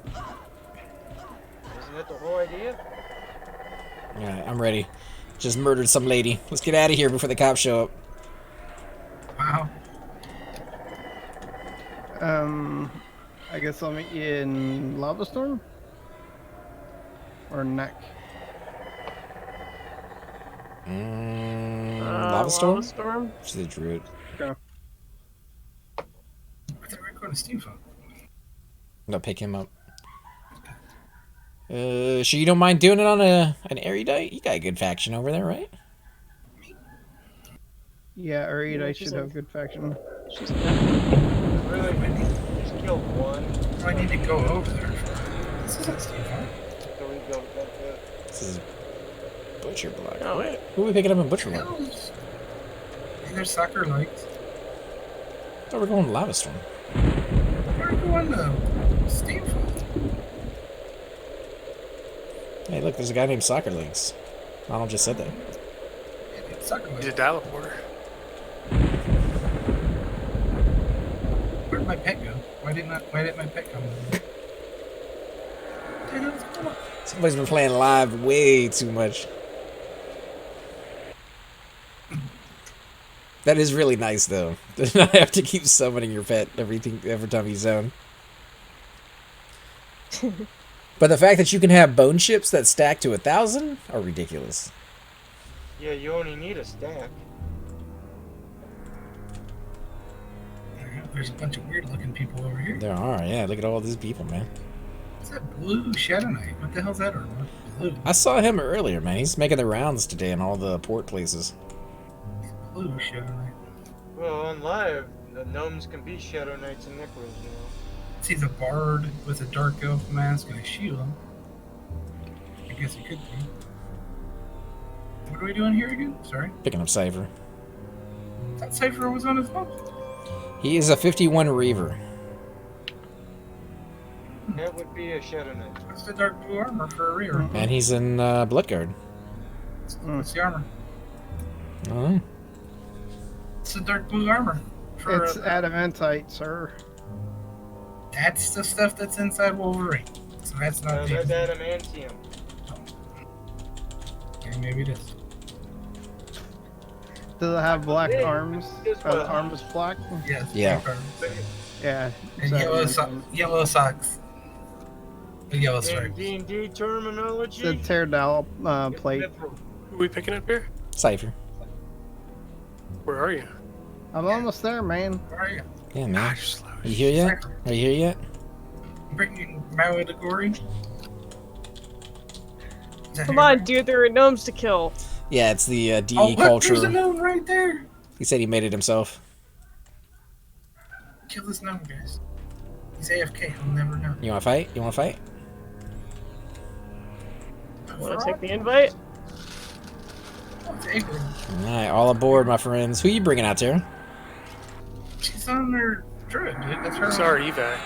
Speaker 6: Isn't that the whole idea?
Speaker 1: Alright, I'm ready. Just murdered some lady. Let's get out of here before the cops show up.
Speaker 4: Wow.
Speaker 2: I guess I'll meet you in Lava Storm? Or Neck?
Speaker 1: Lava Storm?
Speaker 5: Lava Storm?
Speaker 1: She's a druid.
Speaker 2: Okay.
Speaker 4: I thought we were going to Steamfunk.
Speaker 1: I'm gonna pick him up. Sure you don't mind doing it on an erudite? You got a good faction over there, right?
Speaker 2: Yeah, Erudite
Speaker 5: she's
Speaker 2: should
Speaker 5: a-
Speaker 2: have good faction.
Speaker 5: She's
Speaker 6: Really? Just killed one.
Speaker 4: I need to go over there. This isn't Steamfunk.
Speaker 6: So we go back there.
Speaker 1: This is Butcher Block.
Speaker 5: Oh,
Speaker 1: What? Who are we picking up in Butcher Block?
Speaker 4: There's soccer lights.
Speaker 1: Oh, we're going to Lava Storm.
Speaker 4: We're going to Steamfunk.
Speaker 1: Hey, look, there's a guy named Soccer Legs. Donald just said that.
Speaker 4: It's soccer
Speaker 3: He's a
Speaker 4: lights.
Speaker 3: dial porter.
Speaker 4: Where'd my pet go? Why didn't my pet come? Dude, what's going on?
Speaker 1: Somebody's been playing live way too much. That is really nice, though. To not have to keep summoning your pet every time you zone. But the fact that you can have bone chips that stack to 1,000 are ridiculous.
Speaker 6: Yeah, you only need a stack.
Speaker 4: There's a bunch of weird looking people over here.
Speaker 1: There are, yeah. Look at all these people, man.
Speaker 4: What's that blue Shadow Knight? What the hell's that? Or blue?
Speaker 1: I saw him earlier, man. He's making the rounds today in all the port places.
Speaker 4: Blue Shadow Knight.
Speaker 6: Well, on live, the gnomes can be Shadow Knights and Necros now.
Speaker 4: He's a bard with a dark elf mask and a shield. I guess he could be. What are we doing here again? Sorry.
Speaker 1: Picking up Cypher.
Speaker 4: I thought Cypher was on his phone.
Speaker 1: He is a 51 Reaver.
Speaker 6: That would be a Shadow Knight.
Speaker 4: What's the dark blue armor for a rear?
Speaker 1: And he's in Bloodguard.
Speaker 4: What's the armor?
Speaker 1: Oh.
Speaker 4: It's the dark blue armor. For
Speaker 2: It's adamantite, sir.
Speaker 4: That's the stuff that's inside Wolverine. So that's not
Speaker 6: That's
Speaker 4: the.
Speaker 6: adamantium.
Speaker 4: Okay, maybe it is.
Speaker 2: Does it have black
Speaker 6: Hey,
Speaker 2: arms?
Speaker 6: guess
Speaker 2: The
Speaker 6: what?
Speaker 2: arm is black?
Speaker 4: Yes.
Speaker 1: Yeah.
Speaker 4: black armor.
Speaker 2: Yeah.
Speaker 4: And
Speaker 2: so-
Speaker 4: yellow socks. The yellow
Speaker 6: In
Speaker 4: stripes.
Speaker 6: D&D terminology,
Speaker 2: The teardown
Speaker 6: it's
Speaker 2: plate.
Speaker 6: mithril.
Speaker 3: Who are we picking up here?
Speaker 1: Cypher.
Speaker 3: Where are you?
Speaker 2: I'm almost there, man.
Speaker 4: Where are you?
Speaker 1: Yeah, man.
Speaker 3: Gosh, slow.
Speaker 1: Are you here yet?
Speaker 4: Cypher.
Speaker 1: Are you here yet?
Speaker 4: Bringing Maui to Gory.
Speaker 5: Come on, dude. There are gnomes to kill.
Speaker 1: Yeah, it's the DE
Speaker 4: Oh, look,
Speaker 1: culture.
Speaker 4: there's a gnome right there.
Speaker 1: He said he made it himself.
Speaker 4: Kill this gnome, guys. He's AFK. He'll never know.
Speaker 1: You want to fight? You want to fight?
Speaker 5: Want to take the invite?
Speaker 4: Oh, it's April.
Speaker 1: All right, all aboard, my friends. Who you bringing out there?
Speaker 4: She's on her Druid, dude. That's her.
Speaker 3: It's our evac.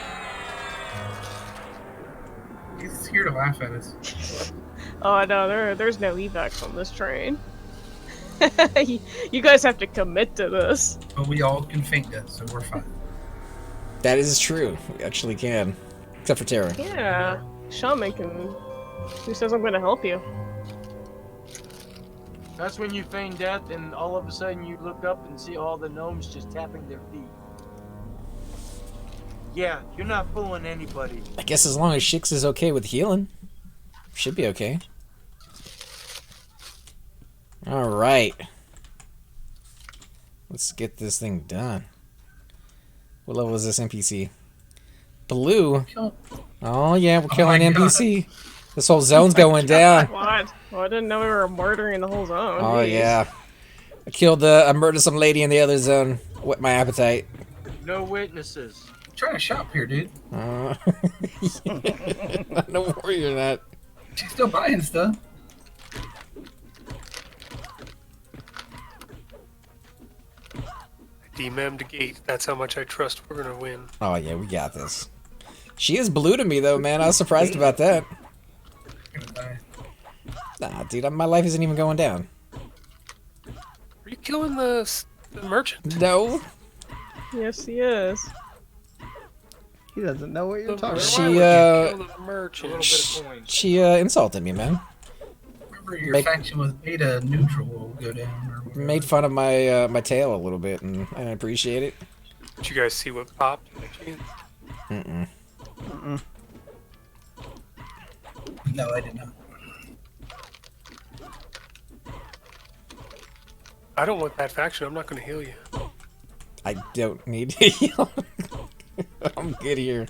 Speaker 4: He's here to laugh at us.
Speaker 5: Oh no, there's no evacs on this train. You guys have to commit to this.
Speaker 4: But we all can faint death, so we're fine.
Speaker 1: That is true. We actually can. Except for Tara.
Speaker 5: Yeah, Shaman can. Who says I'm gonna help you?
Speaker 6: That's when you feign death, and all of a sudden you look up and see all the gnomes just tapping their feet. Yeah, you're not fooling anybody.
Speaker 1: I guess as long as Shix is okay with healing, should be okay. All right. Let's get this thing done. What level is this NPC? Blue. Oh yeah, we're killing NPC. This whole zone's going down.
Speaker 5: What? Oh, I didn't know we were murdering the whole zone.
Speaker 1: Oh
Speaker 5: Jeez.
Speaker 1: yeah. I murdered some lady in the other zone. Whet my appetite.
Speaker 6: No witnesses.
Speaker 4: I'm trying to shop here, dude.
Speaker 1: I don't worry, you're not.
Speaker 4: She's still buying stuff.
Speaker 3: Demem the gate. That's how much I trust we're gonna win.
Speaker 1: Oh yeah, we got this. She is blue to me though, man. I was surprised about that.
Speaker 4: I'm gonna die.
Speaker 1: Nah, dude, my life isn't even going down.
Speaker 3: Are you killing the merchant?
Speaker 1: No.
Speaker 5: Yes, he is.
Speaker 2: He doesn't know what you're talking about.
Speaker 1: She
Speaker 3: Why would you kill the
Speaker 6: A
Speaker 3: merchant?
Speaker 6: little bit of coin.
Speaker 1: She insulted me, man.
Speaker 4: Remember, your
Speaker 1: Make-
Speaker 4: faction with beta neutral will go down. Or whatever.
Speaker 1: Made fun of my my tail a little bit, and I appreciate it.
Speaker 3: Did you guys see what popped?
Speaker 1: Mm-mm.
Speaker 4: No, I did not.
Speaker 3: I don't want that faction. I'm not gonna heal you.
Speaker 1: I don't need to heal. I'm good here.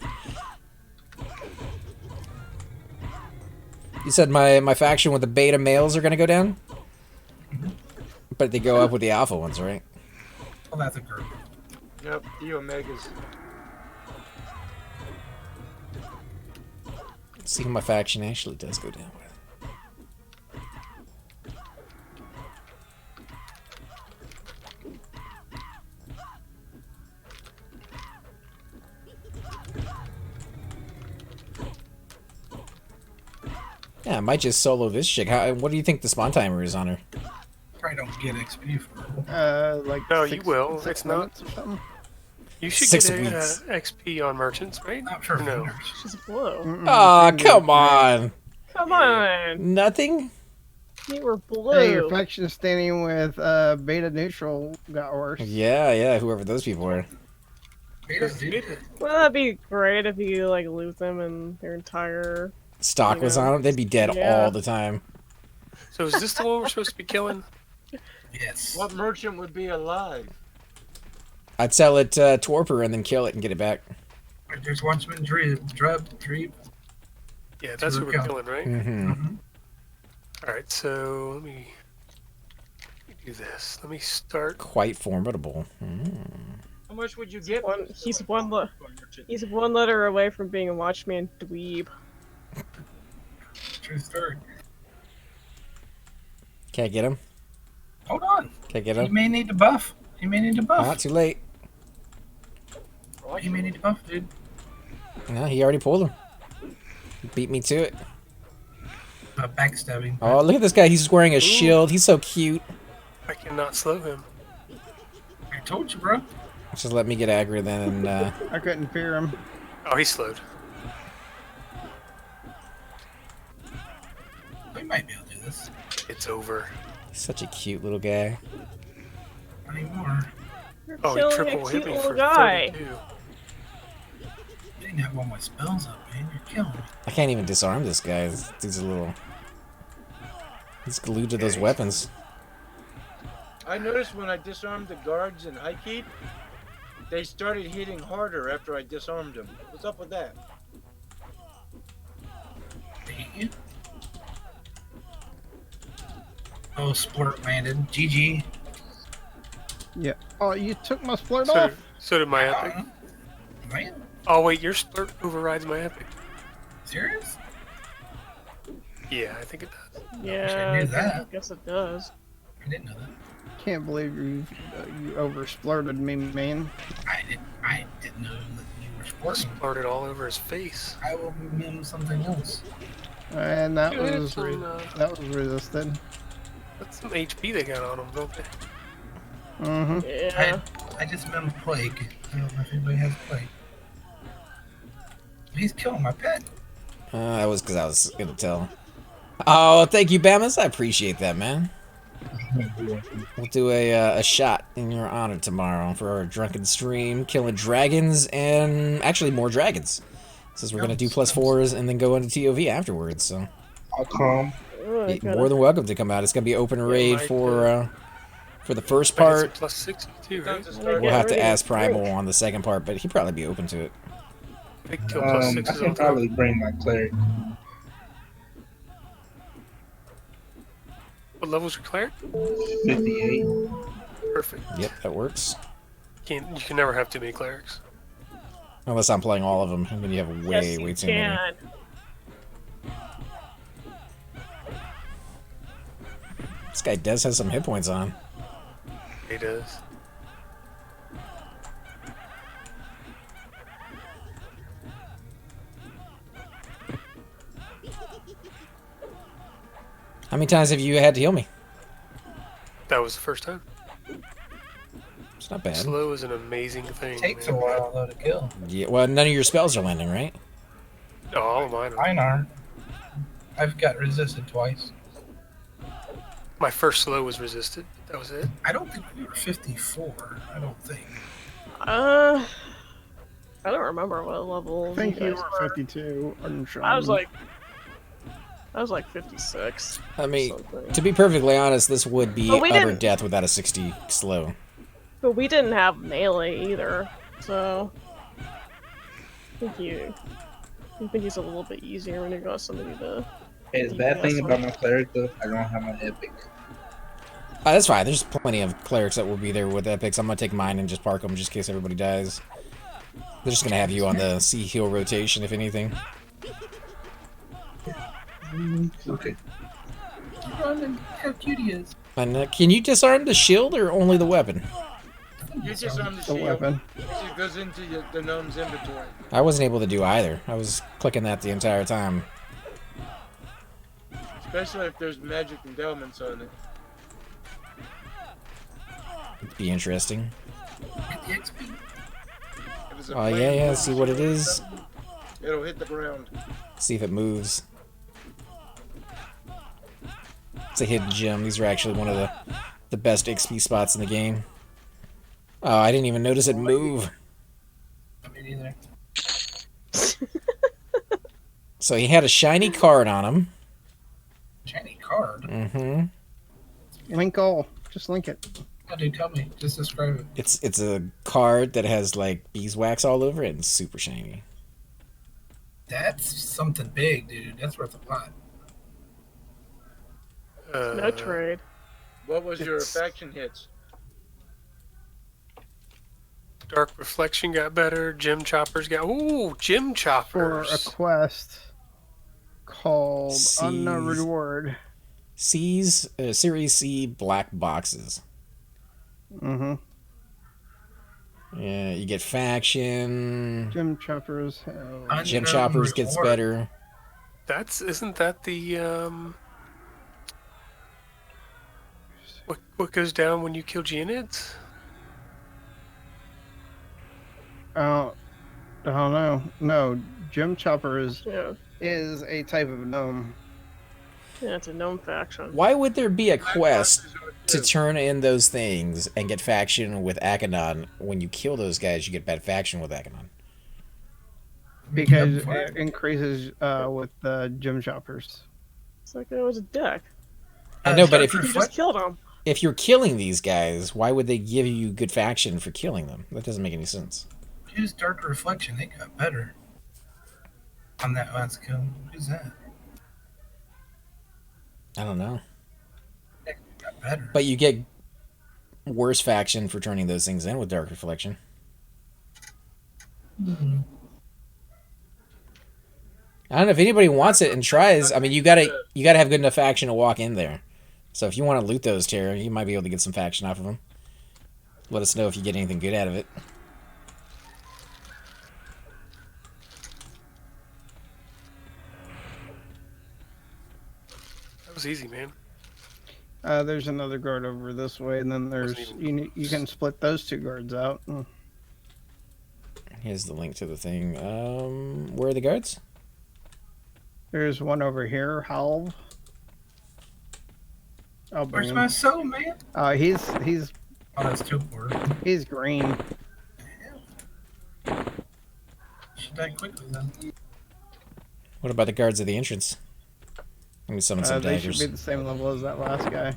Speaker 1: You said my faction with the beta males are gonna go down? But they go up with the alpha ones, right?
Speaker 4: Well, that's a group.
Speaker 6: Yep, the Omegas.
Speaker 1: Let's see who my faction actually does go down with. Yeah, I might just solo this chick. What do you think the spawn timer is on her?
Speaker 4: Probably don't get XP for her.
Speaker 2: Like
Speaker 3: No, you will.
Speaker 2: 6
Speaker 3: It's not-
Speaker 2: minutes or something.
Speaker 3: You should
Speaker 1: 6
Speaker 3: get
Speaker 1: weeks.
Speaker 3: XP on merchants, right?
Speaker 4: Not for
Speaker 3: No.
Speaker 4: vendors.
Speaker 5: She's blue.
Speaker 1: Aw, come on.
Speaker 5: Come on,
Speaker 1: Nothing?
Speaker 5: you were blue.
Speaker 2: Hey, your faction standing with beta neutral got worse.
Speaker 1: Yeah, whoever those people were.
Speaker 4: Betas, dude.
Speaker 5: Well, that'd be great if you like loot them and their entire.
Speaker 1: Stock was on them, they'd be dead
Speaker 5: Yeah.
Speaker 1: all the time.
Speaker 3: So is this the one we're supposed to be killing?
Speaker 4: Yes.
Speaker 6: What merchant would be alive?
Speaker 1: I'd sell it Torpor and then kill it and get it back.
Speaker 4: There's Watchman Dreep.
Speaker 3: Yeah, that's who we're
Speaker 4: Kill.
Speaker 3: killing, right?
Speaker 1: Mm-hmm.
Speaker 3: All right, so let me do this. Let me start.
Speaker 1: Quite formidable.
Speaker 6: How much would you get?
Speaker 5: He's one letter away from being a Watchman dweeb.
Speaker 4: True story.
Speaker 1: Can I get him?
Speaker 4: Hold on.
Speaker 1: Can I get
Speaker 4: He
Speaker 1: him?
Speaker 4: may need to buff. He may need to buff.
Speaker 1: Not too late.
Speaker 4: He may need to buff, dude.
Speaker 1: No, he already pulled him. He beat me to it.
Speaker 4: Backstabbing.
Speaker 1: Oh, look at this guy. He's wearing a shield. He's so cute.
Speaker 3: I cannot slow him.
Speaker 4: I told you, bro.
Speaker 1: Just let me get aggro then and
Speaker 2: I couldn't fear him.
Speaker 3: Oh, he's slowed.
Speaker 4: We might be able to do this.
Speaker 3: It's over.
Speaker 1: he's such a cute little guy.
Speaker 4: Not anymore.
Speaker 5: You're
Speaker 3: Oh, he
Speaker 5: killing
Speaker 3: triple
Speaker 5: a
Speaker 3: hit
Speaker 5: cute
Speaker 3: me
Speaker 5: little
Speaker 3: for
Speaker 5: guy.
Speaker 3: 32.
Speaker 4: You didn't have all my spells up, man. You're killing me.
Speaker 1: I can't even disarm this guy. This dude's a little... He's glued to those weapons.
Speaker 6: I noticed when I disarmed the guards in High Keep, they started hitting harder after I disarmed them. What's up with that?
Speaker 4: They hit you. Oh, splurt landed. GG.
Speaker 2: Yeah. Oh, you took my splurt
Speaker 3: So,
Speaker 2: off?
Speaker 3: so did my epic.
Speaker 4: Man,
Speaker 3: Oh wait, your splurt overrides my epic.
Speaker 4: serious?
Speaker 3: Yeah, I think it does.
Speaker 5: Yeah,
Speaker 4: knew that.
Speaker 5: I guess it does.
Speaker 4: I didn't know that.
Speaker 2: Can't believe you over splurted me, man.
Speaker 4: I didn't know working.
Speaker 3: Splurted all over his face.
Speaker 4: I will mim something else.
Speaker 2: And that
Speaker 3: Yeah,
Speaker 2: was
Speaker 3: some,
Speaker 2: that was resisted.
Speaker 3: That's some HP they got on him, don't they?
Speaker 2: Mm-hmm.
Speaker 5: Yeah.
Speaker 4: I just mem plague. I don't know if anybody has plague. He's killing my pet.
Speaker 1: That was because I was gonna tell. Oh, thank you, Bamas. I appreciate that, man. We'll do a shot in your honor tomorrow for our drunken stream, killing dragons and actually more dragons. Since we're gonna do +4s and then go into TOV afterwards, so
Speaker 8: I'll come.
Speaker 1: you're more than welcome to come out. It's gonna be open raid for the first part.
Speaker 3: +60 too, right?
Speaker 1: We'll have to ask Primal on the second part, but he'd probably be open to it.
Speaker 3: Big kill
Speaker 8: I
Speaker 3: +6s
Speaker 8: can
Speaker 3: on top.
Speaker 8: probably bring my cleric.
Speaker 3: What level's your cleric?
Speaker 8: 58.
Speaker 3: Perfect.
Speaker 1: Yep, that works.
Speaker 3: You can never have too many clerics.
Speaker 1: Unless I'm playing all of them, and then you have way too many. This guy does have some hit points on.
Speaker 3: He does.
Speaker 1: How many times have you had to heal me?
Speaker 3: That was the first time.
Speaker 1: It's not bad.
Speaker 3: Slow is an amazing thing.
Speaker 4: It takes
Speaker 3: man.
Speaker 4: a while though to kill.
Speaker 1: Yeah, well, none of your spells are landing, right?
Speaker 3: No, all of mine are.
Speaker 4: Mine are. I've got resisted twice.
Speaker 3: My first slow was resisted. That was it.
Speaker 4: I don't think we were 54. I don't think.
Speaker 5: I don't remember what level.
Speaker 2: I think you
Speaker 5: guys
Speaker 2: were 52.
Speaker 5: I was like 56.
Speaker 1: I mean,
Speaker 5: something.
Speaker 1: to be perfectly honest, this would be
Speaker 5: But we
Speaker 1: utter
Speaker 5: didn't-
Speaker 1: death without a 60 slow.
Speaker 5: But we didn't have melee either, so I think he's a little bit easier when you got somebody to.
Speaker 8: Hey, the bad thing about my cleric though, I don't have my epic.
Speaker 1: That's fine. There's plenty of clerics that will be there with epics. I'm gonna take mine and just park them just in case everybody dies. They're just gonna have you on the C heal rotation, if anything.
Speaker 8: Okay.
Speaker 4: Run, how cute he is.
Speaker 1: And can you disarm the shield or only the weapon?
Speaker 6: You just on the
Speaker 2: the
Speaker 6: shield.
Speaker 2: weapon.
Speaker 6: It goes into the gnome's inventory.
Speaker 1: I wasn't able to do either. I was clicking that the entire time.
Speaker 6: Especially if there's magic endowments on it.
Speaker 1: It'd be interesting.
Speaker 4: Get the XP.
Speaker 6: If it's a
Speaker 1: Oh, yeah,
Speaker 6: flame
Speaker 1: yeah,
Speaker 6: or
Speaker 1: see what it
Speaker 6: shield or
Speaker 1: is.
Speaker 6: something, It'll hit the ground.
Speaker 1: See if it moves. It's a hidden gem. These are actually one of the best XP spots in the game. Oh, I didn't even notice it move.
Speaker 4: I mean, either.
Speaker 1: So he had a shiny card on him.
Speaker 4: Shiny card.
Speaker 1: Mm-hmm.
Speaker 2: Link all. Just link it.
Speaker 4: Oh, dude, tell me. Just describe it.
Speaker 1: It's a card that has like beeswax all over it and super shiny.
Speaker 4: That's something big, dude. That's worth a lot.
Speaker 5: No trade.
Speaker 6: What was your
Speaker 3: It's-
Speaker 6: faction hits?
Speaker 3: Dark Reflection got better. Gem Choppers got. Ooh, Gem
Speaker 2: For a
Speaker 3: Choppers.
Speaker 2: quest called Unknown
Speaker 1: Seas.
Speaker 2: Reward.
Speaker 1: Series C black boxes.
Speaker 2: Mm-hmm.
Speaker 1: Yeah, you get faction.
Speaker 2: Gem Choppers.
Speaker 1: Gem
Speaker 4: Unknown
Speaker 1: Choppers gets
Speaker 4: reward.
Speaker 1: better.
Speaker 3: Isn't that the what goes down when you kill Geonids?
Speaker 2: I don't know. No, Gem Choppers
Speaker 5: Yeah,
Speaker 2: is a type of gnome.
Speaker 5: yeah, it's a gnome faction.
Speaker 1: Why would there be a quest
Speaker 6: Boxes are
Speaker 1: to
Speaker 6: too.
Speaker 1: turn in those things and get faction with Akanon? When you kill those guys, you get bad faction with Akanon.
Speaker 2: Because
Speaker 4: Yep.
Speaker 2: it increases with the Gem Choppers.
Speaker 5: It's like it was a deck.
Speaker 1: I know, but if
Speaker 5: You just killed him.
Speaker 1: if you're killing these guys, why would they give you good faction for killing them? That doesn't make any sense.
Speaker 4: Use Dark Reflection. They got better. On that last kill. Who's that?
Speaker 1: I don't know.
Speaker 4: They got better.
Speaker 1: But you get worse faction for turning those things in with Dark Reflection.
Speaker 4: Hmm.
Speaker 1: I don't know if anybody wants it and tries. I mean, you gotta have good enough faction to walk in there. So if you want to loot those Terror, you might be able to get some faction off of them. Let us know if you get anything good out of it.
Speaker 3: was easy, man.
Speaker 2: There's another guard over this way, and then there's you can split those two guards out.
Speaker 1: Here's the link to the thing. Where are the guards?
Speaker 2: There's one over here, Halv. I'll bring
Speaker 4: Where's
Speaker 2: him.
Speaker 4: my soul, man?
Speaker 2: He's
Speaker 4: Oh, that's too poor.
Speaker 2: he's green.
Speaker 4: Should die quickly then.
Speaker 1: What about the guards at the entrance? Let me summon some
Speaker 2: They
Speaker 1: daggers.
Speaker 2: should be the same level as that last guy.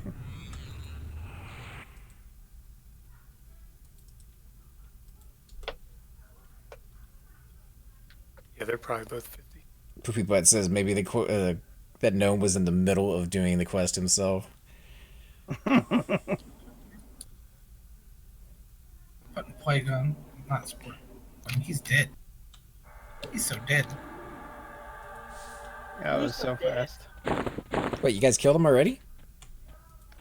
Speaker 3: Yeah, they're probably both 50.
Speaker 1: Poopy Butt says maybe that gnome was in the middle of doing the quest himself.
Speaker 4: Putting plague on, not sport. I mean, he's dead. He's so dead.
Speaker 2: Yeah, it was so fast.
Speaker 1: Wait, you guys killed him already?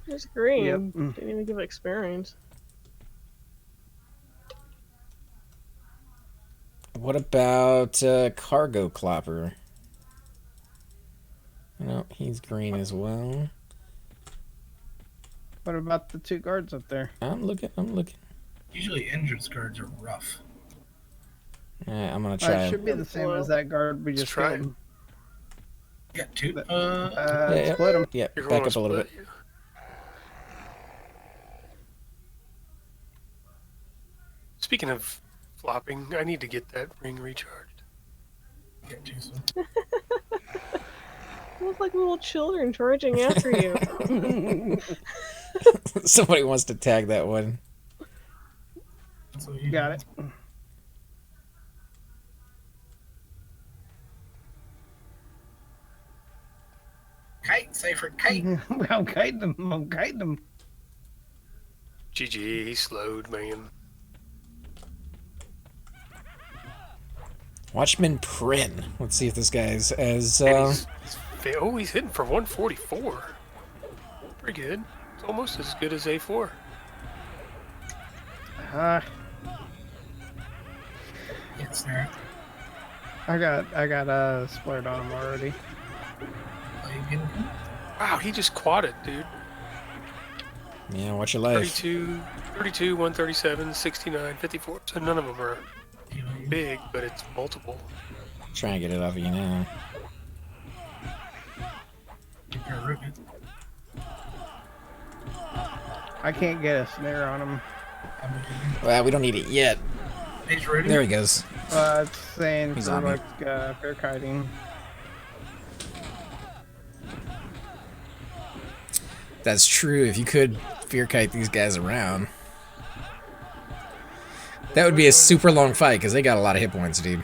Speaker 5: It's green.
Speaker 2: Yep.
Speaker 5: Didn't even give it experience.
Speaker 1: What about Cargo Clopper? No, he's green as well.
Speaker 2: What about the two guards up there?
Speaker 1: I'm looking.
Speaker 4: Usually injured guards are rough.
Speaker 1: Alright, I'm gonna
Speaker 2: It
Speaker 1: try.
Speaker 2: should be the same as that guard we just
Speaker 3: try
Speaker 2: killed.
Speaker 4: You got two?
Speaker 1: Yeah.
Speaker 2: Split him.
Speaker 1: Yeah,
Speaker 3: You're
Speaker 1: back
Speaker 3: going
Speaker 1: up a little
Speaker 3: split,
Speaker 1: bit.
Speaker 3: yeah. Speaking of flopping, I need to get that ring recharged.
Speaker 4: Get two, so.
Speaker 5: You look like little children charging after you.
Speaker 1: Somebody wants to tag that one.
Speaker 4: That's what you
Speaker 2: Got it.
Speaker 4: Kite, safer kite.
Speaker 2: I'm kiting him. I'm kiting him.
Speaker 3: GG, he slowed, man.
Speaker 1: Watchman Prin. Let's see if this guy's as.
Speaker 3: And he's hitting for 144. Pretty good. It's almost as good as A4.
Speaker 4: It's there.
Speaker 2: I got splared on him already.
Speaker 4: Are you getting him?
Speaker 3: Wow, he just quadded, dude.
Speaker 1: Yeah, watch your life.
Speaker 3: 32, 137, 69, 54. So none of them are big, but it's multiple.
Speaker 1: Try and get it off of you now.
Speaker 4: Get your root.
Speaker 2: I can't get a snare on him.
Speaker 1: Well, we don't need it yet.
Speaker 4: He's ready.
Speaker 1: There he goes.
Speaker 2: It's saying
Speaker 1: He's
Speaker 2: for
Speaker 1: on me.
Speaker 2: like fair kiting.
Speaker 1: That's true. If you could fear kite these guys around, that would be a super long fight because they got a lot of hit points, dude.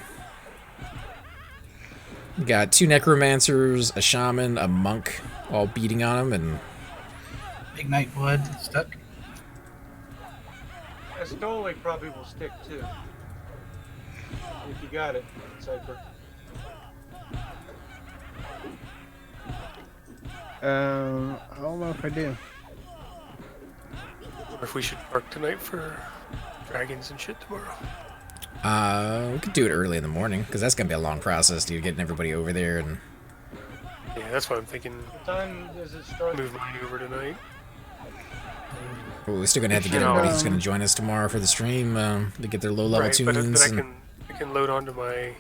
Speaker 1: You got 2 necromancers, a shaman, a monk, all beating on them, and
Speaker 4: Ignite blood stuck.
Speaker 6: Estole probably will stick too. If you got it, Cypher.
Speaker 2: I don't know if I do.
Speaker 3: Or if we should park tonight for dragons and shit tomorrow.
Speaker 1: we could do it early in the morning because that's gonna be a long process, dude. Getting everybody over there and
Speaker 3: Yeah, that's what I'm thinking.
Speaker 6: What time does it start?
Speaker 3: Move mine over tonight.
Speaker 1: we're still gonna have to get
Speaker 3: You know,
Speaker 1: everybody who's gonna join us tomorrow for the stream to get their low level
Speaker 3: Right,
Speaker 1: tunes.
Speaker 3: but I
Speaker 1: and-
Speaker 3: can load onto my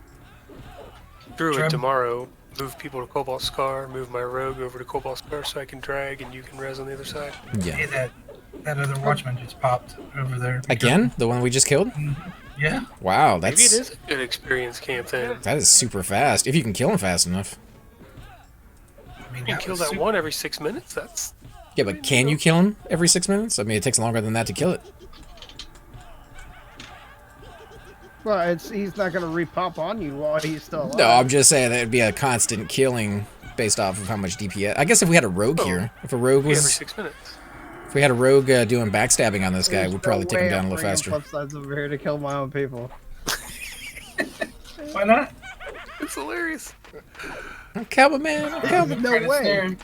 Speaker 3: druid
Speaker 4: Treb.
Speaker 3: tomorrow, move people to Cobalt Scar, move my rogue over to Cobalt Scar so I can drag and you can res on the other side.
Speaker 4: Hey,
Speaker 1: yeah.
Speaker 4: that other watchman just popped over there.
Speaker 1: Again, the one we just killed.
Speaker 4: Yeah.
Speaker 1: Wow,
Speaker 3: Maybe
Speaker 1: that's
Speaker 3: it is a good experience camp then.
Speaker 1: that is super fast. If you can kill him fast enough.
Speaker 4: I mean,
Speaker 3: You can kill
Speaker 4: was
Speaker 3: that
Speaker 4: super-
Speaker 3: one every 6 minutes. That's
Speaker 1: Yeah, but can you kill him every 6 minutes? I mean, it takes longer than that to kill it.
Speaker 2: Well, he's not gonna repop on you while he's still alive.
Speaker 1: No, I'm just saying that would be a constant killing based off of how much DPS. I guess if we had a rogue here, if a rogue
Speaker 3: every
Speaker 1: was,
Speaker 3: 6 minutes.
Speaker 1: if we had a rogue doing backstabbing on this guy,
Speaker 2: There's
Speaker 1: we'd probably
Speaker 2: no
Speaker 1: take him
Speaker 2: way
Speaker 1: down a
Speaker 2: I'm
Speaker 1: little
Speaker 2: bringing
Speaker 1: faster.
Speaker 2: flip sides over here to kill my own people.
Speaker 4: Why not?
Speaker 3: It's hilarious.
Speaker 1: I'm Cowboy man, I'm Cowboy.
Speaker 2: No
Speaker 4: Try to
Speaker 2: way.
Speaker 4: snare him.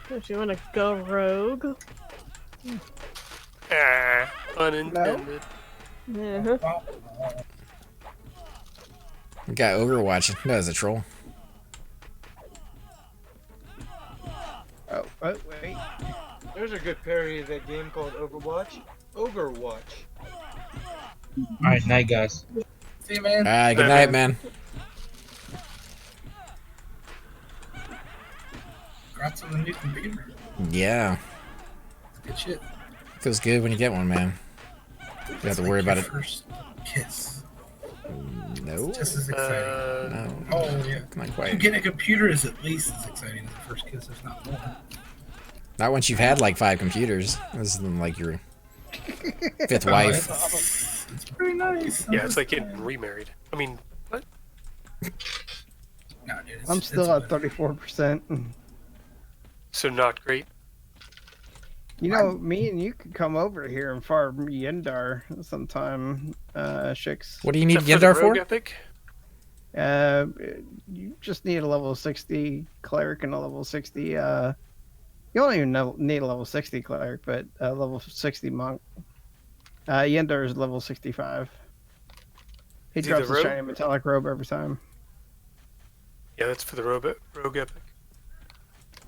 Speaker 5: Don't you want to go rogue?
Speaker 3: Ah, unintended.
Speaker 5: Uh-huh.
Speaker 4: Oh,
Speaker 1: Guy ogre watching. No, it's a troll.
Speaker 6: There's a good parody of that game called Overwatch. Overwatch.
Speaker 8: Alright, night, guys.
Speaker 4: See you, man.
Speaker 1: Good night, man.
Speaker 4: Congrats on the new computer.
Speaker 1: Yeah.
Speaker 4: Good shit.
Speaker 1: Feels good when you get one, man. You don't have to worry about it.
Speaker 4: First kiss.
Speaker 1: No.
Speaker 4: Just as exciting.
Speaker 1: No.
Speaker 4: Oh, yeah.
Speaker 1: Not quite.
Speaker 4: Getting a computer is at least as exciting as the first kiss, if not more.
Speaker 1: Not once you've had like 5 computers. This is like your 5th wife.
Speaker 4: It's pretty nice.
Speaker 3: Yeah, it's like getting remarried. I mean, what?
Speaker 4: No, dude,
Speaker 2: I'm still at 34%.
Speaker 3: So not great.
Speaker 2: You know, me and you could come over here and farm Yendar sometime, Shix.
Speaker 1: What do you need
Speaker 3: Except for
Speaker 1: Yendar
Speaker 3: the
Speaker 1: for?
Speaker 3: Rogue Epic?
Speaker 2: You just need a level 60 cleric and a level 60. You don't even need a level 60 cleric, but a level 60 monk. Yendar is level 65. He
Speaker 3: Is he
Speaker 2: drops
Speaker 3: the
Speaker 2: a
Speaker 3: rogue?
Speaker 2: shiny metallic robe every time.
Speaker 3: Yeah, that's for the Rogue Epic.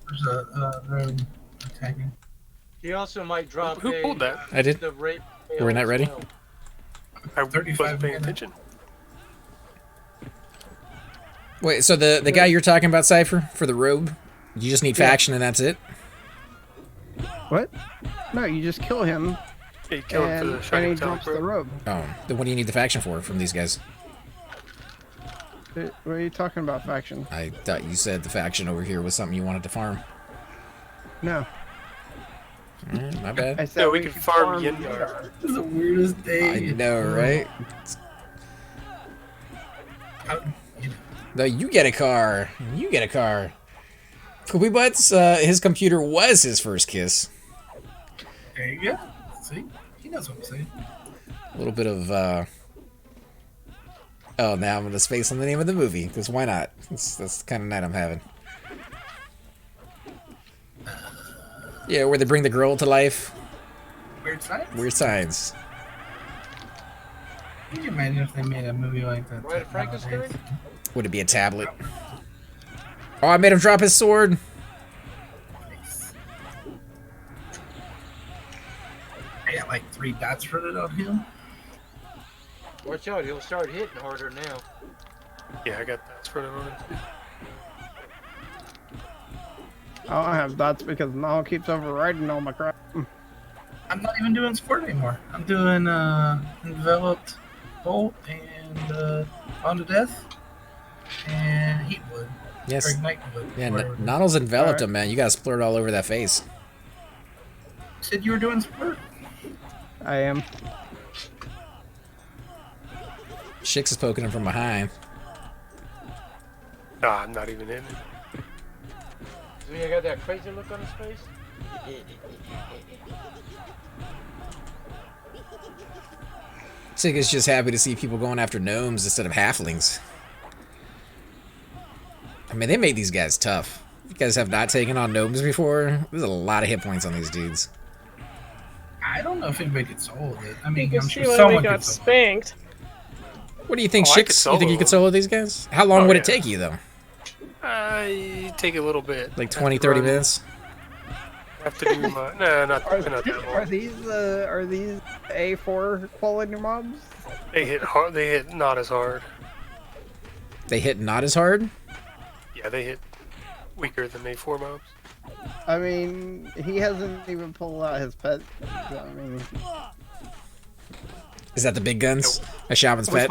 Speaker 4: There's a road attacking.
Speaker 6: He also might drop
Speaker 3: Who pulled that?
Speaker 1: I did.
Speaker 6: The rape
Speaker 1: We're not ready?
Speaker 6: well.
Speaker 3: I
Speaker 4: 35
Speaker 3: wasn't paying
Speaker 4: mana.
Speaker 3: attention.
Speaker 1: Wait, so the guy you're talking about, Cypher, for the robe, you just need faction and that's it?
Speaker 2: What? No, you just kill him,
Speaker 3: Yeah, you kill him for the
Speaker 2: and
Speaker 3: shiny
Speaker 2: he
Speaker 3: metallic
Speaker 2: drops the
Speaker 3: robe.
Speaker 2: robe.
Speaker 1: Oh, then what do you need the faction for from these guys?
Speaker 2: What are you talking about, faction?
Speaker 1: I thought you said the faction over here was something you wanted to farm.
Speaker 2: No.
Speaker 1: My bad.
Speaker 2: I said
Speaker 3: No, we can farm Yendar.
Speaker 4: This is the weirdest
Speaker 1: I
Speaker 4: day.
Speaker 1: know, right?
Speaker 4: How- you know,
Speaker 1: No, you get a car. You get a car. Koopy Butts, his computer was his first kiss.
Speaker 4: there you go. See? He knows what I'm saying.
Speaker 1: A little bit of, Oh, now I'm going to space on the name of the movie, because why not? That's the kind of night I'm having. Yeah, where they bring the girl to life.
Speaker 4: Weird science?
Speaker 1: Weird Science.
Speaker 4: Could you imagine if they made a movie like that?
Speaker 6: Right, Frankenstein?
Speaker 1: Would it be a tablet? Oh, I made him drop his sword.
Speaker 4: Nice. I got like 3 dots for it on him.
Speaker 6: Watch out, he'll start hitting harder now.
Speaker 3: Yeah, I got that for the moment.
Speaker 2: I don't have dots because Nall keeps overriding all my crap.
Speaker 4: I'm not even doing sport anymore. I'm doing enveloped bolt and bond of death and heat blood.
Speaker 1: Yes.
Speaker 4: Or ignite blood.
Speaker 1: Yeah,
Speaker 4: whatever.
Speaker 1: Noddle's enveloped
Speaker 2: Alright.
Speaker 1: him, man. You gotta splurt all over that face.
Speaker 4: You said you were doing sport.
Speaker 2: I am.
Speaker 1: Shix is poking him from behind.
Speaker 3: Nah, I'm not even in it.
Speaker 6: So he got that crazy look on his face?
Speaker 1: Sig is just happy to see people going after gnomes instead of halflings. I mean, they made these guys tough. You guys have not taken on gnomes before? There's a lot of hit points on these dudes.
Speaker 4: I don't know if anybody could solo it. I
Speaker 5: You
Speaker 4: mean,
Speaker 5: can
Speaker 4: I'm
Speaker 5: see
Speaker 4: sure
Speaker 5: why
Speaker 4: someone
Speaker 5: we got
Speaker 4: could solo it.
Speaker 5: spanked.
Speaker 1: What do you think,
Speaker 3: Oh, I could
Speaker 1: Shix? You think you could
Speaker 3: solo
Speaker 1: solo these guys? How long
Speaker 3: Oh,
Speaker 1: would it
Speaker 3: yeah.
Speaker 1: take you, though?
Speaker 3: I take a little bit.
Speaker 1: Like
Speaker 3: I have
Speaker 1: 20,
Speaker 3: to
Speaker 1: 30
Speaker 3: run.
Speaker 1: minutes?
Speaker 3: I have to do my... No, not
Speaker 2: Are,
Speaker 3: that
Speaker 2: are
Speaker 3: long.
Speaker 2: these A4 quality mobs?
Speaker 3: They hit hard. They hit not as hard.
Speaker 1: They hit not as hard?
Speaker 3: Yeah, they hit weaker than A4 mobs.
Speaker 2: I mean, he hasn't even pulled out his pet. So, I mean,
Speaker 1: Is that the big guns? A shaman's pet?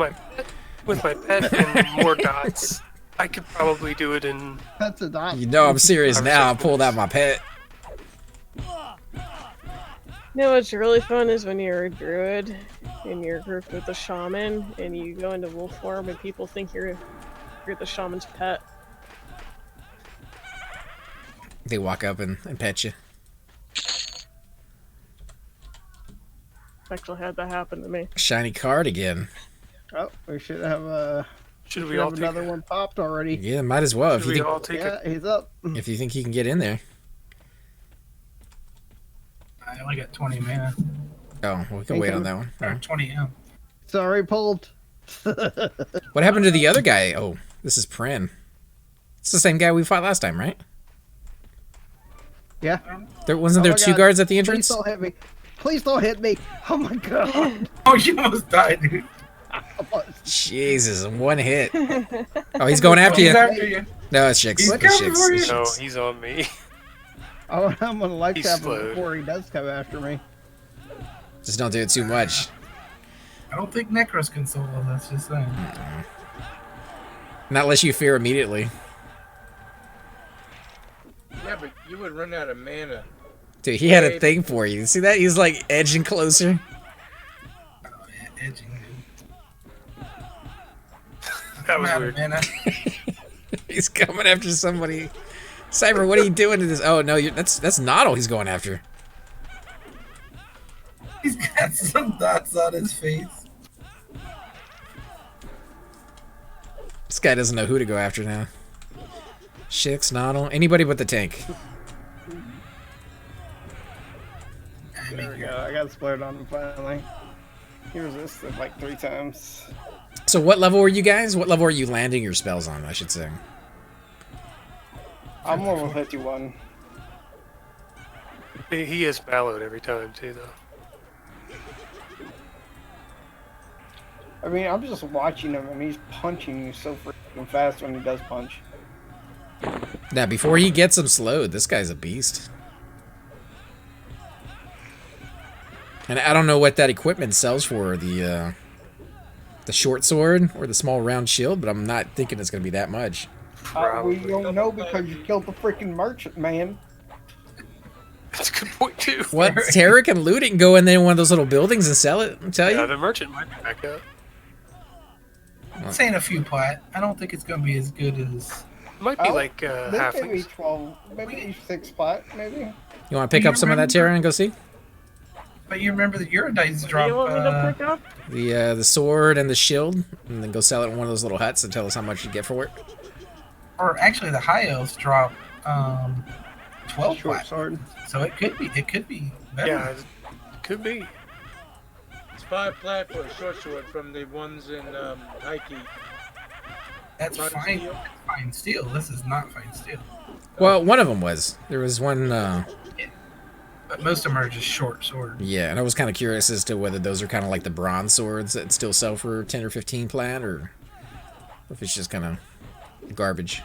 Speaker 3: With my pet and more dots, I could probably do it in...
Speaker 2: that's a dot.
Speaker 1: You know I'm serious
Speaker 3: Five or
Speaker 1: now. I
Speaker 3: 6
Speaker 1: pulled out
Speaker 3: minutes.
Speaker 1: my pet.
Speaker 5: You know what's really fun is when you're a druid and you're grouped with a shaman and you go into wolf form and people think you're the shaman's pet.
Speaker 1: They walk up and pet you.
Speaker 5: Actually had that happen to me.
Speaker 1: Shiny card again.
Speaker 2: Oh, we should have
Speaker 3: Should
Speaker 2: should
Speaker 3: we all
Speaker 2: have
Speaker 3: take
Speaker 2: another one popped already.
Speaker 1: Yeah, might as well. If
Speaker 3: Should
Speaker 1: you,
Speaker 3: we
Speaker 1: think,
Speaker 3: all take
Speaker 2: Yeah,
Speaker 3: it?
Speaker 2: he's up.
Speaker 1: if you think he can get in there.
Speaker 4: I only got 20 mana.
Speaker 1: Oh, we can wait on that one.
Speaker 4: Or 20 M.
Speaker 2: Sorry, pulled.
Speaker 1: What happened to the other guy? Oh, this is Prin. It's the same guy we fought last time, right?
Speaker 2: Yeah.
Speaker 1: There wasn't
Speaker 2: Oh
Speaker 1: there
Speaker 2: my
Speaker 1: two
Speaker 2: God.
Speaker 1: guards at the
Speaker 2: Please
Speaker 1: entrance?
Speaker 2: don't hit me. Please don't hit me. Oh my God.
Speaker 4: Oh, you almost died, dude.
Speaker 1: Jesus, one hit. Oh, he's going after
Speaker 4: He's
Speaker 1: you.
Speaker 4: after you.
Speaker 1: No, it's Chicks.
Speaker 4: He's
Speaker 1: It's
Speaker 4: coming
Speaker 1: Chicks.
Speaker 4: for
Speaker 1: It's
Speaker 4: you.
Speaker 3: No,
Speaker 1: Chicks.
Speaker 3: he's on me.
Speaker 2: Oh, I'm gonna like
Speaker 3: He's
Speaker 2: that
Speaker 3: slowed.
Speaker 2: before he does come after me.
Speaker 1: Just don't do it too much.
Speaker 4: I don't think Necros can solo, that's just saying.
Speaker 1: Not unless you fear immediately.
Speaker 6: Yeah, but you would run out of mana.
Speaker 1: Dude, he had a thing for you. See that? He's like edging closer.
Speaker 4: Oh, yeah, edging, dude.
Speaker 3: That was
Speaker 4: I'm out
Speaker 3: weird.
Speaker 4: of mana.
Speaker 1: He's coming after somebody. Cyber, what are you doing to this? Oh no, that's Noddle he's going after.
Speaker 4: He's got some dots on his face.
Speaker 1: This guy doesn't know who to go after now. Chicks, Noddle, anybody but the tank.
Speaker 2: There we go. I got splurred on him finally. He resisted like 3 times.
Speaker 1: So what level are you guys? What level are you landing your spells on, I should say?
Speaker 2: I'm level 51.
Speaker 3: He is ballowed every time too, though.
Speaker 2: I mean, I'm just watching him and he's punching you so freaking fast when he does punch.
Speaker 1: Now, before he gets him slowed, this guy's a beast. And I don't know what that equipment sells for, the short sword or the small round shield, but I'm not thinking it's going to be that much.
Speaker 2: We don't know because you killed the freaking merchant, man.
Speaker 3: That's a good point too.
Speaker 1: What? Tarek can loot it and go in there in one of those little buildings and sell it, I'll tell
Speaker 3: Yeah,
Speaker 1: you.
Speaker 3: the merchant might be back up.
Speaker 4: I'm saying a few plat. I don't think it's going to be as good as...
Speaker 3: It might be
Speaker 2: Oh,
Speaker 3: like
Speaker 2: This may be
Speaker 3: halflings.
Speaker 2: 12, maybe 6 spot, maybe.
Speaker 1: You want to pick up some of that, Tara, and go see?
Speaker 4: But you remember the Eurydice
Speaker 5: What do
Speaker 4: drop...
Speaker 5: you want me to pick up?
Speaker 1: The sword and the shield, and then go sell it in one of those little huts and tell us how much you get for it.
Speaker 4: Or actually, the High Elves drop 12
Speaker 2: Short
Speaker 4: plat.
Speaker 2: sword.
Speaker 4: So it could be better.
Speaker 3: Yeah, it could be.
Speaker 6: It's 5 plat for a short sword from the ones in Nike.
Speaker 4: That's
Speaker 6: Fine
Speaker 4: fine.
Speaker 6: steel.
Speaker 4: Fine steel. This is not fine steel.
Speaker 1: Well, one of them was. There was one,
Speaker 4: But most of them are just short sword.
Speaker 1: yeah, and I was kind of curious as to whether those are kind of like the bronze swords that still sell for 10 or 15 plat, or if it's just kind of garbage.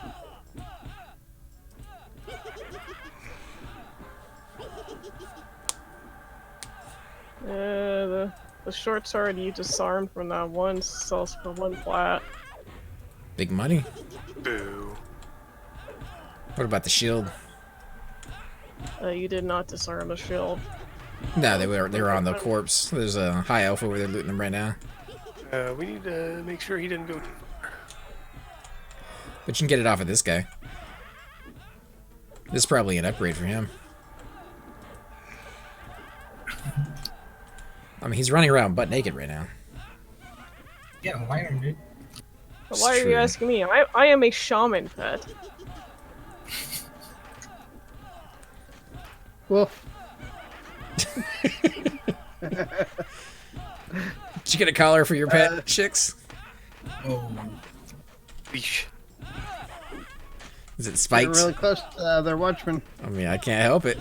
Speaker 5: The short sword you disarmed from that one sells for 1 plat.
Speaker 1: Big money.
Speaker 3: Boo.
Speaker 1: What about the shield?
Speaker 5: You did not disarm the shield.
Speaker 1: No, they were on the corpse. There's a high elf over there looting them right now.
Speaker 3: We need to make sure he didn't go.
Speaker 1: But you can get it off of this guy. This is probably an upgrade for him. I mean, he's running around butt naked right now.
Speaker 4: Yeah, lantern, dude.
Speaker 5: But why
Speaker 1: It's
Speaker 5: are you
Speaker 1: true.
Speaker 5: asking me? I am a shaman pet.
Speaker 2: Woof.
Speaker 1: Did you get a collar for your pet, Chicks?
Speaker 4: Oh.
Speaker 3: Leash.
Speaker 1: Is it
Speaker 2: They're
Speaker 1: spiked?
Speaker 2: really close to their watchman.
Speaker 1: I mean, I can't help it.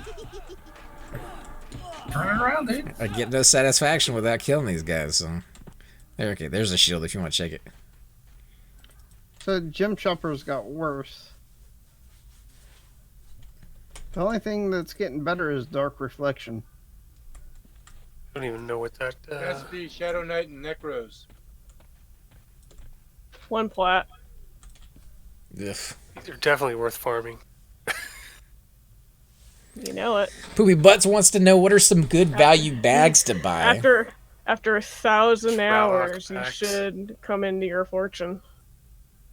Speaker 4: Turn it around, dude.
Speaker 1: I get no satisfaction without killing these guys, so... Okay, there's a shield if you want to check it.
Speaker 2: So Gem Choppers got worse. The only thing that's getting better is Dark Reflection.
Speaker 3: I don't even know what that.
Speaker 6: That's the Shadow Knight and Necros.
Speaker 5: 1 plat.
Speaker 1: Ugh.
Speaker 3: These are definitely worth farming.
Speaker 5: You know it.
Speaker 1: Poopy Butts wants to know what are some good value bags to buy.
Speaker 5: After 1,000
Speaker 3: Shrylok
Speaker 5: hours, you
Speaker 3: packs.
Speaker 5: should come into your fortune.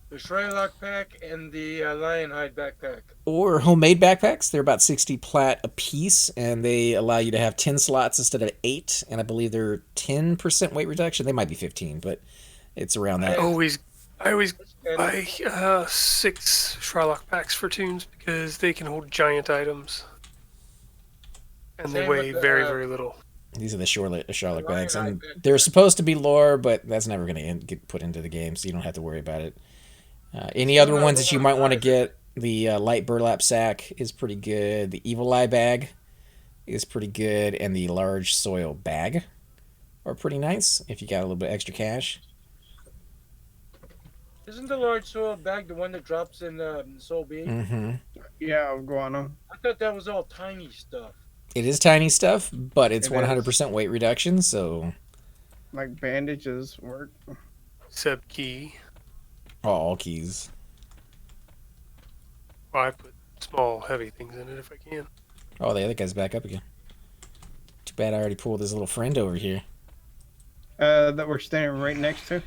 Speaker 6: The Shylock pack and the Lionhide backpack.
Speaker 1: Or homemade backpacks. They're about 60 plat a piece, and they allow you to have 10 slots instead of 8, and I believe they're 10% weight reduction. They might be 15, but it's around that.
Speaker 3: I always
Speaker 6: And
Speaker 3: buy 6 Shrylok packs for tunes because they can hold giant items. And they
Speaker 6: Same
Speaker 3: weigh
Speaker 6: with the,
Speaker 3: very, very little.
Speaker 1: These are the Charlotte bags,
Speaker 6: Lionhide
Speaker 1: and
Speaker 6: backpack.
Speaker 1: they're supposed to be lore, but that's never going to get put into the game, so you don't have to worry about it. Any other ones that you might want to get The light burlap sack is pretty good. The evil eye bag is pretty good, and the large soil bag are pretty nice if you got a little bit extra cash.
Speaker 6: Isn't the large soil bag the one that drops in Soul B?
Speaker 1: Mm-hmm.
Speaker 2: Yeah, guano.
Speaker 6: I thought that was all tiny stuff.
Speaker 1: It is tiny stuff, but it's
Speaker 2: It
Speaker 1: 100% weight reduction, so
Speaker 2: Like bandages work.
Speaker 3: Sub key.
Speaker 1: all keys.
Speaker 3: Well, I put small, heavy things in it if I can.
Speaker 1: Oh, the other guy's back up again. Too bad I already pulled his little friend over here.
Speaker 2: That we're standing right next to.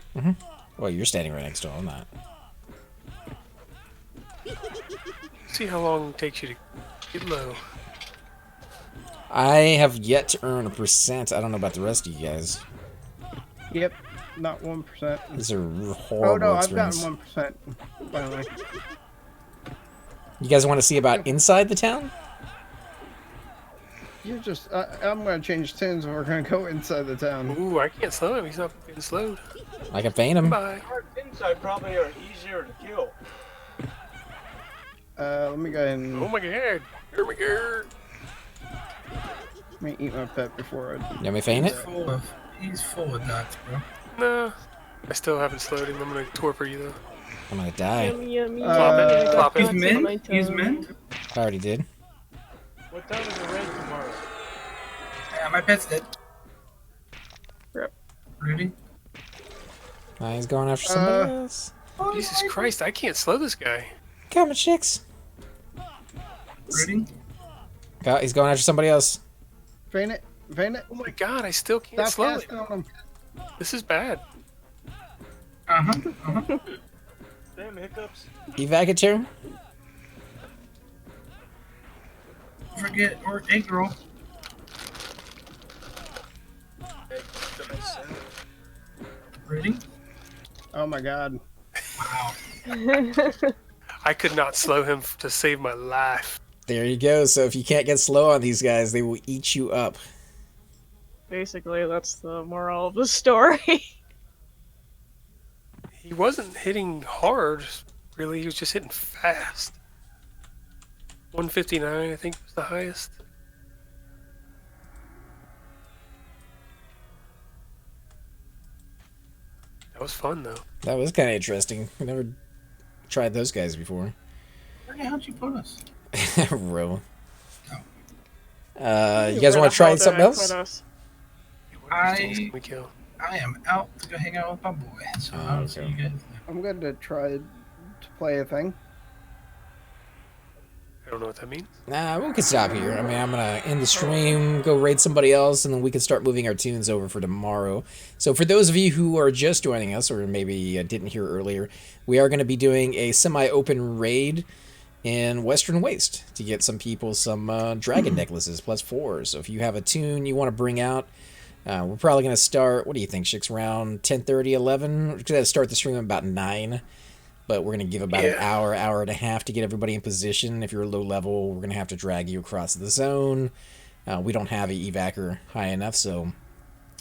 Speaker 1: Well, you're standing right next to him, I'm not.
Speaker 3: See how long it takes you to get low.
Speaker 1: I have yet to earn a percent. I don't know about the rest of you guys.
Speaker 2: Yep, not 1%.
Speaker 1: These are
Speaker 2: Oh
Speaker 1: horrible
Speaker 2: no, I've gotten
Speaker 1: experience.
Speaker 2: 1%. Finally.
Speaker 1: You guys want to see about inside the town?
Speaker 2: You're just. I'm gonna change tunes and we're gonna go inside the town.
Speaker 3: Ooh, I can't slow him. He's not getting slowed.
Speaker 1: I can feign him.
Speaker 3: Bye.
Speaker 6: Parts inside probably are easier to kill.
Speaker 2: Let me go ahead and
Speaker 3: Oh my god. Oh my god.
Speaker 2: let me eat my pet before I.
Speaker 1: You want me to feign it?
Speaker 4: He's full of dots, bro.
Speaker 3: No. I still haven't slowed him. I'm gonna torpor you though.
Speaker 1: I'm gonna die.
Speaker 5: Yummy, yummy.
Speaker 3: Plop it,
Speaker 5: yummy.
Speaker 3: plop it.
Speaker 4: He's
Speaker 5: That's
Speaker 4: mint.
Speaker 5: my
Speaker 4: He's
Speaker 5: tongue.
Speaker 4: mint.
Speaker 1: I already did.
Speaker 6: What time is the raid tomorrow?
Speaker 4: Yeah, my pet's dead.
Speaker 5: Rip.
Speaker 4: Rudy.
Speaker 1: He's going after somebody else.
Speaker 3: Jesus Christ, I can't slow this guy.
Speaker 1: Coming, chicks.
Speaker 4: Rudy.
Speaker 1: He's going after somebody else.
Speaker 2: Feign it. Feign it.
Speaker 3: Oh my god, I still can't
Speaker 2: Stop
Speaker 3: slow
Speaker 2: casting
Speaker 3: him.
Speaker 2: on him.
Speaker 3: This is bad.
Speaker 6: Damn hiccups.
Speaker 1: Evacuator.
Speaker 4: Forget or egg roll. Rudy.
Speaker 2: Oh my god.
Speaker 3: I could not slow him to save my life.
Speaker 1: There you go. So if you can't get slow on these guys, they will eat you up.
Speaker 5: Basically, that's the moral of the story.
Speaker 3: He wasn't hitting hard, really. He was just hitting fast. 159, I think, was the highest. That was fun, though.
Speaker 1: That was kind of interesting. I never tried those guys before.
Speaker 4: Rudy, how'd you put us?
Speaker 1: Row. You guys want to try something else?
Speaker 3: We kill.
Speaker 4: I am out to go hang out with my boy. So I'll see you guys.
Speaker 2: I'm going to try to play a thing.
Speaker 3: I don't know what that means.
Speaker 1: Nah, we can stop here. I mean, I'm going to end the stream, go raid somebody else, and then we can start moving our tunes over for tomorrow. So for those of you who are just joining us, or maybe didn't hear earlier, we are going to be doing a semi-open raid in Western Waste to get some people some dragon necklaces +4. So if you have a tune you want to bring out, we're probably going to start, what do you think, Shix, around 10:30, 11? We're going to start the stream at about 9. But we're going to give about an hour, hour and a half to get everybody in position. If you're low level, we're going to have to drag you across the zone. We don't have a evacer high enough, so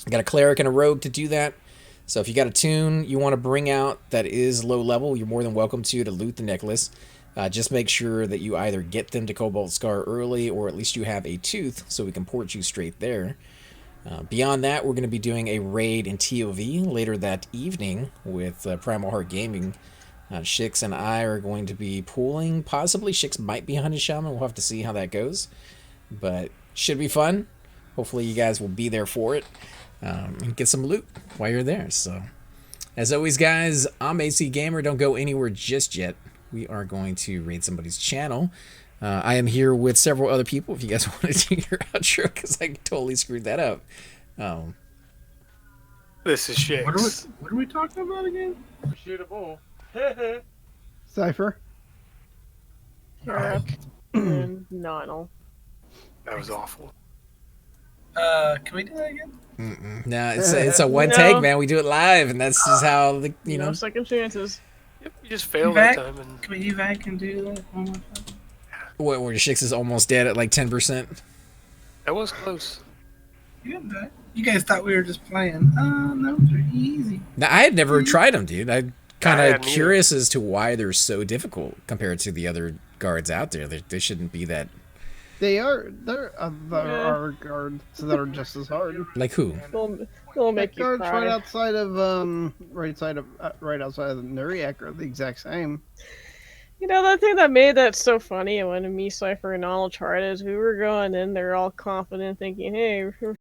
Speaker 1: I got a cleric and a rogue to do that. So if you got a tune you want to bring out that is low level, you're more than welcome to loot the necklace. Just make sure that you either get them to Cobalt Scar early, or at least you have a tooth so we can port you straight there. Beyond that, we're going to be doing a raid in TOV later that evening with Primal Heart Gaming. Shix and I are going to be pooling. Possibly Shix might be Hunted Shaman. We'll have to see how that goes. But should be fun. Hopefully you guys will be there for it. And get some loot while you're there. So, as always, guys, I'm AC Gamer. Don't go anywhere just yet. We are going to raid somebody's channel. I am here with several other people. If you guys want to do your outro, because I totally screwed that up.
Speaker 3: This is shit.
Speaker 4: What are we talking about again?
Speaker 6: Shoot a bull.
Speaker 2: Cypher.
Speaker 5: Kara and Nonal.
Speaker 3: That was awful.
Speaker 4: Can we do that again?
Speaker 1: No, it's a one
Speaker 5: No.
Speaker 1: take, man. We do it live, and that's just how the
Speaker 5: No second chances.
Speaker 3: Yep, you just failed that
Speaker 4: Evac?
Speaker 3: time. And
Speaker 4: Can we evac and do that one more time?
Speaker 1: where Shix is almost dead at like 10%.
Speaker 3: that was close.
Speaker 4: You got that. You guys thought we were just playing. No, they're easy.
Speaker 1: Now I had never tried them, dude. I kind
Speaker 3: I
Speaker 1: of
Speaker 3: hadn't either.
Speaker 1: curious as to why they're so difficult compared to the other guards out there. They shouldn't be that.
Speaker 2: There are guards that are just as hard.
Speaker 1: Like who?
Speaker 5: They'll make you
Speaker 2: Guards
Speaker 5: cry.
Speaker 2: right outside of right outside of the Nuriak are the exact same.
Speaker 5: You know, the thing that made that so funny when me, Cypher, and Donald tried is we were going in there all confident thinking, hey, we're